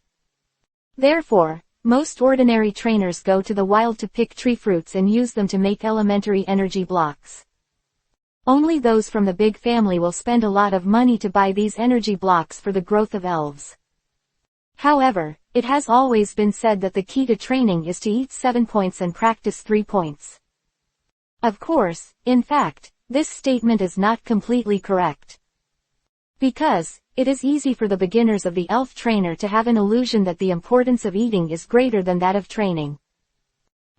Therefore, most ordinary trainers go to the wild to pick tree fruits and use them to make elementary energy blocks. Only those from the big family will spend a lot of money to buy these energy blocks for the growth of elves. However, it has always been said that the key to training is to eat 7 points and practice 3 points. Of course, in fact, this statement is not completely correct. Because, it is easy for the beginners of the elf trainer to have an illusion that the importance of eating is greater than that of training.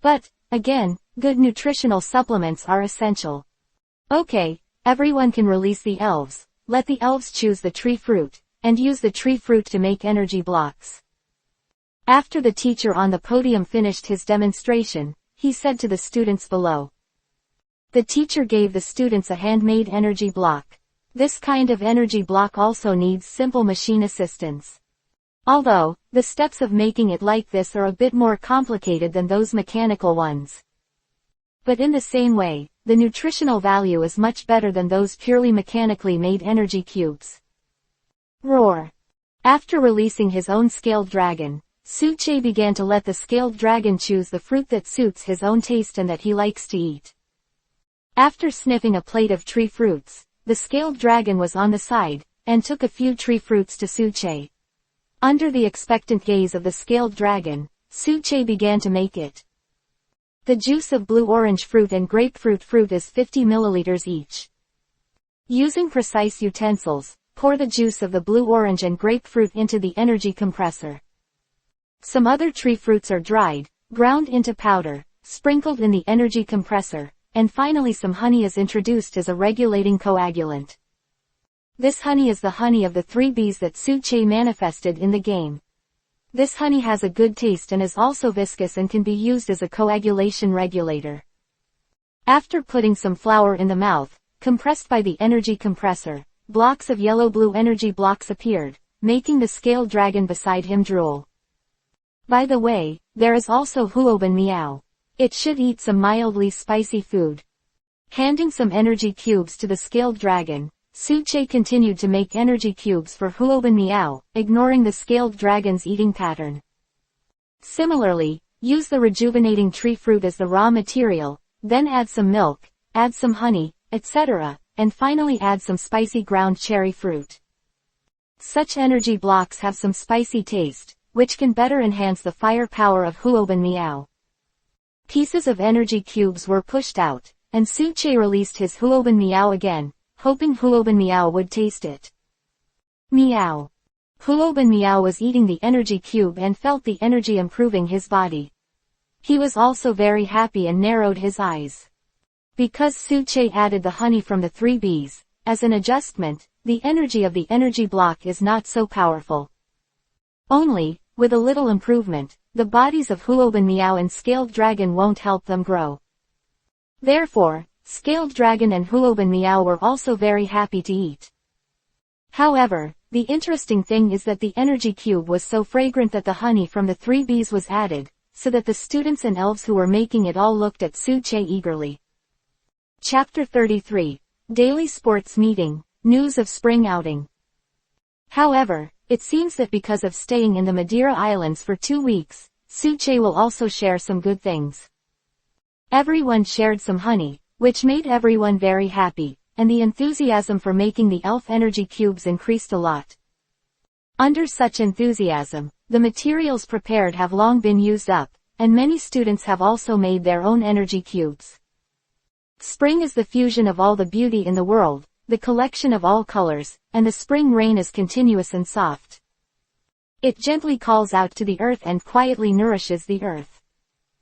But, again, good nutritional supplements are essential. Okay, everyone can release the elves, let the elves choose the tree fruit, and use the tree fruit to make energy blocks. After the teacher on the podium finished his demonstration, he said to the students below. The teacher gave the students a handmade energy block. This kind of energy block also needs simple machine assistance. Although, the steps of making it like this are a bit more complicated than those mechanical ones. But in the same way, the nutritional value is much better than those purely mechanically made energy cubes. Roar. After releasing his own scaled dragon, Suche began to let the scaled dragon choose the fruit that suits his own taste and that he likes to eat. After sniffing a plate of tree fruits, the scaled dragon was on the side, and took a few tree fruits to Suche. Under the expectant gaze of the scaled dragon, Suche began to make it. The juice of blue-orange fruit and grapefruit fruit is 50 milliliters each. Using precise utensils, pour the juice of the blue-orange and grapefruit into the energy compressor. Some other tree fruits are dried, ground into powder, sprinkled in the energy compressor, and finally some honey is introduced as a regulating coagulant. This honey is the honey of the 3 bees that Suche manifested in the game. This honey has a good taste and is also viscous and can be used as a coagulation regulator. After putting some flour in the mouth, compressed by the energy compressor, blocks of yellow-blue energy blocks appeared, making the scaled dragon beside him drool. By the way, there is also Huoben Meow. It should eat some mildly spicy food. Handing some energy cubes to the scaled dragon, Suche continued to make energy cubes for Huoben Meow, ignoring the scaled dragon's eating pattern. Similarly, use the rejuvenating tree fruit as the raw material, then add some milk, add some honey, etc., and finally add some spicy ground cherry fruit. Such energy blocks have some spicy taste, which can better enhance the firepower of Huoben Meow. Pieces of energy cubes were pushed out, and Suche released his Huoben Meow again, hoping Huoben Meow would taste it. Meow. Huoben Meow was eating the energy cube and felt the energy improving his body. He was also very happy and narrowed his eyes. Because Suche added the honey from the 3 bees, as an adjustment, the energy of the energy block is not so powerful. Only, with a little improvement, the bodies of Huoben Meow and Scaled Dragon won't help them grow. Therefore, Scaled Dragon and Huoben Meow were also very happy to eat. However, the interesting thing is that the energy cube was so fragrant that the honey from the 3 bees was added, so that the students and elves who were making it all looked at Suche eagerly. Chapter 33. Daily Sports Meeting, News of Spring Outing. However, it seems that because of staying in the Madeira Islands for 2 weeks, Suche will also share some good things. Everyone shared some honey, which made everyone very happy, and the enthusiasm for making the elf energy cubes increased a lot. Under such enthusiasm, the materials prepared have long been used up, and many students have also made their own energy cubes. Spring is the fusion of all the beauty in the world, the collection of all colors, and the spring rain is continuous and soft. It gently calls out to the earth and quietly nourishes the earth.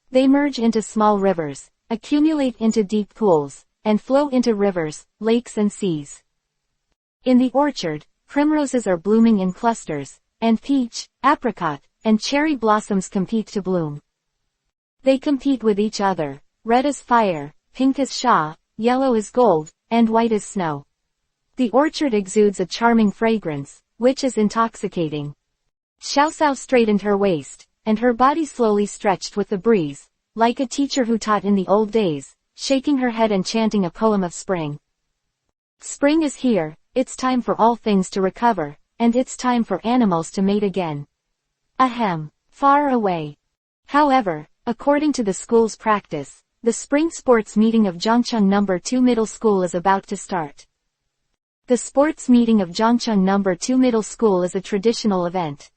They merge into small rivers, accumulate into deep pools, and flow into rivers, lakes and seas. In the orchard, primroses are blooming in clusters, and peach, apricot, and cherry blossoms compete to bloom. They compete with each other, red as fire, pink as Sha, yellow as gold, and white as snow. The orchard exudes a charming fragrance, which is intoxicating. Xiaoxiao straightened her waist, and her body slowly stretched with the breeze, like a teacher who taught in the old days, shaking her head and chanting a poem of spring. Spring is here, it's time for all things to recover, and it's time for animals to mate again. Ahem, far away. However, according to the school's practice, the spring sports meeting of Zhangcheng No. 2 Middle School is about to start. The sports meeting of Zhangcheng No. 2 Middle School is a traditional event.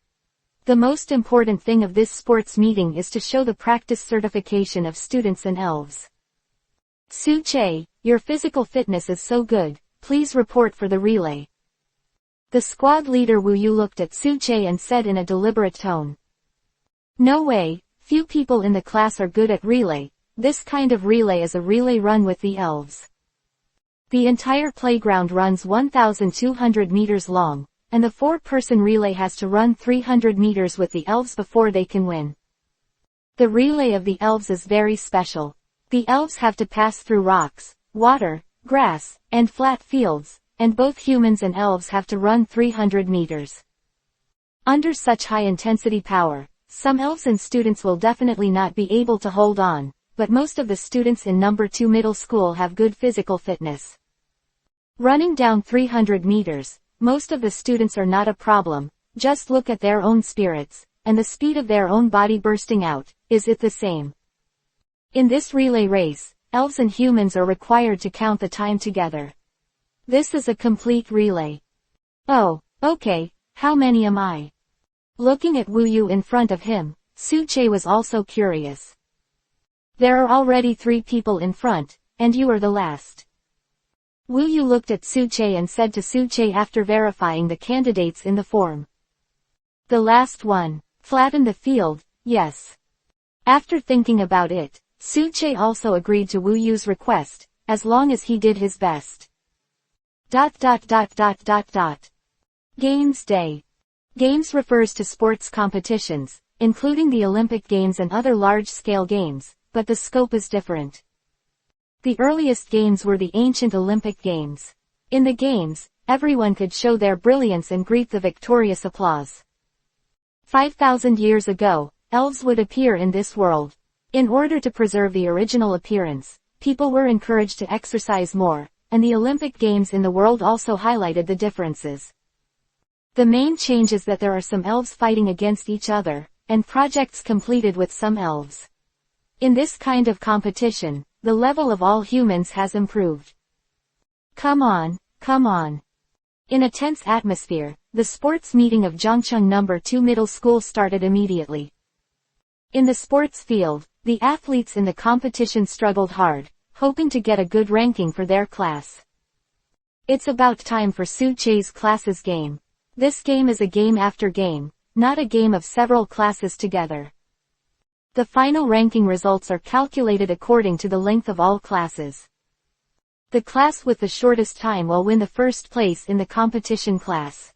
The most important thing of this sports meeting is to show the practice certification of students and elves. Suche, your physical fitness is so good, please report for the relay. The squad leader Wu Yu looked at Suche and said in a deliberate tone. No way, few people in the class are good at relay, this kind of relay is a relay run with the elves. The entire playground runs 1,200 meters long, and the 4-person relay has to run 300 meters with the elves before they can win. The relay of the elves is very special. The elves have to pass through rocks, water, grass, and flat fields, and both humans and elves have to run 300 meters. Under such high-intensity power, some elves and students will definitely not be able to hold on, but most of the students in No. 2 Middle School have good physical fitness. Running down 300 meters, most of the students are not a problem, just look at their own spirits, and the speed of their own body bursting out, is it the same? In this relay race, elves and humans are required to count the time together. This is a complete relay. Oh, okay, how many am I? Looking at Wu Yu in front of him, Suche was also curious. There are already 3 people in front, and you are the last. Wu Yu looked at Suche and said to Suche after verifying the candidates in the form. The last one. Flatten the field, yes. After thinking about it, Suche also agreed to Wu Yu's request, as long as he did his best. Games Day. Games refers to sports competitions, including the Olympic Games and other large-scale games, but the scope is different. The earliest games were the ancient Olympic Games. In the games, everyone could show their brilliance and greet the victorious applause. 5,000 years ago, elves would appear in this world. In order to preserve the original appearance, people were encouraged to exercise more, and the Olympic Games in the world also highlighted the differences. The main change is that there are some elves fighting against each other, and projects completed with some elves. In this kind of competition, the level of all humans has improved. Come on, come on. In a tense atmosphere, the sports meeting of Zhangcheng No. 2 Middle School started immediately. In the sports field, the athletes in the competition struggled hard, hoping to get a good ranking for their class. It's about time for Su Che's class's game. This game is a game after game, not a game of several classes together. The final ranking results are calculated according to the length of all classes. The class with the shortest time will win the first place in the competition class.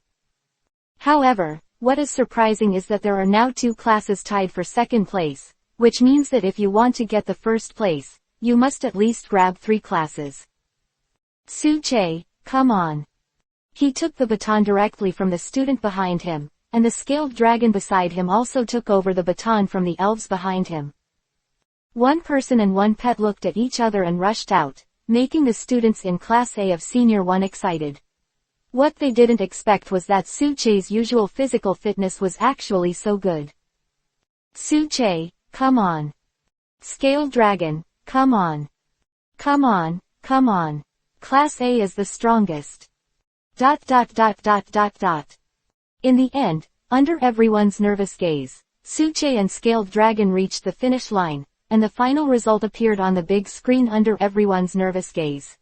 However, what is surprising is that there are now 2 classes tied for second place, which means that if you want to get the first place, you must at least grab 3 classes. Su Che, come on. He took the baton directly from the student behind him, and the scaled dragon beside him also took over the baton from the elves behind him. One person and one pet looked at each other and rushed out, making the students in Class A of Senior 1 excited. What they didn't expect was that Su Che's usual physical fitness was actually so good. Su Che, come on. Scaled dragon, come on. Come on, come on. Class A is the strongest. ... In the end, under everyone's nervous gaze, Su Che and Scaled Dragon reached the finish line, and the final result appeared on the big screen under everyone's nervous gaze.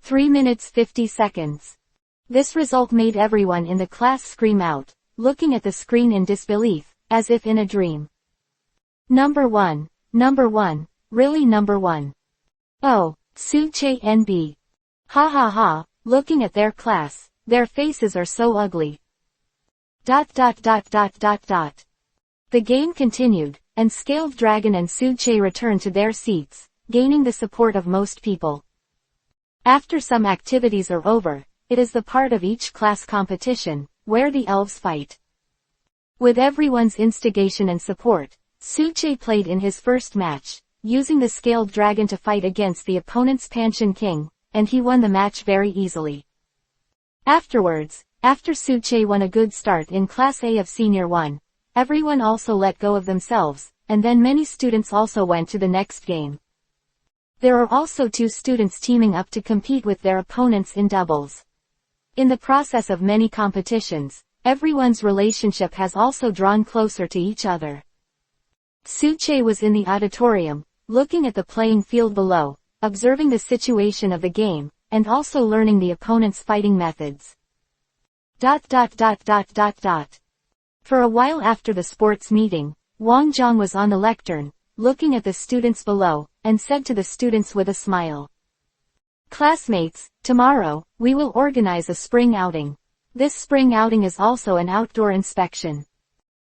3 minutes 50 seconds. This result made everyone in the class scream out, looking at the screen in disbelief, as if in a dream. Number 1, really number 1. Oh, Su Che NB. Ha ha ha, looking at their class, their faces are so ugly. ... The game continued, and Scaled Dragon and Su Che returned to their seats, gaining the support of most people. After some activities are over, it is the part of each class competition, where the elves fight. With everyone's instigation and support, Su Che played in his first match, using the Scaled Dragon to fight against the opponent's Panchen King, and he won the match very easily. Afterwards, after Su Che won a good start in Class A of Senior 1, everyone also let go of themselves, and then many students also went to the next game. There are also 2 students teaming up to compete with their opponents in doubles. In the process of many competitions, everyone's relationship has also drawn closer to each other. Su Che was in the auditorium, looking at the playing field below, observing the situation of the game, and also learning the opponent's fighting methods. ... For a while after the sports meeting, Wang Zhang was on the lectern, looking at the students below, and said to the students with a smile. Classmates, tomorrow, we will organize a spring outing. This spring outing is also an outdoor inspection.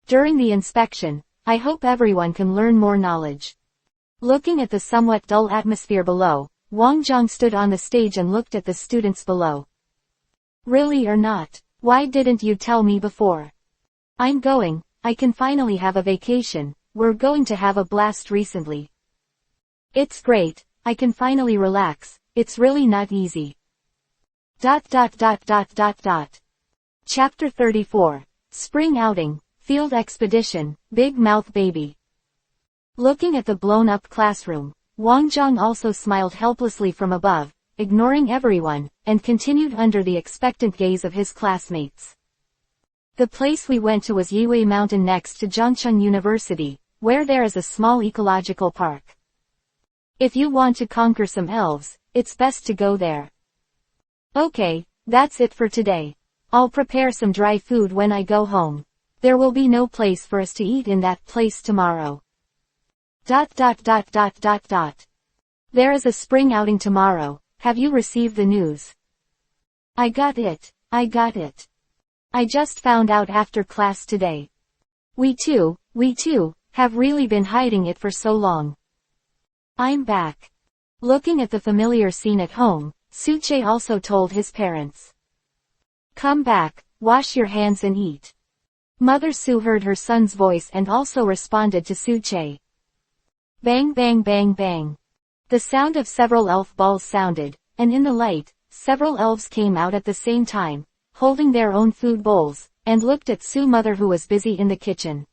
During the inspection, I hope everyone can learn more knowledge. Looking at the somewhat dull atmosphere below, Wang Zhang stood on the stage and looked at the students below. Really or not? Why didn't you tell me before? I'm going, I can finally have a vacation, we're going to have a blast recently. It's great, I can finally relax, it's really not easy. ... Chapter 34. Spring Outing, Field Expedition, Big Mouth Baby. Looking at the blown-up classroom, Wang Zhang also smiled helplessly from above, ignoring everyone, and continued under the expectant gaze of his classmates. The place we went to was Yiwei Mountain next to Zhangcheng University, where there is a small ecological park. If you want to conquer some elves, it's best to go there. Okay, that's it for today. I'll prepare some dry food when I go home. There will be no place for us to eat in that place tomorrow. ... There is a spring outing tomorrow, have you received the news? I got it. I just found out after class today. We too, have really been hiding it for so long. I'm back. Looking at the familiar scene at home, Su Che also told his parents. Come back, wash your hands and eat. Mother Su heard her son's voice and also responded to Su-che. Bang bang bang bang. The sound of several elf balls sounded, and in the light, several elves came out at the same time, holding their own food bowls, and looked at Su mother who was busy in the kitchen.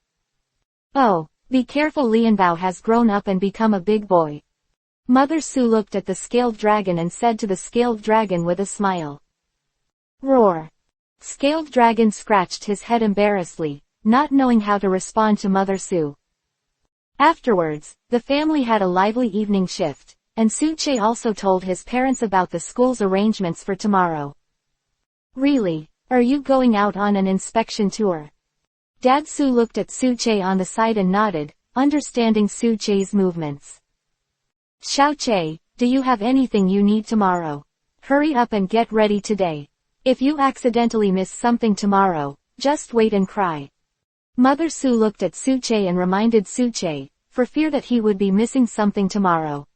Oh, be careful, Lianbao has grown up and become a big boy. Mother Su looked at the scaled dragon and said to the scaled dragon with a smile. Roar. Scaled dragon scratched his head embarrassedly, not knowing how to respond to Mother Su. Afterwards, the family had a lively evening shift, and Su-che also told his parents about the school's arrangements for tomorrow. Really? Are you going out on an inspection tour? Dad Su looked at Su-che on the side and nodded, understanding Su-che's movements. Xiao-che, do you have anything you need tomorrow? Hurry up and get ready today. If you accidentally miss something tomorrow, just wait and cry. Mother Su looked at Su-che and reminded Su-che, for fear that he would be missing something tomorrow.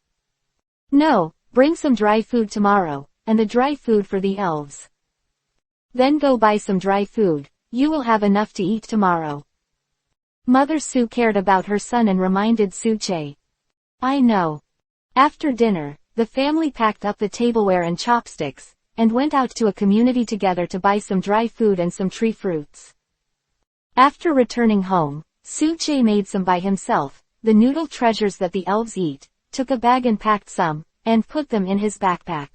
No, bring some dry food tomorrow, and the dry food for the elves. Then go buy some dry food, you will have enough to eat tomorrow. Mother Su cared about her son and reminded Su-che. I know. After dinner, the family packed up the tableware and chopsticks, and went out to a community together to buy some dry food and some tree fruits. After returning home, Su-che made some by himself, the noodle treasures that the elves eat, took a bag and packed some, and put them in his backpack.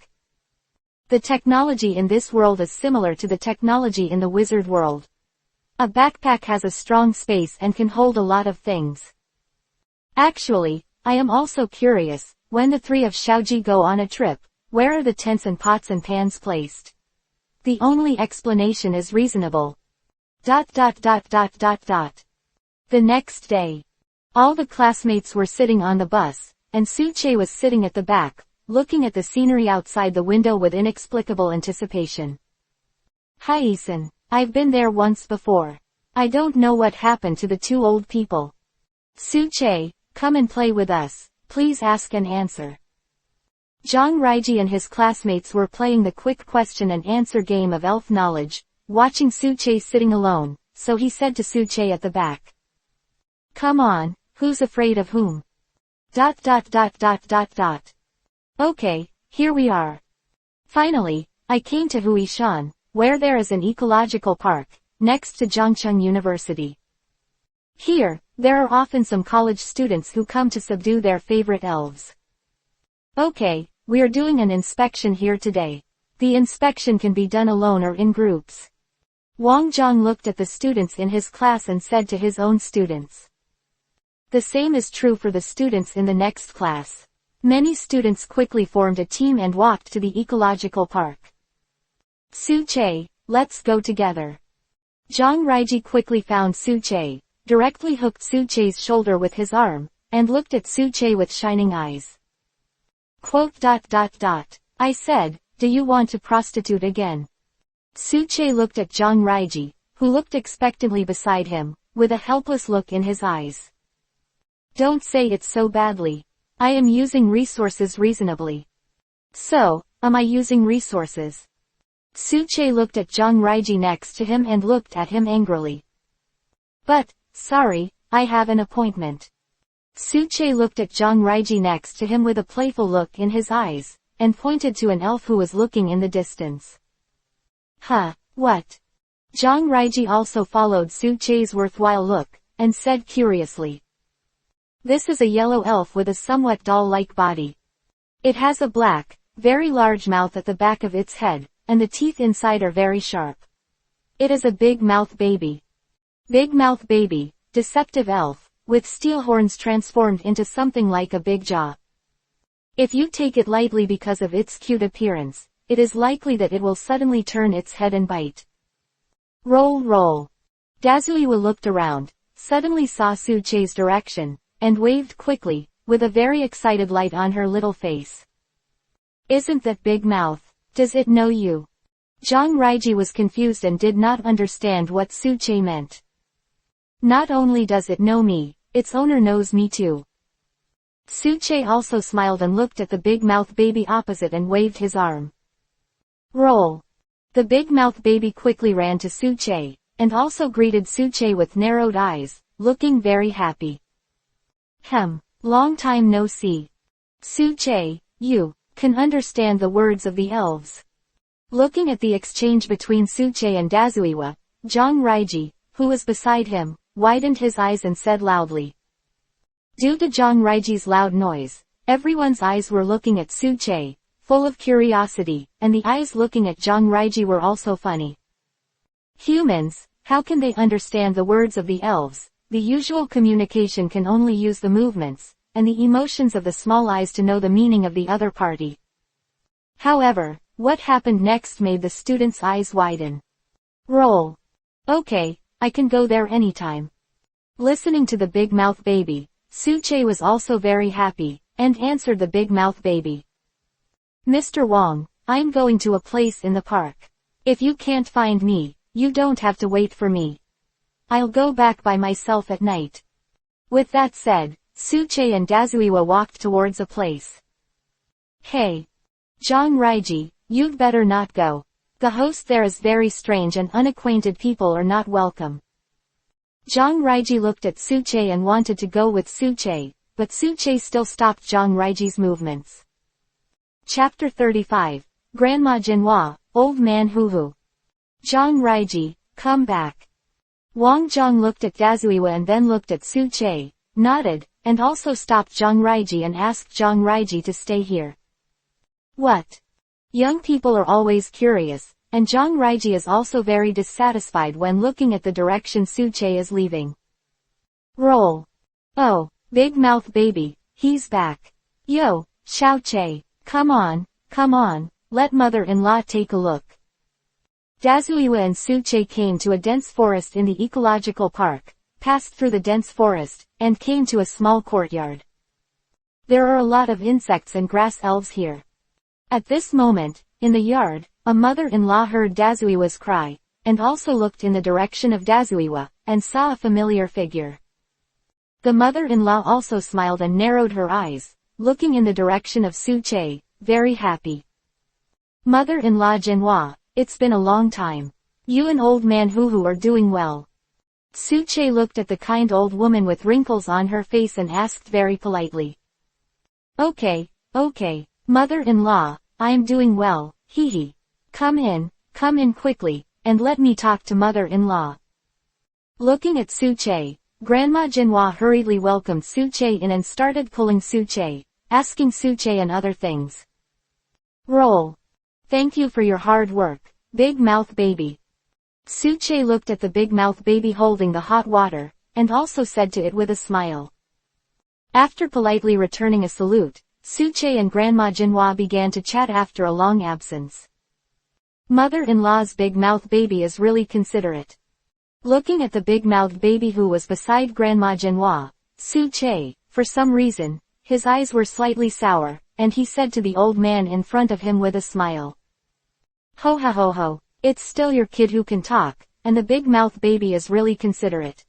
The technology in this world is similar to the technology in the wizard world. A backpack has a strong space and can hold a lot of things. Actually, I am also curious, when the three of Xiaoji go on a trip, where are the tents and pots and pans placed? The only explanation is reasonable. The next day. All the classmates were sitting on the bus, and Su-che was sitting at the back, looking at the scenery outside the window with inexplicable anticipation. Hi-san, I've been there once before. I don't know what happened to the two old people. Su-che, come and play with us, please ask and answer. Zhang Raiji and his classmates were playing the quick question and answer game of elf knowledge, watching Su-che sitting alone, so he said to Su-che at the back. Come on, who's afraid of whom? Okay, here we are. Finally, I came to Huishan, where there is an ecological park, next to Zhangcheng University. Here, there are often some college students who come to subdue their favorite elves. Okay, we're doing an inspection here today. The inspection can be done alone or in groups. Wang Zhang looked at the students in his class and said to his own students. The same is true for the students in the next class. Many students quickly formed a team and walked to the ecological park. Su-che, let's go together. Zhang Raiji quickly found Su-che, directly hooked Su-che's shoulder with his arm, and looked at Su-che with shining eyes. I said, do you want to prostitute again? Su-che looked at Zhang Raiji, who looked expectantly beside him, with a helpless look in his eyes. Don't say it so badly. I am using resources reasonably. So, am I using resources? Su-che looked at Zhang Raiji next to him and looked at him angrily. But, sorry, I have an appointment. Su-che looked at Zhang Raiji next to him with a playful look in his eyes, and pointed to an elf who was looking in the distance. Huh, what? Zhang Raiji also followed Su-che's worthwhile look, and said curiously. This is a yellow elf with a somewhat doll-like body. It has a black, very large mouth at the back of its head, and the teeth inside are very sharp. It is a big mouth baby. Big mouth baby, deceptive elf, with steel horns transformed into something like a big jaw. If you take it lightly because of its cute appearance, it is likely that it will suddenly turn its head and bite. Roll roll. Dazuiwa looked around, suddenly saw Su-che's direction, and waved quickly, with a very excited light on her little face. Isn't that big mouth? Does it know you? Zhang Raiji was confused and did not understand what Su-che meant. Not only does it know me, its owner knows me too. Su-che also smiled and looked at the big mouth baby opposite and waved his arm. Roll. The big-mouth baby quickly ran to Suche, and also greeted Suche with narrowed eyes, looking very happy. Long time no see. Suche, you can understand the words of the elves. Looking at the exchange between Suche and Dazuiwa, Zhang Raiji, who was beside him, widened his eyes and said loudly. Due to Zhang Raiji's loud noise, everyone's eyes were looking at Suche, full of curiosity, and the eyes looking at Zhang Raiji were also funny. Humans, how can they understand the words of the elves? The usual communication can only use the movements and the emotions of the small eyes to know the meaning of the other party. However, what happened next made the students' eyes widen. Roll. Okay, I can go there anytime. Listening to the big-mouth baby, Suche was also very happy, and answered the big-mouth baby. Mr. Wong, I'm going to a place in the park. If you can't find me, you don't have to wait for me. I'll go back by myself at night. With that said, Suche and Dazuiwa walked towards a place. Hey! Zhang Raiji, you'd better not go. The host there is very strange and unacquainted people are not welcome. Zhang Raiji looked at Suche and wanted to go with Suche, but Suche still stopped Zhang Raiji's movements. Chapter 35, Grandma Jinhua, Old Man Huhu. Zhang Raiji, come back. Wang Zhang looked at Dazuiwa and then looked at Suche, nodded, and also stopped Zhang Raiji and asked Zhang Raiji to stay here. What? Young people are always curious, and Zhang Raiji is also very dissatisfied when looking at the direction Suche is leaving. Roll. Oh, big mouth baby, he's back. Yo, Xiaoche, come on, let mother-in-law take a look. Dazuiwa and Suche came to a dense forest in the ecological park, passed through the dense forest, and came to a small courtyard. There are a lot of insects and grass elves here. At this moment, in the yard, a mother-in-law heard Dazuiwa's cry, and also looked in the direction of Dazuiwa, and saw a familiar figure. The mother-in-law also smiled and narrowed her eyes, looking in the direction of Suche, very happy. Mother-in-law Jinhua, it's been a long time. You and old man Huhu are doing well. Suche looked at the kind old woman with wrinkles on her face and asked very politely. Okay, mother-in-law, I am doing well, hee. Come in quickly, and let me talk to mother-in-law. Looking at Suche, Grandma Jinhua hurriedly welcomed Suche in and started pulling Suche, asking Suche and other things. Roll. Thank you for your hard work, big mouth baby. Suche looked at the big mouth baby holding the hot water, and also said to it with a smile. After politely returning a salute, Suche and Grandma Jinhua began to chat after a long absence. Mother-in-law's big-mouthed baby is really considerate. Looking at the big-mouthed baby who was beside Grandma Jinhua, Suche, for some reason, his eyes were slightly sour, and he said to the old man in front of him with a smile. Ho ha ho ho, it's still your kid who can talk, and the big-mouthed baby is really considerate.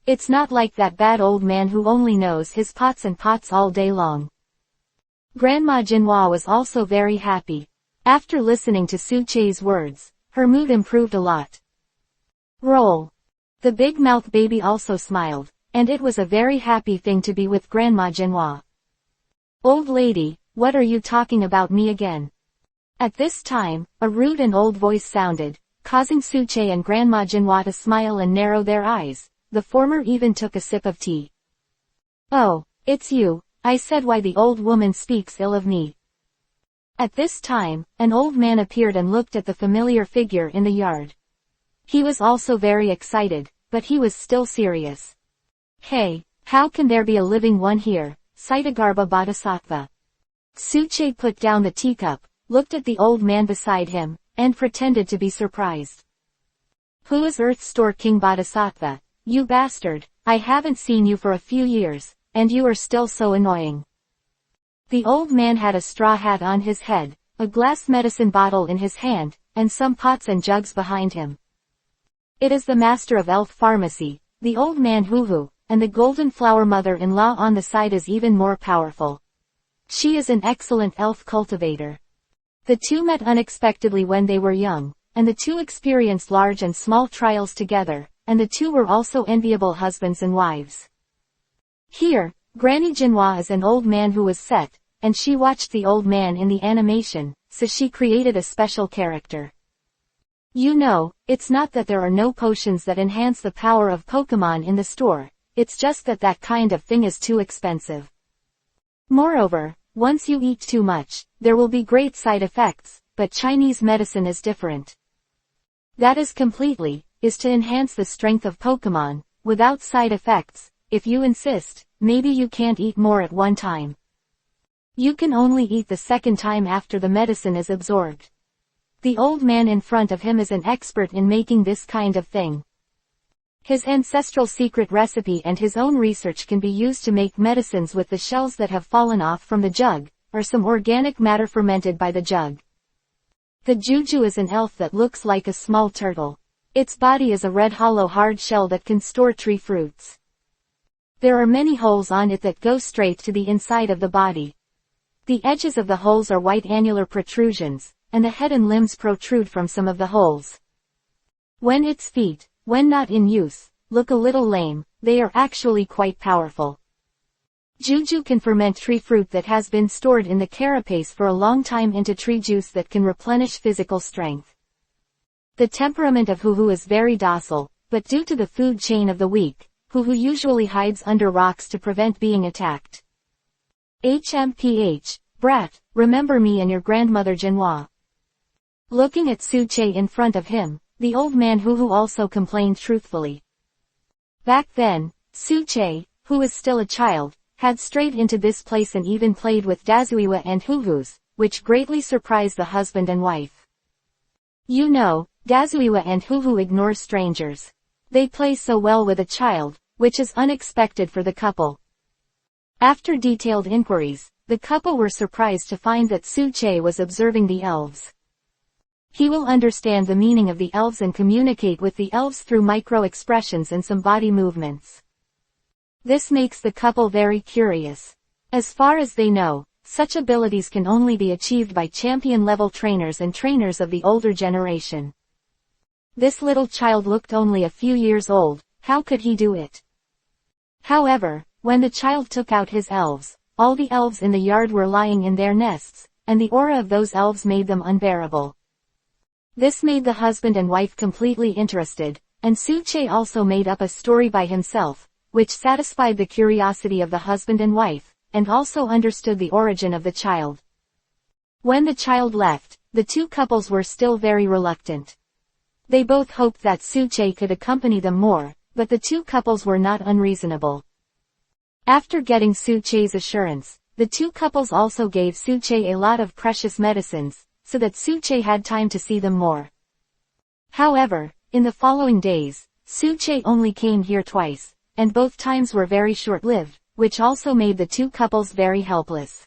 It's not like that bad old man who only knows his pots and pots all day long. Grandma Jinhua was also very happy. After listening to Suche's words, her mood improved a lot. Roll. The big-mouthed baby also smiled, and it was a very happy thing to be with Grandma Jinhua. Old lady, what are you talking about me again? At this time, a rude and old voice sounded, causing Suche and Grandma Jinhua to smile and narrow their eyes. The former even took a sip of tea. Oh, it's you, I said, why the old woman speaks ill of me. At this time, an old man appeared and looked at the familiar figure in the yard. He was also very excited, but he was still serious. Hey, how can there be a living one here, Saitagarbha Bodhisattva? Suche put down the teacup, looked at the old man beside him, and pretended to be surprised. Who is Earth Store King Bodhisattva? You bastard, I haven't seen you for a few years, and you are still so annoying. The old man had a straw hat on his head, a glass medicine bottle in his hand, and some pots and jugs behind him. It is the master of elf pharmacy, the old man Huhu, and the golden flower mother-in-law on the side is even more powerful. She is an excellent elf cultivator. The two met unexpectedly when they were young, and the two experienced large and small trials together, and the two were also enviable husbands and wives. Here, Granny Jinhua is an old man who was set, and she watched the old man in the animation, so she created a special character. You know, it's not that there are no potions that enhance the power of Pokemon in the store, it's just that that kind of thing is too expensive. Moreover, once you eat too much, there will be great side effects, but Chinese medicine is different. That is to enhance the strength of Pokemon, without side effects. If you insist, maybe you can't eat more at one time. You can only eat the second time after the medicine is absorbed. The old man in front of him is an expert in making this kind of thing. His ancestral secret recipe and his own research can be used to make medicines with the shells that have fallen off from the jug, or some organic matter fermented by the jug. The Juju is an elf that looks like a small turtle. Its body is a red hollow hard shell that can store tree fruits. There are many holes on it that go straight to the inside of the body. The edges of the holes are white annular protrusions, and the head and limbs protrude from some of the holes. When its feet, when not in use, look a little lame, they are actually quite powerful. Juju can ferment tree fruit that has been stored in the carapace for a long time into tree juice that can replenish physical strength. The temperament of Huhu is very docile, but due to the food chain of the weak, Huhu usually hides under rocks to prevent being attacked. HMPH, brat, remember me and your grandmother Jinhua. Looking at Suche in front of him, the old man Huhu also complained truthfully. Back then, Suche, who is still a child, had strayed into this place and even played with Dazuiwa and Huhus, which greatly surprised the husband and wife. You know, Dazuiwa and Huhu ignore strangers. They play so well with a child, which is unexpected for the couple. After detailed inquiries, the couple were surprised to find that Suche was observing the elves. He will understand the meaning of the elves and communicate with the elves through micro-expressions and some body movements. This makes the couple very curious. As far as they know, such abilities can only be achieved by champion-level trainers and trainers of the older generation. This little child looked only a few years old, how could he do it? However, when the child took out his elves, all the elves in the yard were lying in their nests, and the aura of those elves made them unbearable. This made the husband and wife completely interested, and Suche also made up a story by himself, which satisfied the curiosity of the husband and wife, and also understood the origin of the child. When the child left, the two couples were still very reluctant. They both hoped that Suche could accompany them more, but the two couples were not unreasonable. After getting Suche's assurance, the two couples also gave Suche a lot of precious medicines, so that Suche had time to see them more. However, in the following days, Suche only came here twice, and both times were very short-lived, which also made the two couples very helpless.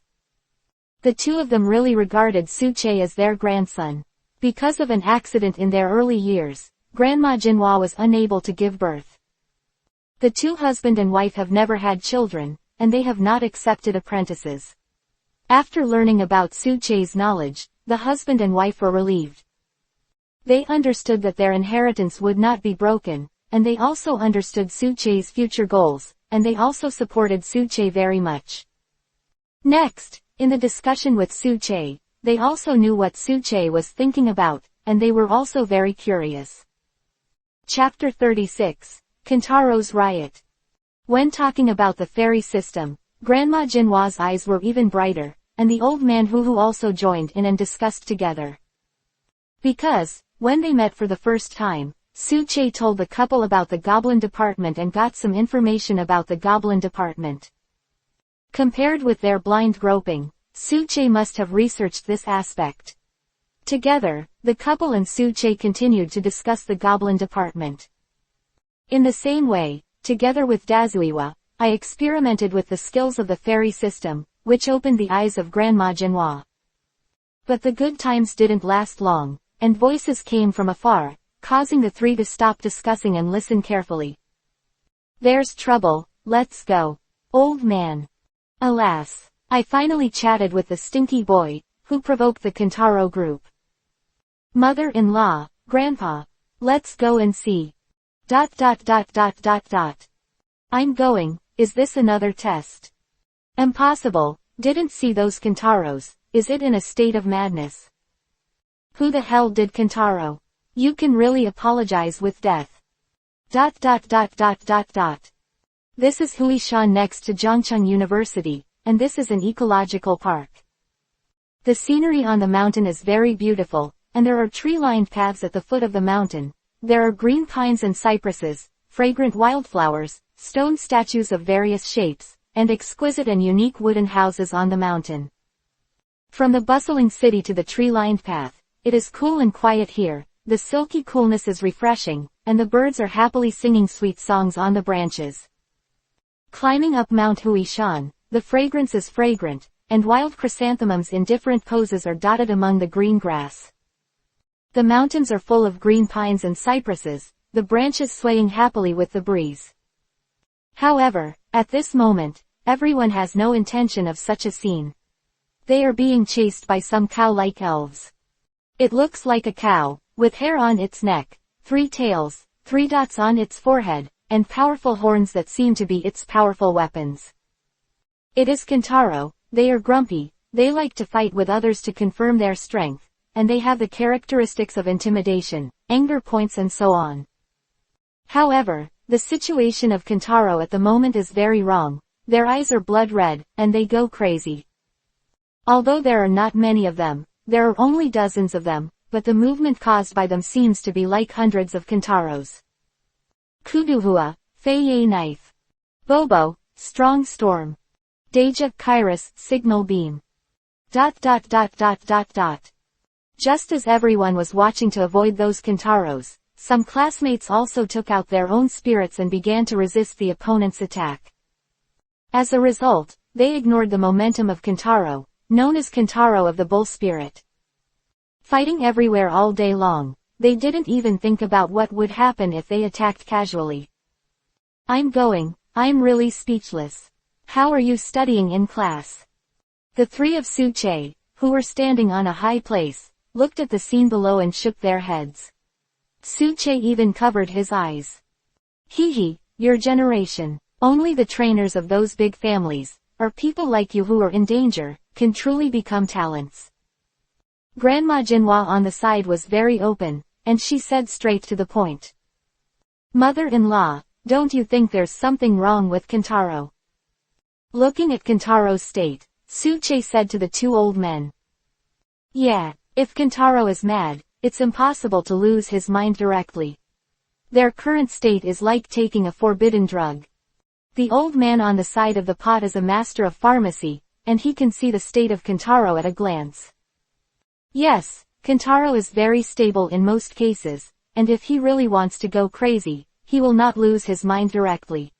The two of them really regarded Suche as their grandson. Because of an accident in their early years, Grandma Jinhua was unable to give birth. The two husband and wife have never had children, and they have not accepted apprentices. After learning about Suche's knowledge, the husband and wife were relieved. They understood that their inheritance would not be broken, and they also understood Suche's future goals, and they also supported Suche very much. Next, in the discussion with Suche, they also knew what Suche was thinking about, and they were also very curious. Chapter 36, Kintaro's Riot. When talking about the fairy system, Grandma Jinhua's eyes were even brighter, and the old man Huhu also joined in and discussed together. Because, when they met for the first time, Suche told the couple about the Goblin Department and got some information about the Goblin Department. Compared with their blind groping, Suche must have researched this aspect. Together, the couple and Suche continued to discuss the Goblin Department. In the same way, together with Dazuiwa, I experimented with the skills of the fairy system, which opened the eyes of Grandma Jinhua. But the good times didn't last long, and voices came from afar, causing the three to stop discussing and listen carefully. There's trouble, let's go. Old man. Alas, I finally chatted with the stinky boy, who provoked the Kintaro group. Mother-in-law, Grandpa. Let's go and see. ... I'm going. Is this another test? Impossible. Didn't see those Kintaros. Is it in a state of madness? Who the hell did Kintaro? You can really apologize with death. ... This is Huishan next to Zhongcheng University, and this is an ecological park. The scenery on the mountain is very beautiful, and there are tree-lined paths at the foot of the mountain. There are green pines and cypresses, fragrant wildflowers, stone statues of various shapes, and exquisite and unique wooden houses on the mountain. From the bustling city to the tree-lined path, it is cool and quiet here. The silky coolness is refreshing, and the birds are happily singing sweet songs on the branches. Climbing up Mount Huishan, the fragrance is fragrant, and wild chrysanthemums in different poses are dotted among the green grass. The mountains are full of green pines and cypresses, the branches swaying happily with the breeze. However, at this moment, everyone has no intention of such a scene. They are being chased by some cow-like elves. It looks like a cow, with hair on its neck, 3 tails, 3 dots on its forehead, and powerful horns that seem to be its powerful weapons. It is Kintaro. They are grumpy, they like to fight with others to confirm their strength, and they have the characteristics of intimidation, anger points and so on. However, the situation of Kintaro at the moment is very wrong. Their eyes are blood red, and they go crazy. Although there are not many of them, there are only dozens of them, but the movement caused by them seems to be like hundreds of Kintaros. Kuduhua, Feiye Knife. Bobo, Strong Storm. Deja, Kairos, Signal Beam. ... Just as everyone was watching to avoid those Kintaros, some classmates also took out their own spirits and began to resist the opponent's attack. As a result, they ignored the momentum of Kintaro, known as Kintaro of the Bull Spirit. Fighting everywhere all day long, they didn't even think about what would happen if they attacked casually. I'm really speechless. How are you studying in class? The 3 of Suche, who were standing on a high place, looked at the scene below and shook their heads. Suche even covered his eyes. Your generation. Only the trainers of those big families, or people like you who are in danger, can truly become talents. Grandma Jinhua on the side was very open, and she said straight to the point. Mother-in-law, don't you think there's something wrong with Kintaro? Looking at Kintaro's state, Suche said to the 2 old men. Yeah, if Kintaro is mad, it's impossible to lose his mind directly. Their current state is like taking a forbidden drug. The old man on the side of the pot is a master of pharmacy, and he can see the state of Kintaro at a glance. Yes, Kintaro is very stable in most cases, and if he really wants to go crazy, he will not lose his mind directly.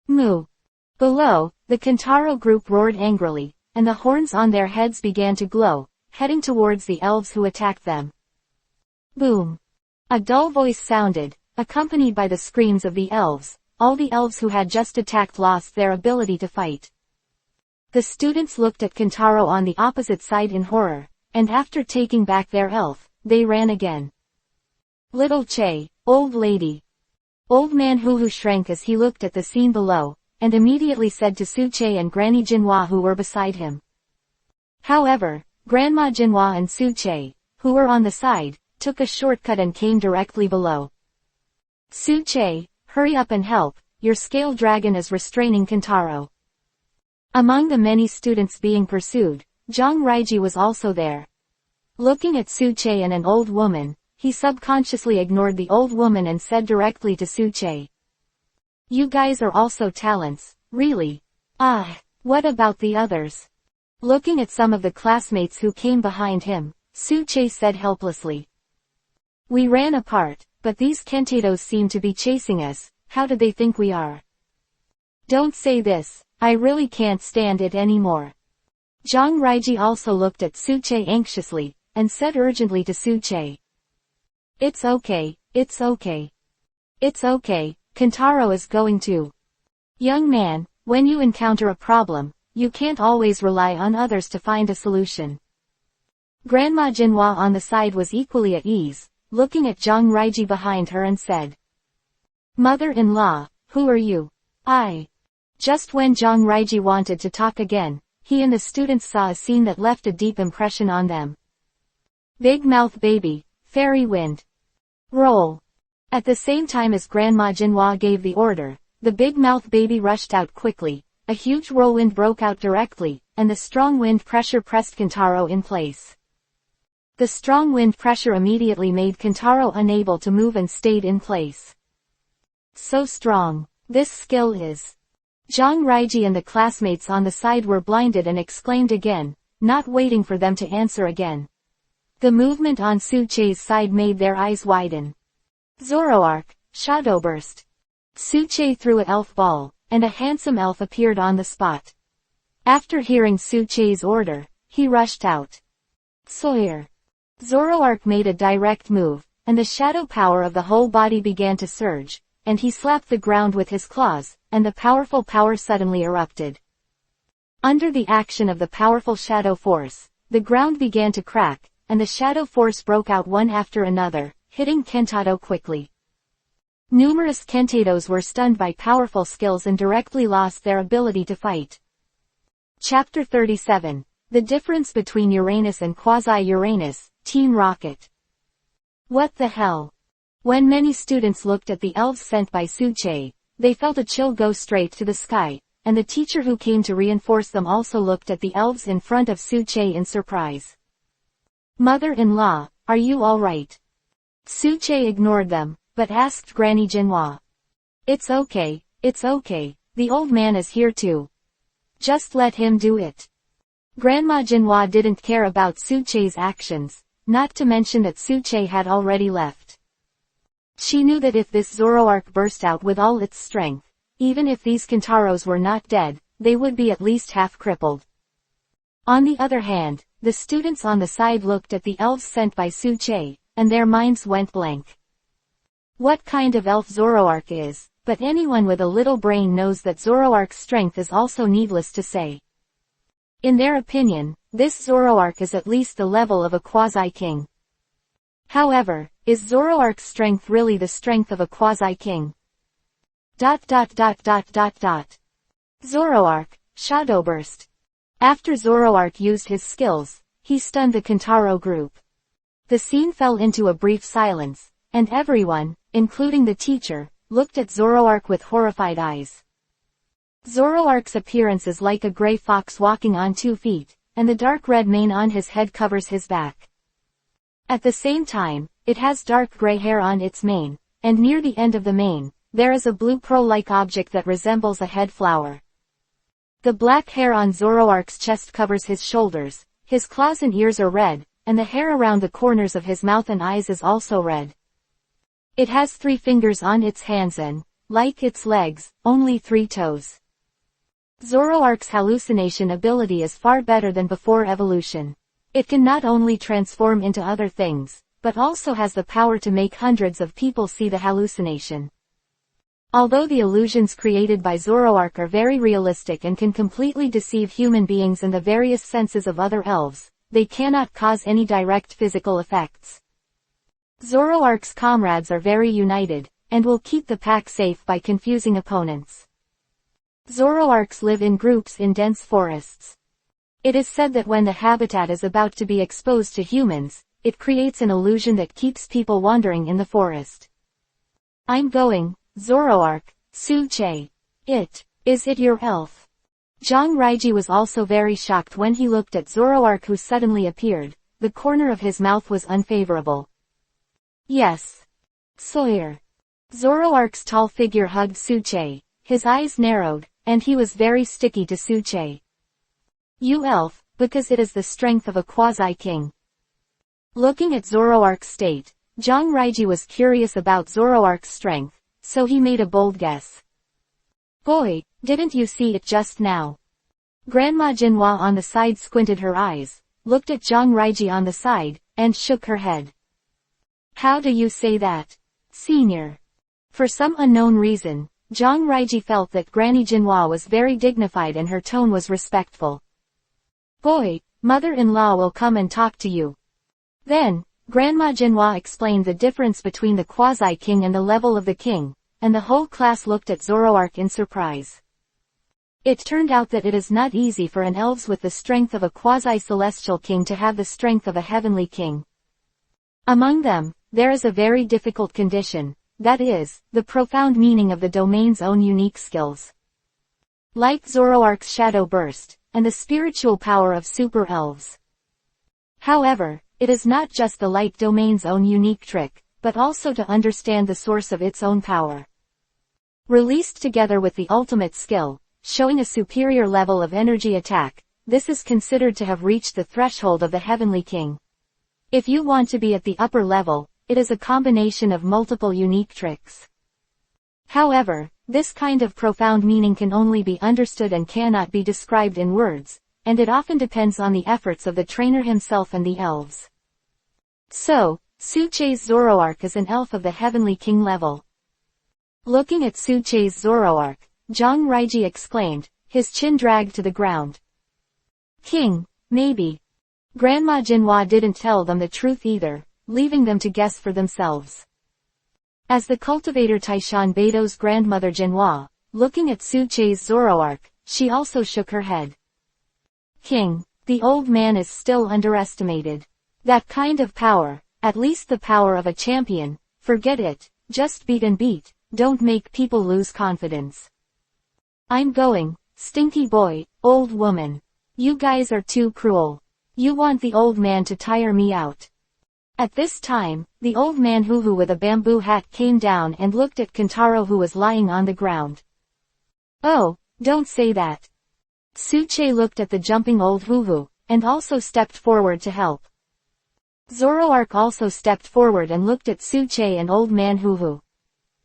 Moo. Below, the Kintaro group roared angrily, and the horns on their heads began to glow, heading towards the elves who attacked them. Boom. A dull voice sounded, accompanied by the screams of the elves. All the elves who had just attacked lost their ability to fight. The students looked at Kintaro on the opposite side in horror, and after taking back their elf, they ran again. Little Che, old lady. Old man Huhu shrank as he looked at the scene below, and immediately said to Suche and Granny Jinhua who were beside him. However, Grandma Jinhua and Suche, who were on the side, took a shortcut and came directly below. Suche, hurry up and help, your scale dragon is restraining Kintaro. Among the many students being pursued, Zhang Raiji was also there. Looking at Suche and an old woman, he subconsciously ignored the old woman and said directly to Suche. You guys are also talents, really? What about the others? Looking at some of the classmates who came behind him, Suche said helplessly. We ran apart, but these Kentatos seem to be chasing us. How do they think we are? Don't say this, I really can't stand it anymore. Zhang Raiji also looked at Suche anxiously, and said urgently to Suche. It's okay, it's okay. It's okay, Kintaro is going to. Young man, when you encounter a problem, you can't always rely on others to find a solution. Grandma Jinhua on the side was equally at ease, looking at Zhang Raiji behind her and said, "Mother-in-law, who are you?" Just when Zhang Raiji wanted to talk again, he and the students saw a scene that left a deep impression on them. Big Mouth Baby, Fairy Wind. Roll. At the same time as Grandma Jinhua gave the order, the Big Mouth Baby rushed out quickly. A huge whirlwind broke out directly, and the strong wind pressure pressed Kentaro in place. The strong wind pressure immediately made Kentaro unable to move and stayed in place. So strong. This skill is. Zhang Raiji and the classmates on the side were blinded and exclaimed again, not waiting for them to answer again. The movement on Suche's side made their eyes widen. Zoroark, Shadowburst. Suche threw an elf ball, and a handsome elf appeared on the spot. After hearing Suche's order, he rushed out. Sawyer. Zoroark made a direct move, and the shadow power of the whole body began to surge, and he slapped the ground with his claws, and the powerful power suddenly erupted. Under the action of the powerful shadow force, the ground began to crack, and the shadow force broke out one after another, hitting Kentaro quickly. Numerous Kentados were stunned by powerful skills and directly lost their ability to fight. Chapter 37. The difference between Uranus and quasi-Uranus, Team Rocket. What the hell? When many students looked at the elves sent by Suche, they felt a chill go straight to the sky, and the teacher who came to reinforce them also looked at the elves in front of Suche in surprise. Mother-in-law, are you alright? Suche ignored them, but asked Granny Jinhua. It's okay, the old man is here too. Just let him do it. Grandma Jinhua didn't care about Suche's actions, not to mention that Suche had already left. She knew that if this Zoroark burst out with all its strength, even if these Kentaros were not dead, they would be at least half crippled. On the other hand, the students on the side looked at the elves sent by Suche, and their minds went blank. What kind of elf Zoroark is, but anyone with a little brain knows that Zoroark's strength is also needless to say. In their opinion, this Zoroark is at least the level of a quasi-king. However, is Zoroark's strength really the strength of a quasi-king? Zoroark, Shadowburst. After Zoroark used his skills, he stunned the Kentaro group. The scene fell into a brief silence, and everyone, including the teacher, looked at Zoroark with horrified eyes. Zoroark's appearance is like a gray fox walking on 2 feet, and the dark red mane on his head covers his back. At the same time, it has dark gray hair on its mane, and near the end of the mane, there is a blue pearl-like object that resembles a head flower. The black hair on Zoroark's chest covers his shoulders, his claws and ears are red, and the hair around the corners of his mouth and eyes is also red. It has 3 fingers on its hands and, like its legs, only 3 toes. Zoroark's hallucination ability is far better than before evolution. It can not only transform into other things, but also has the power to make hundreds of people see the hallucination. Although the illusions created by Zoroark are very realistic and can completely deceive human beings and the various senses of other elves, they cannot cause any direct physical effects. Zoroark's comrades are very united, and will keep the pack safe by confusing opponents. Zoroarks live in groups in dense forests. It is said that when the habitat is about to be exposed to humans, it creates an illusion that keeps people wandering in the forest. I'm going, Zoroark, Suche. Is it your elf? Zhang Raiji was also very shocked when he looked at Zoroark who suddenly appeared. The corner of his mouth was unfavorable. Yes. Sawyer. Zoroark's tall figure hugged Suche. His eyes narrowed, and he was very sticky to Suche. You elf, because it is the strength of a quasi-king. Looking at Zoroark's state, Zhang Raiji was curious about Zoroark's strength, so he made a bold guess. Boy, didn't you see it just now? Grandma Jinhua on the side squinted her eyes, looked at Zhang Raiji on the side, and shook her head. How do you say that, senior? For some unknown reason, Zhang Raiji felt that Granny Jinhua was very dignified and her tone was respectful. Boy, mother-in-law will come and talk to you. Then, Grandma Jinhua explained the difference between the quasi-king and the level of the king, and the whole class looked at Zoroark in surprise. It turned out that it is not easy for an elves with the strength of a quasi-celestial king to have the strength of a heavenly king. Among them, there is a very difficult condition, that is, the profound meaning of the domain's own unique skills. Like Zoroark's shadow burst, and the spiritual power of super elves. However, it is not just the light domain's own unique trick, but also to understand the source of its own power. Released together with the ultimate skill, showing a superior level of energy attack, this is considered to have reached the threshold of the heavenly king. If you want to be at the upper level, it is a combination of multiple unique tricks. However, this kind of profound meaning can only be understood and cannot be described in words, and it often depends on the efforts of the trainer himself and the elves. So, Suche's Zoroark is an elf of the heavenly king level. Looking at Suche's Zoroark, Zhang Raiji exclaimed, his chin dragged to the ground. King, maybe. Grandma Jinhua didn't tell them the truth either, leaving them to guess for themselves. As the cultivator Taishan Beido's grandmother Jinhua, looking at Suche's Zoroark, she also shook her head. King, the old man is still underestimated. That kind of power, at least the power of a champion, forget it, just beat and beat, don't make people lose confidence. I'm going, stinky boy, old woman. You guys are too cruel. You want the old man to tire me out. At this time, the old man Huhu with a bamboo hat came down and looked at Kentaro who was lying on the ground. Oh, don't say that. Suche looked at the jumping old Huhu, and also stepped forward to help. Zoroark also stepped forward and looked at Suche and old man Huhu.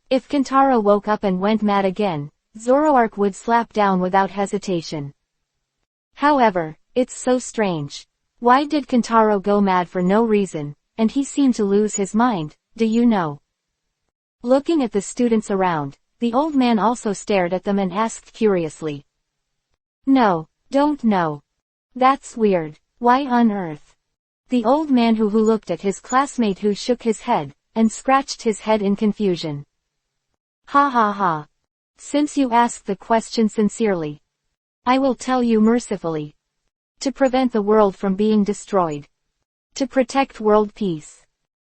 If Kentaro woke up and went mad again, Zoroark would slap down without hesitation. However, it's so strange. Why did Kentaro go mad for no reason, and he seemed to lose his mind, do you know? Looking at the students around, the old man also stared at them and asked curiously. No, don't know. That's weird, why on earth? The old man who looked at his classmate who shook his head, and scratched his head in confusion. Ha ha ha. Since you ask the question sincerely, I will tell you mercifully. To prevent the world from being destroyed. To protect world peace.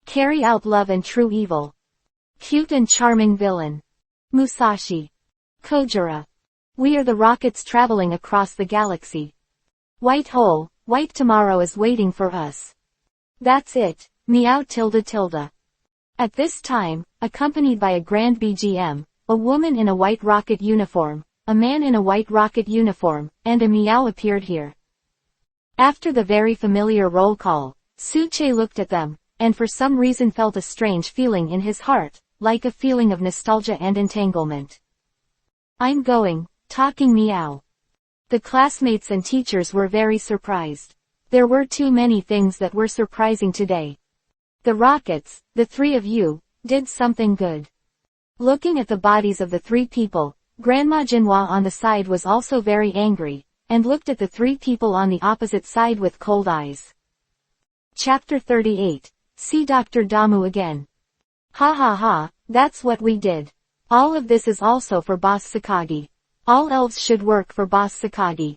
Carry out love and true evil. Cute and charming villain. Musashi. Kojira. We are the rockets traveling across the galaxy. White hole, white tomorrow is waiting for us. That's it, meow tilde tilde. At this time, accompanied by a grand BGM, a woman in a white rocket uniform, a man in a white rocket uniform, and a meow appeared here. After the very familiar roll call, Suche looked at them, and for some reason felt a strange feeling in his heart, like a feeling of nostalgia and entanglement. I'm going, talking meow. The classmates and teachers were very surprised. There were too many things that were surprising today. The rockets, the three of you, did something good. Looking at the bodies of the three people, Grandma Jinhua on the side was also very angry, and looked at the three people on the opposite side with cold eyes. Chapter 38. See Dr. Damu again. Ha ha ha, that's what we did. All of this is also for Boss Sakagi. All elves should work for Boss Sakagi.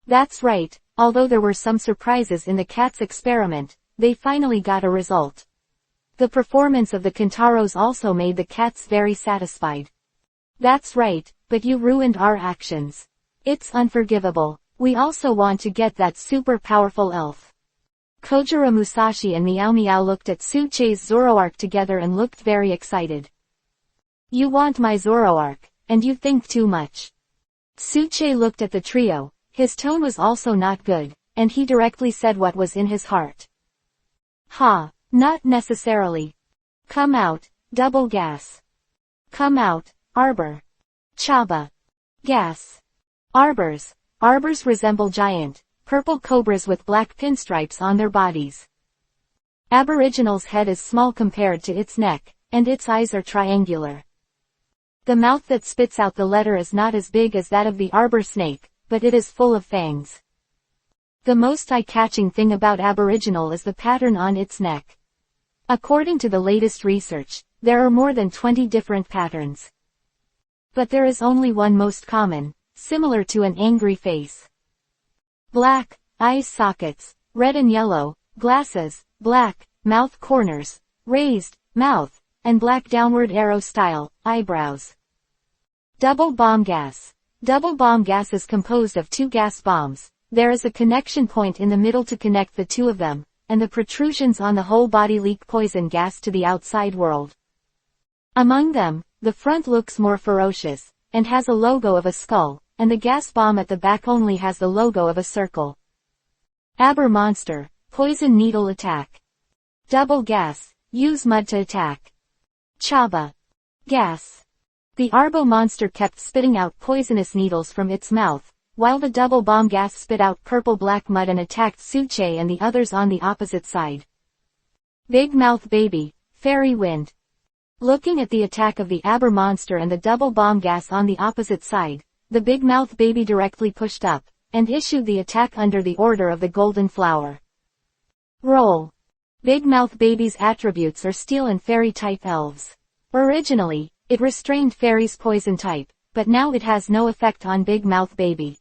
That's right, although there were some surprises in the cat's experiment, they finally got a result. The performance of the Kentaros also made the cats very satisfied. That's right, but you ruined our actions. It's unforgivable. We also want to get that super powerful elf. Kojira Musashi and Meow Meow looked at Suche's Zoroark together and looked very excited. You want my Zoroark, and you think too much. Suche looked at the trio, his tone was also not good, and he directly said what was in his heart. Ha, not necessarily. Come out, double gas. Come out, arbor. Chaba. Gas. Arbors. Arbors resemble giant, purple cobras with black pinstripes on their bodies. Aboriginal's head is small compared to its neck, and its eyes are triangular. The mouth that spits out the letter is not as big as that of the arbor snake, but it is full of fangs. The most eye-catching thing about Aboriginal is the pattern on its neck. According to the latest research, there are more than 20 different patterns. But there is only one most common, similar to an angry face. Black, eyes sockets, red and yellow, glasses, black, mouth corners, raised, mouth, and black downward arrow style, eyebrows. Double bomb gas. Double bomb gas is composed of 2 gas bombs. There is a connection point in the middle to connect the 2 of them, and the protrusions on the whole body leak poison gas to the outside world. Among them, the front looks more ferocious, and has a logo of a skull, and the gas bomb at the back only has the logo of a circle. Aber monster, poison needle attack. Double gas, use mud to attack. Chaba. Gas. The Arbo monster kept spitting out poisonous needles from its mouth, while the double bomb gas spit out purple-black mud and attacked Suche and the others on the opposite side. Big Mouth Baby, Fairy Wind. Looking at the attack of the Aber monster and the double bomb gas on the opposite side, the Big Mouth Baby directly pushed up, and issued the attack under the order of the Golden Flower. Roll. Big Mouth Baby's attributes are steel and fairy-type elves. Originally, it restrained Fairy's poison type, but now it has no effect on Big Mouth Baby.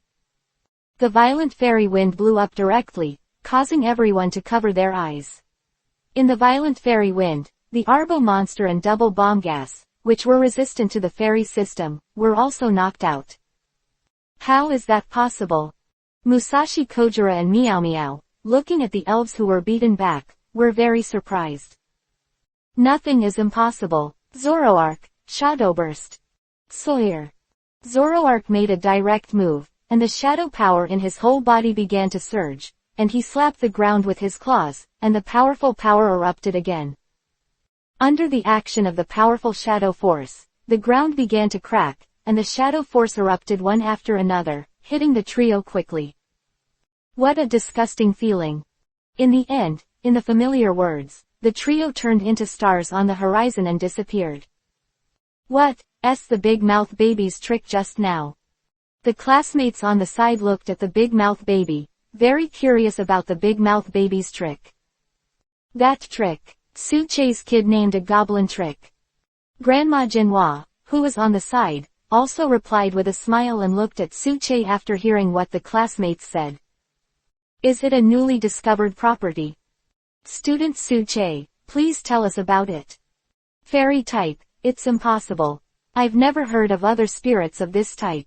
The violent fairy wind blew up directly, causing everyone to cover their eyes. In the violent fairy wind, the Arbo monster and double bomb gas, which were resistant to the fairy system, were also knocked out. How is that possible? Musashi Kojira and Meow Meow, looking at the elves who were beaten back, were very surprised. Nothing is impossible. Zoroark, Shadowburst. Sawyer. Zoroark made a direct move, and the shadow power in his whole body began to surge, and he slapped the ground with his claws, and the powerful power erupted again. Under the action of the powerful shadow force, the ground began to crack, and the shadow force erupted one after another, hitting the trio quickly. What a disgusting feeling. In the end, in the familiar words, the trio turned into stars on the horizon and disappeared. What's the Big Mouth Baby's trick just now? The classmates on the side looked at the Big Mouth Baby, very curious about the Big Mouth Baby's trick. That trick, Suche's kid named a goblin trick. Grandma Jinhua, who was on the side, also replied with a smile and looked at Suche after hearing what the classmates said. Is it a newly discovered property? Student Suche, please tell us about it. Fairy type, it's impossible. I've never heard of other spirits of this type. ...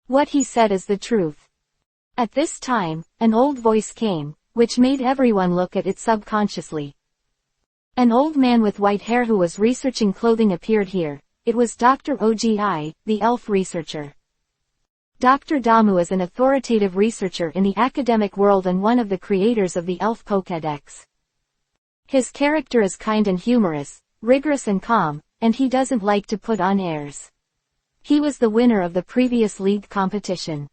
What he said is the truth. At this time, an old voice came, which made everyone look at it subconsciously. An old man with white hair who was researching clothing appeared here. It was Dr. Ogi, the elf researcher. Dr. Damu is an authoritative researcher in the academic world and one of the creators of the Elf Pokédex. His character is kind and humorous, rigorous and calm, and he doesn't like to put on airs. He was the winner of the previous league competition.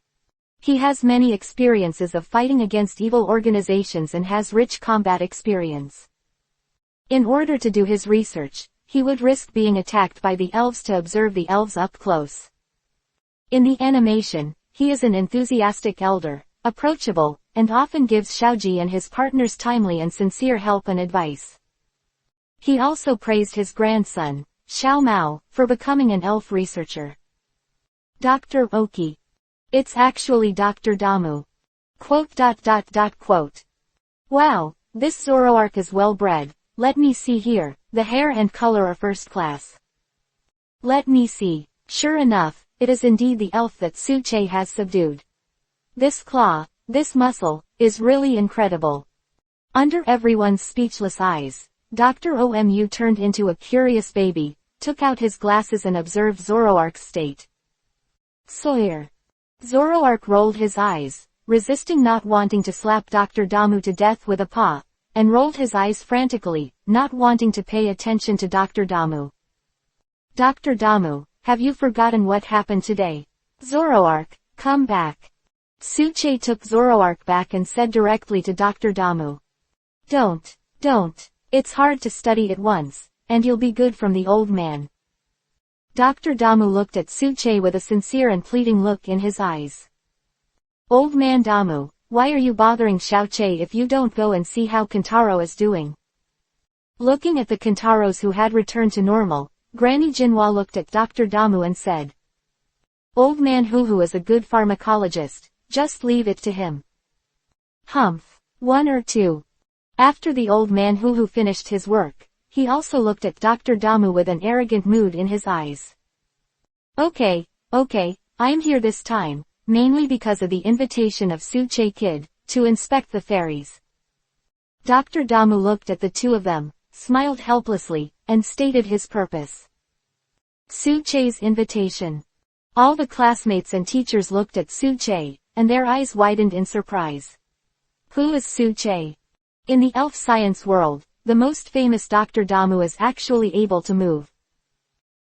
He has many experiences of fighting against evil organizations and has rich combat experience. In order to do his research, he would risk being attacked by the elves to observe the elves up close. In the animation, he is an enthusiastic elder, approachable, and often gives Xiaoji and his partners timely and sincere help and advice. He also praised his grandson, Xiao Mao, for becoming an elf researcher. Dr. Oki. It's actually Dr. Damu. ... Wow, this Zoroark is well bred. Let me see here, the hair and color are first class. Let me see. Sure enough, it is indeed the elf that Suche has subdued. This claw, this muscle, is really incredible. Under everyone's speechless eyes, Dr. Omu turned into a curious baby, took out his glasses and observed Zoroark's state. Sawyer. Zoroark rolled his eyes, resisting not wanting to slap Dr. Damu to death with a paw, and rolled his eyes frantically, not wanting to pay attention to Dr. Damu. Dr. Damu, have you forgotten what happened today? Zoroark, come back. Suche took Zoroark back and said directly to Dr. Damu. Don't. It's hard to study at once, and you'll be good from the old man. Dr. Damu looked at Suche with a sincere and pleading look in his eyes. Old man Damu, why are you bothering Xiaoqi if you don't go and see how Kentaro is doing? Looking at the Kentaros who had returned to normal, Granny Jinhua looked at Dr. Damu and said, Old man Huhu is a good pharmacologist, just leave it to him. Humph. 1 or 2. After the old man Huhu finished his work, he also looked at Dr. Damu with an arrogant mood in his eyes. Okay, I'm here this time, mainly because of the invitation of Suche Kid, to inspect the fairies. Dr. Damu looked at the two of them, smiled helplessly, and stated his purpose. Suche's invitation. All the classmates and teachers looked at Suche, and their eyes widened in surprise. Who is Suche? In the elf science world, the most famous Dr. Damu is actually able to move.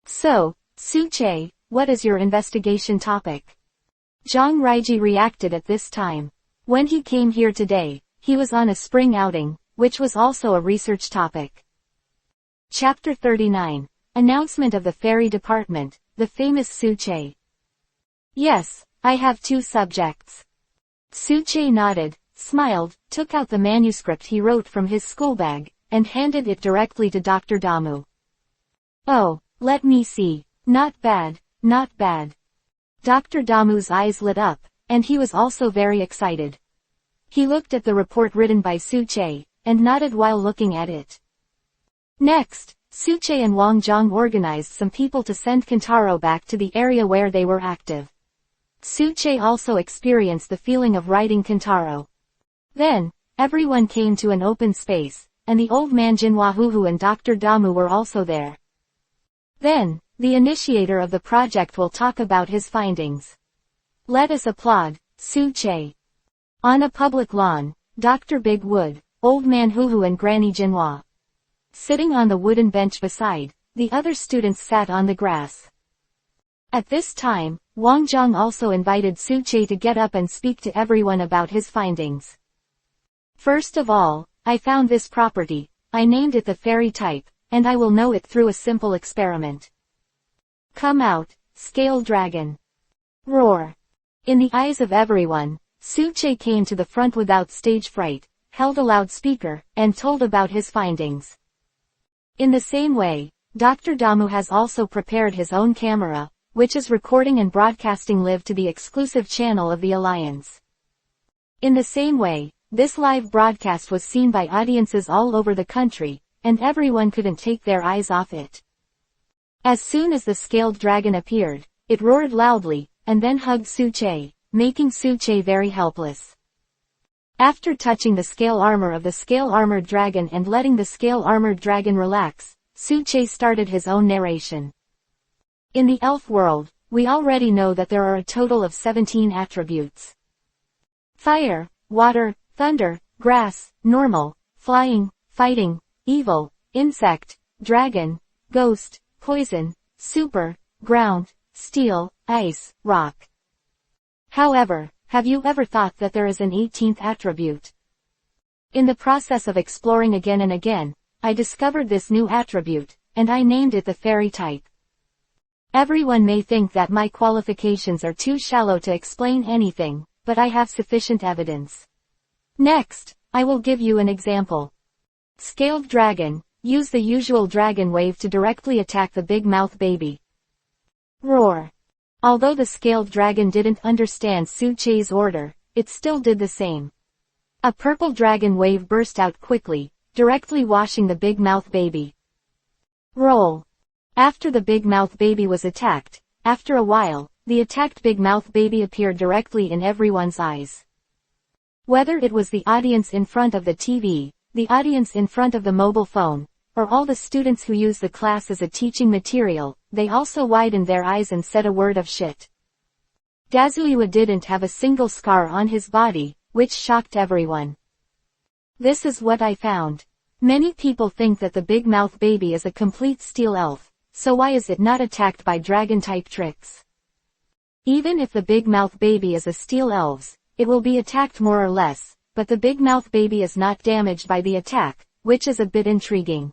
So, Suche, what is your investigation topic? Zhang Raiji reacted at this time. When he came here today, he was on a spring outing, which was also a research topic. Chapter 39. Announcement of the Fairy Department, the famous Suche. Yes, I have 2 subjects. Suche nodded, smiled, took out the manuscript he wrote from his school bag, and handed it directly to Dr. Damu. Oh, let me see. Not bad, not bad. Dr. Damu's eyes lit up, and he was also very excited. He looked at the report written by Suche, and nodded while looking at it. Next, Suche and Wang Zhang organized some people to send Kentaro back to the area where they were active. Suche also experienced the feeling of riding Kentaro. Then, everyone came to an open space, and the old man Jinhua Huhu and Dr. Damu were also there. Then, the initiator of the project will talk about his findings. Let us applaud, Suche. On a public lawn, Dr. Big Wood, Old Man Huhu and Granny Jinhua. Sitting on the wooden bench beside, the other students sat on the grass. At this time, Wang Zhang also invited Suche to get up and speak to everyone about his findings. First of all, I found this property, I named it the fairy type, and I will know it through a simple experiment. Come out, scale dragon. Roar. In the eyes of everyone, Suche came to the front without stage fright, held a loudspeaker, and told about his findings. In the same way, Dr. Damu has also prepared his own camera, which is recording and broadcasting live to the exclusive channel of the Alliance. In the same way, this live broadcast was seen by audiences all over the country, and everyone couldn't take their eyes off it. As soon as the scaled dragon appeared, it roared loudly, and then hugged Suche, making Suche very helpless. After touching the scale armor of the scale-armored dragon and letting the scale-armored dragon relax, Suche started his own narration. In the elf world, we already know that there are a total of 17 attributes. Fire, water, thunder, grass, normal, flying, fighting, evil, insect, dragon, ghost, poison, super, ground, steel, ice, rock. However, have you ever thought that there is an 18th attribute? In the process of exploring again and again, I discovered this new attribute, and I named it the fairy type. Everyone may think that my qualifications are too shallow to explain anything, but I have sufficient evidence. Next, I will give you an example. Scaled dragon, use the usual dragon wave to directly attack the big mouth baby. Roar. Although the scaled dragon didn't understand Suche's order, it still did the same. A purple dragon wave burst out quickly, directly washing the big mouth baby. Roll. After the big mouth baby was attacked, after a while, the attacked big mouth baby appeared directly in everyone's eyes. Whether it was the audience in front of the TV, the audience in front of the mobile phone, or all the students who use the class as a teaching material, they also widened their eyes and said a word of shit. Dazuiwa didn't have a single scar on his body, which shocked everyone. This is what I found. Many people think that the big mouth baby is a complete steel elf, so why is it not attacked by dragon-type tricks? Even if the big mouth baby is a steel elves, it will be attacked more or less, but the big mouth baby is not damaged by the attack, which is a bit intriguing.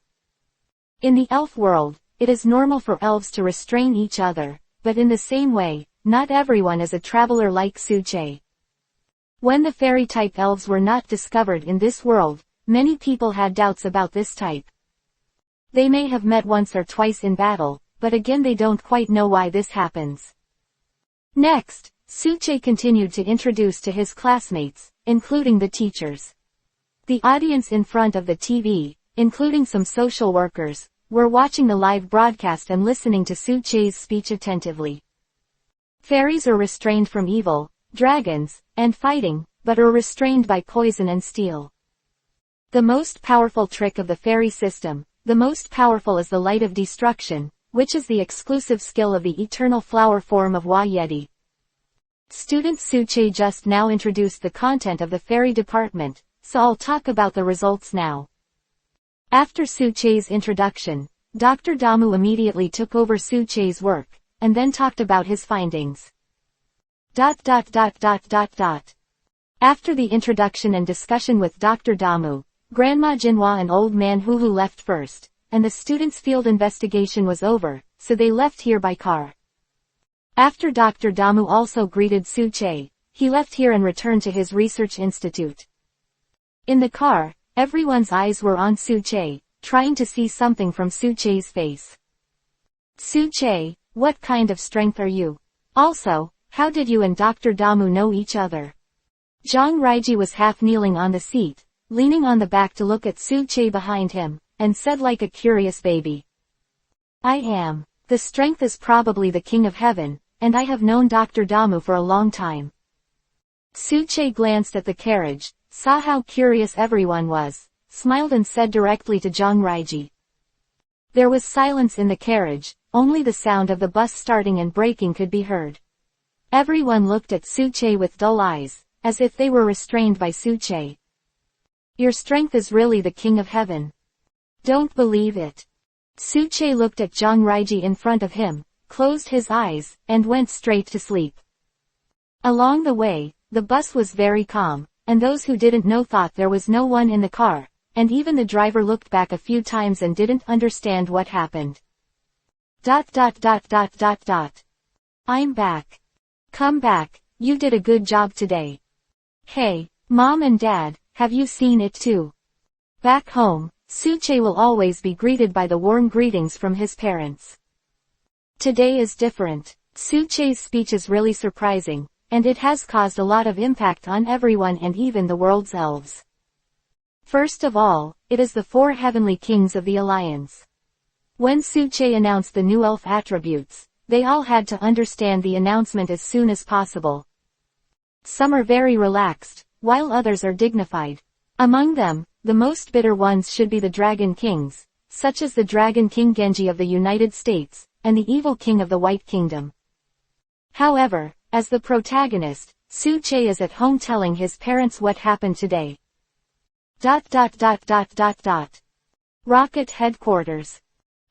In the elf world, it is normal for elves to restrain each other, but in the same way, not everyone is a traveler like Suche. When the fairy-type elves were not discovered in this world, many people had doubts about this type. They may have met once or twice in battle, but again they don't quite know why this happens. Next, Suche continued to introduce to his classmates, including the teachers. The audience in front of the TV, including some social workers, were watching the live broadcast and listening to Suche's speech attentively. Fairies are restrained from evil, dragons, and fighting, but are restrained by poison and steel. The most powerful trick of the fairy system, the most powerful is the light of destruction, which is the exclusive skill of the eternal flower form of Wa Yeti. Student Suche just now introduced the content of the fairy department, so I'll talk about the results now. After Suche's introduction, Dr. Damu immediately took over Suche's work, and then talked about his findings. After the introduction and discussion with Dr. Damu, Grandma Jinhua and Old Man Hulu left first, and the students' field investigation was over, so they left here by car. After Dr. Damu also greeted Suche, he left here and returned to his research institute. In the car, everyone's eyes were on Suche, trying to see something from Suche's face. Suche, what kind of strength are you? Also, how did you and Dr. Damu know each other? Zhang Raiji was half kneeling on the seat, leaning on the back to look at Suche behind him, and said like a curious baby. I am. The strength is probably the king of heaven, and I have known Dr. Damu for a long time. Suche glanced at the carriage, saw how curious everyone was, smiled and said directly to Zhang Raiji. There was silence in the carriage, only the sound of the bus starting and braking could be heard. Everyone looked at Suche with dull eyes, as if they were restrained by Suche. Your strength is really the king of heaven. Don't believe it. Suche looked at Zhang Raiji in front of him, closed his eyes, and went straight to sleep. Along the way, the bus was very calm, and those who didn't know thought there was no one in the car, and even the driver looked back a few times and didn't understand what happened. I'm back. Come back, you did a good job today. Hey, Mom and Dad, have you seen it too? Back home, Suche will always be greeted by the warm greetings from his parents. Today is different. Suche's speech is really surprising, and it has caused a lot of impact on everyone and even the world's elves. First of all, it is the 4 heavenly kings of the Alliance. When Suche announced the new elf attributes, they all had to understand the announcement as soon as possible. Some are very relaxed, while others are dignified. Among them, the most bitter ones should be the Dragon Kings, such as the Dragon King Genji of the United States, and the Evil King of the White Kingdom. However, as the protagonist, Suche is at home telling his parents what happened today. Rocket Headquarters.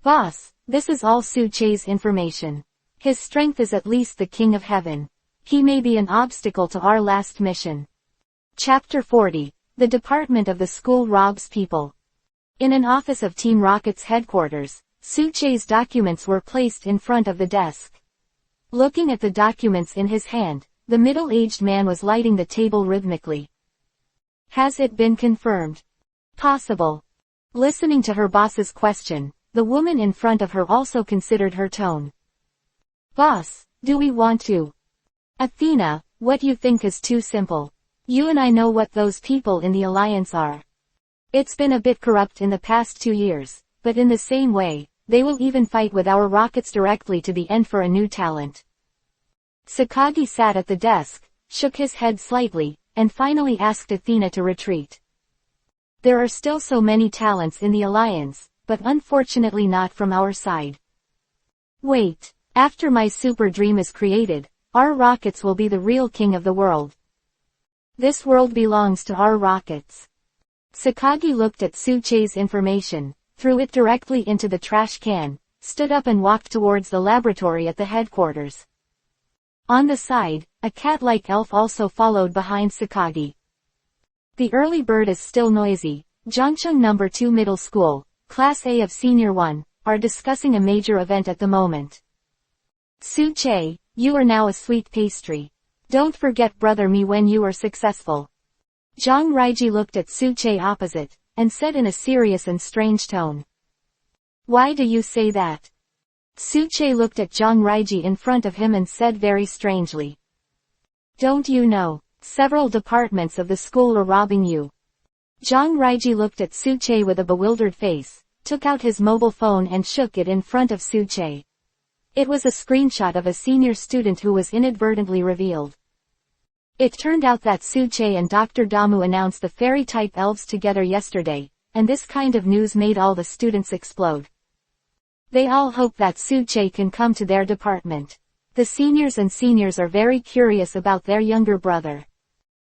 Boss, this is all Suche's information. His strength is at least the King of Heaven. He may be an obstacle to our last mission. Chapter 40. The Department of the School Robs People. In an office of Team Rocket's headquarters, Suche's documents were placed in front of the desk. Looking at the documents in his hand, the middle-aged man was lighting the table rhythmically. Has it been confirmed? Possible. Listening to her boss's question, the woman in front of her also considered her tone. Boss, do we want to? Athena, what you think is too simple. You and I know what those people in the Alliance are. It's been a bit corrupt in the past 2 years, but in the same way, they will even fight with our rockets directly to the end for a new talent. Sakagi sat at the desk, shook his head slightly, and finally asked Athena to retreat. There are still so many talents in the Alliance, but unfortunately not from our side. Wait, after my super dream is created, our rockets will be the real king of the world. This world belongs to our rockets. Sakagi looked at Suche's information, threw it directly into the trash can, stood up and walked towards the laboratory at the headquarters. On the side, a cat-like elf also followed behind Sakagi. The early bird is still noisy. Zhangcheng No. 2 Middle School, Class A of Senior 1, are discussing a major event at the moment. Suche, you are now a sweet pastry. Don't forget brother me when you are successful. Zhang Raiji looked at Suche opposite, and said in a serious and strange tone. Why do you say that? Suche looked at Zhang Raiji in front of him and said very strangely. Don't you know, several departments of the school are robbing you. Zhang Raiji looked at Suche with a bewildered face, took out his mobile phone and shook it in front of Suche. It was a screenshot of a senior student who was inadvertently revealed. It turned out that Suche and Dr. Damu announced the fairy-type elves together yesterday, and this kind of news made all the students explode. They all hope that Suche can come to their department. The seniors are very curious about their younger brother.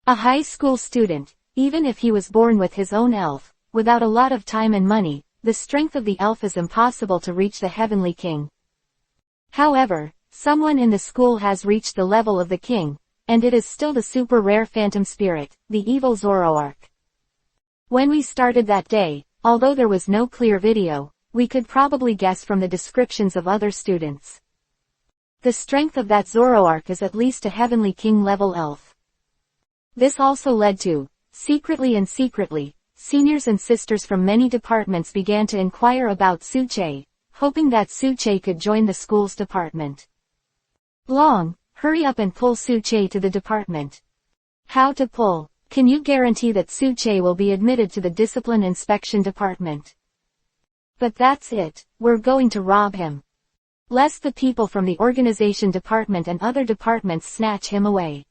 A high school student, even if he was born with his own elf, without a lot of time and money, the strength of the elf is impossible to reach the heavenly king. However, someone in the school has reached the level of the king, and it is still the super rare phantom spirit, the evil Zoroark. When we started that day, although there was no clear video, we could probably guess from the descriptions of other students. The strength of that Zoroark is at least a heavenly king level elf. This also led to, secretly, seniors and sisters from many departments began to inquire about Suche, hoping that Suche could join the school's department. Long, hurry up and pull Suche to the department. How to pull? Can you guarantee that Suche will be admitted to the discipline inspection department? But that's it, we're going to rob him. Lest the people from the organization department and other departments snatch him away.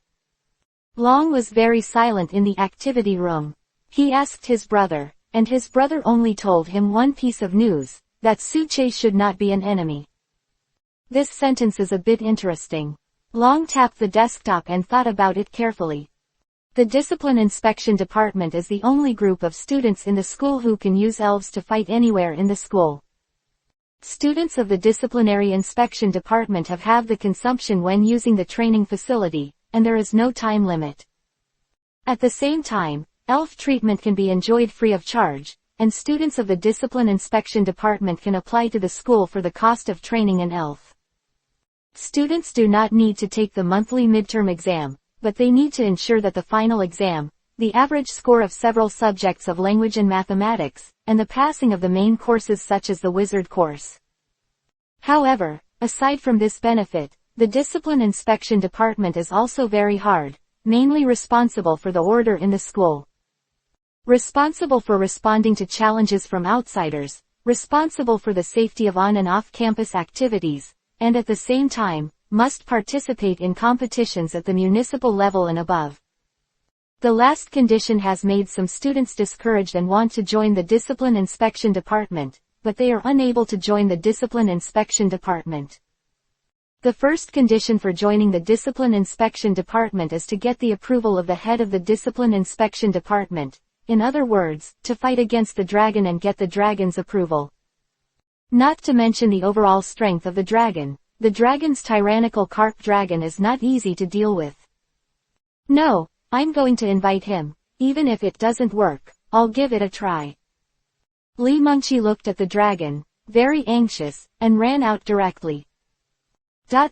Long was very silent in the activity room. He asked his brother, and his brother only told him one piece of news, that Suche should not be an enemy. This sentence is a bit interesting. Long tapped the desktop and thought about it carefully. The Discipline Inspection Department is the only group of students in the school who can use elves to fight anywhere in the school. Students of the Disciplinary Inspection Department have the consumption when using the training facility, and there is no time limit. At the same time, elf treatment can be enjoyed free of charge, and students of the Discipline Inspection Department can apply to the school for the cost of training an elf. Students do not need to take the monthly midterm exam, but they need to ensure that the final exam, the average score of several subjects of language and mathematics, and the passing of the main courses such as the wizard course. However, aside from this benefit, the Discipline Inspection Department is also very hard, mainly responsible for the order in the school. Responsible for responding to challenges from outsiders, responsible for the safety of on and off-campus activities, and at the same time, must participate in competitions at the municipal level and above. The last condition has made some students discouraged and want to join the Discipline Inspection Department, but they are unable to join the Discipline Inspection Department. The first condition for joining the Discipline Inspection Department is to get the approval of the head of the Discipline Inspection Department, in other words, to fight against the dragon and get the dragon's approval. Not to mention the overall strength of the dragon. The dragon's tyrannical carp dragon is not easy to deal with. No, I'm going to invite him. Even if it doesn't work, I'll give it a try. Li Mengqi looked at the dragon, very anxious, and ran out directly. In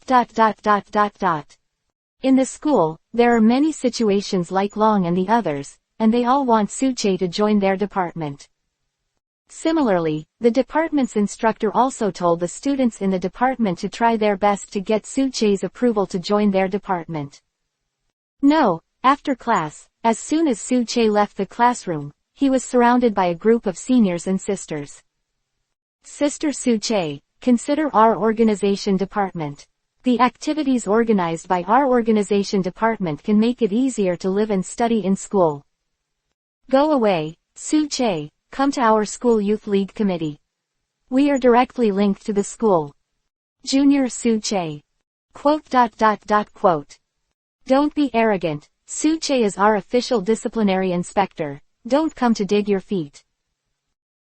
the school, there are many situations like Long and the others, and they all want Suche to join their department. Similarly, the department's instructor also told the students in the department to try their best to get Suche's approval to join their department. No, after class, as soon as Suche left the classroom, he was surrounded by a group of seniors and sisters. Sister Suche, consider our organization department. The activities organized by our organization department can make it easier to live and study in school. Go away, Suche, come to our school youth league committee. We are directly linked to the school. Junior Suche. Don't be arrogant, Suche is our official disciplinary inspector, don't come to dig your feet.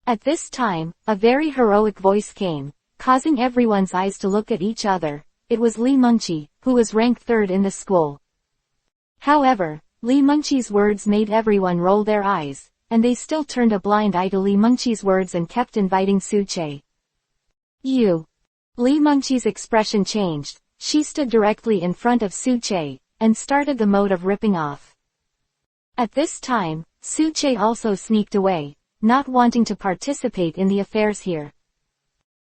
At this time, a very heroic voice came, causing everyone's eyes to look at each other. It was Li Mengqi, who was ranked 3rd in the school. However, Li Mengqi's words made everyone roll their eyes, and they still turned a blind eye to Li Mengqi's words and kept inviting Suche. You. Li Mengqi's expression changed, she stood directly in front of Suche, and started the mode of ripping off. At this time, Suche also sneaked away, not wanting to participate in the affairs here.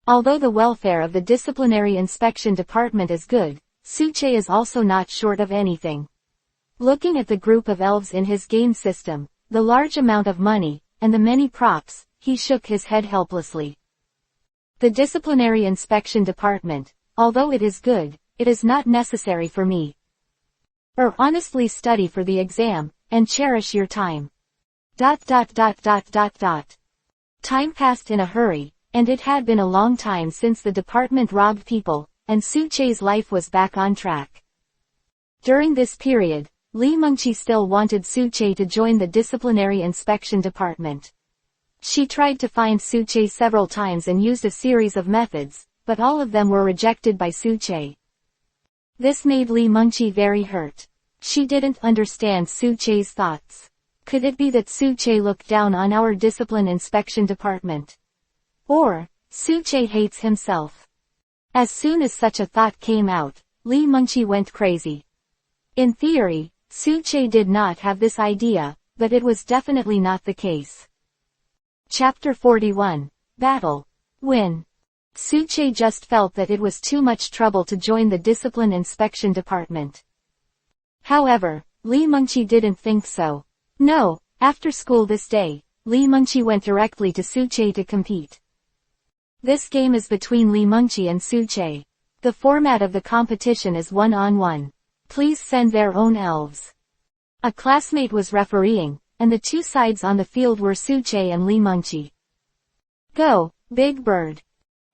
Although the welfare of the disciplinary inspection department is good, Suche is also not short of anything. Looking at the group of elves in his game system, the large amount of money, and the many props, he shook his head helplessly. The disciplinary inspection department, although it is good, it is not necessary for me. Honestly study for the exam, and cherish your time. Time passed in a hurry, and it had been a long time since the department robbed people, and Suche's life was back on track. During this period, Li Mengqi still wanted Suche to join the disciplinary inspection department. She tried to find Suche several times and used a series of methods, but all of them were rejected by Suche. This made Li Mengqi very hurt. She didn't understand Suche's thoughts. Could it be that Suche looked down on our discipline inspection department? Or, Suche hates himself? As soon as such a thought came out, Li Mengqi went crazy. In theory, Suche did not have this idea, but it was definitely not the case. Chapter 41. Battle. Win. Suche just felt that it was too much trouble to join the discipline inspection department. However, Li Mengqi didn't think so. No, after school this day, Li Mengqi went directly to Suche to compete. This game is between Li Mengqi and Suche. The format of the competition is one-on-one. Please send their own elves. A classmate was refereeing, and the two sides on the field were Suche and Li Mengqi. Go, Big Bird.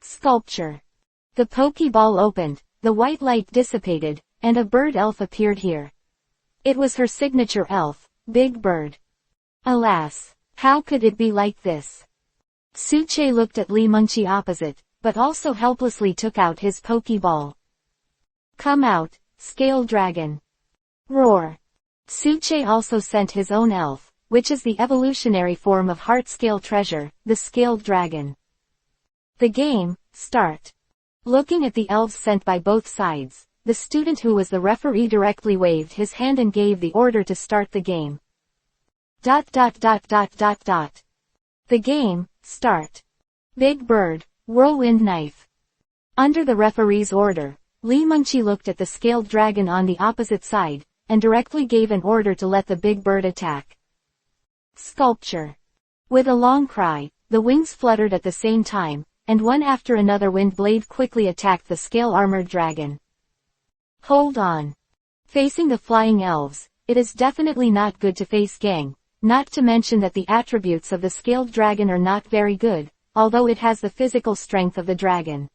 Sculpture. The Pokeball opened, the white light dissipated, and a bird elf appeared here. It was her signature elf, Big Bird. Alas, how could it be like this? Suche looked at Li Mengqi opposite, but also helplessly took out his Pokeball. Come out, Scale Dragon. Roar. Suche also sent his own elf, which is the evolutionary form of Heart Scale Treasure, the Scaled Dragon. The game, start. Looking at the elves sent by both sides, the student who was the referee directly waved his hand and gave the order to start the game. The game, start. Big Bird, Whirlwind Knife. Under the referee's order, Li Mengqi looked at the scaled dragon on the opposite side, and directly gave an order to let the big bird attack. Sculpture. With a long cry, the wings fluttered at the same time, and one after another wind blade quickly attacked the scale-armored dragon. Hold on. Facing the flying elves, it is definitely not good to face Gang, not to mention that the attributes of the scaled dragon are not very good, although it has the physical strength of the dragon.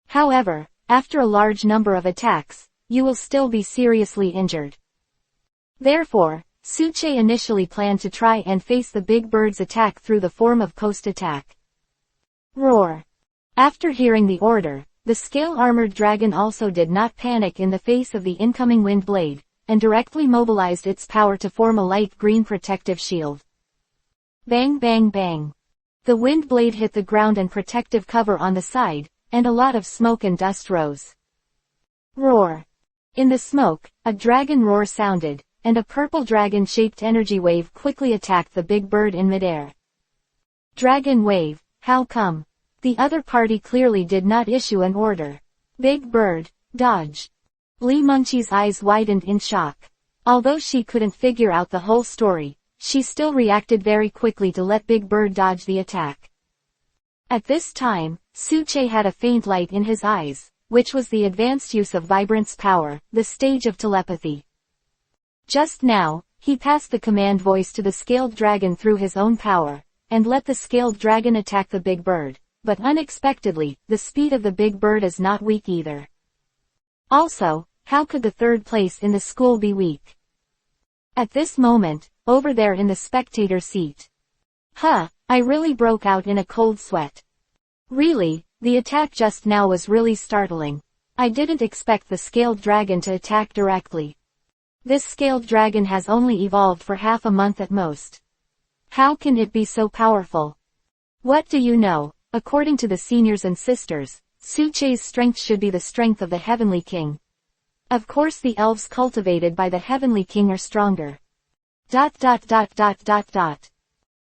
However, after a large number of attacks, you will still be seriously injured. Therefore, Suche initially planned to try and face the big bird's attack through the form of post-attack. Roar. After hearing the order, the scale-armored dragon also did not panic in the face of the incoming wind blade, and directly mobilized its power to form a light green protective shield. Bang bang bang. The wind blade hit the ground and protective cover on the side, and a lot of smoke and dust rose. Roar. In the smoke, a dragon roar sounded, and a purple dragon-shaped energy wave quickly attacked the big bird in midair. Dragon wave, how come? The other party clearly did not issue an order. Big Bird, dodge. Li Mengqi's eyes widened in shock. Although she couldn't figure out the whole story, she still reacted very quickly to let Big Bird dodge the attack. At this time, Suche had a faint light in his eyes, which was the advanced use of Vibrance power, the stage of telepathy. Just now, he passed the command voice to the scaled dragon through his own power, and let the scaled dragon attack the big bird. But unexpectedly, the speed of the big bird is not weak either. Also, how could the third place in the school be weak? At this moment, over there in the spectator seat. I really broke out in a cold sweat. Really, the attack just now was really startling. I didn't expect the scaled dragon to attack directly. This scaled dragon has only evolved for half a month at most. How can it be so powerful? What do you know? According to the seniors and sisters, Suche's strength should be the strength of the Heavenly King. Of course the elves cultivated by the heavenly king are stronger.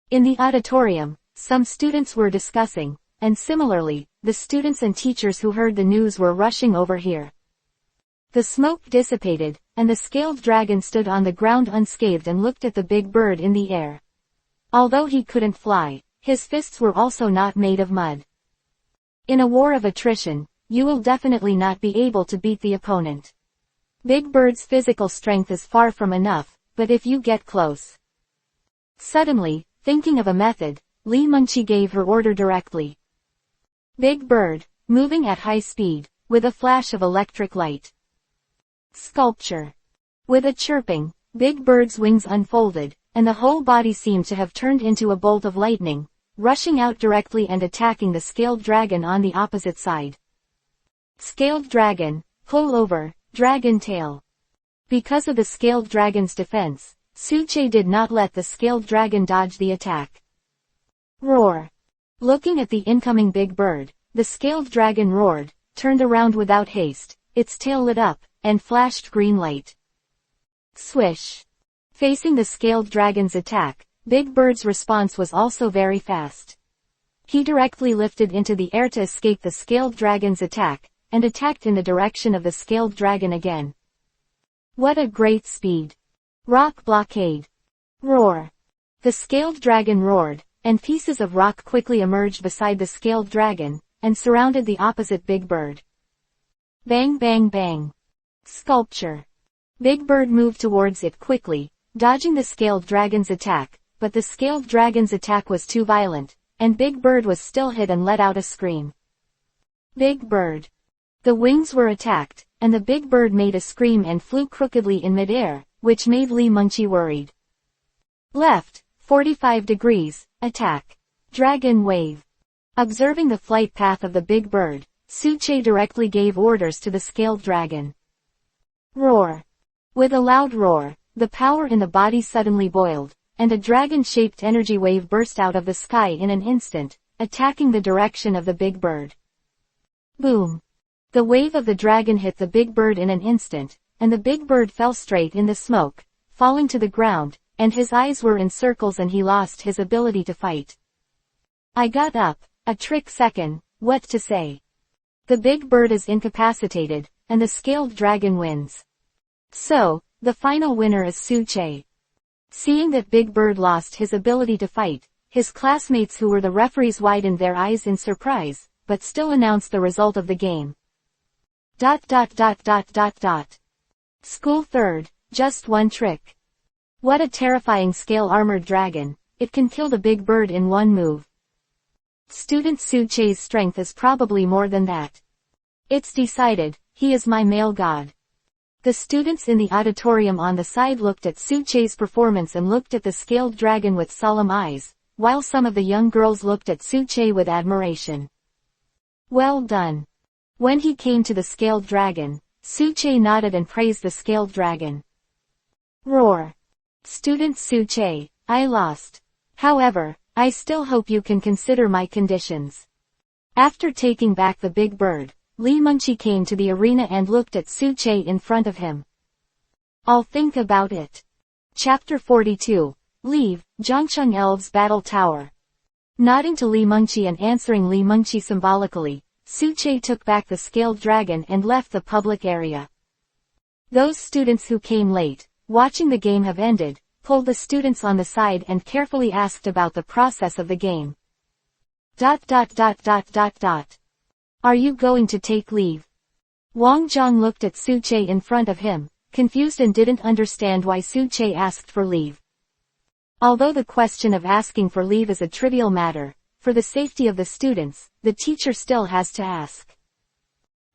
In the auditorium, some students were discussing, and similarly, the students and teachers who heard the news were rushing over here. The smoke dissipated, and the scaled dragon stood on the ground unscathed and looked at the big bird in the air. Although he couldn't fly, his fists were also not made of mud. In a war of attrition, you will definitely not be able to beat the opponent. Big Bird's physical strength is far from enough, but if you get close. Suddenly, thinking of a method, Li Mengqi gave her order directly. Big Bird, moving at high speed, with a flash of electric light. Sculpture. With a chirping, Big Bird's wings unfolded, and the whole body seemed to have turned into a bolt of lightning, rushing out directly and attacking the scaled dragon on the opposite side. Scaled dragon, pull over, dragon tail. Because of the scaled dragon's defense, Suche did not let the scaled dragon dodge the attack. Roar. Looking at the incoming Big Bird, the scaled dragon roared, turned around without haste, its tail lit up, and flashed green light. Swish. Facing the scaled dragon's attack, Big Bird's response was also very fast. He directly lifted into the air to escape the scaled dragon's attack, and attacked in the direction of the scaled dragon again. What a great speed! Rock blockade. Roar. The scaled dragon roared, and pieces of rock quickly emerged beside the scaled dragon, and surrounded the opposite Big Bird. Bang bang bang. Sculpture. Big Bird moved towards it quickly, dodging the scaled dragon's attack, but the scaled dragon's attack was too violent, and Big Bird was still hit and let out a scream. Big Bird. The wings were attacked, and the Big Bird made a scream and flew crookedly in midair, which made Li Mengqi worried. Left, 45 degrees, attack. Dragon wave. Observing the flight path of the Big Bird, Suche directly gave orders to the scaled dragon. Roar. With a loud roar, the power in the body suddenly boiled, and a dragon-shaped energy wave burst out of the sky in an instant, attacking the direction of the Big Bird. Boom. The wave of the dragon hit the Big Bird in an instant, and the Big Bird fell straight in the smoke, falling to the ground, and his eyes were in circles and he lost his ability to fight. I got up, a trick second, what to say? The Big Bird is incapacitated, and the scaled dragon wins. So, the final winner is Suche. Seeing that Big Bird lost his ability to fight, his classmates who were the referees widened their eyes in surprise, but still announced the result of the game. School third, just one trick. What a terrifying scale-armored dragon, it can kill the Big Bird in one move. Student Suche's strength is probably more than that. It's decided, he is my male god. The students in the auditorium on the side looked at Suche's performance and looked at the scaled dragon with solemn eyes, while some of the young girls looked at Suche with admiration. Well done. When he came to the scaled dragon, Suche nodded and praised the scaled dragon. Roar. Student Suche, I lost. However, I still hope you can consider my conditions. After taking back the Big Bird, Li Mengqi came to the arena and looked at Suche in front of him. I'll think about it. Chapter 42. Leave, Zhangcheng Elves Battle Tower. Nodding to Li Mengqi and answering Li Mengqi symbolically, Suche took back the scaled dragon and left the public area. Those students who came late, watching the game have ended, pulled the students on the side and carefully asked about the process of the game. Are you going to take leave? Wang Zhang looked at Suche in front of him, confused and didn't understand why Suche asked for leave. Although the question of asking for leave is a trivial matter, for the safety of the students, the teacher still has to ask.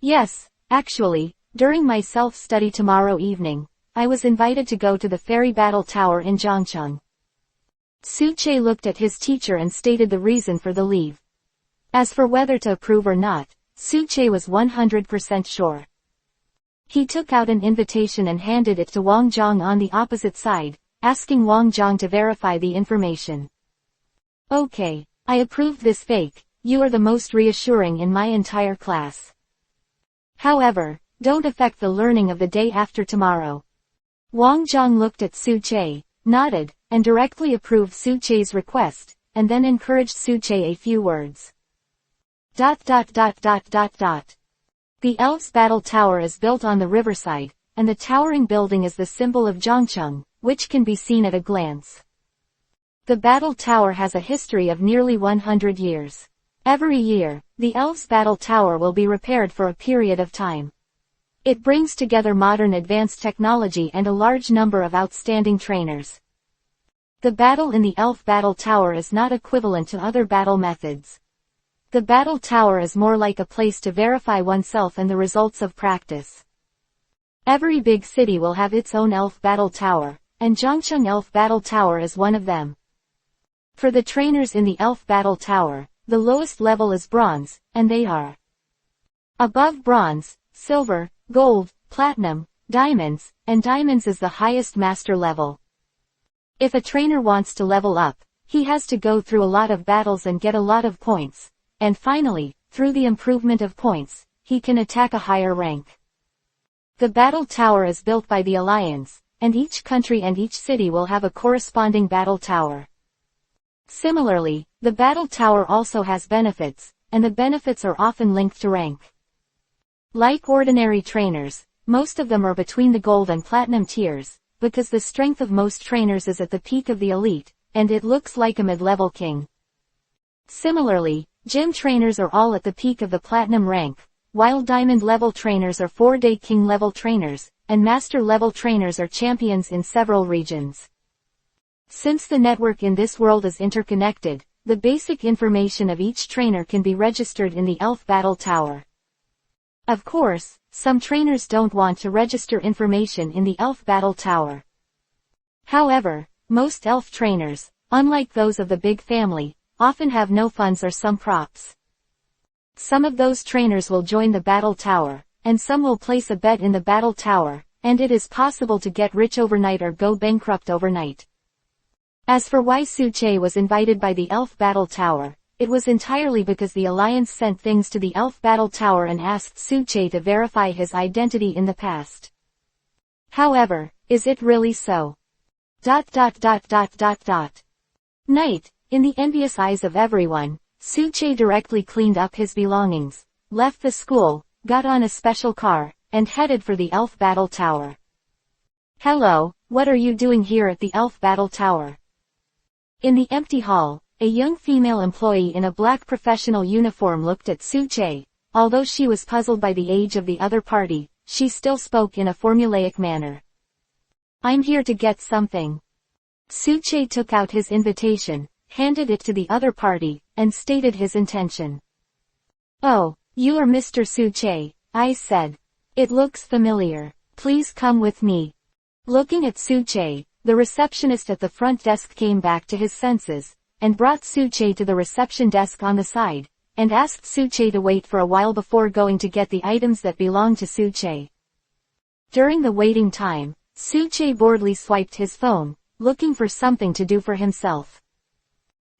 Yes, actually, during my self-study tomorrow evening, I was invited to go to the ferry battle tower in Zhangcheng. Suche looked at his teacher and stated the reason for the leave. As for whether to approve or not, Suche was 100% sure. He took out an invitation and handed it to Wang Zhang on the opposite side, asking Wang Zhang to verify the information. Okay, I approved this fake, you are the most reassuring in my entire class. However, don't affect the learning of the day after tomorrow. Wang Zhang looked at Su Che, nodded, and directly approved Su Che's request, and then encouraged Su Che a few words. The Elves Battle Tower is built on the riverside, and the towering building is the symbol of Zhongcheng, which can be seen at a glance. The Battle Tower has a history of nearly 100 years. Every year, the Elves Battle Tower will be repaired for a period of time. It brings together modern advanced technology and a large number of outstanding trainers. The battle in the Elf Battle Tower is not equivalent to other battle methods. The Battle Tower is more like a place to verify oneself and the results of practice. Every big city will have its own Elf Battle Tower, and Zhongcheng Elf Battle Tower is one of them. For the trainers in the Elf Battle Tower, the lowest level is bronze, and they are above bronze, silver, gold, platinum, diamonds, and diamonds is the highest master level. If a trainer wants to level up, he has to go through a lot of battles and get a lot of points, and finally, through the improvement of points, he can attack a higher rank. The Battle Tower is built by the Alliance, and each country and each city will have a corresponding Battle Tower. Similarly, the Battle Tower also has benefits, and the benefits are often linked to rank. Like ordinary trainers, most of them are between the gold and platinum tiers, because the strength of most trainers is at the peak of the elite, and it looks like a mid-level king. Similarly, gym trainers are all at the peak of the platinum rank, while diamond-level trainers are 4-day king-level trainers, and master-level trainers are champions in several regions. Since the network in this world is interconnected, the basic information of each trainer can be registered in the Elf Battle Tower. Of course, some trainers don't want to register information in the Elf Battle Tower. However, most elf trainers, unlike those of the big family, often have no funds or some props. Some of those trainers will join the Battle Tower, and some will place a bet in the Battle Tower, and it is possible to get rich overnight or go bankrupt overnight. As for why Su Che was invited by the Elf Battle Tower, it was entirely because the Alliance sent things to the Elf Battle Tower and asked Su Che to verify his identity in the past. However, is it really so? Night, in the envious eyes of everyone, Su Che directly cleaned up his belongings, left the school, got on a special car, and headed for the Elf Battle Tower. Hello, what are you doing here at the Elf Battle Tower? In the empty hall, a young female employee in a black professional uniform looked at Su Che. Although she was puzzled by the age of the other party, she still spoke in a formulaic manner. I'm here to get something. Su Che took out his invitation, handed it to the other party, and stated his intention. Oh, you are Mr. Su Che, I said. It looks familiar. Please come with me. Looking at Su Che, the receptionist at the front desk came back to his senses, and brought Su Che to the reception desk on the side, and asked Su Che to wait for a while before going to get the items that belonged to Su Che. During the waiting time, Su Che boredly swiped his phone, looking for something to do for himself.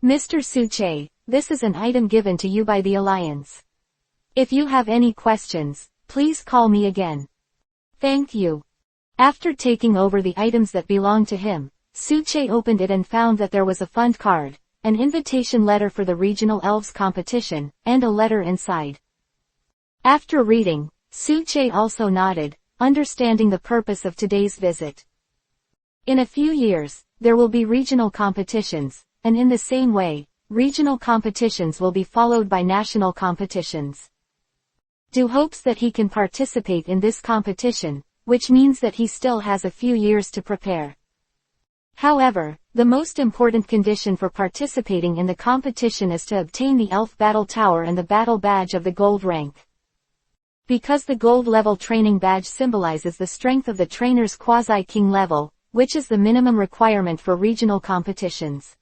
Mr. Su Che, this is an item given to you by the Alliance. If you have any questions, please call me again. Thank you. After taking over the items that belonged to him, Su Che opened it and found that there was a fund card, an invitation letter for the regional elves competition, and a letter inside. After reading, Su Che also nodded, understanding the purpose of today's visit. In a few years, there will be regional competitions, and in the same way, regional competitions will be followed by national competitions. Do hopes that he can participate in this competition, which means that he still has a few years to prepare. However, the most important condition for participating in the competition is to obtain the Elf Battle Tower and the Battle Badge of the Gold rank. Because the Gold level training badge symbolizes the strength of the trainer's quasi-king level, which is the minimum requirement for regional competitions.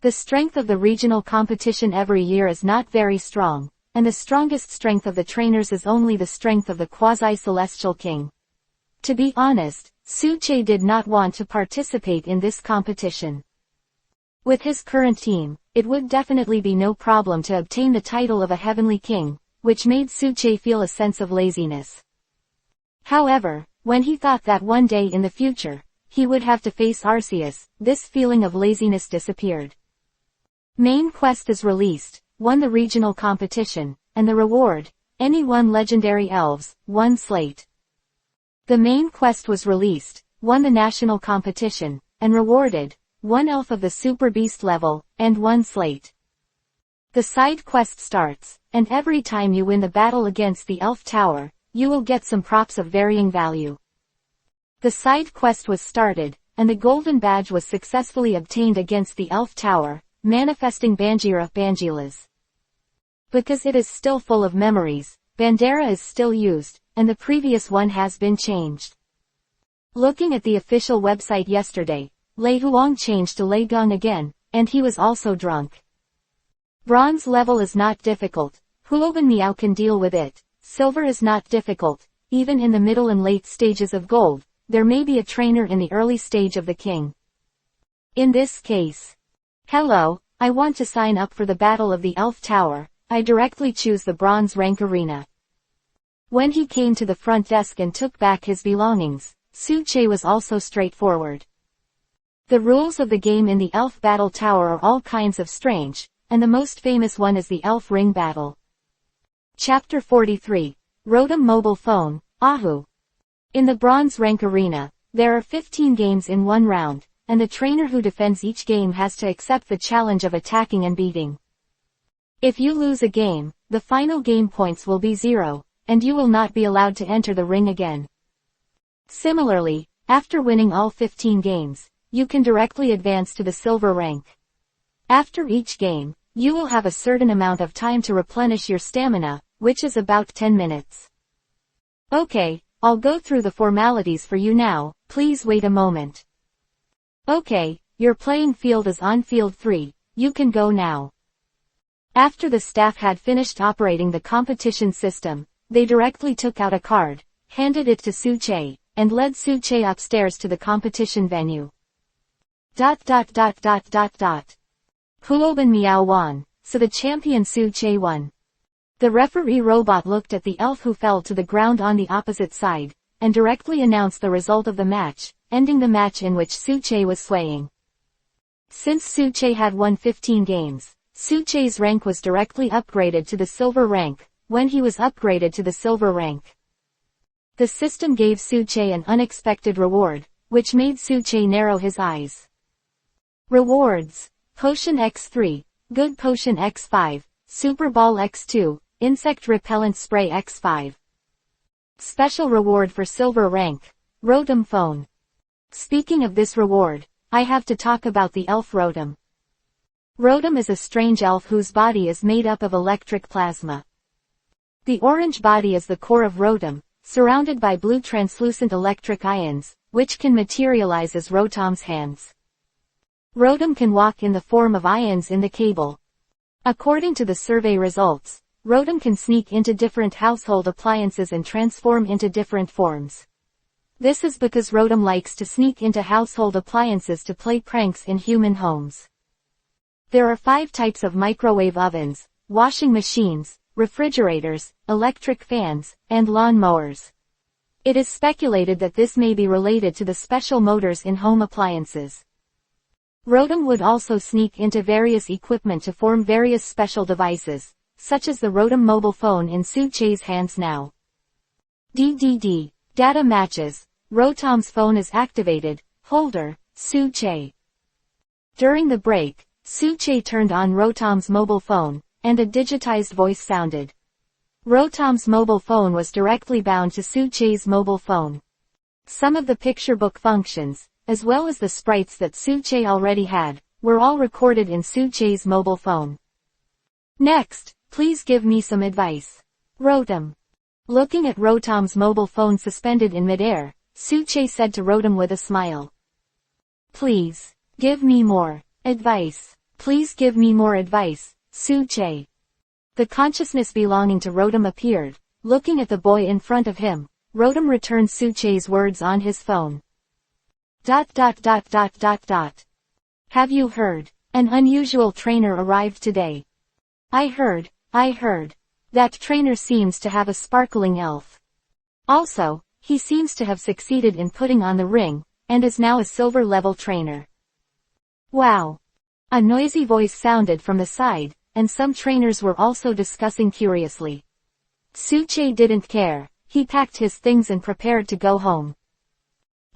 The strength of the regional competition every year is not very strong, and the strongest strength of the trainers is only the strength of the quasi-celestial king. To be honest, Su Che did not want to participate in this competition. With his current team, it would definitely be no problem to obtain the title of a heavenly king, which made Su Che feel a sense of laziness. However, when he thought that one day in the future, he would have to face Arceus, this feeling of laziness disappeared. Main quest is released, won the regional competition, and the reward, any 1 legendary elves, 1 slate. The main quest was released, won the national competition, and rewarded, 1 elf of the super beast level, and 1 slate. The side quest starts, and every time you win the battle against the elf tower, you will get some props of varying value. The side quest was started, and the golden badge was successfully obtained against the elf tower, manifesting Bangilas. Because it is still full of memories, Bandera is still used, and the previous one has been changed. Looking at the official website yesterday, Lei Huang changed to Lei Gong again, and he was also drunk. Bronze level is not difficult, Huoban Miao can deal with it. Silver is not difficult, even in the middle and late stages of gold, there may be a trainer in the early stage of the king. In this case, hello, I want to sign up for the Battle of the Elf Tower, I directly choose the bronze rank arena. When he came to the front desk and took back his belongings, Su Che was also straightforward. The rules of the game in the Elf Battle Tower are all kinds of strange, and the most famous one is the Elf Ring Battle. Chapter 43, Rotom Mobile Phone, Ahu. In the Bronze Rank Arena, there are 15 games in one round, and the trainer who defends each game has to accept the challenge of attacking and beating. If you lose a game, the final game points will be 0, and you will not be allowed to enter the ring again. Similarly, after winning all 15 games, you can directly advance to the silver rank. After each game, you will have a certain amount of time to replenish your stamina, which is about 10 minutes. Okay, I'll go through the formalities for you now, please wait a moment. Okay, your playing field is on field 3, you can go now. After the staff had finished operating the competition system, they directly took out a card, handed it to Su Che, and led Su Che upstairs to the competition venue. Huoban Miao won, so the champion Su Che won. The referee robot looked at the elf who fell to the ground on the opposite side, and directly announced the result of the match, ending the match in which Su Che was swaying. Since Su Che had won 15 games, Su Che's rank was directly upgraded to the silver rank, when he was upgraded to the silver rank. The system gave Su Che an unexpected reward, which made Su Che narrow his eyes. Rewards: Potion X3, Good Potion X5, Super Ball X2, Insect Repellent Spray X5. Special reward for silver rank, Rotom Phone. Speaking of this reward, I have to talk about the elf Rotom. Rotom is a strange elf whose body is made up of electric plasma. The orange body is the core of Rotom, surrounded by blue translucent electric ions, which can materialize as Rotom's hands. Rotom can walk in the form of ions in the cable. According to the survey results, Rotom can sneak into different household appliances and transform into different forms. This is because Rotom likes to sneak into household appliances to play pranks in human homes. There are 5 types of microwave ovens, washing machines, refrigerators, electric fans, and lawn mowers. It is speculated that this may be related to the special motors in home appliances. Rotom would also sneak into various equipment to form various special devices, such as the Rotom mobile phone in Su Che's hands now. Data matches. Rotom's phone is activated. Holder, Su Che. During the break, Su Che turned on Rotom's mobile phone, and a digitized voice sounded. Rotom's mobile phone was directly bound to Su Che's mobile phone. Some of the picture book functions, as well as the sprites that Su Che already had, were all recorded in Su Che's mobile phone. Next, please give me some advice. Rotom. Looking at Rotom's mobile phone suspended in midair, Su Che said to Rotom with a smile. Please, give me more advice. Please give me more advice, Su Che. The consciousness belonging to Rotom appeared. Looking at the boy in front of him, Rotom returned Su Che's words on his phone. Have you heard? An unusual trainer arrived today. I heard. That trainer seems to have a sparkling elf. Also, He seems to have succeeded in putting on the ring, and is now a silver-level trainer. Wow! A noisy voice sounded from the side, and some trainers were also discussing curiously. Suche didn't care. He packed his things and prepared to go home.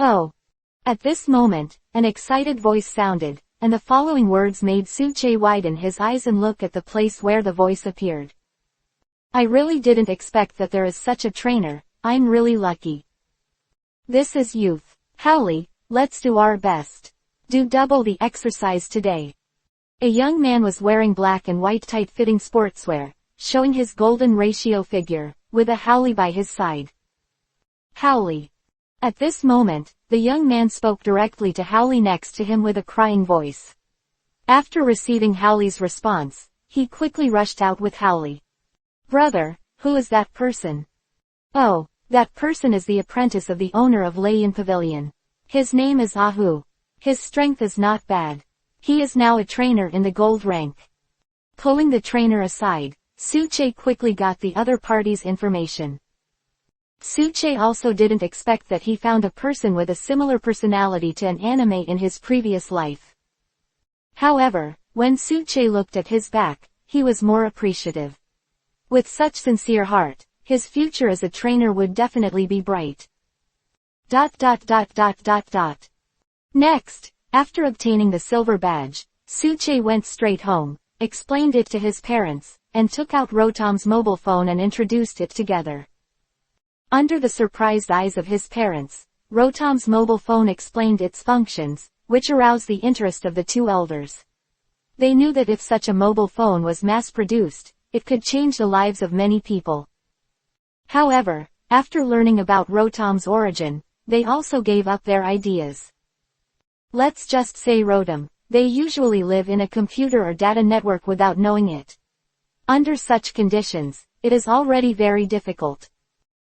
Oh! At this moment, an excited voice sounded, and the following words made Suche widen his eyes and look at the place where the voice appeared. I really didn't expect that there is such a trainer. I'm really lucky. This is youth. Howley, let's do our best. Do double the exercise today. A young man was wearing black and white tight-fitting sportswear, showing his golden ratio figure, with a Howley by his side. Howley. At this moment, the young man spoke directly to Howley next to him with a crying voice. After receiving Howley's response, he quickly rushed out with Howley. Brother, who is that person? Oh, that person is the apprentice of the owner of Layan Pavilion. His name is Ahu. His strength is not bad. He is now a trainer in the gold rank. Pulling the trainer aside, Suche quickly got the other party's information. Suche also didn't expect that he found a person with a similar personality to an anime in his previous life. However, when Suche looked at his back, he was more appreciative. With such sincere heart, his future as a trainer would definitely be bright. Next, after obtaining the silver badge, Suche went straight home, explained it to his parents, and took out Rotom's mobile phone and introduced it together. Under the surprised eyes of his parents, Rotom's mobile phone explained its functions, which aroused the interest of the two elders. They knew that if such a mobile phone was mass-produced, it could change the lives of many people. However, after learning about Rotom's origin, they also gave up their ideas. Let's just say Rotom, they usually live in a computer or data network without knowing it. Under such conditions, it is already very difficult.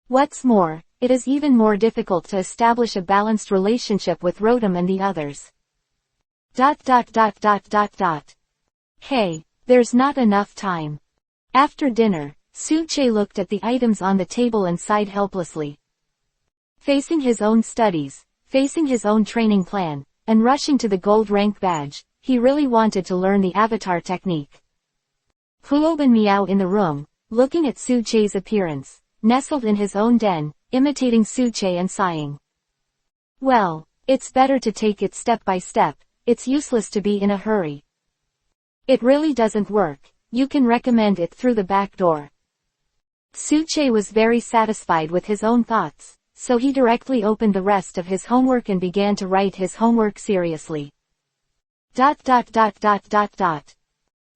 What's more, it is even more difficult to establish a balanced relationship with Rotom and the others. Hey, there's not enough time. After dinner, Suche looked at the items on the table and sighed helplessly. Facing his own studies, facing his own training plan, and rushing to the gold rank badge, he really wanted to learn the avatar technique. Huoben Miao in the room, looking at Suche's appearance, nestled in his own den, imitating Suche and sighing. Well, it's better to take it step by step, it's useless to be in a hurry. It really doesn't work, you can recommend it through the back door. Suche was very satisfied with his own thoughts, so he directly opened the rest of his homework and began to write his homework seriously.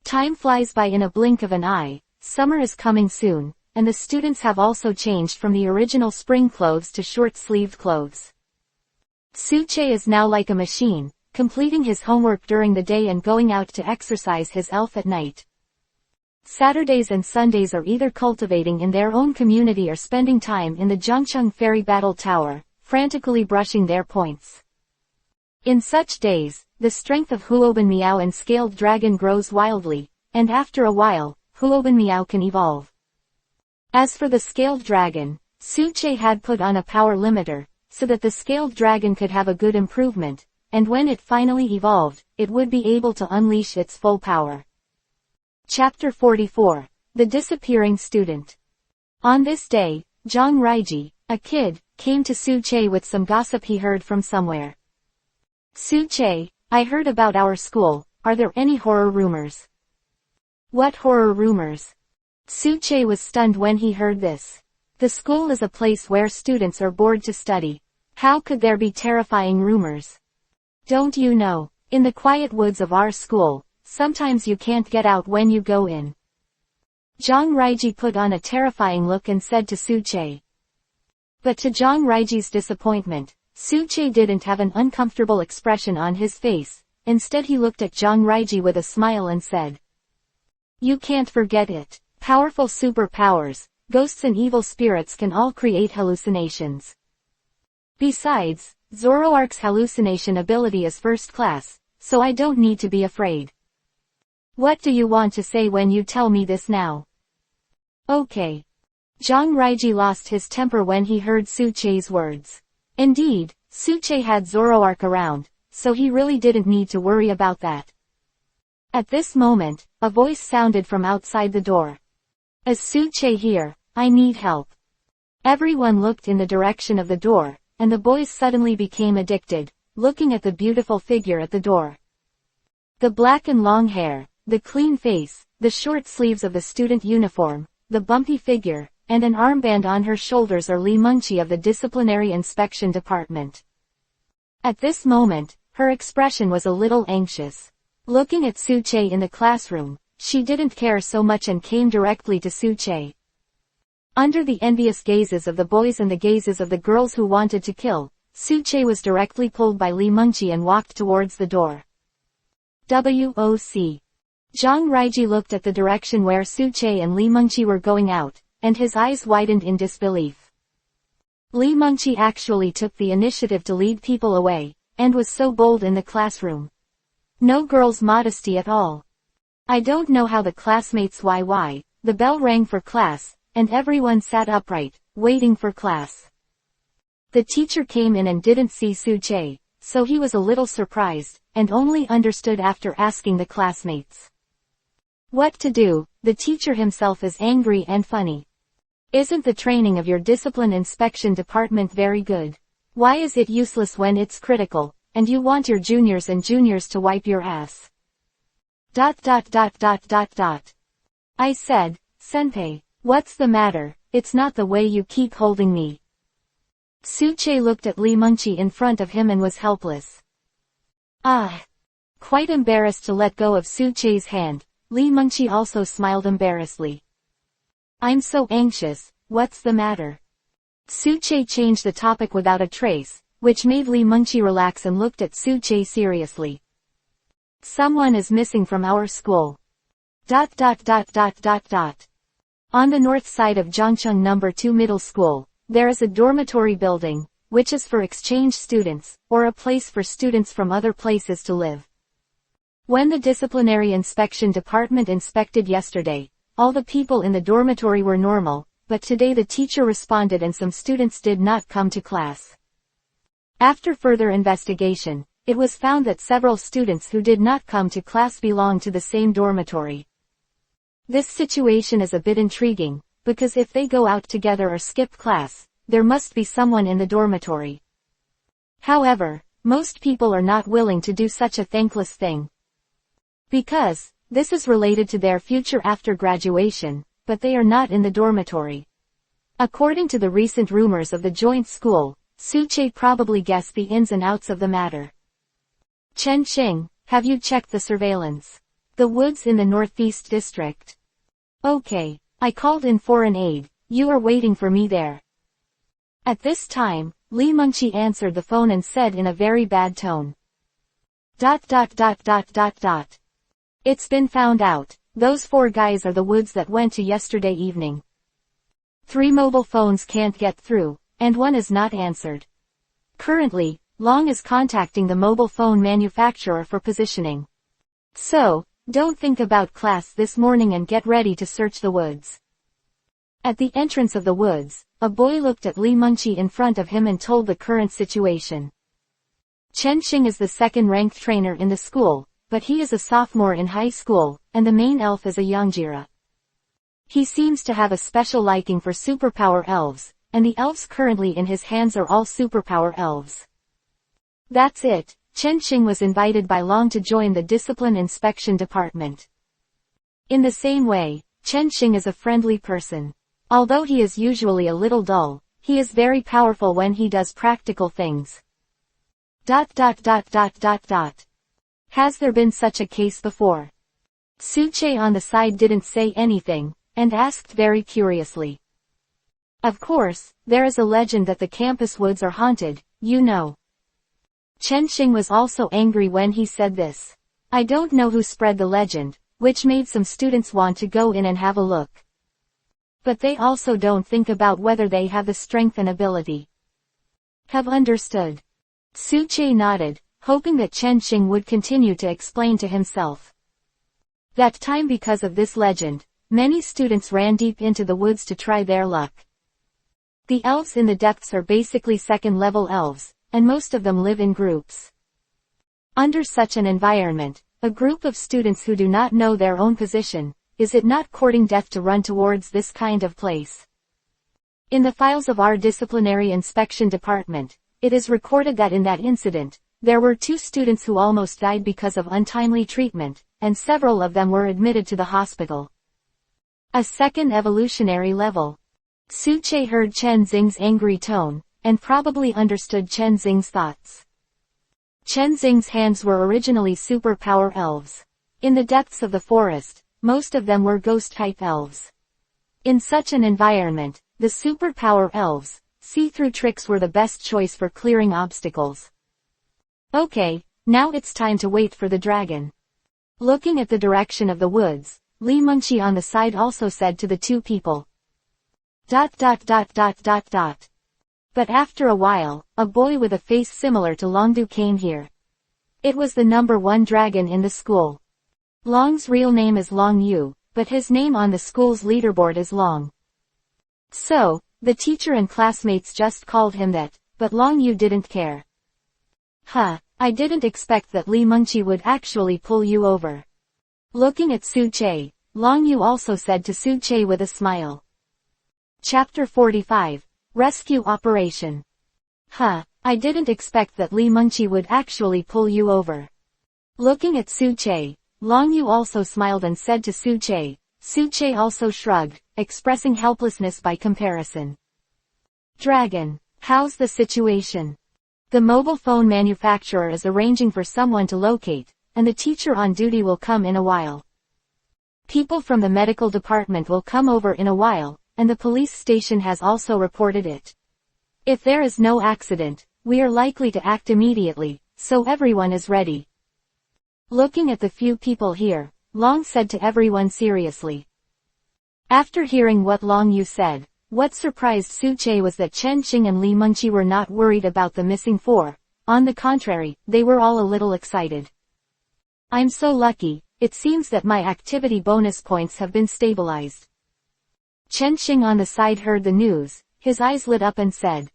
Time flies by in a blink of an eye, summer is coming soon, and the students have also changed from the original spring clothes to short-sleeved clothes. Suche is now like a machine, completing his homework during the day and going out to exercise his elf at night. Saturdays and Sundays are either cultivating in their own community or spending time in the Zhangcheng Ferry Battle Tower, frantically brushing their points. In such days, the strength of Huoben Miao and Scaled Dragon grows wildly, and after a while, Huoben Miao can evolve. As for the Scaled Dragon, Suche had put on a power limiter, so that the Scaled Dragon could have a good improvement, and when it finally evolved, it would be able to unleash its full power. Chapter 44. The Disappearing Student. On this day, Zhang Raiji, a kid, came to Suche with some gossip he heard from somewhere. Suche, I heard about our school, are there any horror rumors? What horror rumors? Suche was stunned when he heard this. The school is a place where students are bored to study. How could there be terrifying rumors? Don't you know, in the quiet woods of our school, sometimes you can't get out when you go in. Zhang Raiji put on a terrifying look and said to Suche. But to Zhang Raiji's disappointment, Suche didn't have an uncomfortable expression on his face, instead he looked at Zhang Raiji with a smile and said. You can't forget it. Powerful superpowers, ghosts and evil spirits can all create hallucinations. Besides, Zoroark's hallucination ability is first class, so I don't need to be afraid. What do you want to say when you tell me this now? Okay. Zhang Raiji lost his temper when he heard Suche's words. Indeed, Suche had Zoroark around, so he really didn't need to worry about that. At this moment, a voice sounded from outside the door. Is Suche here? I need help. Everyone looked in the direction of the door, and the boys suddenly became addicted, looking at the beautiful figure at the door. The black and long hair, the clean face, the short sleeves of the student uniform, the bumpy figure, and an armband on her shoulders are Li Mengqi of the Disciplinary Inspection Department. At this moment, her expression was a little anxious. Looking at Suche in the classroom, she didn't care so much and came directly to Suche. Under the envious gazes of the boys and the gazes of the girls who wanted to kill, Suche was directly pulled by Li Mengqi and walked towards the door. WOC. Zhang Raiji looked at the direction where Suche and Li Mengqi were going out, and his eyes widened in disbelief. Li Mengqi actually took the initiative to lead people away, and was so bold in the classroom. No girl's modesty at all. I don't know how the classmates why. The bell rang for class, and everyone sat upright, waiting for class. The teacher came in and didn't see Suche, so he was a little surprised, and only understood after asking the classmates. What to do? The teacher himself is angry and funny. Isn't the training of your discipline inspection department very good? Why is it useless when it's critical, and you want your juniors to wipe your ass? ... I said, Senpei, what's the matter? It's not the way you keep holding me. Suche looked at Li Mengqi in front of him and was helpless. Quite embarrassed to let go of Suche's hand, Li Mengqi also smiled embarrassedly. I'm so anxious, what's the matter? Suche changed the topic without a trace, which made Li Mengqi relax and looked at Suche seriously. Someone is missing from our school. ... On the north side of Zhangcheng No. 2 Middle School, there is a dormitory building, which is for exchange students, or a place for students from other places to live. When the disciplinary inspection department inspected yesterday, all the people in the dormitory were normal, but today the teacher responded and some students did not come to class. After further investigation, it was found that several students who did not come to class belonged to the same dormitory. This situation is a bit intriguing, because if they go out together or skip class, there must be someone in the dormitory. However, most people are not willing to do such a thankless thing. Because this is related to their future after graduation, but they are not in the dormitory. According to the recent rumors of the joint school, Suche probably guessed the ins and outs of the matter. Chen Xing, have you checked the surveillance? The woods in the northeast district. Okay, I called in foreign aid, you are waiting for me there. At this time, Li Mengqi answered the phone and said in a very bad tone. ... It's been found out, those 4 guys are the woods that went to yesterday evening. 3 mobile phones can't get through, and 1 is not answered. Currently, Long is contacting the mobile phone manufacturer for positioning. So, don't think about class this morning and get ready to search the woods. At the entrance of the woods, a boy looked at Li Mengqi in front of him and told the current situation. Chen Xing is the second-ranked trainer in the school, but he is a sophomore in high school, and the main elf is a Yangjira. He seems to have a special liking for superpower elves, and the elves currently in his hands are all superpower elves. That's it, Chen Xing was invited by Long to join the Discipline Inspection Department. In the same way, Chen Xing is a friendly person. Although he is usually a little dull, he is very powerful when he does practical things. ... Has there been such a case before? Suche on the side didn't say anything, and asked very curiously. Of course, there is a legend that the campus woods are haunted, you know. Chen Xing was also angry when he said this. I don't know who spread the legend, which made some students want to go in and have a look. But they also don't think about whether they have the strength and ability. Have understood. Suche nodded, hoping that Chen Xing would continue to explain to himself. That time because of this legend, Many students ran deep into the woods to try their luck. The elves in the depths are basically second-level elves, and most of them live in groups. Under such an environment, a group of students who do not know their own position, is it not courting death to run towards this kind of place? In the files of our disciplinary inspection department, it is recorded that in that incident, there were 2 students who almost died because of untimely treatment, and several of them were admitted to the hospital. A second evolutionary level. Su Che heard Chen Xing's angry tone, and probably understood Chen Xing's thoughts. Chen Xing's hands were originally superpower elves. In the depths of the forest, most of them were ghost-type elves. In such an environment, the superpower elves, see-through tricks were the best choice for clearing obstacles. Okay, now it's time to wait for the dragon. Looking at the direction of the woods, Li Mengqi on the side also said to the 2 people. ... But after a while, a boy with a face similar to Longdu came here. It was the number 1 dragon in the school. Long's real name is Long Yu, but his name on the school's leaderboard is Long. So, the teacher and classmates just called him that, but Long Yu didn't care. I didn't expect that Li Mengqi would actually pull you over. Looking at Su Che, Long Yu also said to Su Che with a smile. Chapter 45, Rescue Operation. I didn't expect that Li Mengqi would actually pull you over. Looking at Su Che, Long Yu also smiled and said to Su Che. Su Che also shrugged, expressing helplessness by comparison. Dragon, how's the situation? The mobile phone manufacturer is arranging for someone to locate, and the teacher on duty will come in a while. People from the medical department will come over in a while, and the police station has also reported it. If there is no accident, we are likely to act immediately, so everyone is ready. Looking at the few people here, Long said to everyone seriously. After hearing what Long Yu said, what surprised Su Che was that Chen Xing and Li Mengqi were not worried about the missing 4. On the contrary, they were all a little excited. I'm so lucky, it seems that my activity bonus points have been stabilized. Chen Xing on the side heard the news, his eyes lit up and said.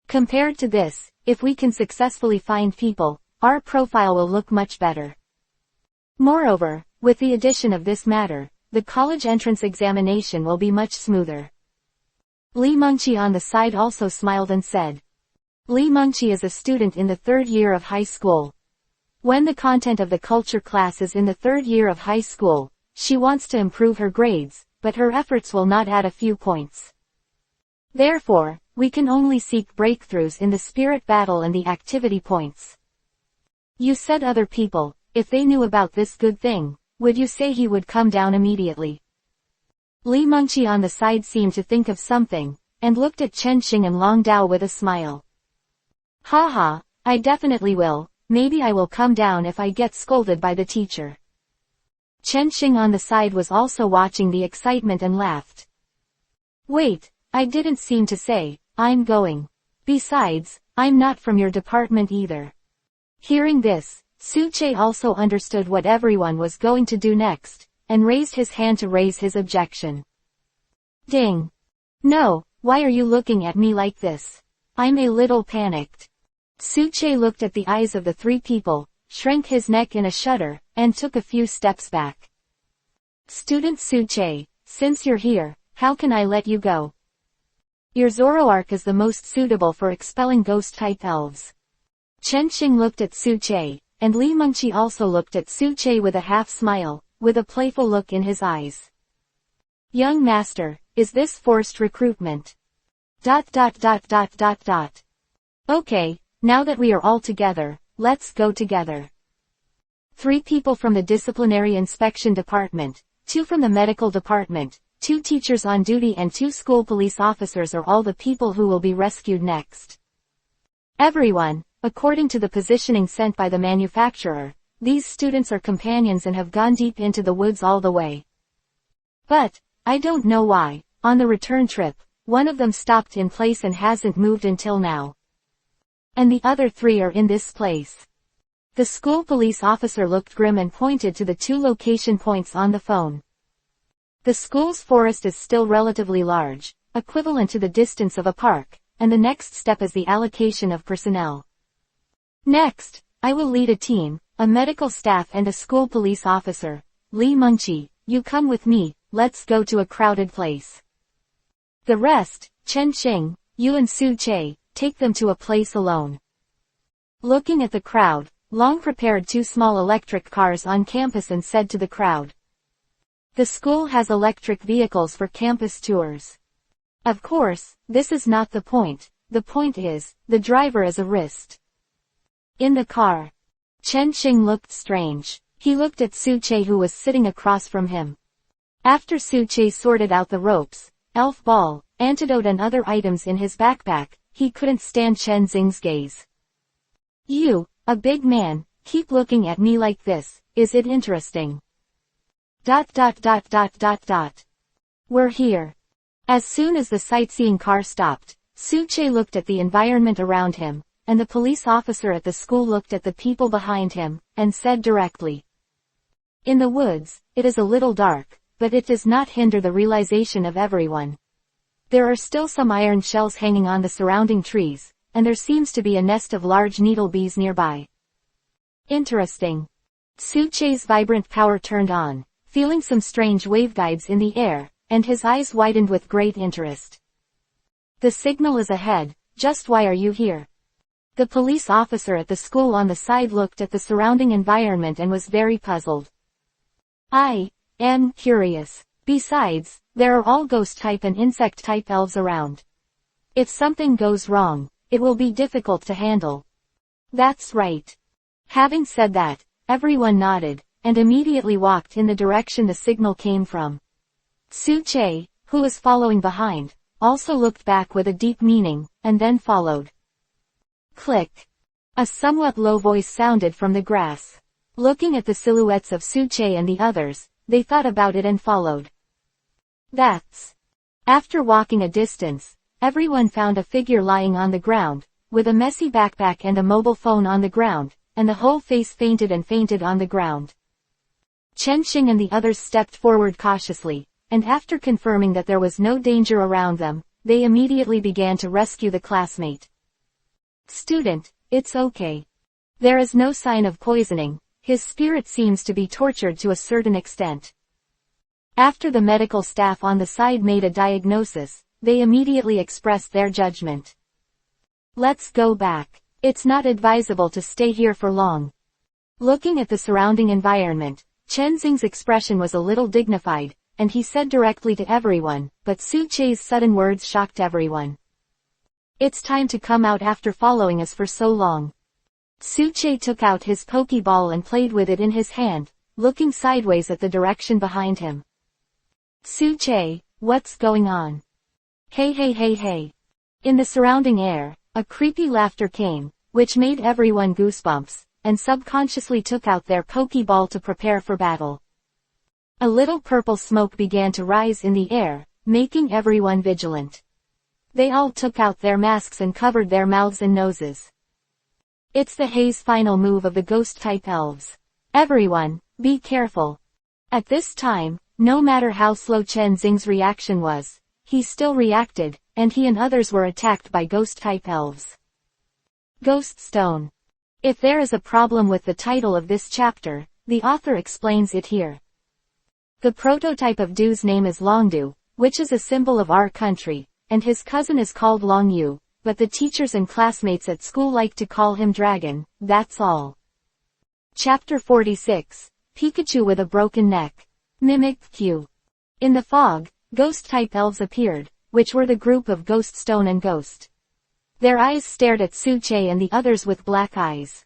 Compared to this, if we can successfully find people, our profile will look much better. Moreover, with the addition of this matter, the college entrance examination will be much smoother. Li Mengqi on the side also smiled and said. Li Mengqi is a student in the 3rd year of high school. When the content of the culture class is in the 3rd year of high school, she wants to improve her grades, but her efforts will not add a few points. Therefore, we can only seek breakthroughs in the spirit battle and the activity points. You said other people, if they knew about this good thing, would you say he would come down immediately? Li Mengqi on the side seemed to think of something, and looked at Chen Xing and Long Dao with a smile. Haha, I definitely will, maybe I will come down if I get scolded by the teacher. Chen Xing on the side was also watching the excitement and laughed. Wait, I didn't seem to say, I'm going. Besides, I'm not from your department either. Hearing this, Su Che also understood what everyone was going to do next, and raised his hand to raise his objection. Ding. No, why are you looking at me like this? I'm a little panicked. Su Che looked at the eyes of the 3 people, shrank his neck in a shudder, and took a few steps back. Student Su Che, since you're here, how can I let you go? Your Zoroark is the most suitable for expelling ghost-type elves. Chen Xing looked at Su Che, and Li Mengqi also looked at Su Che with a half-smile, with a playful look in his eyes. Young master, is this forced recruitment? ... Okay, now that we are all together, let's go together. 3 people from the disciplinary inspection department, 2 from the medical department, 2 teachers on duty and 2 school police officers are all the people who will be rescued next. Everyone, according to the positioning sent by the manufacturer, these students are companions and have gone deep into the woods all the way. But, I don't know why, on the return trip, one of them stopped in place and hasn't moved until now. And the other 3 are in this place. The school police officer looked grim and pointed to the 2 location points on the phone. The school's forest is still relatively large, equivalent to the distance of a park, and the next step is the allocation of personnel. Next, I will lead a team, a medical staff and a school police officer. Li Mengqi, you come with me, let's go to a crowded place. The rest, Chen Xing, you and Su Che, take them to a place alone. Looking at the crowd, Long prepared 2 small electric cars on campus and said to the crowd. The school has electric vehicles for campus tours. Of course, this is not the point is, the driver is a wrist. In the car. Chen Xing looked strange. He looked at Su Che who was sitting across from him. After Su Che sorted out the ropes, elf ball, antidote and other items in his backpack, he couldn't stand Chen Xing's gaze. You, a big man, keep looking at me like this, is it interesting? ... We're here. As soon as the sightseeing car stopped, Su Che looked at the environment around him, and the police officer at the school looked at the people behind him, and said directly. In the woods, it is a little dark, but it does not hinder the realization of everyone. There are still some iron shells hanging on the surrounding trees, and there seems to be a nest of large needle bees nearby. Interesting. Su Che's vibrant power turned on, feeling some strange waveguides in the air, and his eyes widened with great interest. The signal is ahead, just why are you here? The police officer at the school on the side looked at the surrounding environment and was very puzzled. I am curious. Besides, there are all ghost-type and insect-type elves around. If something goes wrong, it will be difficult to handle. That's right. Having said that, everyone nodded, and immediately walked in the direction the signal came from. Su Che, who was following behind, also looked back with a deep meaning, and then followed. Click. A somewhat low voice sounded from the grass. Looking at the silhouettes of Su Che and the others, they thought about it and followed. That's. After walking a distance, everyone found a figure lying on the ground, with a messy backpack and a mobile phone on the ground, and the whole face fainted on the ground. Chen Xing and the others stepped forward cautiously, and after confirming that there was no danger around them, they immediately began to rescue the classmate. Student, it's okay. There is no sign of poisoning, his spirit seems to be tortured to a certain extent. After the medical staff on the side made a diagnosis, they immediately expressed their judgment. Let's go back. It's not advisable to stay here for long. Looking at the surrounding environment, Chen Xing's expression was a little dignified, and he said directly to everyone, but Su Che's sudden words shocked everyone. It's time to come out after following us for so long. Su Che took out his Pokeball and played with it in his hand, looking sideways at the direction behind him. Su Che, what's going on? Hey hey hey hey. In the surrounding air, a creepy laughter came, which made everyone goosebumps, and subconsciously took out their Pokeball to prepare for battle. A little purple smoke began to rise in the air, making everyone vigilant. They all took out their masks and covered their mouths and noses. It's the haze final move of the ghost-type elves. Everyone, be careful. At this time, no matter how slow Chen Xing's reaction was, he still reacted, and he and others were attacked by ghost-type elves. Ghost Stone. If there is a problem with the title of this chapter, the author explains it here. The prototype of Du's name is Longdu, which is a symbol of our country, and his cousin is called Longyu, but the teachers and classmates at school like to call him Dragon, that's all. Chapter 46, Pikachu with a broken neck. Mimic Q. In the fog, ghost-type elves appeared, which were the group of Ghost Stone and Ghost. Their eyes stared at Su Che and the others with black eyes.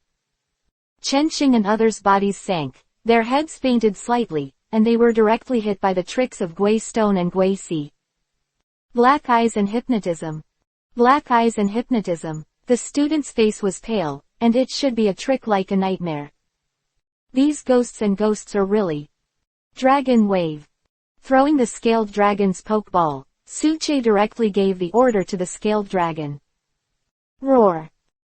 Chen Xing and others' bodies sank, their heads fainted slightly, and they were directly hit by the tricks of Gui Stone and Gui Si. Black eyes and hypnotism. Black eyes and hypnotism. The student's face was pale, and it should be a trick like a nightmare. These ghosts and ghosts are really. Dragon Wave. Throwing the scaled dragon's pokeball, Su Che directly gave the order to the scaled dragon. Roar.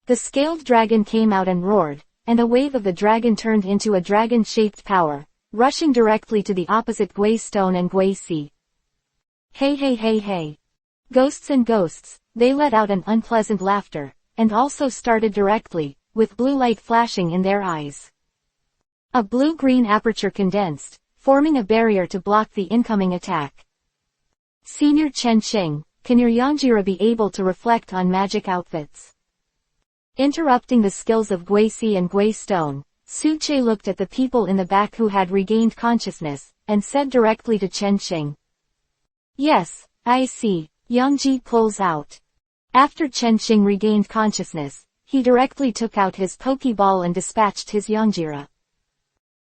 The scaled dragon came out and roared, and a wave of the dragon turned into a dragon-shaped power, rushing directly to the opposite Greystone and Greysea. Hey hey hey hey. Ghosts and ghosts, they let out an unpleasant laughter, and also started directly, with blue light flashing in their eyes. A blue-green aperture condensed, forming a barrier to block the incoming attack. Senior Chen Xing, can your Yangjira be able to reflect on magic outfits? Interrupting the skills of Greysea and Greystone, Suche looked at the people in the back who had regained consciousness, and said directly to Chen Xing. Yes, I see, Yangji pulls out. After Chen Xing regained consciousness, he directly took out his Pokeball and dispatched his Yangjira.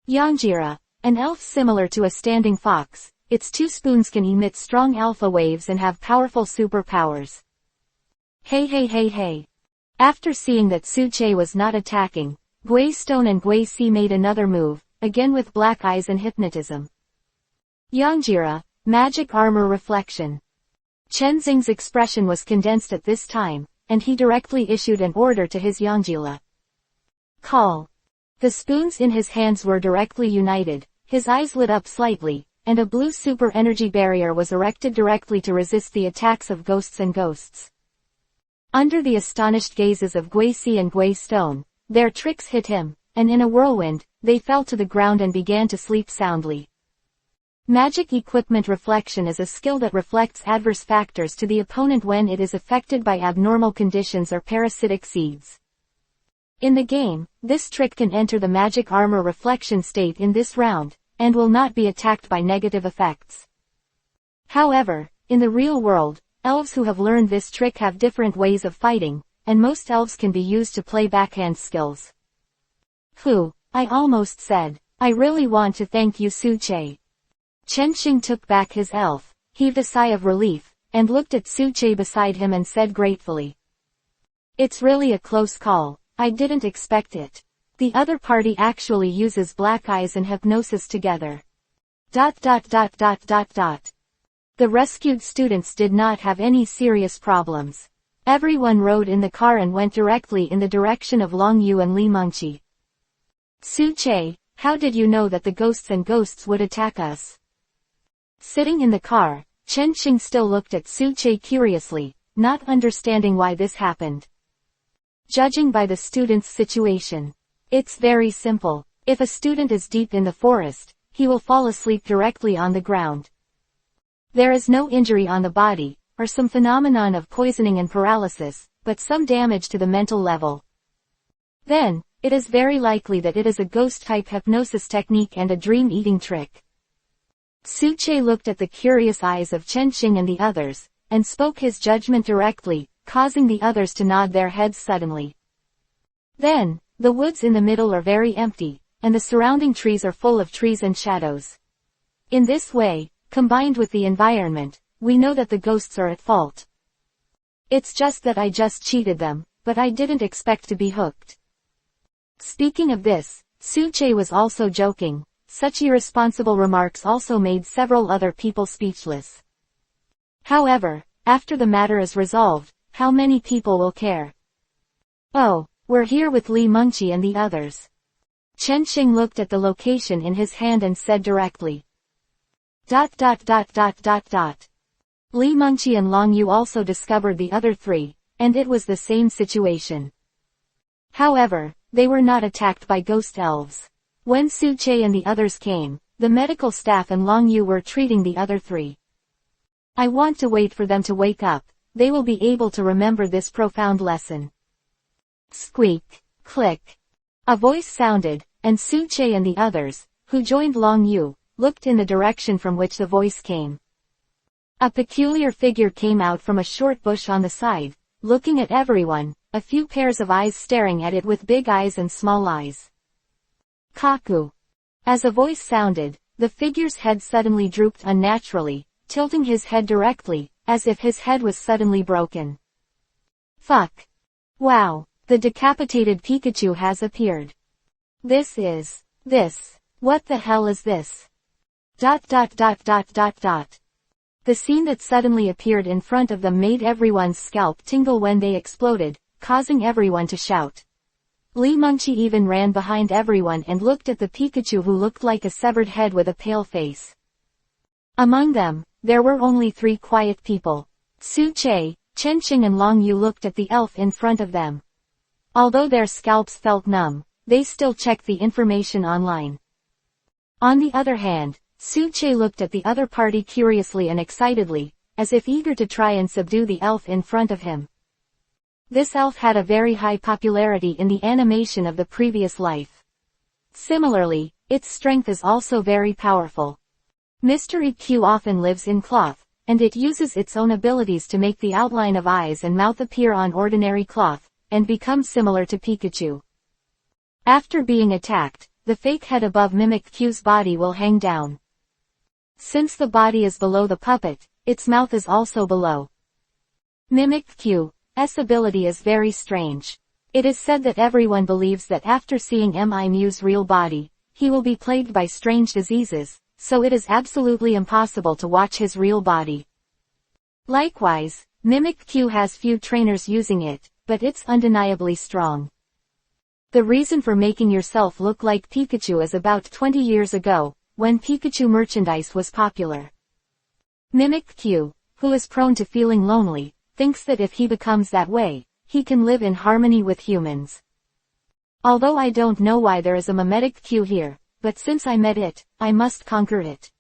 Yangjira, an elf similar to a standing fox, its 2 spoons can emit strong alpha waves and have powerful superpowers. Hey hey hey hey. After seeing that Suche was not attacking, Greystone and Greysea made another move, again with black eyes and hypnotism. Yangjira, magic armor reflection. Chen Xing's expression was condensed at this time, and he directly issued an order to his Yangjira. Call. The spoons in his hands were directly united, his eyes lit up slightly, and a blue super energy barrier was erected directly to resist the attacks of ghosts and ghosts. Under the astonished gazes of Greysea and Greystone, their tricks hit him, and in a whirlwind, they fell to the ground and began to sleep soundly. Magic equipment reflection is a skill that reflects adverse factors to the opponent when it is affected by abnormal conditions or parasitic seeds. In the game, this trick can enter the magic armor reflection state in this round, and will not be attacked by negative effects. However, in the real world, elves who have learned this trick have different ways of fighting, and most elves can be used to play backhand skills. I almost said, I really want to thank you Suche. Chen Xing took back his elf, heaved a sigh of relief, and looked at Suche beside him and said gratefully. It's really a close call, I didn't expect it. The other party actually uses black eyes and hypnosis together. The rescued students did not have any serious problems. Everyone rode in the car and went directly in the direction of Long Yu and Li Mengqi. Suche, how did you know that the ghosts and ghosts would attack us? Sitting in the car, Chen Xing still looked at Suche curiously, not understanding why this happened. Judging by the student's situation, it's very simple. If a student is deep in the forest, he will fall asleep directly on the ground. There is no injury on the body, or some phenomenon of poisoning and paralysis, but some damage to the mental level. Then, it is very likely that it is a ghost-type hypnosis technique and a dream-eating trick. Suche looked at the curious eyes of Chen Xing and the others, and spoke his judgment directly, causing the others to nod their heads suddenly. Then, the woods in the middle are very empty, and the surrounding trees are full of trees and shadows. In this way, combined with the environment, we know that the ghosts are at fault. It's just that I just cheated them, but I didn't expect to be hooked. Speaking of this, Suche was also joking. Such irresponsible remarks also made several other people speechless. However, after the matter is resolved, how many people will care? Oh, we're here with Li Mengqi and the others. Chen Xing looked at the location in his hand and said directly. Li Mengqi and Long Yu also discovered the other 3, and it was the same situation. However, they were not attacked by ghost elves. When Suche and the others came, the medical staff and Long Yu were treating the other 3. I want to wait for them to wake up, they will be able to remember this profound lesson. Squeak, click. A voice sounded, and Suche and the others, who joined Long Yu, looked in the direction from which the voice came. A peculiar figure came out from a short bush on the side, looking at everyone, a few pairs of eyes staring at it with big eyes and small eyes. Kaku. As a voice sounded, the figure's head suddenly drooped unnaturally, tilting his head directly, as if his head was suddenly broken. Fuck. Wow, the decapitated Pikachu has appeared. This. What the hell is this? The scene that suddenly appeared in front of them made everyone's scalp tingle when they exploded, causing everyone to shout. Lee Mengqi even ran behind everyone and looked at the Pikachu who looked like a severed head with a pale face. Among them, there were only 3 quiet people. Su Che, Chen Qing and Long Yu looked at the elf in front of them. Although their scalps felt numb, they still checked the information online. On the other hand, Su Che looked at the other party curiously and excitedly, as if eager to try and subdue the elf in front of him. This elf had a very high popularity in the animation of the previous life. Similarly, its strength is also very powerful. Mr. EPUB often lives in cloth, and it uses its own abilities to make the outline of eyes and mouth appear on ordinary cloth, and become similar to Pikachu. After being attacked, the fake head above Mimic Q's body will hang down. Since the body is below the puppet, its mouth is also below. Mimic Q's ability is very strange. It is said that everyone believes that after seeing Mimu's real body, he will be plagued by strange diseases, so it is absolutely impossible to watch his real body. Likewise, Mimic Q has few trainers using it, but it's undeniably strong. The reason for making yourself look like Pikachu is about 20 years ago, when Pikachu merchandise was popular. Mimic Q, who is prone to feeling lonely, thinks that if he becomes that way, he can live in harmony with humans. Although I don't know why there is a mimetic Q here, but since I met it, I must conquer it.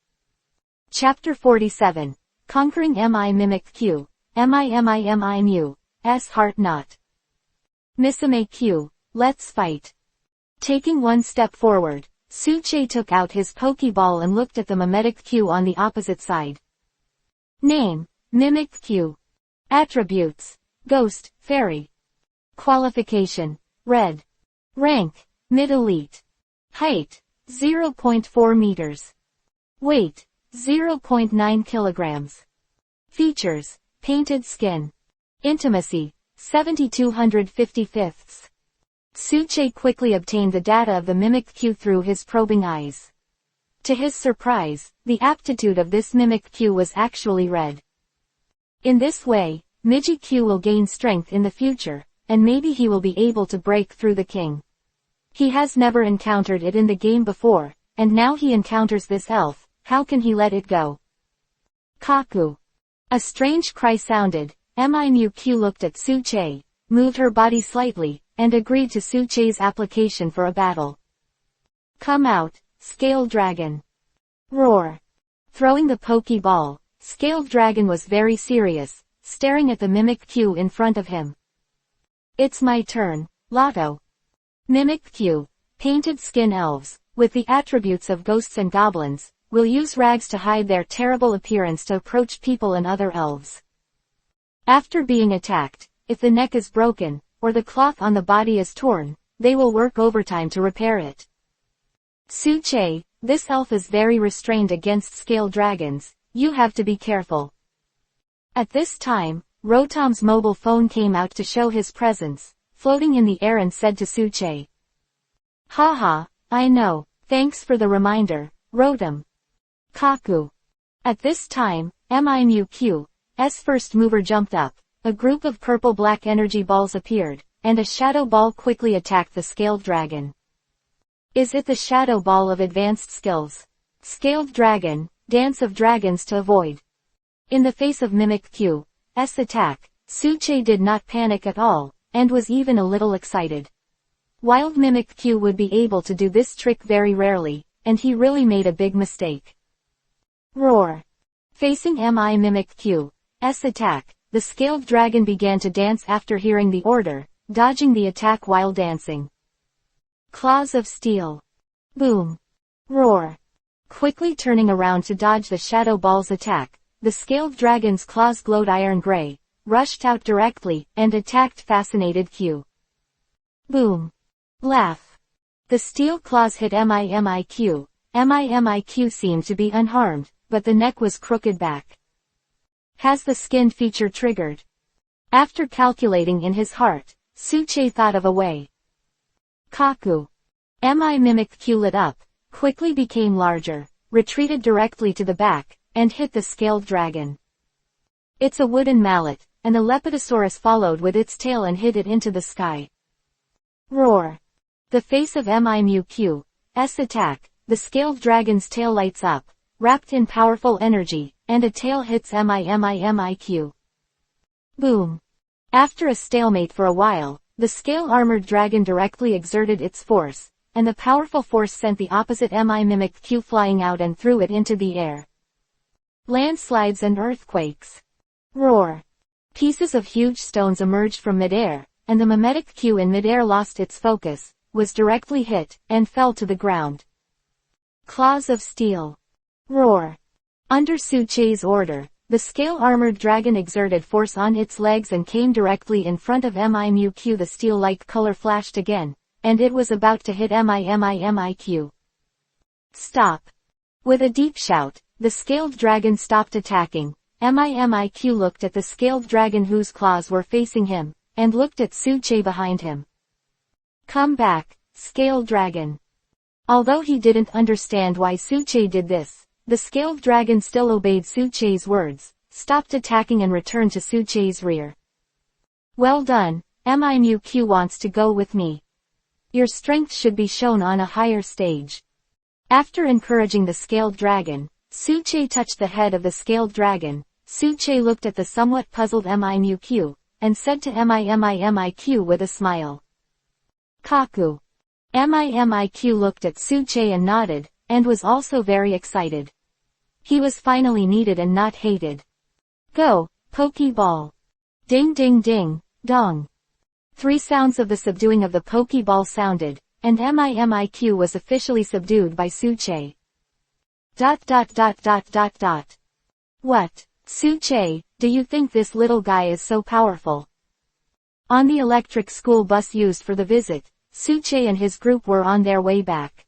Chapter 47. Conquering Mimic Q. Mi's Heart Knot. Misame Q, let's fight. Taking one step forward, Su Che took out his Pokeball and looked at the mimetic Q on the opposite side. Name, Mimic Q. Attributes, Ghost, Fairy. Qualification, Red. Rank, Mid-Elite. Height, 0.4 meters. Weight, 0.9 kilograms. Features, painted skin. Intimacy, 7255. Su Che quickly obtained the data of the Mimic Q through his probing eyes. To his surprise, the aptitude of this Mimic Q was actually red. In this way, Migi Q will gain strength in the future, and maybe he will be able to break through the king. He has never encountered it in the game before, and now he encounters this elf. How can he let it go? Kaku. A strange cry sounded. Mimu Q looked at Su Che, moved her body slightly, and agreed to Su Che's application for a battle. Come out, Scaled Dragon. Roar. Throwing the Pokeball, Scaled Dragon was very serious, staring at the Mimic Q in front of him. It's my turn, Lotto. Mimic Q, painted skin elves, with the attributes of ghosts and goblins, will use rags to hide their terrible appearance to approach people and other elves. After being attacked, if the neck is broken, or the cloth on the body is torn, they will work overtime to repair it. Su Che, this elf is very restrained against scaled dragons, you have to be careful. At this time, Rotom's mobile phone came out to show his presence, floating in the air, and said to Su Che. Haha, I know, thanks for the reminder, Rotom. Kaku. At this time, Mimu Q's first mover jumped up, a group of purple-black energy balls appeared, and a shadow ball quickly attacked the scaled dragon. Is it the shadow ball of advanced skills? Scaled dragon, dance of dragons to avoid. In the face of Mimic Q's attack, Su Che did not panic at all, and was even a little excited. Wild Mimic Q would be able to do this trick very rarely, and he really made a big mistake. Roar. Facing Mimic Q's attack, the scaled dragon began to dance after hearing the order, dodging the attack while dancing. Claws of steel. Boom. Roar. Quickly turning around to dodge the shadow ball's attack, the scaled dragon's claws glowed iron gray, rushed out directly, and attacked fascinated Q. Boom. Laugh. The steel claws hit Mimiq. Mimiq seemed to be unharmed, but the neck was crooked back. Has the skin feature triggered? After calculating in his heart, Su Che thought of a way. Kaku. Mimic Q lit up, quickly became larger, retreated directly to the back, and hit the scaled dragon. It's a wooden mallet, and the Lepidosaurus followed with its tail and hit it into the sky. Roar. The face of MIMUQ's attack, the scaled dragon's tail lights up, wrapped in powerful energy, and a tail hits MIMIQ. Boom. After a stalemate for a while, the scale-armored dragon directly exerted its force, and the powerful force sent the opposite MIMIQ flying out and threw it into the air. Landslides and earthquakes. Roar. Pieces of huge stones emerged from midair, and the mimetic Q in midair lost its focus, was directly hit, and fell to the ground. Claws of steel. Roar. Under Suche's order, the scale-armored dragon exerted force on its legs and came directly in front of MIMUQ. The steel-like color flashed again, and it was about to hit MIMIQ. Stop. With a deep shout, the scaled dragon stopped attacking. MIMIQ looked at the scaled dragon whose claws were facing him, and looked at Suche behind him. Come back, scaled dragon. Although he didn't understand why Suche did this, the scaled dragon still obeyed Suche's words, stopped attacking and returned to Suche's rear. Well done, MIMUQ wants to go with me. Your strength should be shown on a higher stage. After encouraging the scaled dragon, Suche touched the head of the scaled dragon. Suche looked at the somewhat puzzled MIMUQ, and said to MIMIQ with a smile. Kaku. MIMIQ looked at Suche and nodded, and was also very excited. He was finally needed and not hated. Go, Pokeball. Ding ding ding, dong. 3 sounds of the subduing of the Pokeball sounded, and MIMIQ was officially subdued by Suche. ... What? Suche, do you think this little guy is so powerful? On the electric school bus used for the visit, Suche and his group were on their way back.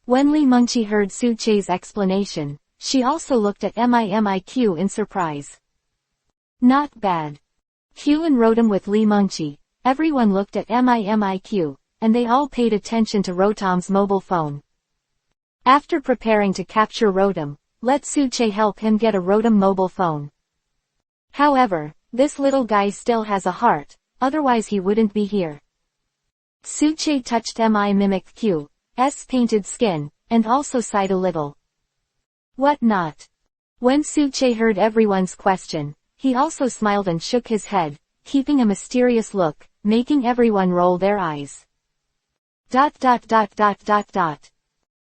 When Li Mengqi heard Suche's explanation, she also looked at MIMIQ in surprise. Not bad. Q and Rotom with Li Mengqi, everyone looked at MIMIQ, and they all paid attention to Rotom's mobile phone. After preparing to capture Rotom, let Suche help him get a Rotom mobile phone. However, this little guy still has a heart, otherwise he wouldn't be here. Suche touched MIMIQ's painted skin, and also sighed a little. What not? When Suche heard everyone's question, he also smiled and shook his head, keeping a mysterious look, making everyone roll their eyes. ...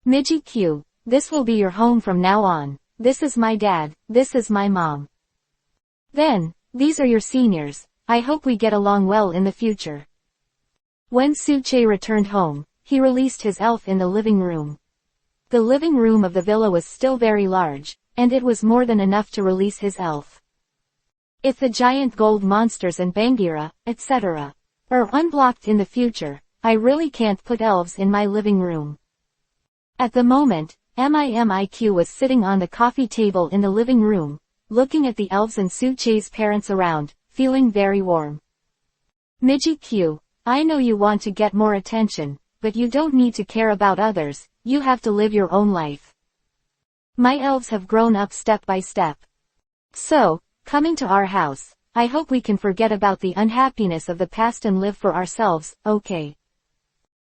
Miji Q, this will be your home from now on. This is my dad, this is my mom. Then, these are your seniors, I hope we get along well in the future. When Suche returned home, he released his elf in the living room. The living room of the villa was still very large, and it was more than enough to release his elf. If the giant gold monsters and Bangira, etc., are unblocked in the future, I really can't put elves in my living room. At the moment, MIMIQ was sitting on the coffee table in the living room, looking at the elves and Suche's parents around, feeling very warm. Miji Q, I know you want to get more attention, but you don't need to care about others, you have to live your own life. My elves have grown up step by step. So, coming to our house, I hope we can forget about the unhappiness of the past and live for ourselves, okay?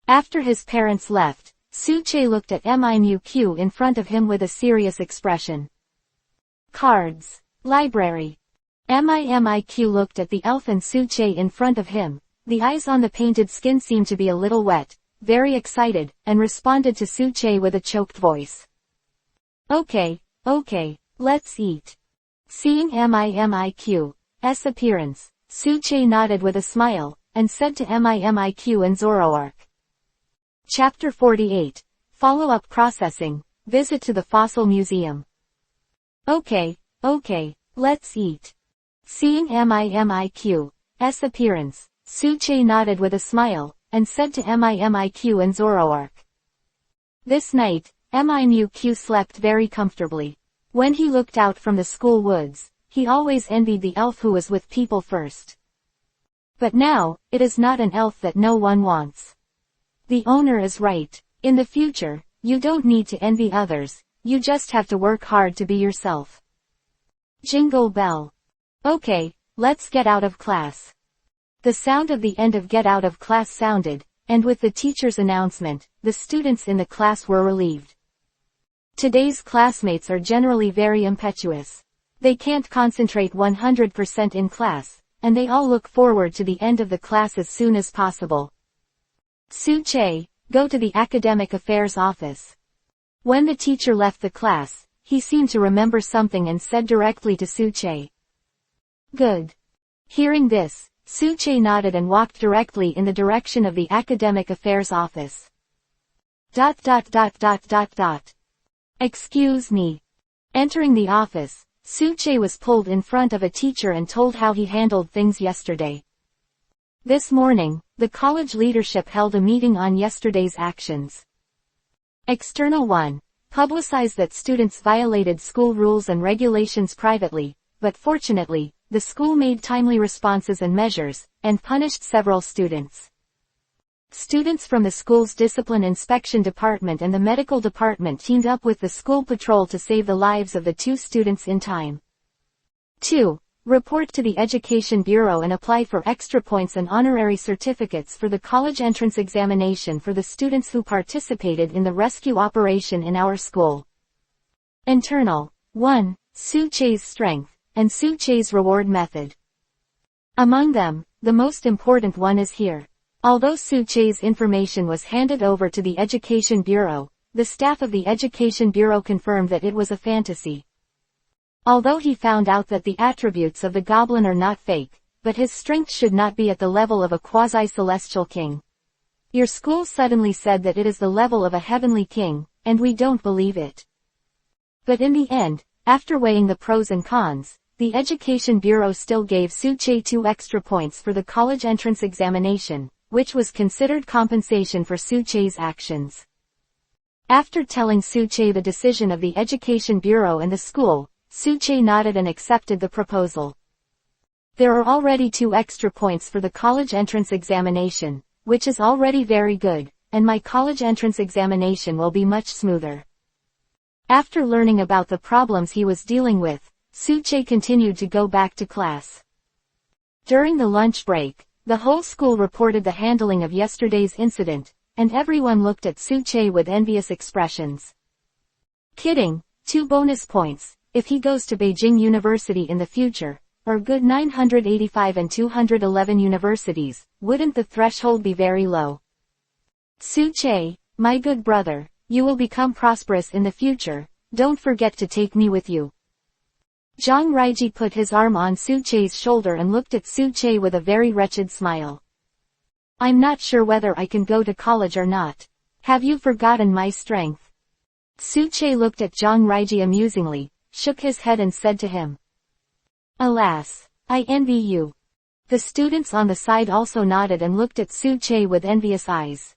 After his parents left, Suche looked at MIMUQ in front of him with a serious expression. Cards. Library. MIMIQ looked at the elf and Suche in front of him. The eyes on the painted skin seemed to be a little wet, very excited, and responded to Suche with a choked voice. Okay, let's eat. Seeing MIMIQ's appearance, Suche nodded with a smile, and said to MIMIQ and Zoroark. Chapter 48. Follow-up processing. Visit to the Fossil Museum. Okay, let's eat. Seeing MIMIQ's appearance, Suche nodded with a smile, and said to MIMIQ and Zoroark. This night, MIMIQ slept very comfortably. When he looked out from the school woods, he always envied the elf who was with people first. But now, it is not an elf that no one wants. The owner is right. In the future, you don't need to envy others, you just have to work hard to be yourself. Jingle bell. Okay, let's get out of class. The sound of the end of get out of class sounded, and with the teacher's announcement, the students in the class were relieved. Today's classmates are generally very impetuous. They can't concentrate 100% in class, and they all look forward to the end of the class as soon as possible. Su-che, go to the academic affairs office. When the teacher left the class, he seemed to remember something and said directly to Su-che. Good. Hearing this, Su-che nodded and walked directly in the direction of the academic affairs office. Excuse me. Entering the office, Su-che was pulled in front of a teacher and told how he handled things yesterday. This morning, the college leadership held a meeting on yesterday's actions. External 1. Publicized that students violated school rules and regulations privately, but fortunately, the school made timely responses and measures, and punished several students. Students from the school's discipline inspection department and the medical department teamed up with the school patrol to save the lives of the 2 students in time. 2. Report to the Education Bureau and apply for extra points and honorary certificates for the college entrance examination for the students who participated in the rescue operation in our school. Internal 1. Su-che's strength, and Su-che's reward method. Among them, the most important one is here. Although Su-che's information was handed over to the Education Bureau, the staff of the Education Bureau confirmed that it was a fantasy. Although he found out that the attributes of the goblin are not fake, but his strength should not be at the level of a quasi-celestial king. Your school suddenly said that it is the level of a heavenly king, and we don't believe it. But in the end, after weighing the pros and cons, the Education Bureau still gave Su-che 2 extra points for the college entrance examination, which was considered compensation for Su-che's actions. After telling Su-che the decision of the Education Bureau and the school, Su-che nodded and accepted the proposal. There are already 2 extra points for the college entrance examination, which is already very good, and my college entrance examination will be much smoother. After learning about the problems he was dealing with, Su-che continued to go back to class. During the lunch break, the whole school reported the handling of yesterday's incident, and everyone looked at Su-che with envious expressions. Kidding, 2 bonus points, if he goes to Beijing University in the future, or good 985 and 211 universities, wouldn't the threshold be very low? Su-che, my good brother, you will become prosperous in the future, don't forget to take me with you. Zhang Raiji put his arm on Su-che's shoulder and looked at Su-che with a very wretched smile. I'm not sure whether I can go to college or not. Have you forgotten my strength? Su-che looked at Zhang Raiji amusingly, shook his head and said to him. Alas, I envy you. The students on the side also nodded and looked at Su-che with envious eyes.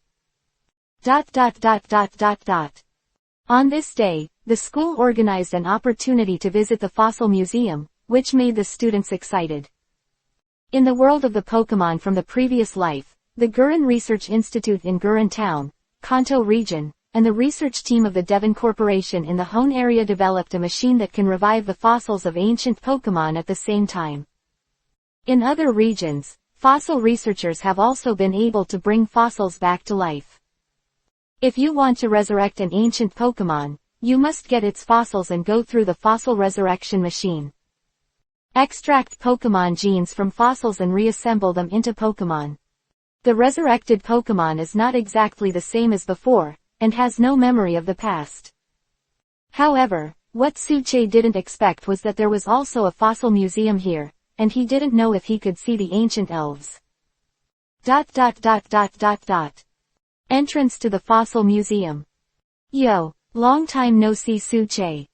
On this day, the school organized an opportunity to visit the fossil museum, which made the students excited. In the world of the Pokemon from the previous life, the Gurren Research Institute in Gurren Town, Kanto region, and the research team of the Devon Corporation in the Hone area developed a machine that can revive the fossils of ancient Pokemon at the same time. In other regions, fossil researchers have also been able to bring fossils back to life. If you want to resurrect an ancient Pokemon, you must get its fossils and go through the fossil resurrection machine. Extract Pokemon genes from fossils and reassemble them into Pokemon. The resurrected Pokemon is not exactly the same as before, and has no memory of the past. However, what Su-che didn't expect was that there was also a fossil museum here, and he didn't know if he could see the ancient elves. Entrance to the fossil museum. Yo, long time no see Su-che.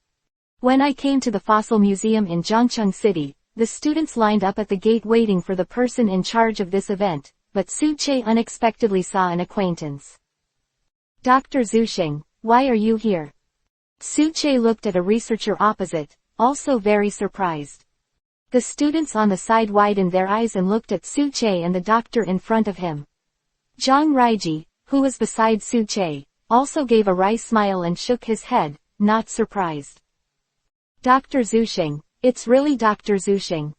When I came to the fossil museum in Zhangcheng City, the students lined up at the gate waiting for the person in charge of this event, but Su-che unexpectedly saw an acquaintance. Dr. Zusheng, why are you here? Su-che looked at a researcher opposite, also very surprised. The students on the side widened their eyes and looked at Su-che and the doctor in front of him. Zhang Raiji, who was beside Su-che, also gave a wry smile and shook his head, not surprised. Dr. Zusheng, it's really Dr. Zusheng.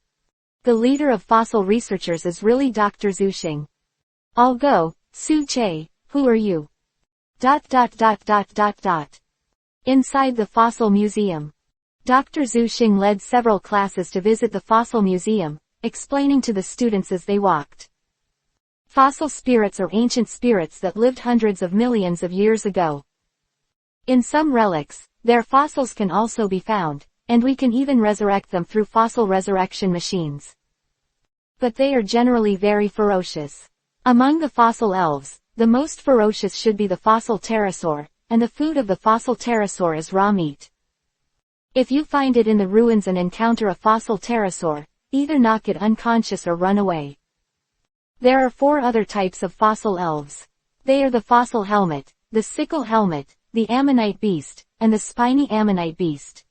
The leader of fossil researchers is really Dr. Zusheng. I'll go, Su-che, who are you? Inside the fossil museum. Dr. Zhu Xing led several classes to visit the fossil museum, explaining to the students as they walked. Fossil spirits are ancient spirits that lived hundreds of millions of years ago. In some relics, their fossils can also be found, and we can even resurrect them through fossil resurrection machines. But they are generally very ferocious. Among the fossil elves, the most ferocious should be the fossil pterosaur, and the food of the fossil pterosaur is raw meat. If you find it in the ruins and encounter a fossil pterosaur, either knock it unconscious or run away. There are 4 other types of fossil elves. They are the fossil helmet, the sickle helmet, the ammonite beast, and the spiny ammonite beast.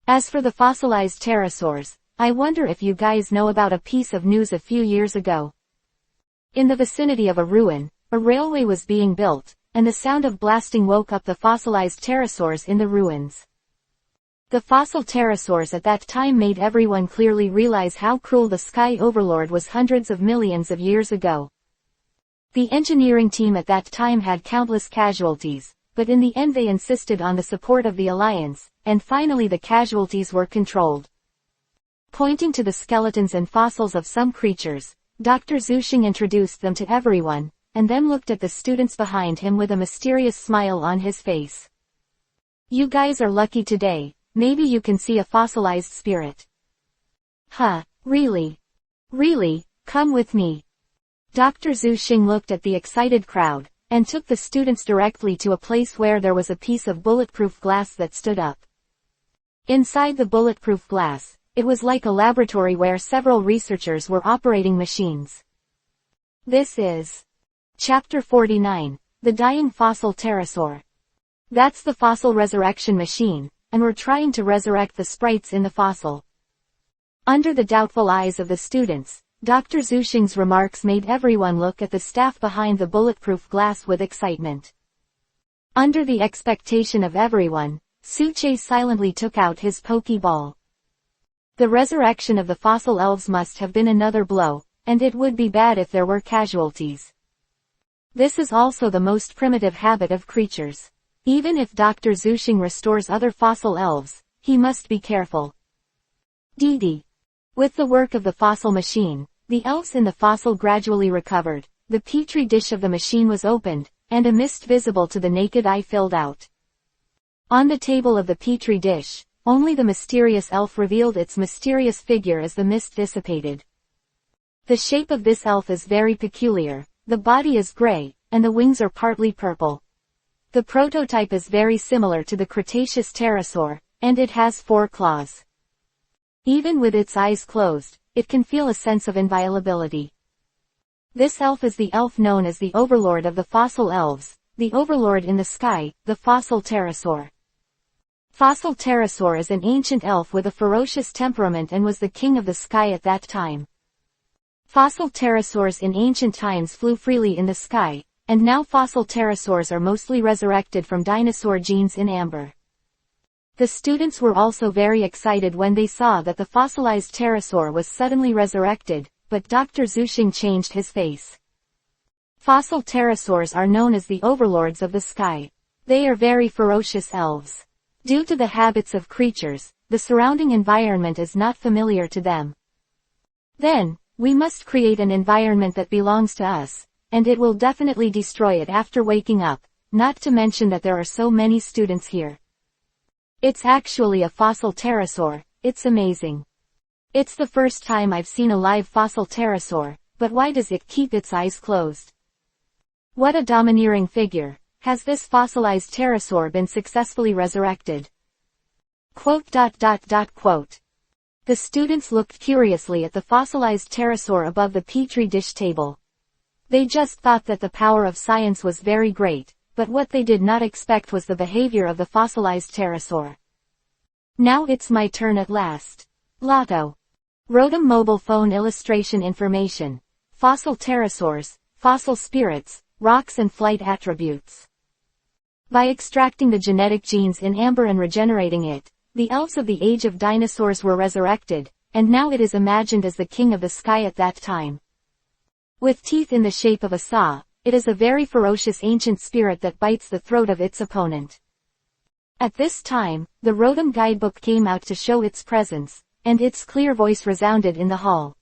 As for the fossilized pterosaurs, I wonder if you guys know about a piece of news a few years ago. In the vicinity of a ruin, a railway was being built, and the sound of blasting woke up the fossilized pterosaurs in the ruins. The fossil pterosaurs at that time made everyone clearly realize how cruel the Sky Overlord was hundreds of millions of years ago. The engineering team at that time had countless casualties, but in the end they insisted on the support of the Alliance, and finally the casualties were controlled. Pointing to the skeletons and fossils of some creatures, Dr. Zhu Xing introduced them to everyone, and then looked at the students behind him with a mysterious smile on his face. You guys are lucky today, maybe you can see a fossilized spirit. Huh, really? Really, come with me. Dr. Zhu Xing looked at the excited crowd, and took the students directly to a place where there was a piece of bulletproof glass that stood up. Inside the bulletproof glass, it was like a laboratory where several researchers were operating machines. This is Chapter 49, The Dying Fossil Pterosaur. That's the fossil resurrection machine, and we're trying to resurrect the sprites in the fossil. Under the doubtful eyes of the students, Dr. Zhu Xing's remarks made everyone look at the staff behind the bulletproof glass with excitement. Under the expectation of everyone, Su-che silently took out his pokeball. The resurrection of the fossil elves must have been another blow, and it would be bad if there were casualties. This is also the most primitive habit of creatures. Even if Dr. Zhu Xing restores other fossil elves, he must be careful. Didi. With the work of the fossil machine, the elves in the fossil gradually recovered, the petri dish of the machine was opened, and a mist visible to the naked eye filled out. On the table of the petri dish, only the mysterious elf revealed its mysterious figure as the mist dissipated. The shape of this elf is very peculiar, the body is gray, and the wings are partly purple. The prototype is very similar to the Cretaceous pterosaur, and it has 4 claws. Even with its eyes closed, it can feel a sense of inviolability. This elf is the elf known as the Overlord of the fossil elves, the Overlord in the sky, the fossil pterosaur. Fossil pterosaur is an ancient elf with a ferocious temperament and was the king of the sky at that time. Fossil pterosaurs in ancient times flew freely in the sky, and now fossil pterosaurs are mostly resurrected from dinosaur genes in amber. The students were also very excited when they saw that the fossilized pterosaur was suddenly resurrected, but Dr. Zhu Xing changed his face. Fossil pterosaurs are known as the overlords of the sky. They are very ferocious elves. Due to the habits of creatures, the surrounding environment is not familiar to them. Then, we must create an environment that belongs to us, and it will definitely destroy it after waking up, not to mention that there are so many students here. It's actually a fossil pterosaur, it's amazing. It's the first time I've seen a live fossil pterosaur, but why does it keep its eyes closed? What a domineering figure. Has this fossilized pterosaur been successfully resurrected? Quote. The students looked curiously at the fossilized pterosaur above the petri dish table. They just thought that the power of science was very great, but what they did not expect was the behavior of the fossilized pterosaur. Now it's my turn at last. Lotto. Rotom mobile phone illustration information. Fossil pterosaurs, fossil spirits, rocks and flight attributes. By extracting the genetic genes in amber and regenerating it, the elves of the age of dinosaurs were resurrected, and now it is imagined as the king of the sky at that time. With teeth in the shape of a saw, it is a very ferocious ancient spirit that bites the throat of its opponent. At this time, the Rotom guidebook came out to show its presence, and its clear voice resounded in the hall.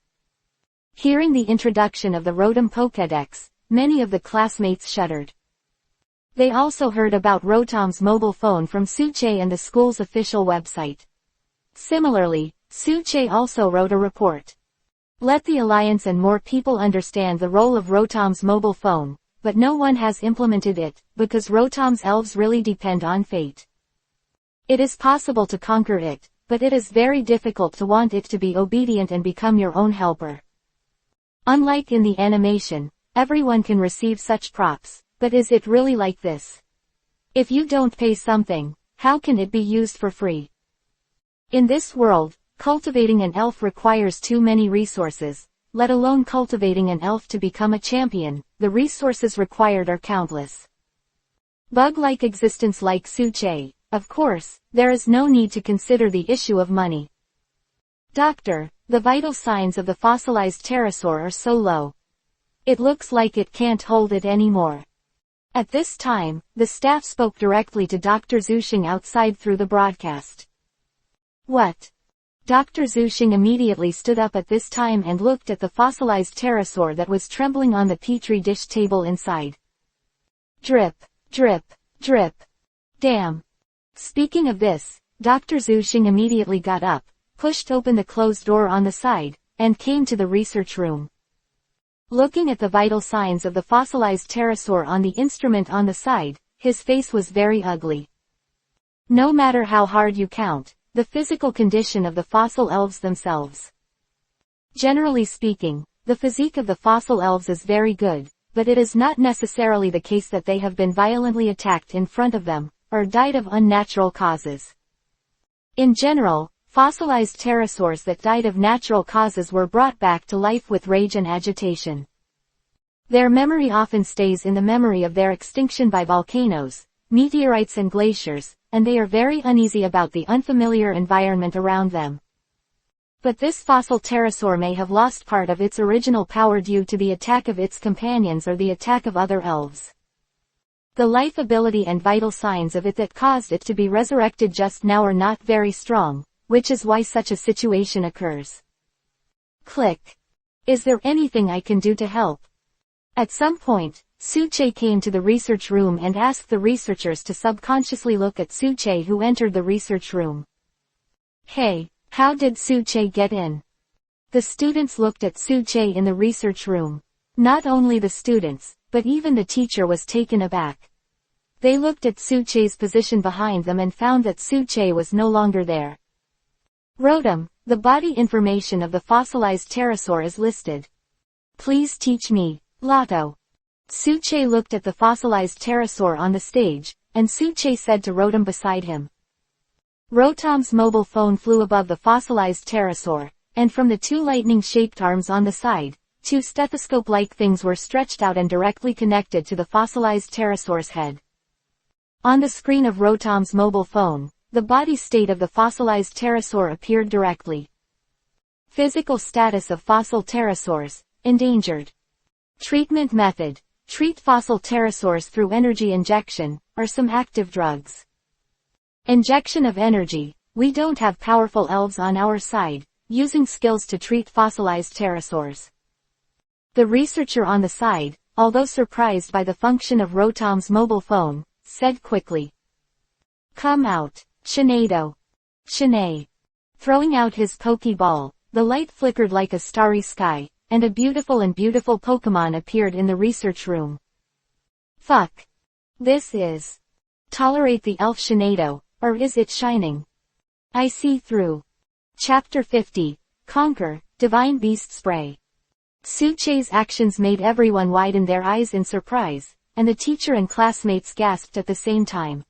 Hearing the introduction of the Rotom Pokédex, many of the classmates shuddered. They also heard about Rotom's mobile phone from Suche and the school's official website. Similarly, Suche also wrote a report. Let the Alliance and more people understand the role of Rotom's mobile phone, but no one has implemented it, because Rotom's elves really depend on fate. It is possible to conquer it, but it is very difficult to want it to be obedient and become your own helper. Unlike in the animation, everyone can receive such props, but is it really like this? If you don't pay something, how can it be used for free? In this world, cultivating an elf requires too many resources, let alone cultivating an elf to become a champion. The resources required are countless. Bug-like existence like Suche, of course, there is no need to consider the issue of money. Doctor, the vital signs of the fossilized pterosaur are so low. It looks like it can't hold it anymore. At this time, the staff spoke directly to Dr. Zushing outside through the broadcast. What? Dr. Zushing immediately stood up at this time and looked at the fossilized pterosaur that was trembling on the petri dish table inside. Drip, drip, drip. Damn. Speaking of this, Dr. Zushing immediately got up, pushed open the closed door on the side, and came to the research room. Looking at the vital signs of the fossilized pterosaur on the instrument on the side, his face was very ugly. No matter how hard you count, the physical condition of the fossil elves themselves. Generally speaking, the physique of the fossil elves is very good, but it is not necessarily the case that they have been violently attacked in front of them, or died of unnatural causes. In general, fossilized pterosaurs that died of natural causes were brought back to life with rage and agitation. Their memory often stays in the memory of their extinction by volcanoes, meteorites and glaciers, and they are very uneasy about the unfamiliar environment around them. But this fossil pterosaur may have lost part of its original power due to the attack of its companions or the attack of other elves. The life ability and vital signs of it that caused it to be resurrected just now are not very strong, which is why such a situation occurs. Click. Is there anything I can do to help? At some point, Suche came to the research room and asked the researchers to subconsciously look at Suche, who entered the research room. Hey, how did Suche get in? The students looked at Suche in the research room. Not only the students, but even the teacher was taken aback. They looked at Suche's position behind them and found that Suche was no longer there. Rotom, the body information of the fossilized pterosaur is listed. Please teach me, Lotto. Suche looked at the fossilized pterosaur on the stage, and Suche said to Rotom beside him. Rotom's mobile phone flew above the fossilized pterosaur, and from the two lightning-shaped arms on the side, two stethoscope-like things were stretched out and directly connected to the fossilized pterosaur's head. On the screen of Rotom's mobile phone, the body state of the fossilized pterosaur appeared directly. Physical status of fossil pterosaurs, endangered. Treatment method, treat fossil pterosaurs through energy injection, or some active drugs. Injection of energy, we don't have powerful elves on our side, using skills to treat fossilized pterosaurs. The researcher on the side, although surprised by the function of Rotom's mobile phone, said quickly. Come out, Shinado. Shinae. Throwing out his Pokeball, the light flickered like a starry sky, and a beautiful Pokemon appeared in the research room. Fuck. This is. Tolerate the elf Shinado, or is it shining? I see through. Chapter 50, Conquer, Divine Beast Spray. Suche's actions made everyone widen their eyes in surprise, and the teacher and classmates gasped at the same time.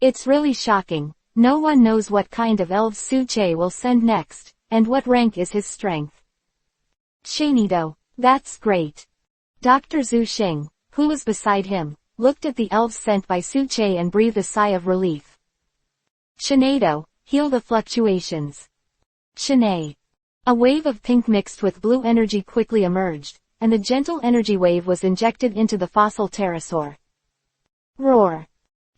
It's really shocking, no one knows what kind of elves Suche will send next, and what rank is his strength. Shinido, that's great. Dr. Zushing, who was beside him, looked at the elves sent by Suche and breathed a sigh of relief. Shinado, heal the fluctuations. Shinae. A wave of pink mixed with blue energy quickly emerged, and the gentle energy wave was injected into the fossil pterosaur. Roar.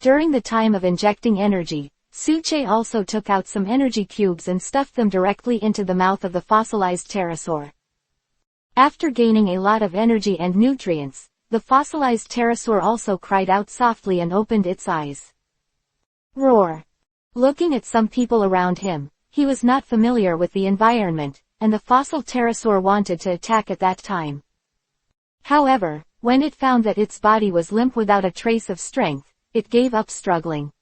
During the time of injecting energy, Suche also took out some energy cubes and stuffed them directly into the mouth of the fossilized pterosaur. After gaining a lot of energy and nutrients, the fossilized pterosaur also cried out softly and opened its eyes. Roar. Looking at some people around him, he was not familiar with the environment, and the fossil pterosaur wanted to attack at that time. However, when it found that its body was limp without a trace of strength, it gave up struggling.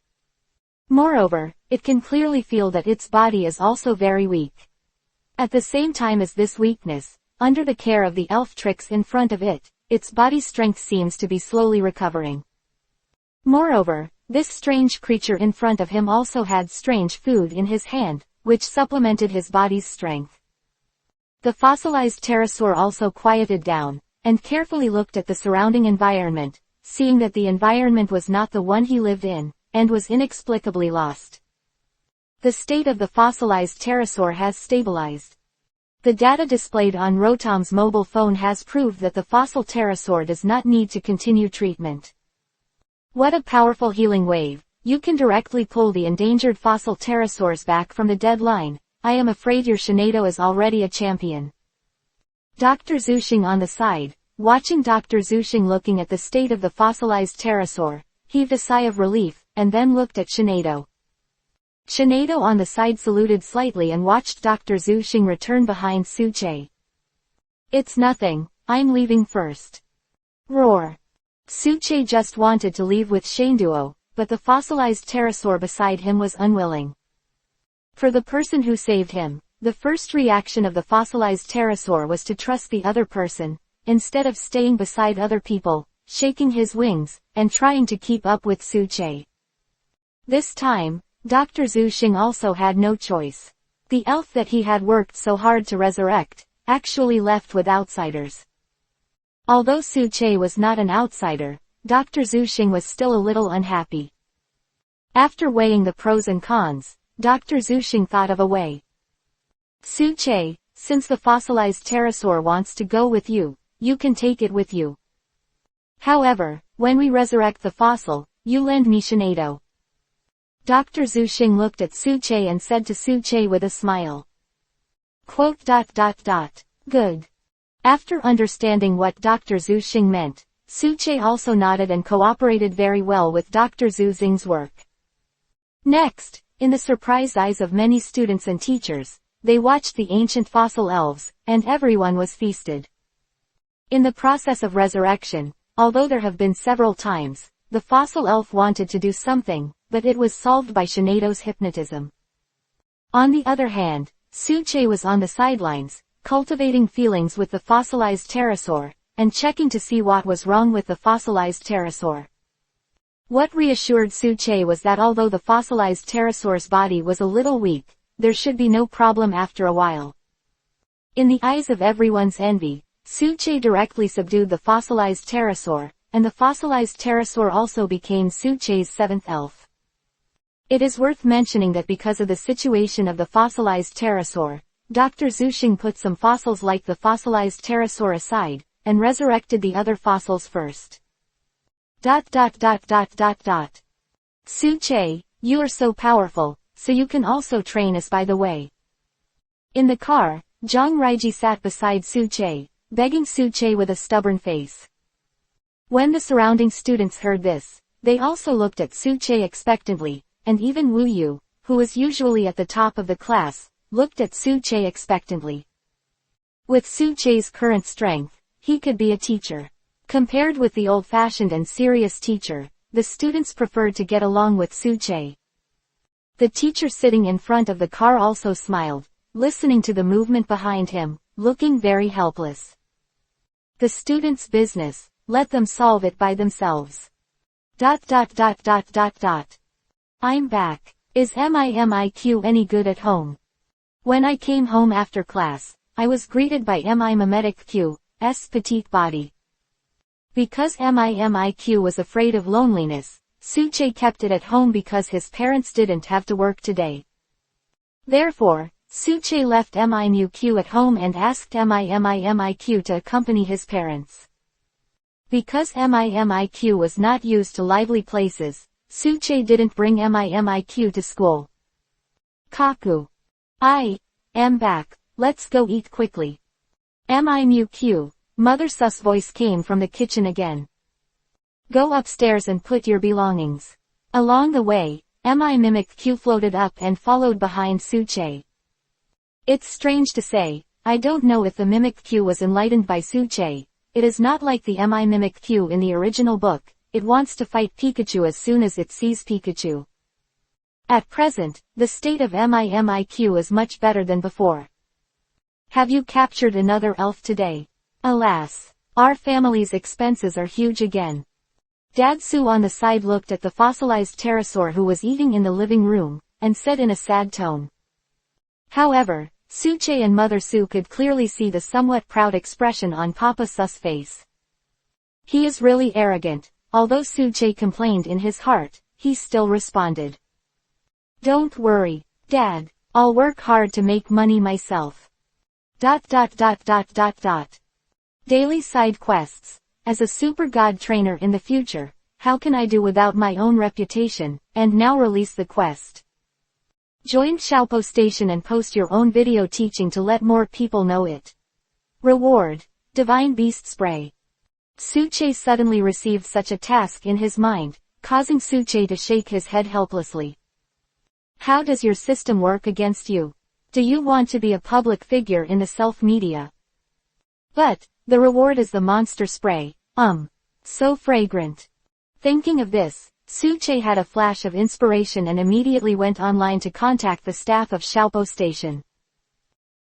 Moreover, it can clearly feel that its body is also very weak. At the same time as this weakness, under the care of the elf tricks in front of it, its body strength seems to be slowly recovering. Moreover, this strange creature in front of him also had strange food in his hand, which supplemented his body's strength. The fossilized pterosaur also quieted down, and carefully looked at the surrounding environment, seeing that the environment was not the one he lived in, and was inexplicably lost. The state of the fossilized pterosaur has stabilized. The data displayed on Rotom's mobile phone has proved that the fossil pterosaur does not need to continue treatment. What a powerful healing wave! You can directly pull the endangered fossil pterosaurs back from the dead line. I am afraid your Shinado is already a champion. Dr. Zushing on the side, watching Dr. Zushing looking at the state of the fossilized pterosaur, heaved a sigh of relief, and then looked at Shinado. Shinado on the side saluted slightly and watched Dr. Zushing return behind Suche. It's nothing, I'm leaving first. Roar. Suche just wanted to leave with Shanduo, but the fossilized pterosaur beside him was unwilling. For the person who saved him, the first reaction of the fossilized pterosaur was to trust the other person, instead of staying beside other people, shaking his wings, and trying to keep up with Suche. This time, Dr. Zushing also had no choice. The elf that he had worked so hard to resurrect, actually left with outsiders. Although Suche was not an outsider, Dr. Zushing was still a little unhappy. After weighing the pros and cons, Dr. Zushing thought of a way. Suche, since the fossilized pterosaur wants to go with you, you can take it with you. However, when we resurrect the fossil, you lend me Shinado. Dr. Zushing looked at Suche and said to Suche with a smile. Good. After understanding what Dr. Zushing meant, Suche also nodded and cooperated very well with Dr. Zushing's work. Next, in the surprised eyes of many students and teachers, they watched the ancient fossil elves, and everyone was feasted. In the process of resurrection, although there have been several times, the fossil elf wanted to do something, but it was solved by Shinado's hypnotism. On the other hand, Suche was on the sidelines, cultivating feelings with the fossilized pterosaur, and checking to see what was wrong with the fossilized pterosaur. What reassured Suche was that although the fossilized pterosaur's body was a little weak, there should be no problem after a while. In the eyes of everyone's envy, Suche directly subdued the fossilized pterosaur, and the fossilized pterosaur also became Suche's seventh elf. It is worth mentioning that because of the situation of the fossilized pterosaur, Dr. Zushing put some fossils like the fossilized pterosaur aside, and resurrected the other fossils first. Suche, you are so powerful, so you can also train us by the way. In the car, Zhang Raiji sat beside Suche, begging Suche with a stubborn face. When the surrounding students heard this, they also looked at Suche expectantly, and even Wu Yu, who was usually at the top of the class, looked at Suche expectantly. With Suche's current strength, he could be a teacher. Compared with the old-fashioned and serious teacher, the students preferred to get along with Suche. The teacher sitting in front of the car also smiled, listening to the movement behind him, looking very helpless. The students' business, let them solve it by themselves. I'm back. Is MIMIQ any good at home? When I came home after class, I was greeted by Mimetic Q's petite body. Because MIMIQ was afraid of loneliness, Suche kept it at home because his parents didn't have to work today. Therefore, Suche left Miq at home and asked Miq to accompany his parents. Because Miq was not used to lively places, Suche didn't bring Miq to school. Kaku. I am back, let's go eat quickly. Miq, Mother Sus voice came from the kitchen again. Go upstairs and put your belongings. Along the way, Miq floated up and followed behind Suche. It's strange to say, I don't know if the Mimic-Q was enlightened by Suche. It is not like the Mimic-Q in the original book, it wants to fight Pikachu as soon as it sees Pikachu. At present, the state of Miq is much better than before. Have you captured another elf today? Alas, our family's expenses are huge again. Dad Su on the side looked at the fossilized pterosaur who was eating in the living room, and said in a sad tone. However, Suche and Mother Su could clearly see the somewhat proud expression on Papa Su's face. He is really arrogant. Although Suche complained in his heart, he still responded. Don't worry, Dad, I'll work hard to make money myself. ... Daily side quests. As a super god trainer in the future, how can I do without my own reputation, and now release the quest. Join Xiaopo Station and post your own video teaching to let more people know it. Reward, Divine Beast Spray. Suche suddenly received such a task in his mind, causing Suche to shake his head helplessly. How does your system work against you? Do you want to be a public figure in the self-media? But, the reward is the monster spray, so fragrant. Thinking of this, Suche had a flash of inspiration and immediately went online to contact the staff of Xiaopo Station.